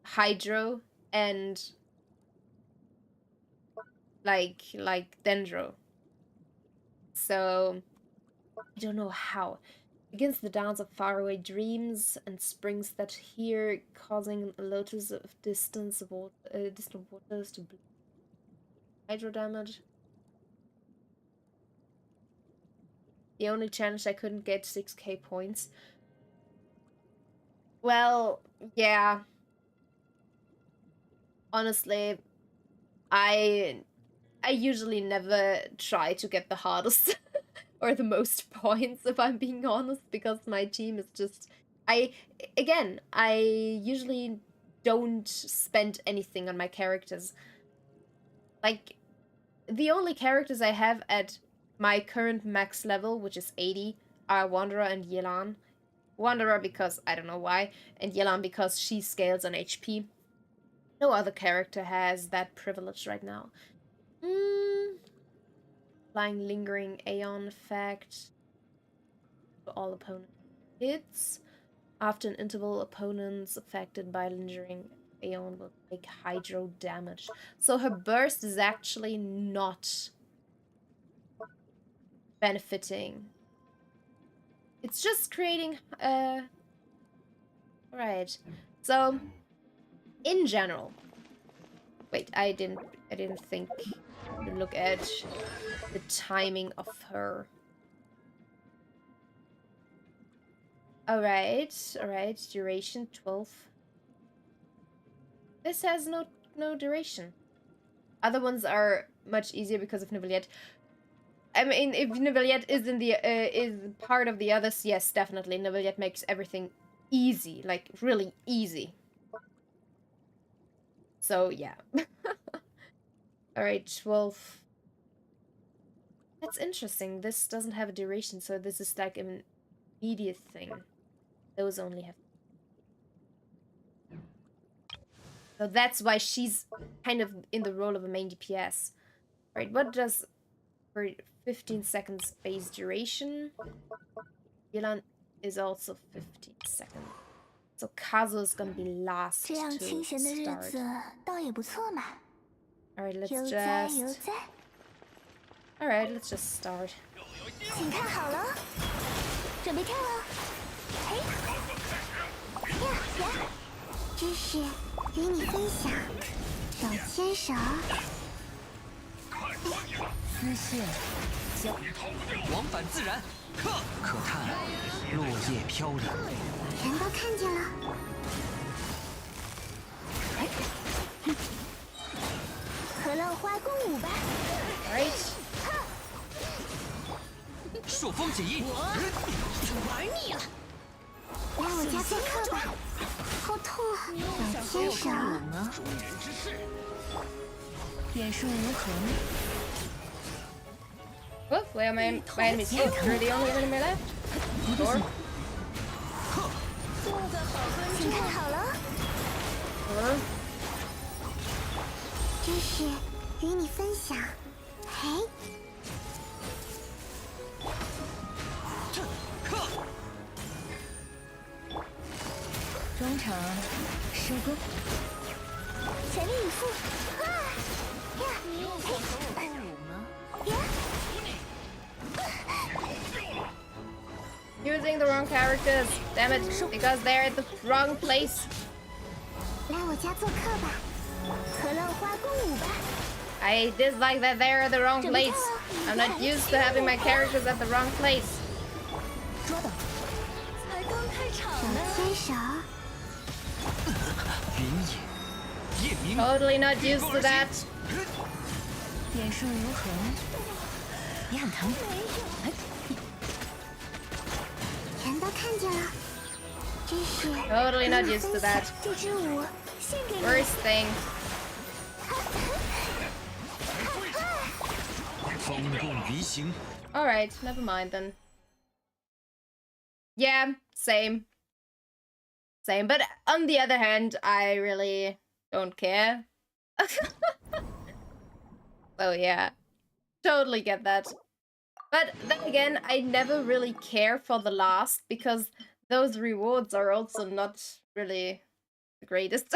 Speaker 1: hydro and like dendro. So I don't know how. Begins the dance of faraway dreams and springs that here, causing a lotus of distant waters to bloom. Hydro damage. The only challenge I couldn't get 6k points. Well, yeah. Honestly, I usually never try to get the hardest or the most points, if I'm being honest, because my team is just... I usually don't spend anything on my characters. Like, the only characters I have at my current max level, which is 80, are Wanderer and Yelan. Wanderer because I don't know why, and Yelan because she scales on HP. No other character has that privilege right now. Applying lingering Aeon effect to all opponent hits. After an interval, opponents affected by lingering Aeon will take hydro damage. So her burst is actually not benefiting. It's just creating Right. So in general. Wait, I didn't think to look at the timing of her. Alright, duration 12. This has no duration. Other ones are much easier because of Neuvillette. I mean, if Neuvillette is in the is part of the others, yes, definitely. Neuvillette makes everything easy, like really easy. So yeah. Alright, 12. That's interesting. This doesn't have a duration, so this is like an immediate thing. Those only have... So that's why she's kind of in the role of a main DPS. Right, what does... For 15 seconds base duration. Yelan is also 15 seconds. So Kazuo is gonna be last to start. Alright, let's just start.
Speaker 2: 请看好了，准备跳了。嘿，呀呀，知识与你分享，手牵手。
Speaker 3: 丝线，
Speaker 5: 往返自然，可叹落叶飘零。
Speaker 2: 全都看见了。和浪花共舞吧。
Speaker 1: Right.
Speaker 5: 朔风解印，
Speaker 2: 玩腻了。来我家做客吧。好痛啊！手牵手。
Speaker 4: 点数如何呢？
Speaker 1: Woof, where are my enemies? Oh, you're the only enemy left? Or?
Speaker 2: 请看好了。知识与你分享。嘿。
Speaker 4: 中场收工，
Speaker 2: 全力以赴！啊呀！你又想和我共舞吗？呀！
Speaker 1: using the wrong characters. Damn it, because they're at the wrong place.
Speaker 2: 来我家做客吧，和浪花共舞吧。
Speaker 1: I dislike that they're at the wrong place. I'm not used to having my characters at the wrong place.
Speaker 2: 捉到，才刚开场呢。牵手。
Speaker 5: 云野，夜明。
Speaker 1: Totally not used to that.
Speaker 4: 眼顺如痕，你很疼。哎，
Speaker 2: 全都看见了，这是
Speaker 1: Totally not used to that.
Speaker 2: 这支舞献给你。
Speaker 1: Worst thing.
Speaker 5: 风共鱼行。
Speaker 1: Alright, never mind then. Yeah, same. Same, but on the other hand, I really don't care. So yeah, totally get that. But then again, I never really care for the last because those rewards are also not really the greatest.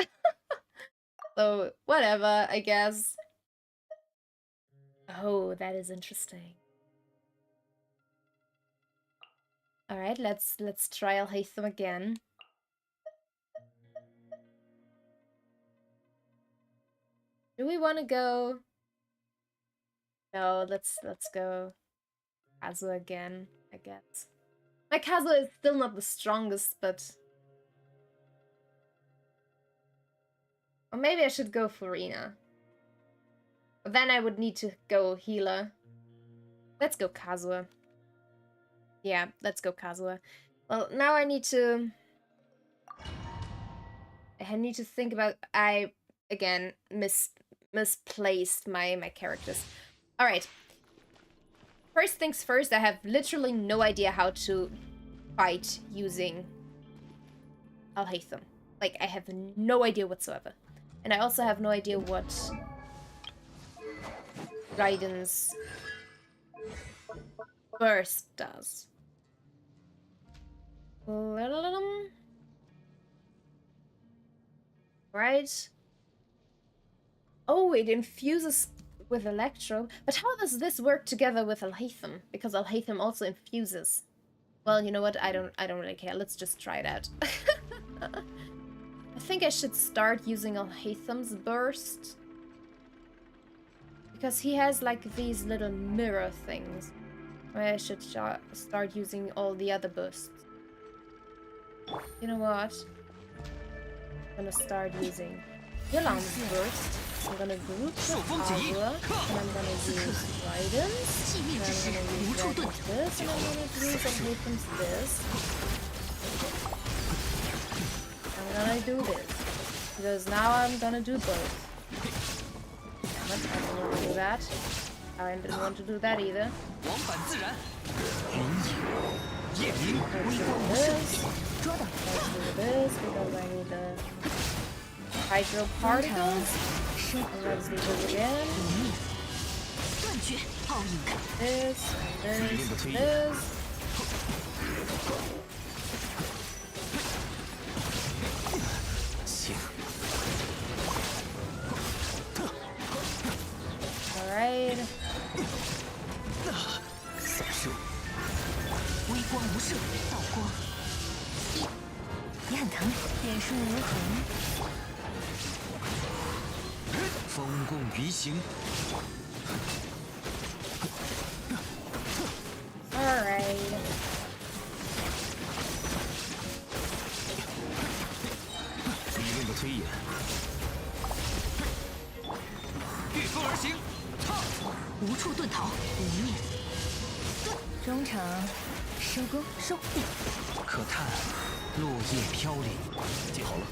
Speaker 1: So whatever, I guess. Oh, that is interesting. All right, let's try Alhaitham again. Do we want to go? No, let's go Kazuha again, I guess. My Kazuha is still not the strongest, but or maybe I should go Farina. But then I would need to go healer. Let's go Kazuha. Yeah, let's go Kazuha. Well, now I need to think about. I again misplaced my characters. All right. First things first. I have literally no idea how to fight using Alhaitham. Like, I have no idea whatsoever, and I also have no idea what Raiden's burst does. Right. Oh, it infuses with Electro. But how does this work together with Alhaitham? Because Alhaitham also infuses. Well, you know what? I don't really care. Let's just try it out. I think I should start using Alhaitham's burst. Because he has like these little mirror things. Or I should start using all the other bursts. You know what? I'm gonna start using Yolan's burst. I'm gonna group the Kazuha, and I'm gonna use Raiden's, and I'm gonna use Raiden's this, and I'm gonna use Alhaitham's this. I'm gonna do this. Because now I'm gonna do both. Damn it, I didn't want to do that. I didn't want to do that either.
Speaker 5: 往返自然。云野，夜明，
Speaker 1: Let's do this. Let's do this because I need the hydro particles. And let's do this again.
Speaker 4: 断绝报应。
Speaker 1: This and this and this. Alright.
Speaker 5: 散射。
Speaker 4: 微光无射，道光。你很疼，眼顺如痕。
Speaker 5: 风共鱼行。
Speaker 1: Alright.
Speaker 5: 理论的推演。御风而行。
Speaker 4: 无处遁逃，无念。中场收工收。
Speaker 5: 可叹落叶飘零。记好了。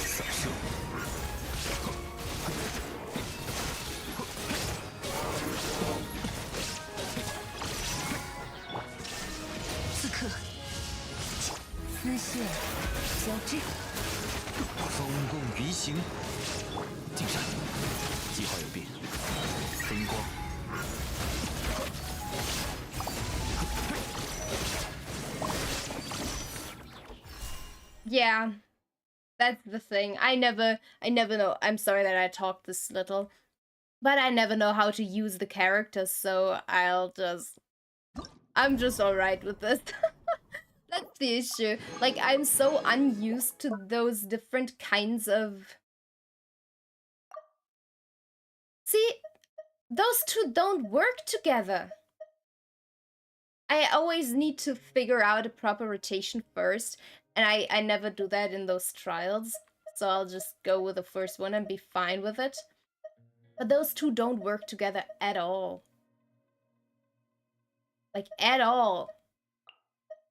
Speaker 5: 散射。
Speaker 4: 刺客，丝线交织。
Speaker 5: 风共鱼行。进山。计划有变。分光。
Speaker 1: Yeah, that's the thing. I never know. I'm sorry that I talked this little. But I never know how to use the characters, so I'm just alright with this. That's the issue. Like, I'm so unused to those different kinds of... See, those two don't work together. I always need to figure out a proper rotation first, and I never do that in those trials. So I'll just go with the first one and be fine with it. But those two don't work together at all. Like, at all.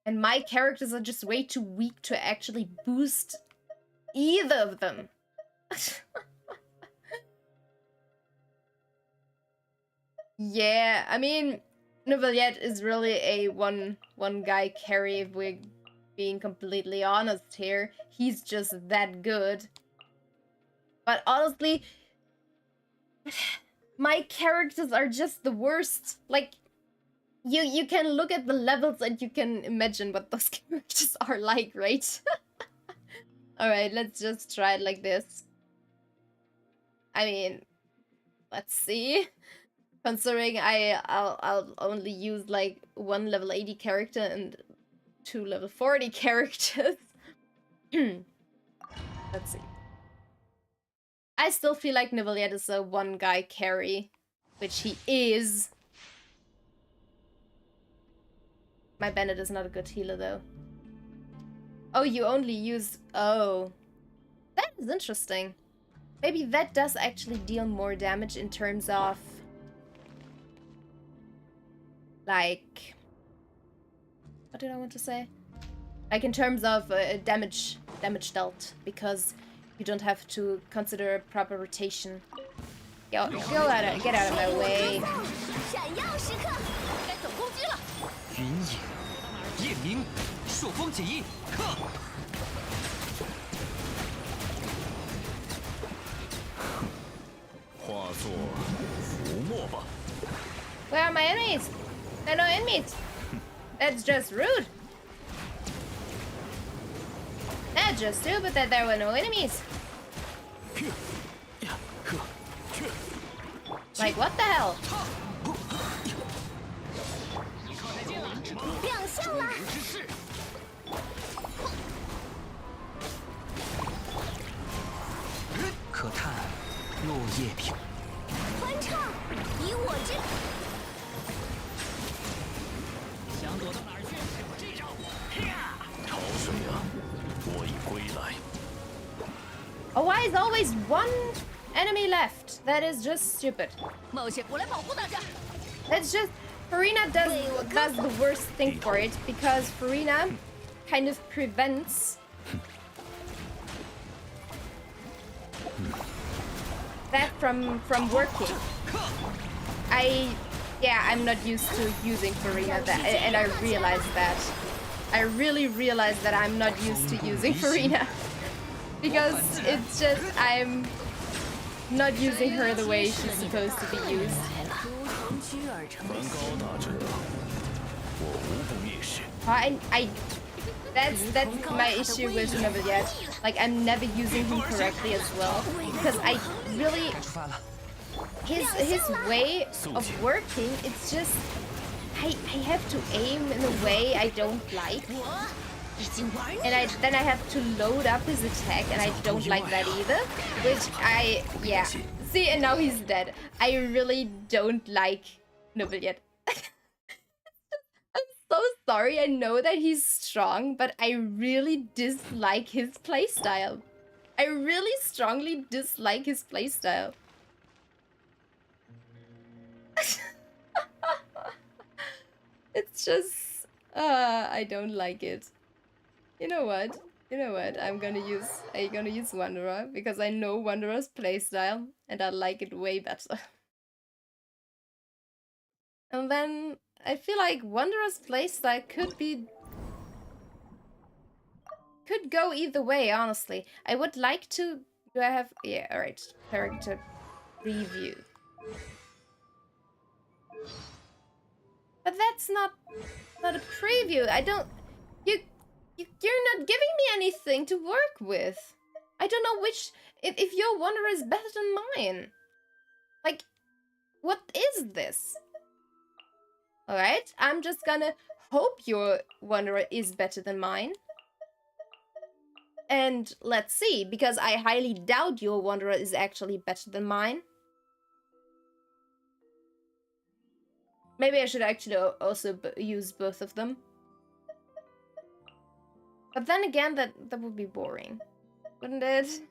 Speaker 1: And my characters are just way too weak to actually boost either of them. Yeah, I mean, Nouvellette is really a one guy carry if we're being completely honest here. He's just that good. But honestly, my characters are just the worst. Like, you can look at the levels and you can imagine what those characters are like, right? Alright, let's just try it like this. I mean, let's see. Considering I'll only use like one level 80 character and 2 level 40 characters. Let's see. I still feel like Nouvellette is a one guy carry, which he is. My Bennett is not a good healer though. Oh, you only use... Oh. That is interesting. Maybe that does actually deal more damage in terms of... Like... What did I want to say? Like in terms of damage dealt, because you don't have to consider proper rotation. Get out of my way.
Speaker 5: 云影、夜明、朔风起义，克！化作浮沫吧。
Speaker 1: Where are my enemies? There are no enemies. That's just rude. That's just stupid that there were no enemies. Like, what the hell?
Speaker 2: 亮相了！
Speaker 5: 可叹落叶飘。
Speaker 2: 欢唱，以我之。
Speaker 6: 想躲到哪儿去？我这招！
Speaker 5: 潮水啊，我已归来。
Speaker 1: Oh, why is always one enemy left? That is just stupid.
Speaker 2: 冒险过来保护大家。
Speaker 1: That's just... Freminet does the worst thing for it, because Freminet kind of prevents that from working. I'm not used to using Freminet, and I realized that. I really realized that I'm not used to using Freminet. Because it's just, I'm not using her the way she's supposed to be used.
Speaker 5: 梵高大阵啊，我无不蔑视。
Speaker 1: That's my issue with Nouvellette. Like, I'm never using him correctly as well, because I really... His way of working, it's just... I have to aim in a way I don't like. And then I have to load up his attack, and I don't like that either. Which yeah. See, and now he's dead. I really don't like Nouvellette. I'm so sorry, I know that he's strong, but I really dislike his playstyle. I really strongly dislike his playstyle. It's just... I don't like it. You know what? I'm gonna use Wanderer, because I know Wanderer's playstyle, and I like it way better. And then I feel like Wanderer's playstyle could go either way, honestly. I would like to... Do I have... Yeah, alright. Character preview. But that's not a preview. I don't... You're not giving me anything to work with. I don't know which... If your Wanderer is better than mine. Like, What is this? Alright, I'm just gonna hope your Wanderer is better than mine. And let's see, because I highly doubt your Wanderer is actually better than mine. Maybe I should actually also use both of them. But then again, that would be boring, wouldn't it?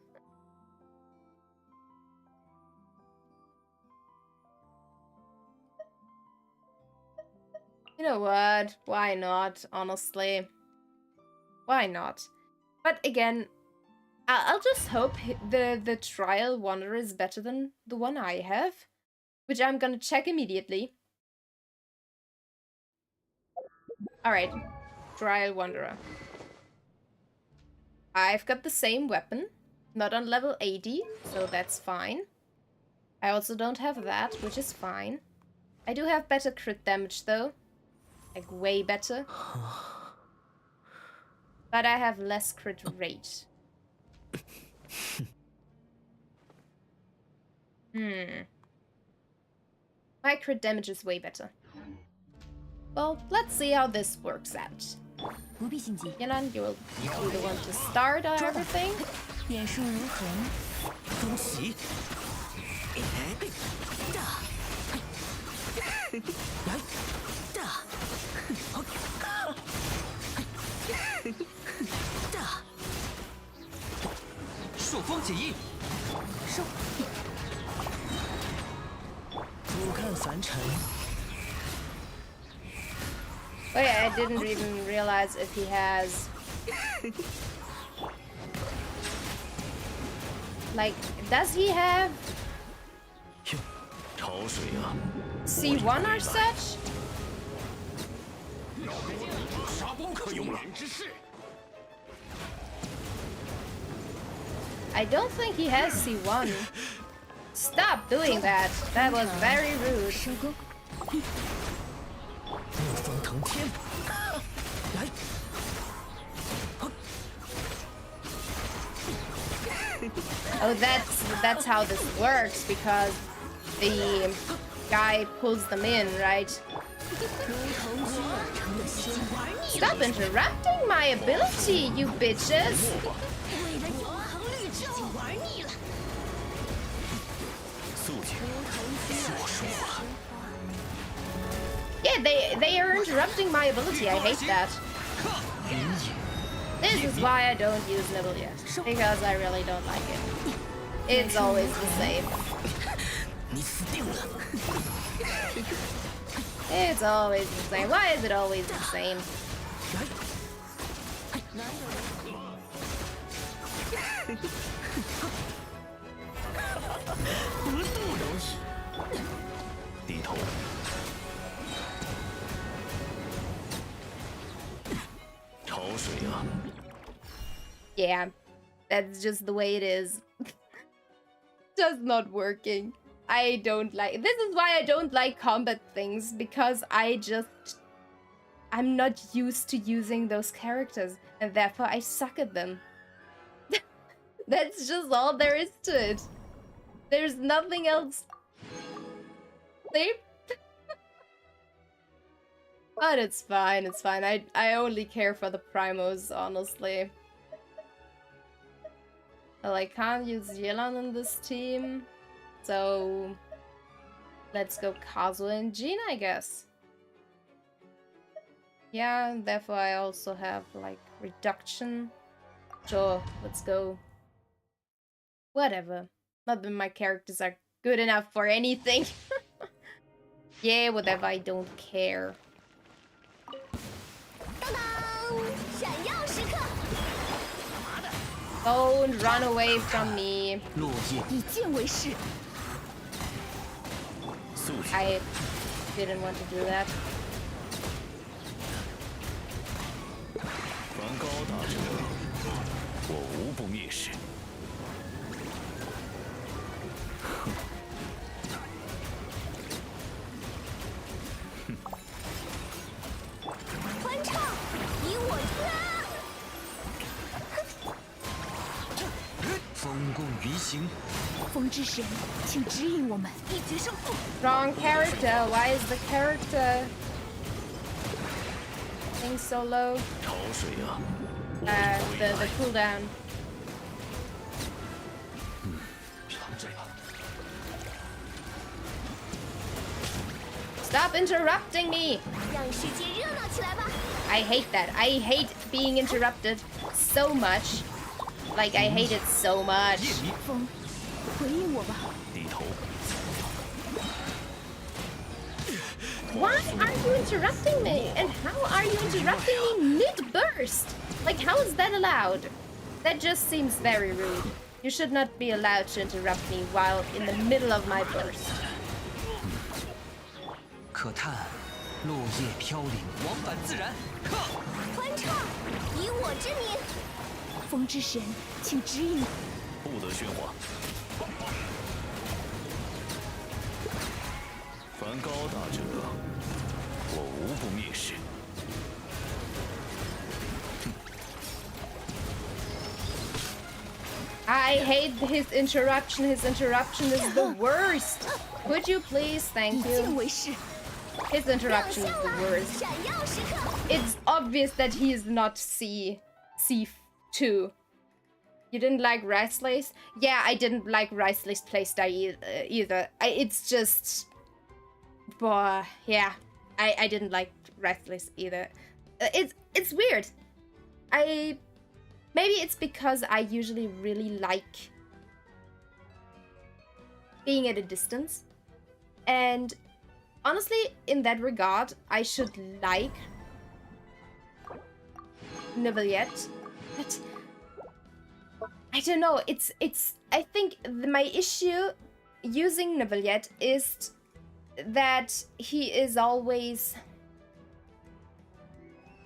Speaker 1: You know what? Why not, honestly? Why not? But again, I'll just hope the trial Wanderer is better than the one I have, which I'm gonna check immediately. Alright, trial Wanderer. I've got the same weapon, not on level 80, so that's fine. I also don't have that, which is fine. I do have better crit damage though, like way better. But I have less crit rate. My crit damage is way better. Well, let's see how this works out. Yelan, you'll be the one to start everything.
Speaker 3: 演术如何呢？
Speaker 5: 恭喜！朔风解印，
Speaker 3: 收。
Speaker 5: 俯瞰凡尘。
Speaker 1: Oh yeah, I didn't even realize if he has... Like, does he have...
Speaker 5: 哟，潮水啊！
Speaker 1: C1 or such?
Speaker 5: 沙包可用了。
Speaker 1: I don't think he has C1. Stop doing that. That was very rude.
Speaker 5: 逆风腾天，来！
Speaker 1: Oh, that's how this works, because the guy pulls them in, right? Stop interrupting my ability, you bitches! Yeah, they are interrupting my ability. I hate that. This is why I don't use Nibble yet, because I really don't like it. It's always the same. It's always the same. Why is it always the same? Yeah, that's just the way it is. Just not working. I don't like... This is why I don't like combat things, because I'm not used to using those characters, and therefore I suck at them. That's just all there is to it. There's nothing else. See? But it's fine, it's fine. I only care for the primos, honestly. Well, I can't use Yelan in this team, so let's go Kazuo and Jean, I guess. Yeah, therefore I also have, like, reduction. Sure, let's go. Whatever. Not that my characters are good enough for anything. Yeah, whatever, I don't care. Don't run away from me. I didn't want to do that.
Speaker 4: 之神，请指引我们，一决胜负。
Speaker 1: Wrong character. Why is the character thing so low?
Speaker 5: 潮水啊，
Speaker 1: The cooldown.
Speaker 5: 尝这个。
Speaker 1: Stop interrupting me.
Speaker 2: 让世界热闹起来吧！
Speaker 1: I hate that. I hate being interrupted so much. Like, I hate it so much.
Speaker 4: 风，回应我吧。
Speaker 5: 低头。
Speaker 1: Why are you interrupting me? And how are you interrupting me mid-burst? Like, how is that allowed? That just seems very rude. You should not be allowed to interrupt me while in the middle of my burst.
Speaker 5: 可叹落叶飘零，往返自然。克，
Speaker 2: 欢唱，以我之名。
Speaker 4: 风之神，请指引。
Speaker 5: 不得喧哗。凡高大者，我无不蔑视。
Speaker 1: I hate his interruption. His interruption is the worst. Would you please? Thank
Speaker 4: 以剑
Speaker 1: you.
Speaker 4: 为誓。
Speaker 1: His interruption is the worst.
Speaker 2: 闪耀时刻，
Speaker 1: It's obvious that he is not C2. You didn't like Riceley's? Yeah, I didn't like Riceley's playstyle either. It's just... But yeah, I didn't like Riceley's either. It's weird. Maybe it's because I usually really like being at a distance. And honestly, in that regard, I should like Neuvillette. But I don't know, I think my issue using Neuvillette is that he is always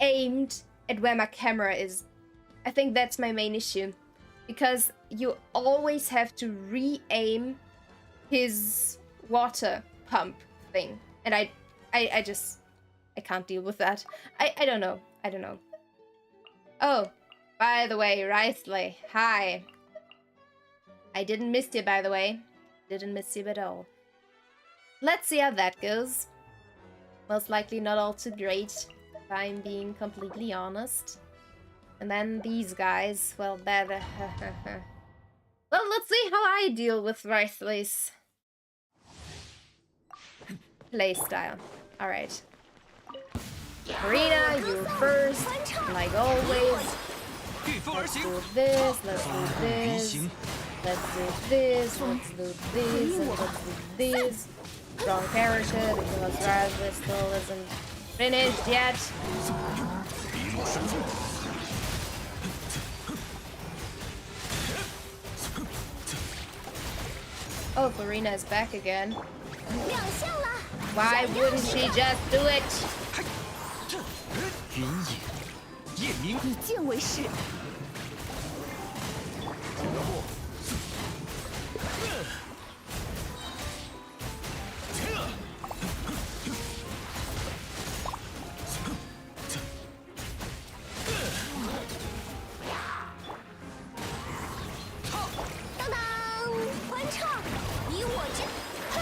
Speaker 1: aimed at where my camera is. I think that's my main issue, because you always have to re-aim his water pump thing, and I can't deal with that. I don't know. Oh, by the way, Riceley, hi. I didn't miss you, by the way. Didn't miss you at all. Let's see how that goes. Most likely not all too great, if I'm being completely honest. And then these guys, well, they're the... Well, let's see how I deal with Riceley's playstyle. Alright. Karina, you first, like always.
Speaker 5: 御风而
Speaker 1: Let's
Speaker 5: 行，
Speaker 1: do this, let's do
Speaker 5: 云
Speaker 1: this,
Speaker 5: 行，
Speaker 1: let's do this, let's do this, and let's do this. Wrong character, because Riceley still isn't finished yet.
Speaker 5: 一路顺风。
Speaker 1: Oh, Farina is back again.
Speaker 2: 亮相了！
Speaker 1: Why wouldn't she just do it?
Speaker 5: 云野，夜明，
Speaker 4: 以剑为誓。
Speaker 2: 当当，欢唱，以我之，哼，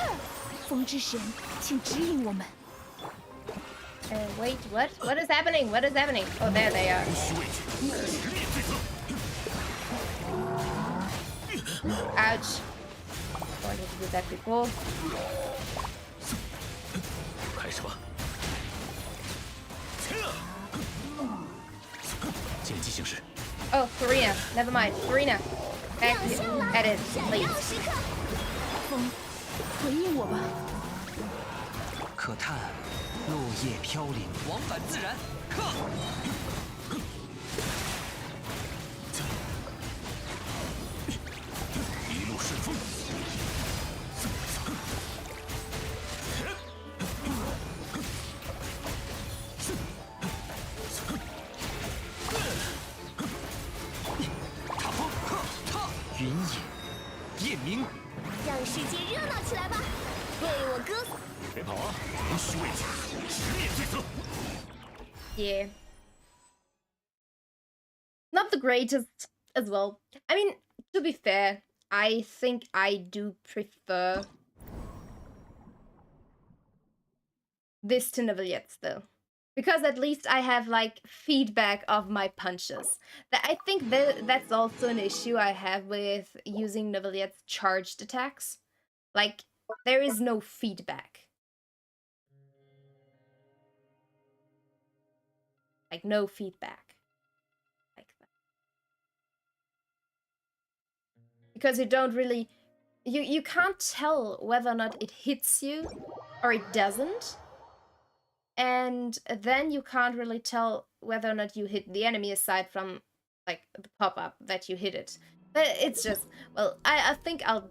Speaker 4: 风之神，请指引我们。
Speaker 1: Wait, what? What is happening? What is happening? Oh, there they are.
Speaker 5: 无需畏惧，实力最侧。
Speaker 1: Ouch. Wanted to do that before.
Speaker 5: 开始吧。见机行事。
Speaker 1: Oh, Farina. Never mind. Farina. Back
Speaker 2: 亮相了！
Speaker 1: at it,
Speaker 2: 闪
Speaker 1: please.
Speaker 2: 耀时刻，
Speaker 4: 风，回应我吧。
Speaker 5: 可叹落叶飘零，往返自然。克，一路顺风。云野，夜明，
Speaker 2: 让世界热闹起来吧！为我歌颂。
Speaker 5: 别跑啊！无需畏惧，实力最侧。
Speaker 1: Yeah. Not the greatest as well. I mean, to be fair, I think I do prefer this to Neuvillette though. Because at least I have like feedback of my punches. I think that's also an issue I have with using Neuvillette's charged attacks. Like, there is no feedback. Like, no feedback. Like that. Because you don't really... You can't tell whether or not it hits you or it doesn't. And then you can't really tell whether or not you hit the enemy aside from, like, the pop-up that you hit it. But it's just... Well, I think I'll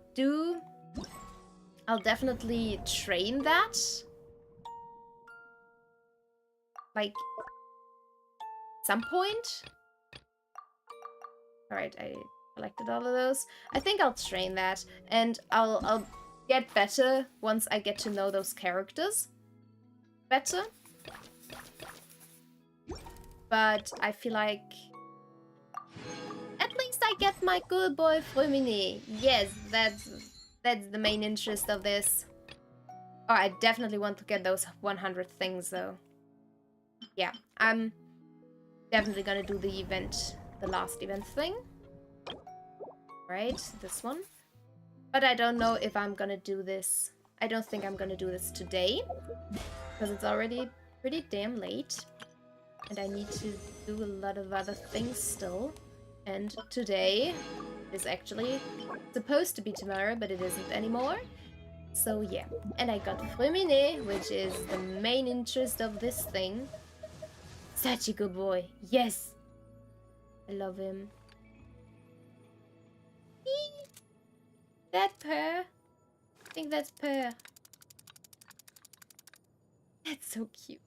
Speaker 1: definitely train that. Like, some point. Alright, I collected all of those. I think I'll train that, and I'll get better once I get to know those characters better. But I feel like at least I get my good boy Freminet. Yes, that's the main interest of this. Oh, I definitely want to get those 100 things though. Yeah, I'm definitely gonna do the event, the last event thing. Right, this one. But I don't know if I'm gonna do this. I don't think I'm gonna do this today, because it's already pretty damn late. And I need to do a lot of other things still. And today is actually supposed to be tomorrow, but it isn't anymore. So yeah. And I got Freminet, which is the main interest of this thing. Such a good boy. Yes! I love him. That purr. I think that's purr. That's so cute.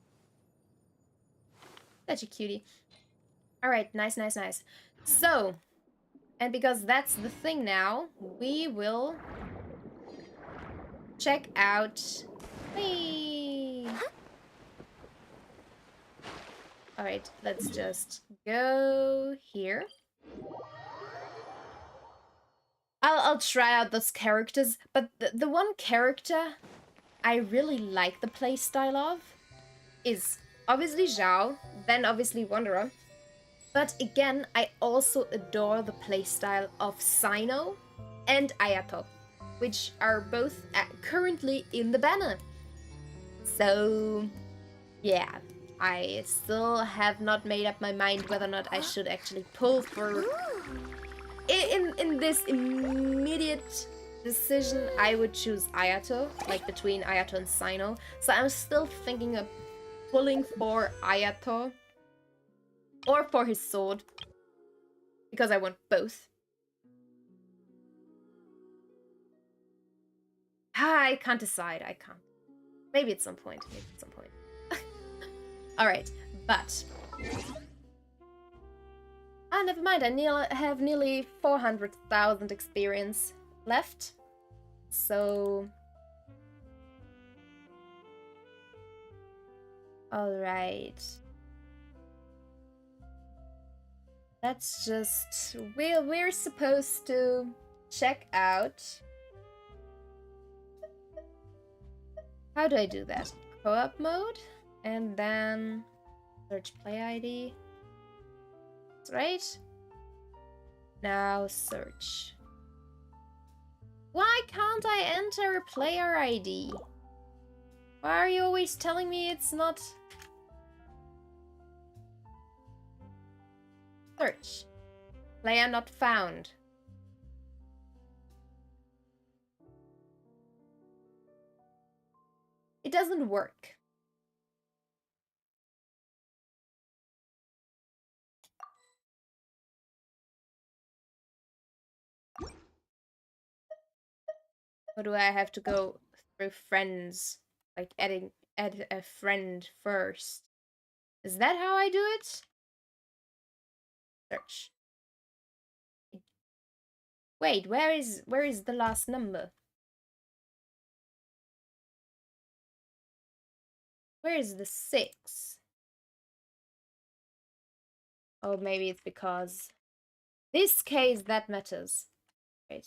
Speaker 1: Such a cutie. Alright, nice, nice, nice. So, and because that's the thing now, we will check out... Whee! Alright, let's just go here. I'll try out those characters, but the one character I really like the playstyle of is obviously Zhao, then obviously Wanderer. But again, I also adore the playstyle of Sino and Ayato, which are both currently in the banner. So, yeah, I still have not made up my mind whether or not I should actually pull for... In this immediate decision, I would choose Ayato, like between Ayato and Sino. So I'm still thinking of pulling for Ayato or for his sword, because I want both. I can't decide. I can't. Maybe at some point. Maybe at some point. Alright, but... Ah, never mind. I have nearly 400,000 experience left. So... Alright. Let's just... We're supposed to check out... How do I do that? Co-op mode? And then... Search play ID. That's right. Now search. Why can't I enter a player ID? Why are you always telling me it's not... Search. Player not found. It doesn't work. Or do I have to go through friends? Like add a friend first. Is that how I do it? Search. Wait, where is the last number? Where is the 6? Oh, maybe it's because this case that matters. Right.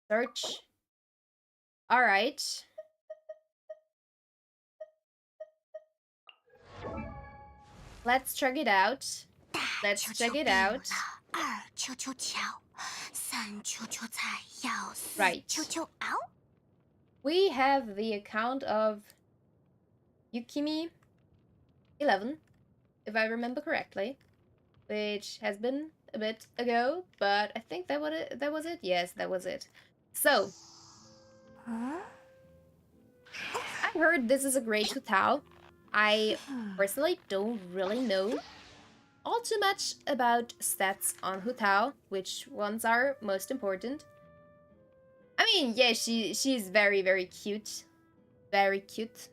Speaker 1: Search. Alright. Let's check it out. Let's check it out. Right. We have the account of Yukimi 11, if I remember correctly, which has been a bit ago, but I think that was it. Yes, that was it. So, I heard this is a great tutorial. I personally don't really know all too much about stats on Hu Tao, which ones are most important. I mean, yeah, she's very, very cute. Very cute.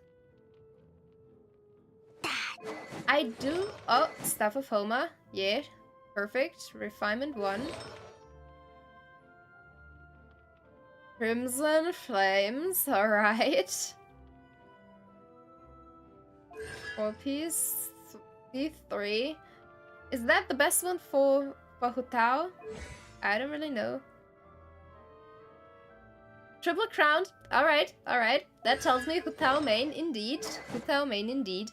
Speaker 1: I do... Oh, Staff of Homa. Yeah, perfect. Refinement 1. Crimson Flames, alright. 4-piece, C3. Is that the best one for Hu Tao? I don't really know. Triple Crown. Alright, alright. That tells me Hu Tao main indeed. Hu Tao main indeed.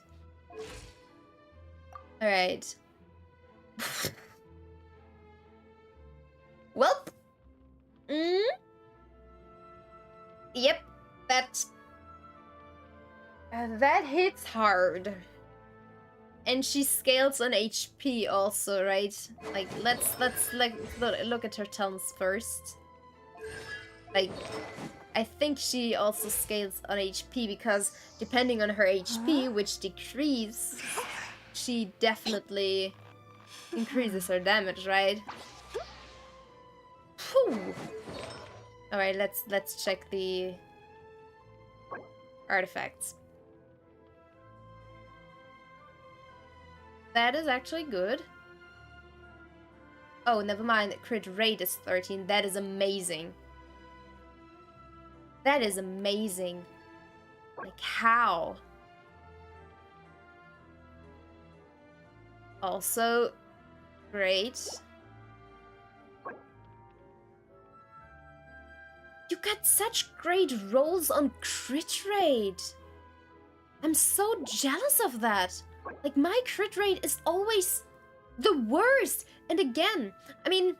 Speaker 1: Alright. Welp. Yep, that hits hard. And she scales on HP also, right? Like, let's look at her talents first. Like, I think she also scales on HP because depending on her HP, which decreases, she definitely increases her damage, right? Whew. All right, let's check the artifacts. That is actually good. Oh, never mind. Crit rate is 13. That is amazing. That is amazing. Like, how? Also, great. You got such great rolls on crit rate. I'm so jealous of that. Like, my crit rate is always the worst. And again, I mean,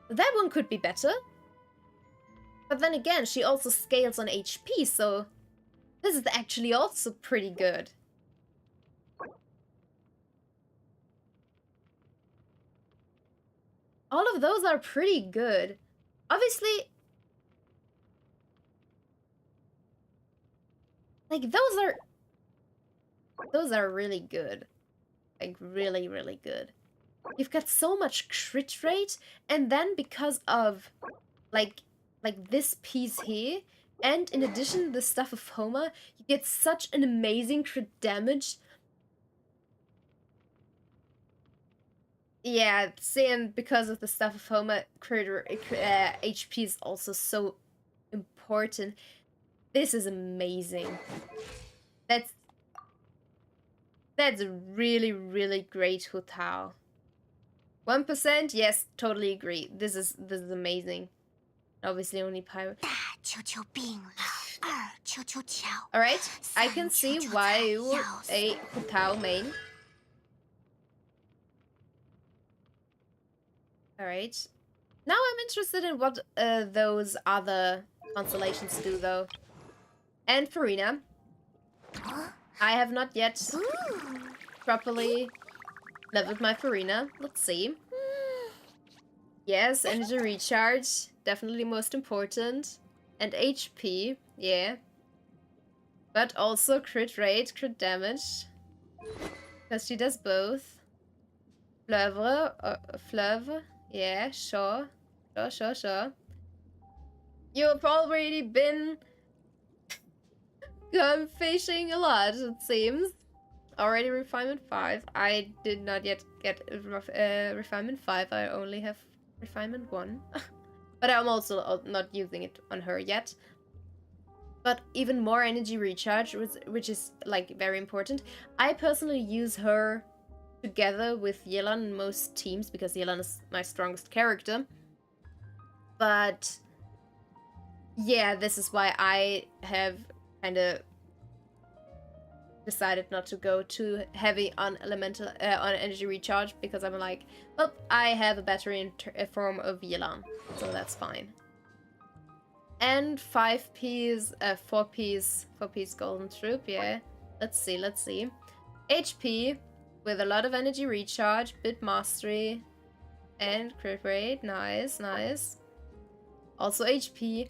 Speaker 1: that one could be better. But then again, she also scales on HP, so this is actually also pretty good. All of those are pretty good. Obviously, like, those are really good. Like, really, really good. You've got so much crit rate, and then because of, like this piece here, and in addition, the Staff of Homa, you get such an amazing crit damage. Yeah, seeing because of the Staff of Homa, HP is also so important. This is amazing. That's really, really great, Hu Tao. 1%? Yes, totally agree. This is amazing. Obviously only pyro. Alright, I can see why you were a Hu Tao main. Alright. Now I'm interested in what those other constellations do, though. And Farina. I have not yet properly leveled my Farina. Let's see. Yes, energy recharge. Definitely most important. And HP. Yeah. But also crit rate, crit damage. Because she does both. Fleuve. Yeah, sure. Sure. You've already been fishing a lot, it seems. Already refinement 5. I did not yet get refinement 5. I only have refinement 1. But I'm also not using it on her yet. But even more energy recharge, which is, like, very important. I personally use her together with Yelan in most teams, because Yelan is my strongest character. But yeah, this is why I have kind of decided not to go too heavy on elemental on energy recharge, because I'm like, well, I have a battery in form of Yelan, so that's fine. And 5Ps, 4Ps golden troop, yeah. Let's see. HP with a lot of energy recharge, bit mastery, and crit rate. Nice. Also HP.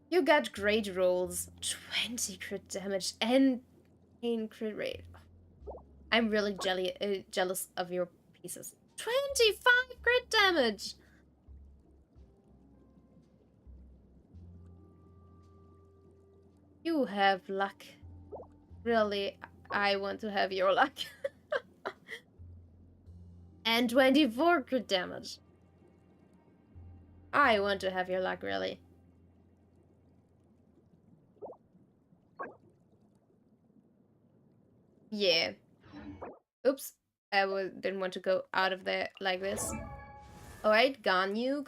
Speaker 1: You got great rolls. 20 crit damage and 10 crit rate. I'm really jealous of your pieces. 25 crit damage! You have luck. Really, I want to have your luck. And 24 crit damage. I want to have your luck, really. Yeah. Oops. Didn't want to go out of there like this. Alright, Ganyu.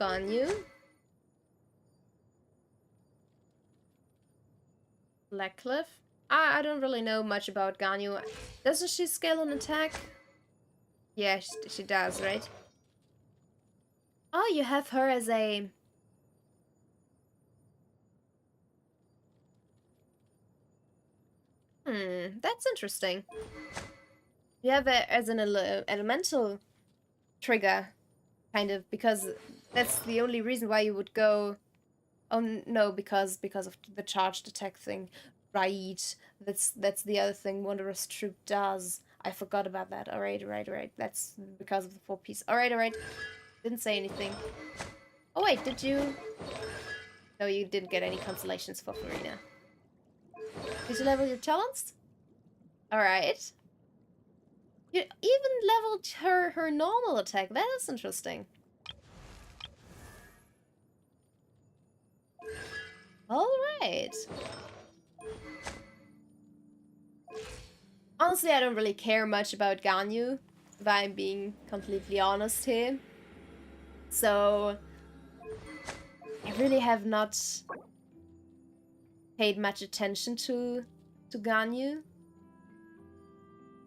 Speaker 1: Blackcliff. I don't really know much about Ganyu. Doesn't she scale on attack? Yeah, she does, right? Oh, you have her as a... That's interesting. You have it as an elemental trigger, kind of, because that's the only reason why you would go... Oh, no, because of the charged attack thing. Right. That's the other thing Wondrous Troop does. I forgot about that. Alright. That's because of the 4-piece. Alright. Didn't say anything. Oh, wait, did you... No, you didn't get any consolations for Farina. Did you level your talents? Alright. You even leveled her normal attack. That is interesting. Alright. Honestly, I don't really care much about Ganyu, if I'm being completely honest here. So, I really have not paid much attention to Ganyu.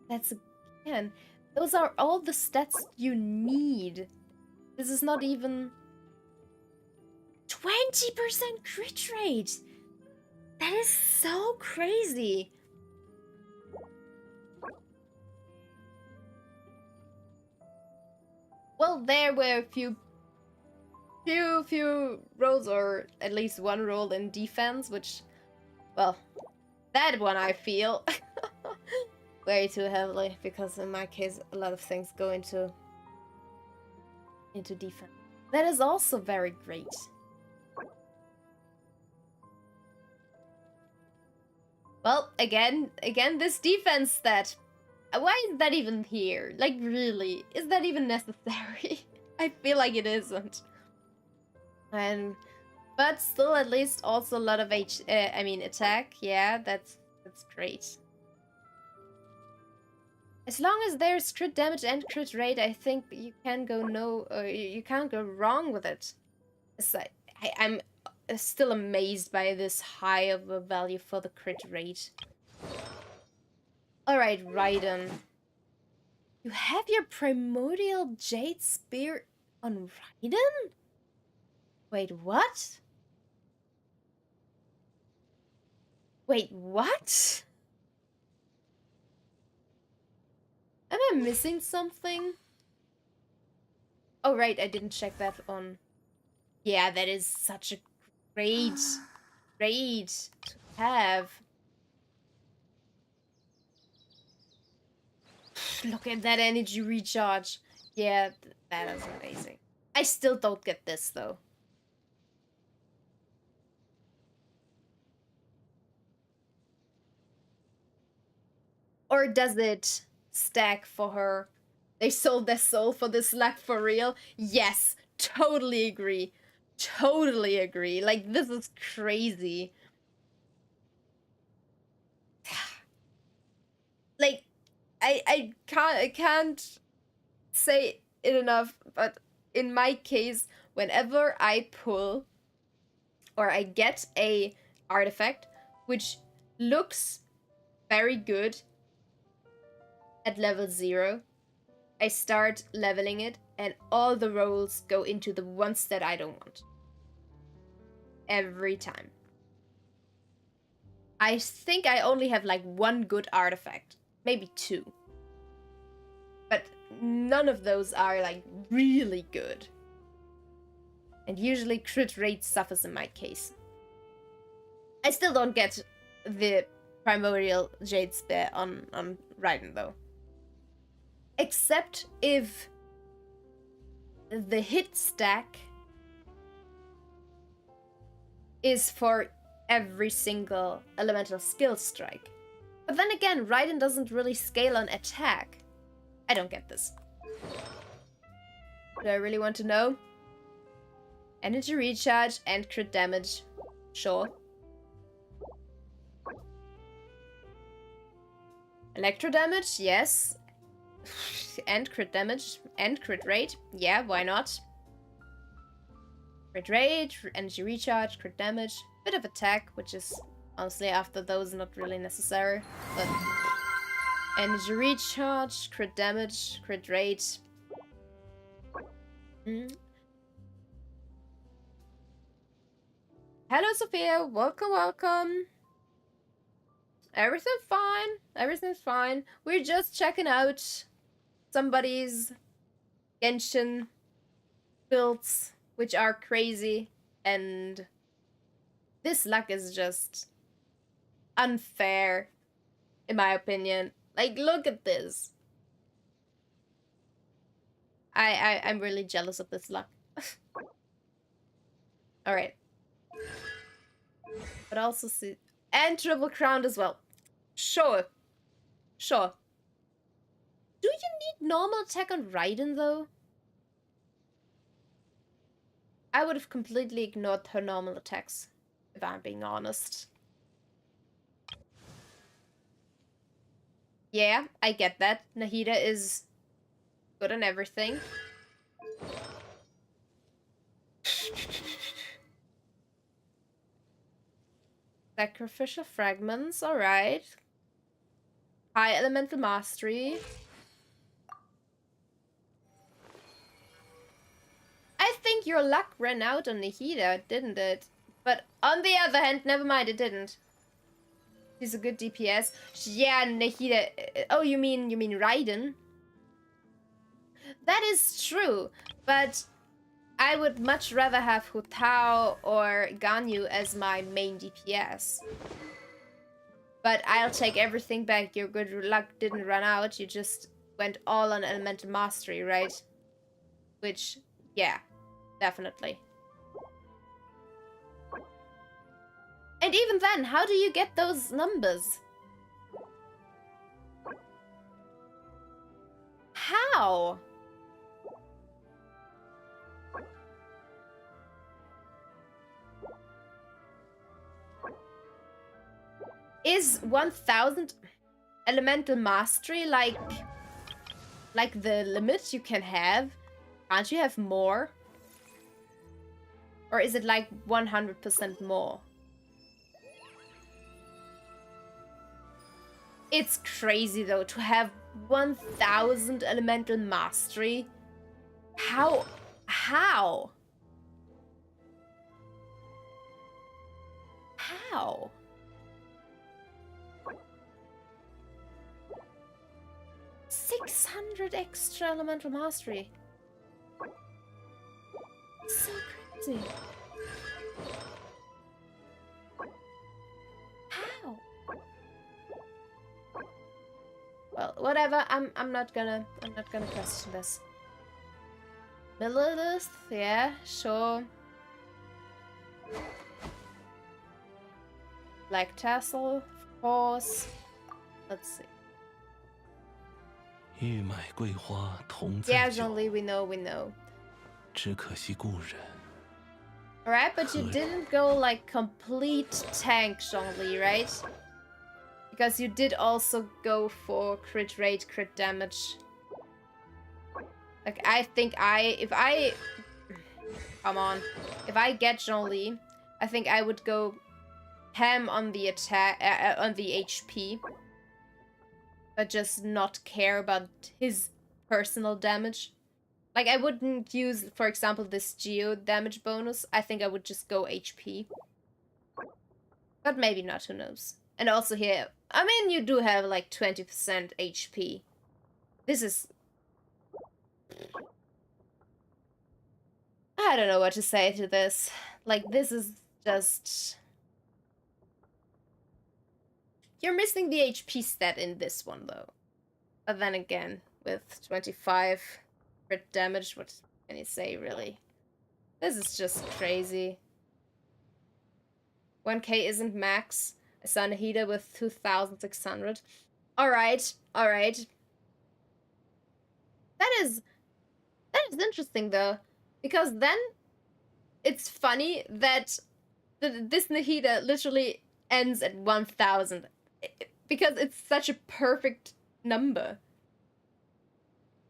Speaker 1: That's, again, those are all the stats you need. This is not even 20% crit rate. That is so crazy. Well, there were a few rolls, or at least one roll in defense, which, well, that one I feel way too heavily, because in my case a lot of things go into defense. That is also very great. Well, again, this defense stat. Why is that even here? Like, really? Is that even necessary? I feel like it isn't. But still, at least also a lot of attack. Yeah, that's great. As long as there's crit damage and crit rate, I think you can go you can't go wrong with it. It's like, I'm still amazed by this high of a value for the crit rate. Alright, Raiden. You have your Primordial Jade Spear on Raiden? Wait, what? Wait, what? Am I missing something? Oh, right, I didn't check that on... Yeah, that is such a great to have. Look at that energy recharge. Yeah, that is amazing. I still don't get this, though. Or does it stack for her? They sold their soul for this luck for real? Yes, totally agree. Totally agree. Like, this is crazy. Like, I can't say it enough, but in my case, whenever I pull or I get a artifact which looks very good at level 0, I start leveling it and all the rolls go into the ones that I don't want. Every time. I think I only have like 1 good artifact. Maybe 2. But none of those are like really good. And usually crit rate suffers in my case. I still don't get the primordial jade spear on Raiden though. Except if the hit stack is for every single elemental skill strike. But then again, Raiden doesn't really scale on attack. I don't get this. Do I really want to know? Energy recharge and crit damage. Sure. Electro damage, yes. And crit damage and crit rate. Yeah, why not? Crit rate, energy recharge, crit damage, bit of attack, which is honestly after those not really necessary. But energy recharge, crit damage, crit rate. Hello, Sophia. Welcome, welcome. Everything's fine. Everything's fine. We're just checking out somebody's Genshin builds, which are crazy, and this luck is just unfair, in my opinion. Like, look at this. I'm really jealous of this luck. Alright. But also see... And triple crowned as well. Sure. Sure. Do you need normal attack on Raiden, though? I would have completely ignored her normal attacks, if I'm being honest. Yeah, I get that. Nahida is good on everything. Sacrificial fragments, alright. High elemental mastery. I think your luck ran out on Nahida, didn't it? But on the other hand, never mind, it didn't. She's a good DPS. Yeah, Nahida. Oh, you mean Raiden? That is true, but I would much rather have Hu Tao or Ganyu as my main DPS. But I'll take everything back. Your good luck didn't run out. You just went all on elemental mastery, right? Which, yeah, definitely. And even then, how do you get those numbers? How? Is 1000 elemental mastery like the limit you can have? Can't you have more? Or is it like 100% more? It's crazy though to have 1000 elemental mastery. How? 600 extra elemental mastery. So crazy. How? Well, whatever. I'm not gonna question this. Millilith, yeah, sure. Black tassel, of course. Let's see. Yeah, Zhongli, we know. Alright, but you didn't go like complete tank, Zhongli, right? Because you did also go for crit rate, crit damage. Like, I think if I... Come on. If I get Jean-Li, I think I would go ham on the attack, on the HP. But just not care about his personal damage. Like, I wouldn't use, for example, this Geo damage bonus. I think I would just go HP. But maybe not, who knows. And also here, I mean, you do have like 20% HP. This is... I don't know what to say to this. Like, this is just... You're missing the HP stat in this one, though. But then again, with 25 crit damage, what can you say, really? This is just crazy. 1k isn't max. I saw Nahida with 2,600. Alright, alright. That is interesting, though. Because then it's funny that this Nahida literally ends at 1,000. Because it's such a perfect number.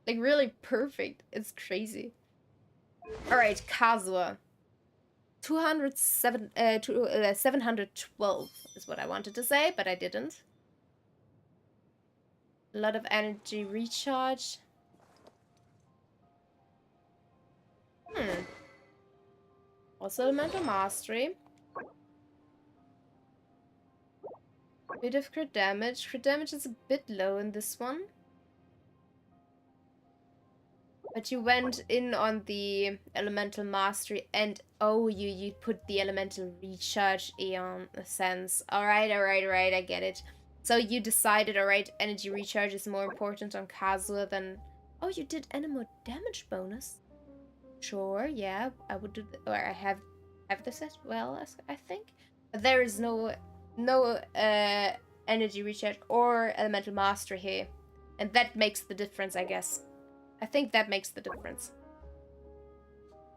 Speaker 1: Like, really perfect. It's crazy. Alright, Kazuha. 712 is what I wanted to say, but I didn't. A lot of energy recharge. Also elemental mastery. Bit of crit damage. Crit damage is a bit low in this one. But you went in on the elemental mastery and oh, you put the elemental recharge on a sense. Alright, I get it. So you decided, alright, energy recharge is more important on Kazuha than... Oh, you did animal damage bonus? Sure, yeah, I would do... Or I have the set well, I think. But there is no energy recharge or elemental mastery here. And that makes the difference, I guess. I think that makes the difference.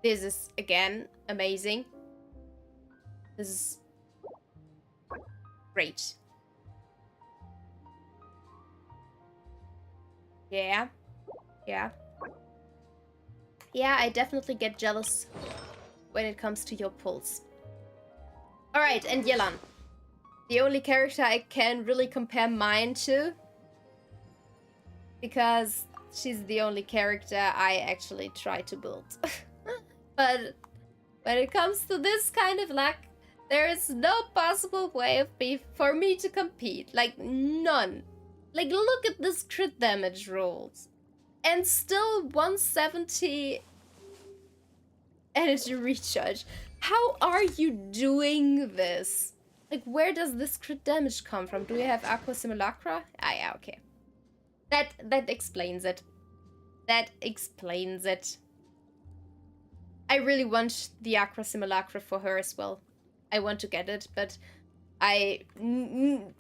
Speaker 1: This is, again, amazing. This is great. Yeah. Yeah. Yeah, I definitely get jealous when it comes to your pulse. Alright, and Yelan. The only character I can really compare mine to. Because she's the only character I actually try to build. But when it comes to this kind of luck, there is no possible way for me to compete. Like, none. Like, look at this crit damage rolls. And still 170 energy recharge. How are you doing this? Like, where does this crit damage come from? Do you have Aqua Simulacra? Ah, yeah, okay. That explains it. That explains it. I really want the Aqua Simulacra for her as well. I want to get it, but I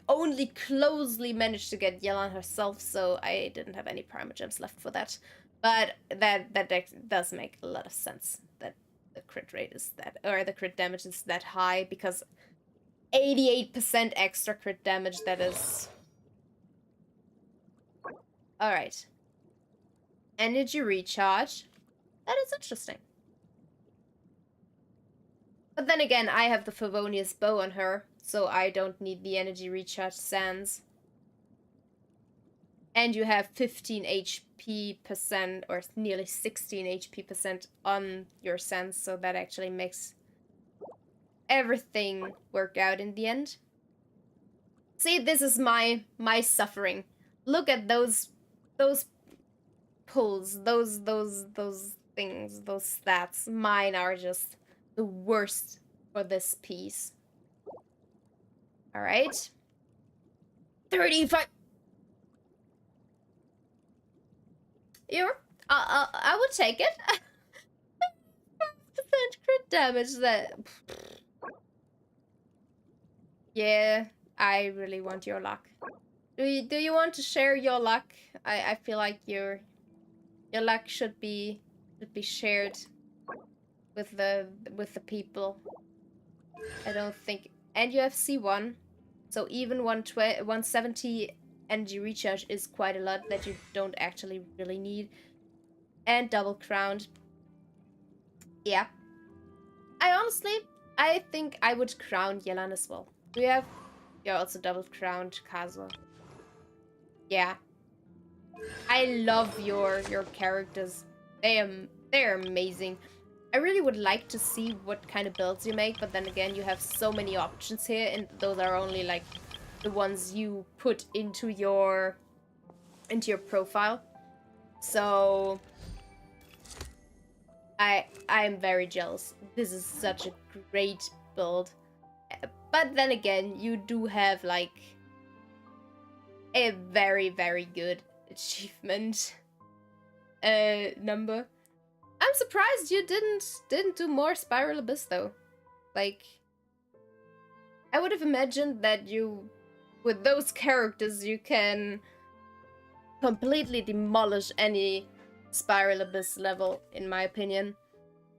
Speaker 1: only closely managed to get Yelan herself, so I didn't have any Primogems left for that. But that does make a lot of sense that the crit rate is that, or the crit damage is that high, because 88% extra crit damage, that is... Alright. Energy recharge. That is interesting. But then again, I have the Favonius bow on her, so I don't need the energy recharge sands. And you have 15 HP percent, or nearly 16 HP percent on your sands, so that actually makes everything work out in the end. See, this is my suffering. Look at those pulls, those things, those stats. Mine are just the worst for this piece. Alright. 35. I would take it. 5% crit damage that. Yeah, I really want your luck. Do you want to share your luck? I feel like your luck should be shared with the people. I don't think, and you have C1, so even 170 energy recharge is quite a lot that you don't actually really need. And double crowned. Yeah. I think I would crown Yelan as well. You're also double crowned Kazuha. Yeah. I love your characters. They're amazing. I really would like to see what kind of builds you make, but then again, you have so many options here, and those are only like the ones you put into your profile. So I'm very jealous. This is such a great build. But then again, you do have like a very, very good achievement number. I'm surprised you didn't do more Spiral Abyss though. Like, I would have imagined that you, with those characters, you can completely demolish any Spiral Abyss level, in my opinion.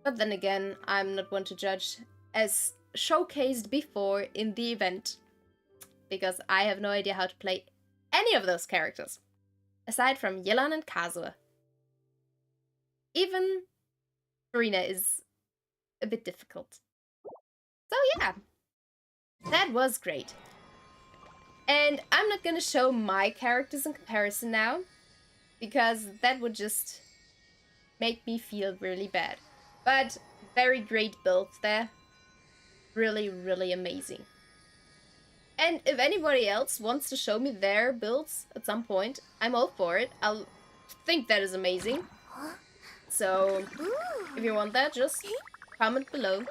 Speaker 1: But then again, I'm not one to judge, as showcased before in the event, because I have no idea how to play any of those characters, aside from Yelan and Kazuha. Even Freminet is a bit difficult. So yeah, that was great. And I'm not gonna show my characters in comparison now, because that would just make me feel really bad. But very great builds there. Really, really amazing. And if anybody else wants to show me their builds at some point, I'm all for it. I'll think that is amazing. So if you want that, just comment below.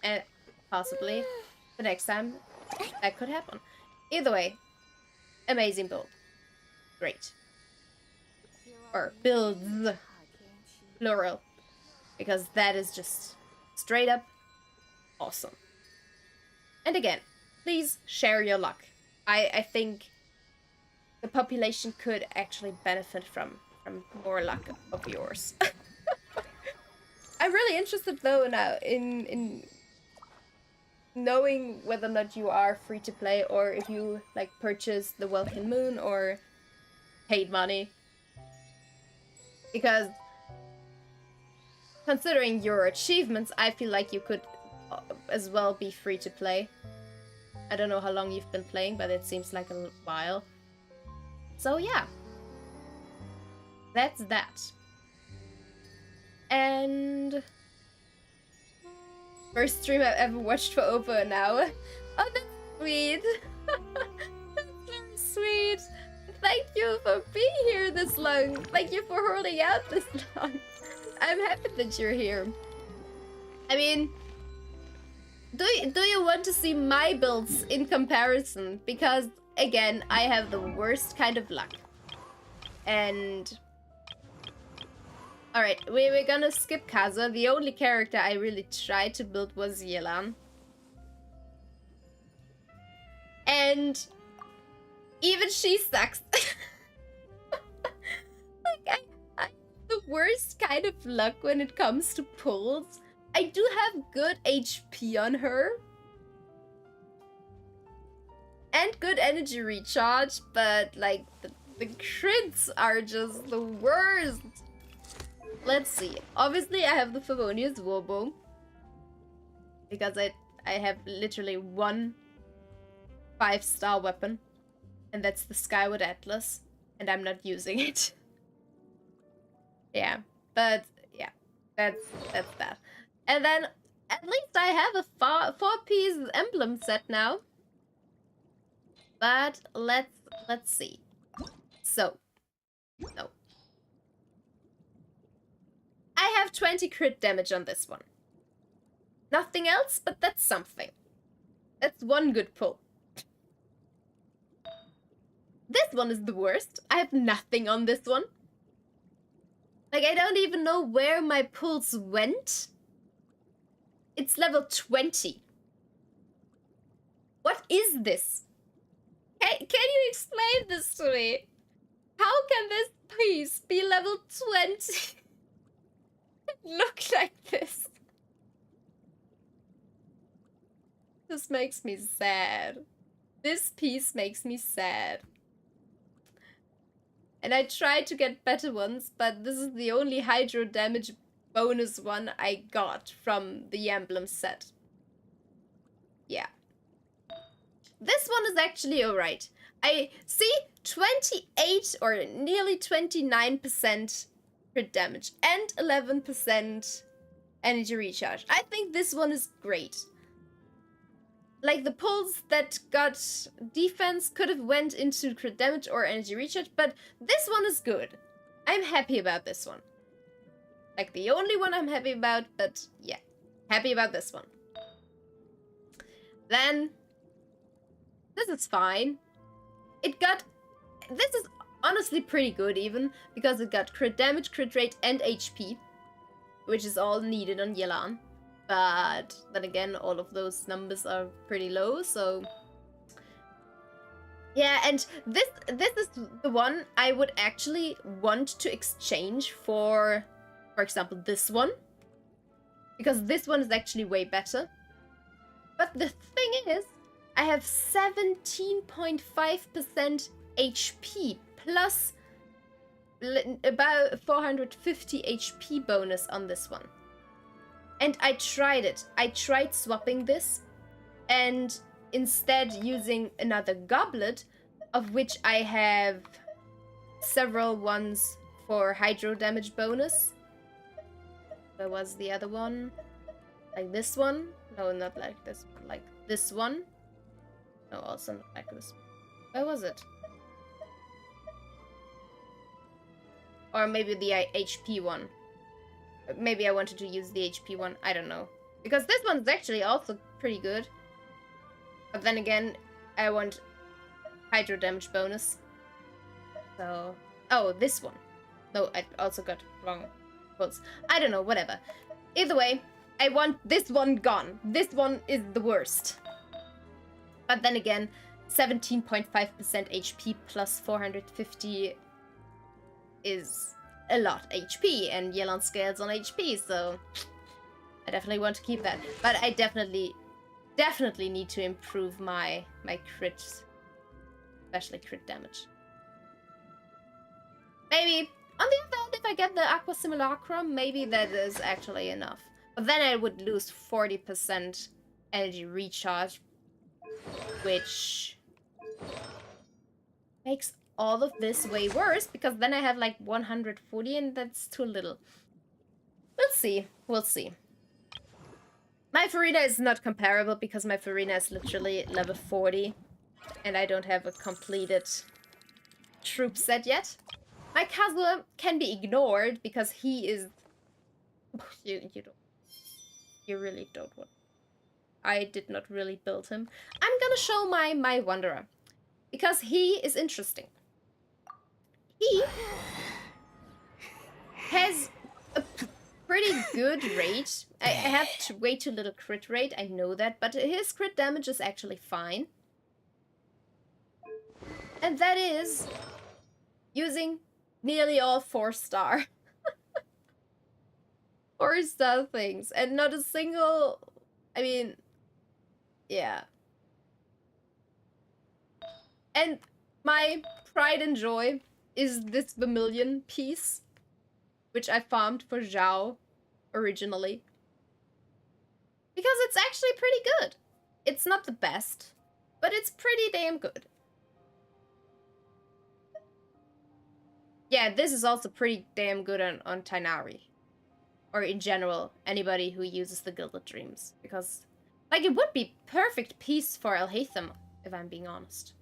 Speaker 1: And possibly the next time that could happen. Either way, amazing build. Great. Or builds, plural. Because that is just straight up awesome. And again, please share your luck. I think the population could actually benefit from more luck of yours. I'm really interested though now in knowing whether or not you are free to play, or if you like purchase the Welkin Moon or paid money. Because considering your achievements, I feel like you could as well be free to play. I don't know how long you've been playing, but it seems like a while. So yeah. That's that. And first stream I've ever watched for over an hour. Oh, that's sweet. That's very sweet. Thank you for being here this long. Thank you for holding out this long. I'm happy that you're here. I mean, do you want to see my builds in comparison? Because again, I have the worst kind of luck. And alright, we're gonna skip Kazuha. The only character I really tried to build was Yelan. And even she sucks. Like, I the worst kind of luck when it comes to pulls. I do have good HP on her. And good energy recharge, but like the crits are just the worst. Let's see. Obviously, I have the Favonius Warbow. Because I have literally one 5-star weapon. And that's the Skyward Atlas. And I'm not using it. Yeah. But, yeah. That's that. And then, at least I have a 4-piece emblem set now. But, let's see. So. I have 20 crit damage on this one. Nothing else, but that's something. That's one good pull. This one is the worst. I have nothing on this one. Like, I don't even know where my pulls went. It's level 20. What is this? Can you explain this to me? How can this piece be level 20? Look like this. This makes me sad. This piece makes me sad. And I tried to get better ones, but this is the only hydro damage bonus one I got from the emblem set. Yeah. This one is actually alright. I see 28 or nearly 29% crit damage and 11% energy recharge. I think this one is great. Like, the pulls that got defense could have went into crit damage or energy recharge, but this one is good. I'm happy about this one. Like, the only one I'm happy about, but yeah. Happy about this one. Then, this is fine. This is honestly pretty good even, because it got crit damage, crit rate, and HP, which is all needed on Yelan. But then again, all of those numbers are pretty low, so... Yeah, and this is the one I would actually want to exchange for example, this one. Because this one is actually way better. But the thing is, I have 17.5% HP plus about 450 HP bonus on this one. And I tried it. I tried swapping this and instead using another goblet, of which I have several ones for hydro damage bonus. Where was the other one? Like this one? No, not like this one. Like this one? No, also not like this one. Where was it? Or maybe the HP one. Maybe I wanted to use the HP one. I don't know. Because this one's actually also pretty good. But then again, I want hydro damage bonus. So... Oh, this one. No, I also got wrong quotes. I don't know, whatever. Either way, I want this one gone. This one is the worst. But then again, 17.5% HP plus 450 is a lot HP, and Yelan scales on HP, so I definitely want to keep that. But I definitely need to improve my crit, especially crit damage. Maybe on the other hand, if I get the Aqua Simulacrum, maybe that is actually enough. But then I would lose 40% energy recharge, which makes all of this way worse, because then I have like 140 and that's too little. We'll see. We'll see. My Freminet is not comparable because my Freminet is literally level 40 and I don't have a completed troop set yet. My Kazuha can be ignored because he is... You really don't want... I did not really build him. I'm gonna show my Wanderer, because he is interesting. He has a pretty good rate. I have way too little crit rate, I know that, but his crit damage is actually fine. And that is using nearly all 4-star. 4-star things, and not a single... I mean... Yeah. And my pride and joy is this Vermilion piece, which I farmed for Zhao originally. Because it's actually pretty good. It's not the best, but it's pretty damn good. Yeah, this is also pretty damn good on Tighnari. Or in general, anybody who uses the Gilded Dreams. Because, like, it would be perfect piece for Alhaitham, if I'm being honest.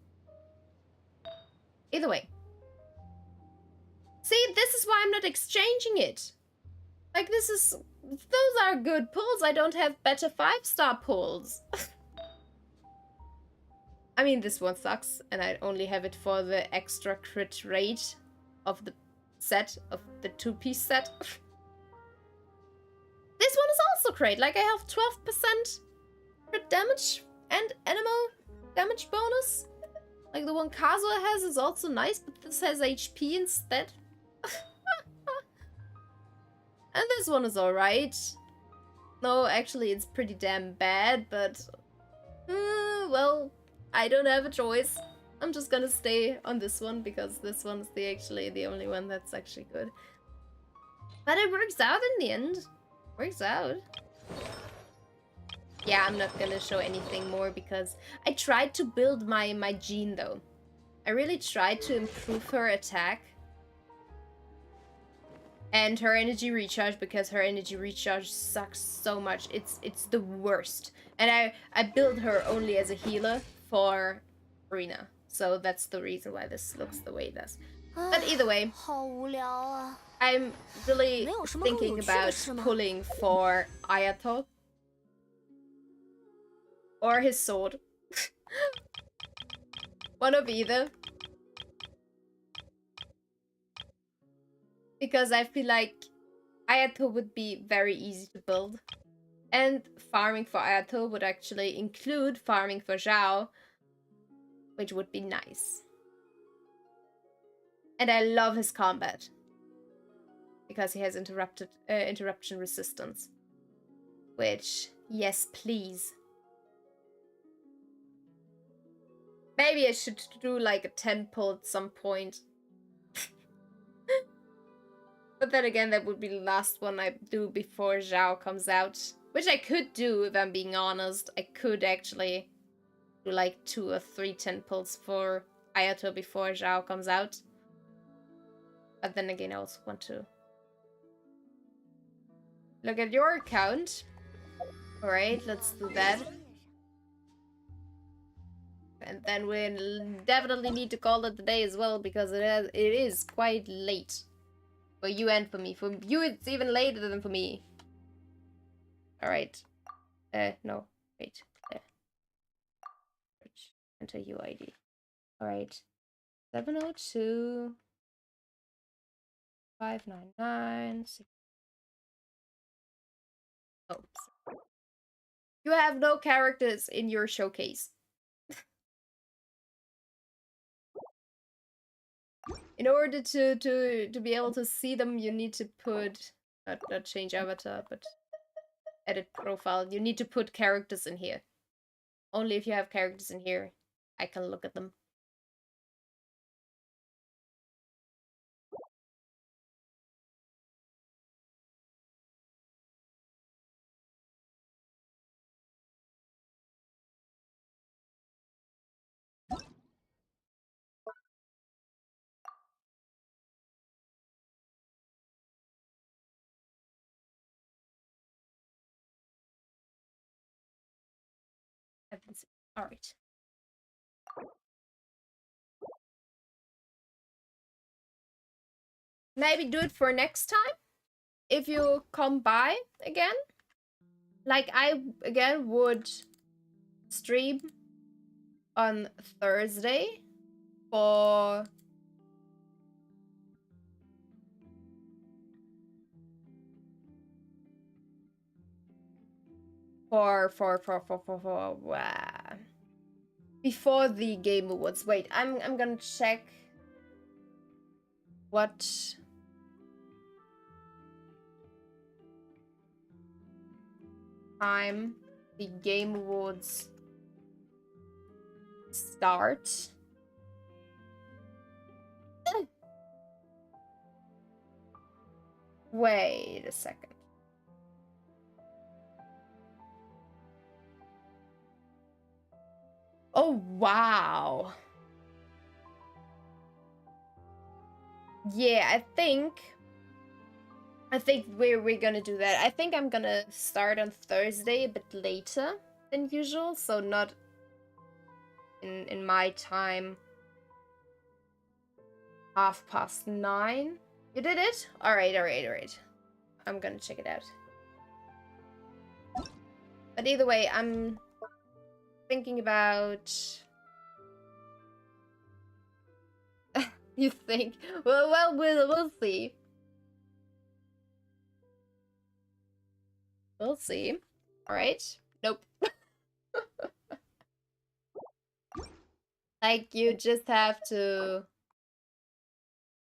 Speaker 1: Either way. See, this is why I'm not exchanging it. Like, those are good pulls. I don't have better 5-star pulls. I mean, this one sucks, and I only have it for the extra crit rate of the set, of the 2-piece set. This one is also great. Like, I have 12% crit damage and animal damage bonus. Like, the one Kazuha has is also nice, but this has HP instead. And this one is alright. No, actually, it's pretty damn bad, but... well, I don't have a choice. I'm just gonna stay on this one because this one's the only one that's actually good. But it works out in the end. Works out. Yeah, I'm not gonna show anything more because I tried to build my Jean though. I really tried to improve her attack and her energy recharge because her energy recharge sucks so much. It's the worst. And I built her only as a healer for Arena. So that's the reason why this looks the way it does. But either way,
Speaker 2: 好无聊啊。
Speaker 1: I'm really
Speaker 2: 没有什么更有
Speaker 1: thinking
Speaker 2: 趣的
Speaker 1: about
Speaker 2: 事吗？
Speaker 1: pulling for Ayato. Or his sword. One of either. Because I feel like Ayato would be very easy to build. And farming for Ayato would actually include farming for Zhao, which would be nice. And I love his combat. Because he has interruption resistance. Which, yes, please. Maybe I should do like a 10 pull at some point. But then again, that would be the last one I do before Zhao comes out. Which I could do, if I'm being honest. I could actually do like 2 or 3 10 pulls for Ayato before Zhao comes out. But then again, I also want to look at your account. Alright, let's do that. And then we'll definitely need to call it a day as well, because it is quite late. For you and for me. For you, it's even later than for me. Alright. No. Wait. Enter UID. Alright. 702 599 6. Oh. You have no characters in your showcase. In order to be able to see them, you need to put not change avatar, but edit profile. You need to put characters in here. Only if you have characters in here, I can look at them. All right. Maybe do it for next time if you come by again. Like I again would stream on Thursday for before the Game Awards. Wait, I'm gonna check what time the Game Awards start. Wait a second. Oh, wow. Yeah, I think we're gonna do that. I think I'm gonna start on Thursday a bit later than usual, so not in my time. 9:30. You did it? Alright. I'm gonna check it out. But either way, I'm thinking about... You think? Well, we'll see. We'll see. Alright. Nope. Like, you just have to...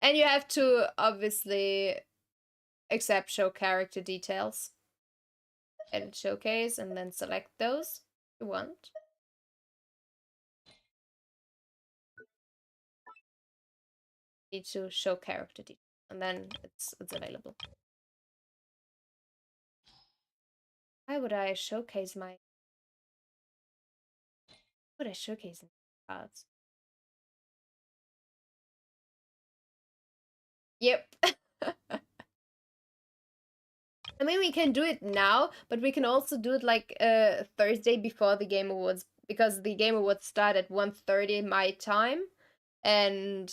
Speaker 1: And you have to, obviously, accept show character details. Edit showcase, and then select those you want. need to show character details, and then it's available. Why would I showcase my... Would I showcase my cards? Yep. I mean, we can do it now, but we can also do it like Thursday before the Game Awards, because the Game Awards start at 1:30 my time, and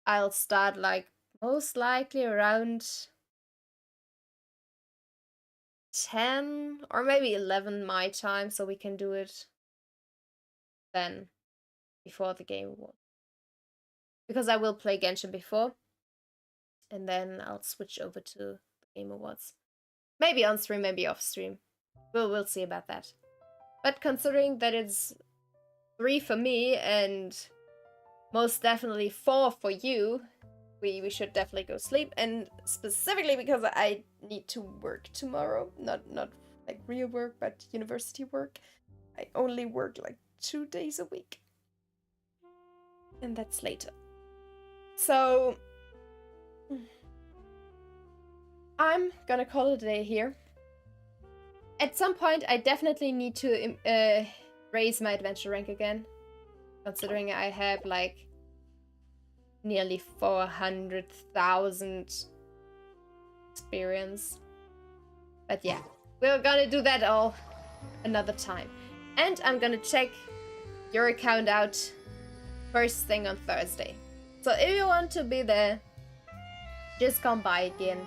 Speaker 1: I'll start like most likely around 10 or maybe 11 my time, so we can do it then before the Game Awards. Because I will play Genshin before, and then I'll switch over to the Game Awards. Maybe on stream, maybe off stream. We'll see about that. But considering that it's 3 for me and most definitely 4 for you, we should definitely go sleep. And specifically because I need to work tomorrow. Not like real work, but university work. I only work like 2 days a week. And that's later. So I'm gonna call it a day here. At some point, I definitely need to raise my adventure rank again, considering I have like nearly 400,000 experience. But yeah, we're gonna do that all another time. And I'm gonna check your account out first thing on Thursday. So if you want to be there, just come by again.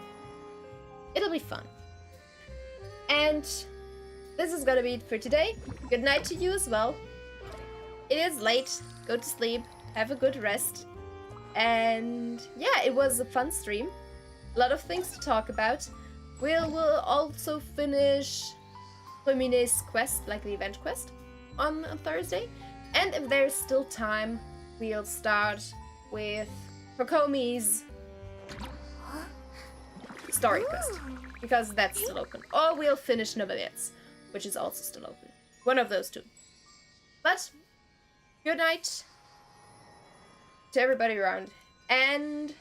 Speaker 1: It'll be fun. And this is gonna be it for today. Good night to you as well. It is late. Go to sleep. Have a good rest. And yeah, it was a fun stream. A lot of things to talk about. We'll also finish Freminet's quest, like the event quest, on Thursday. And if there's still time, we'll start with Kokomi's story quest, because that's still open. Or we'll finish Noveliets, which is also still open. One of those two. But good night to everybody around, and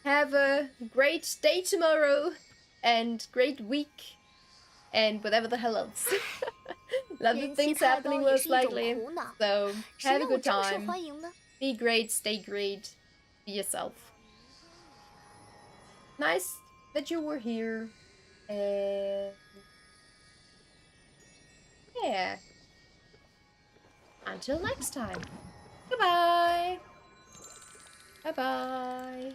Speaker 1: have a great day tomorrow, and great week, and whatever the hell else. Lots of things happening most likely. So have a good time. Be great, stay great, be yourself. Nice that you were here. And yeah. Until next time. Goodbye. Bye-bye.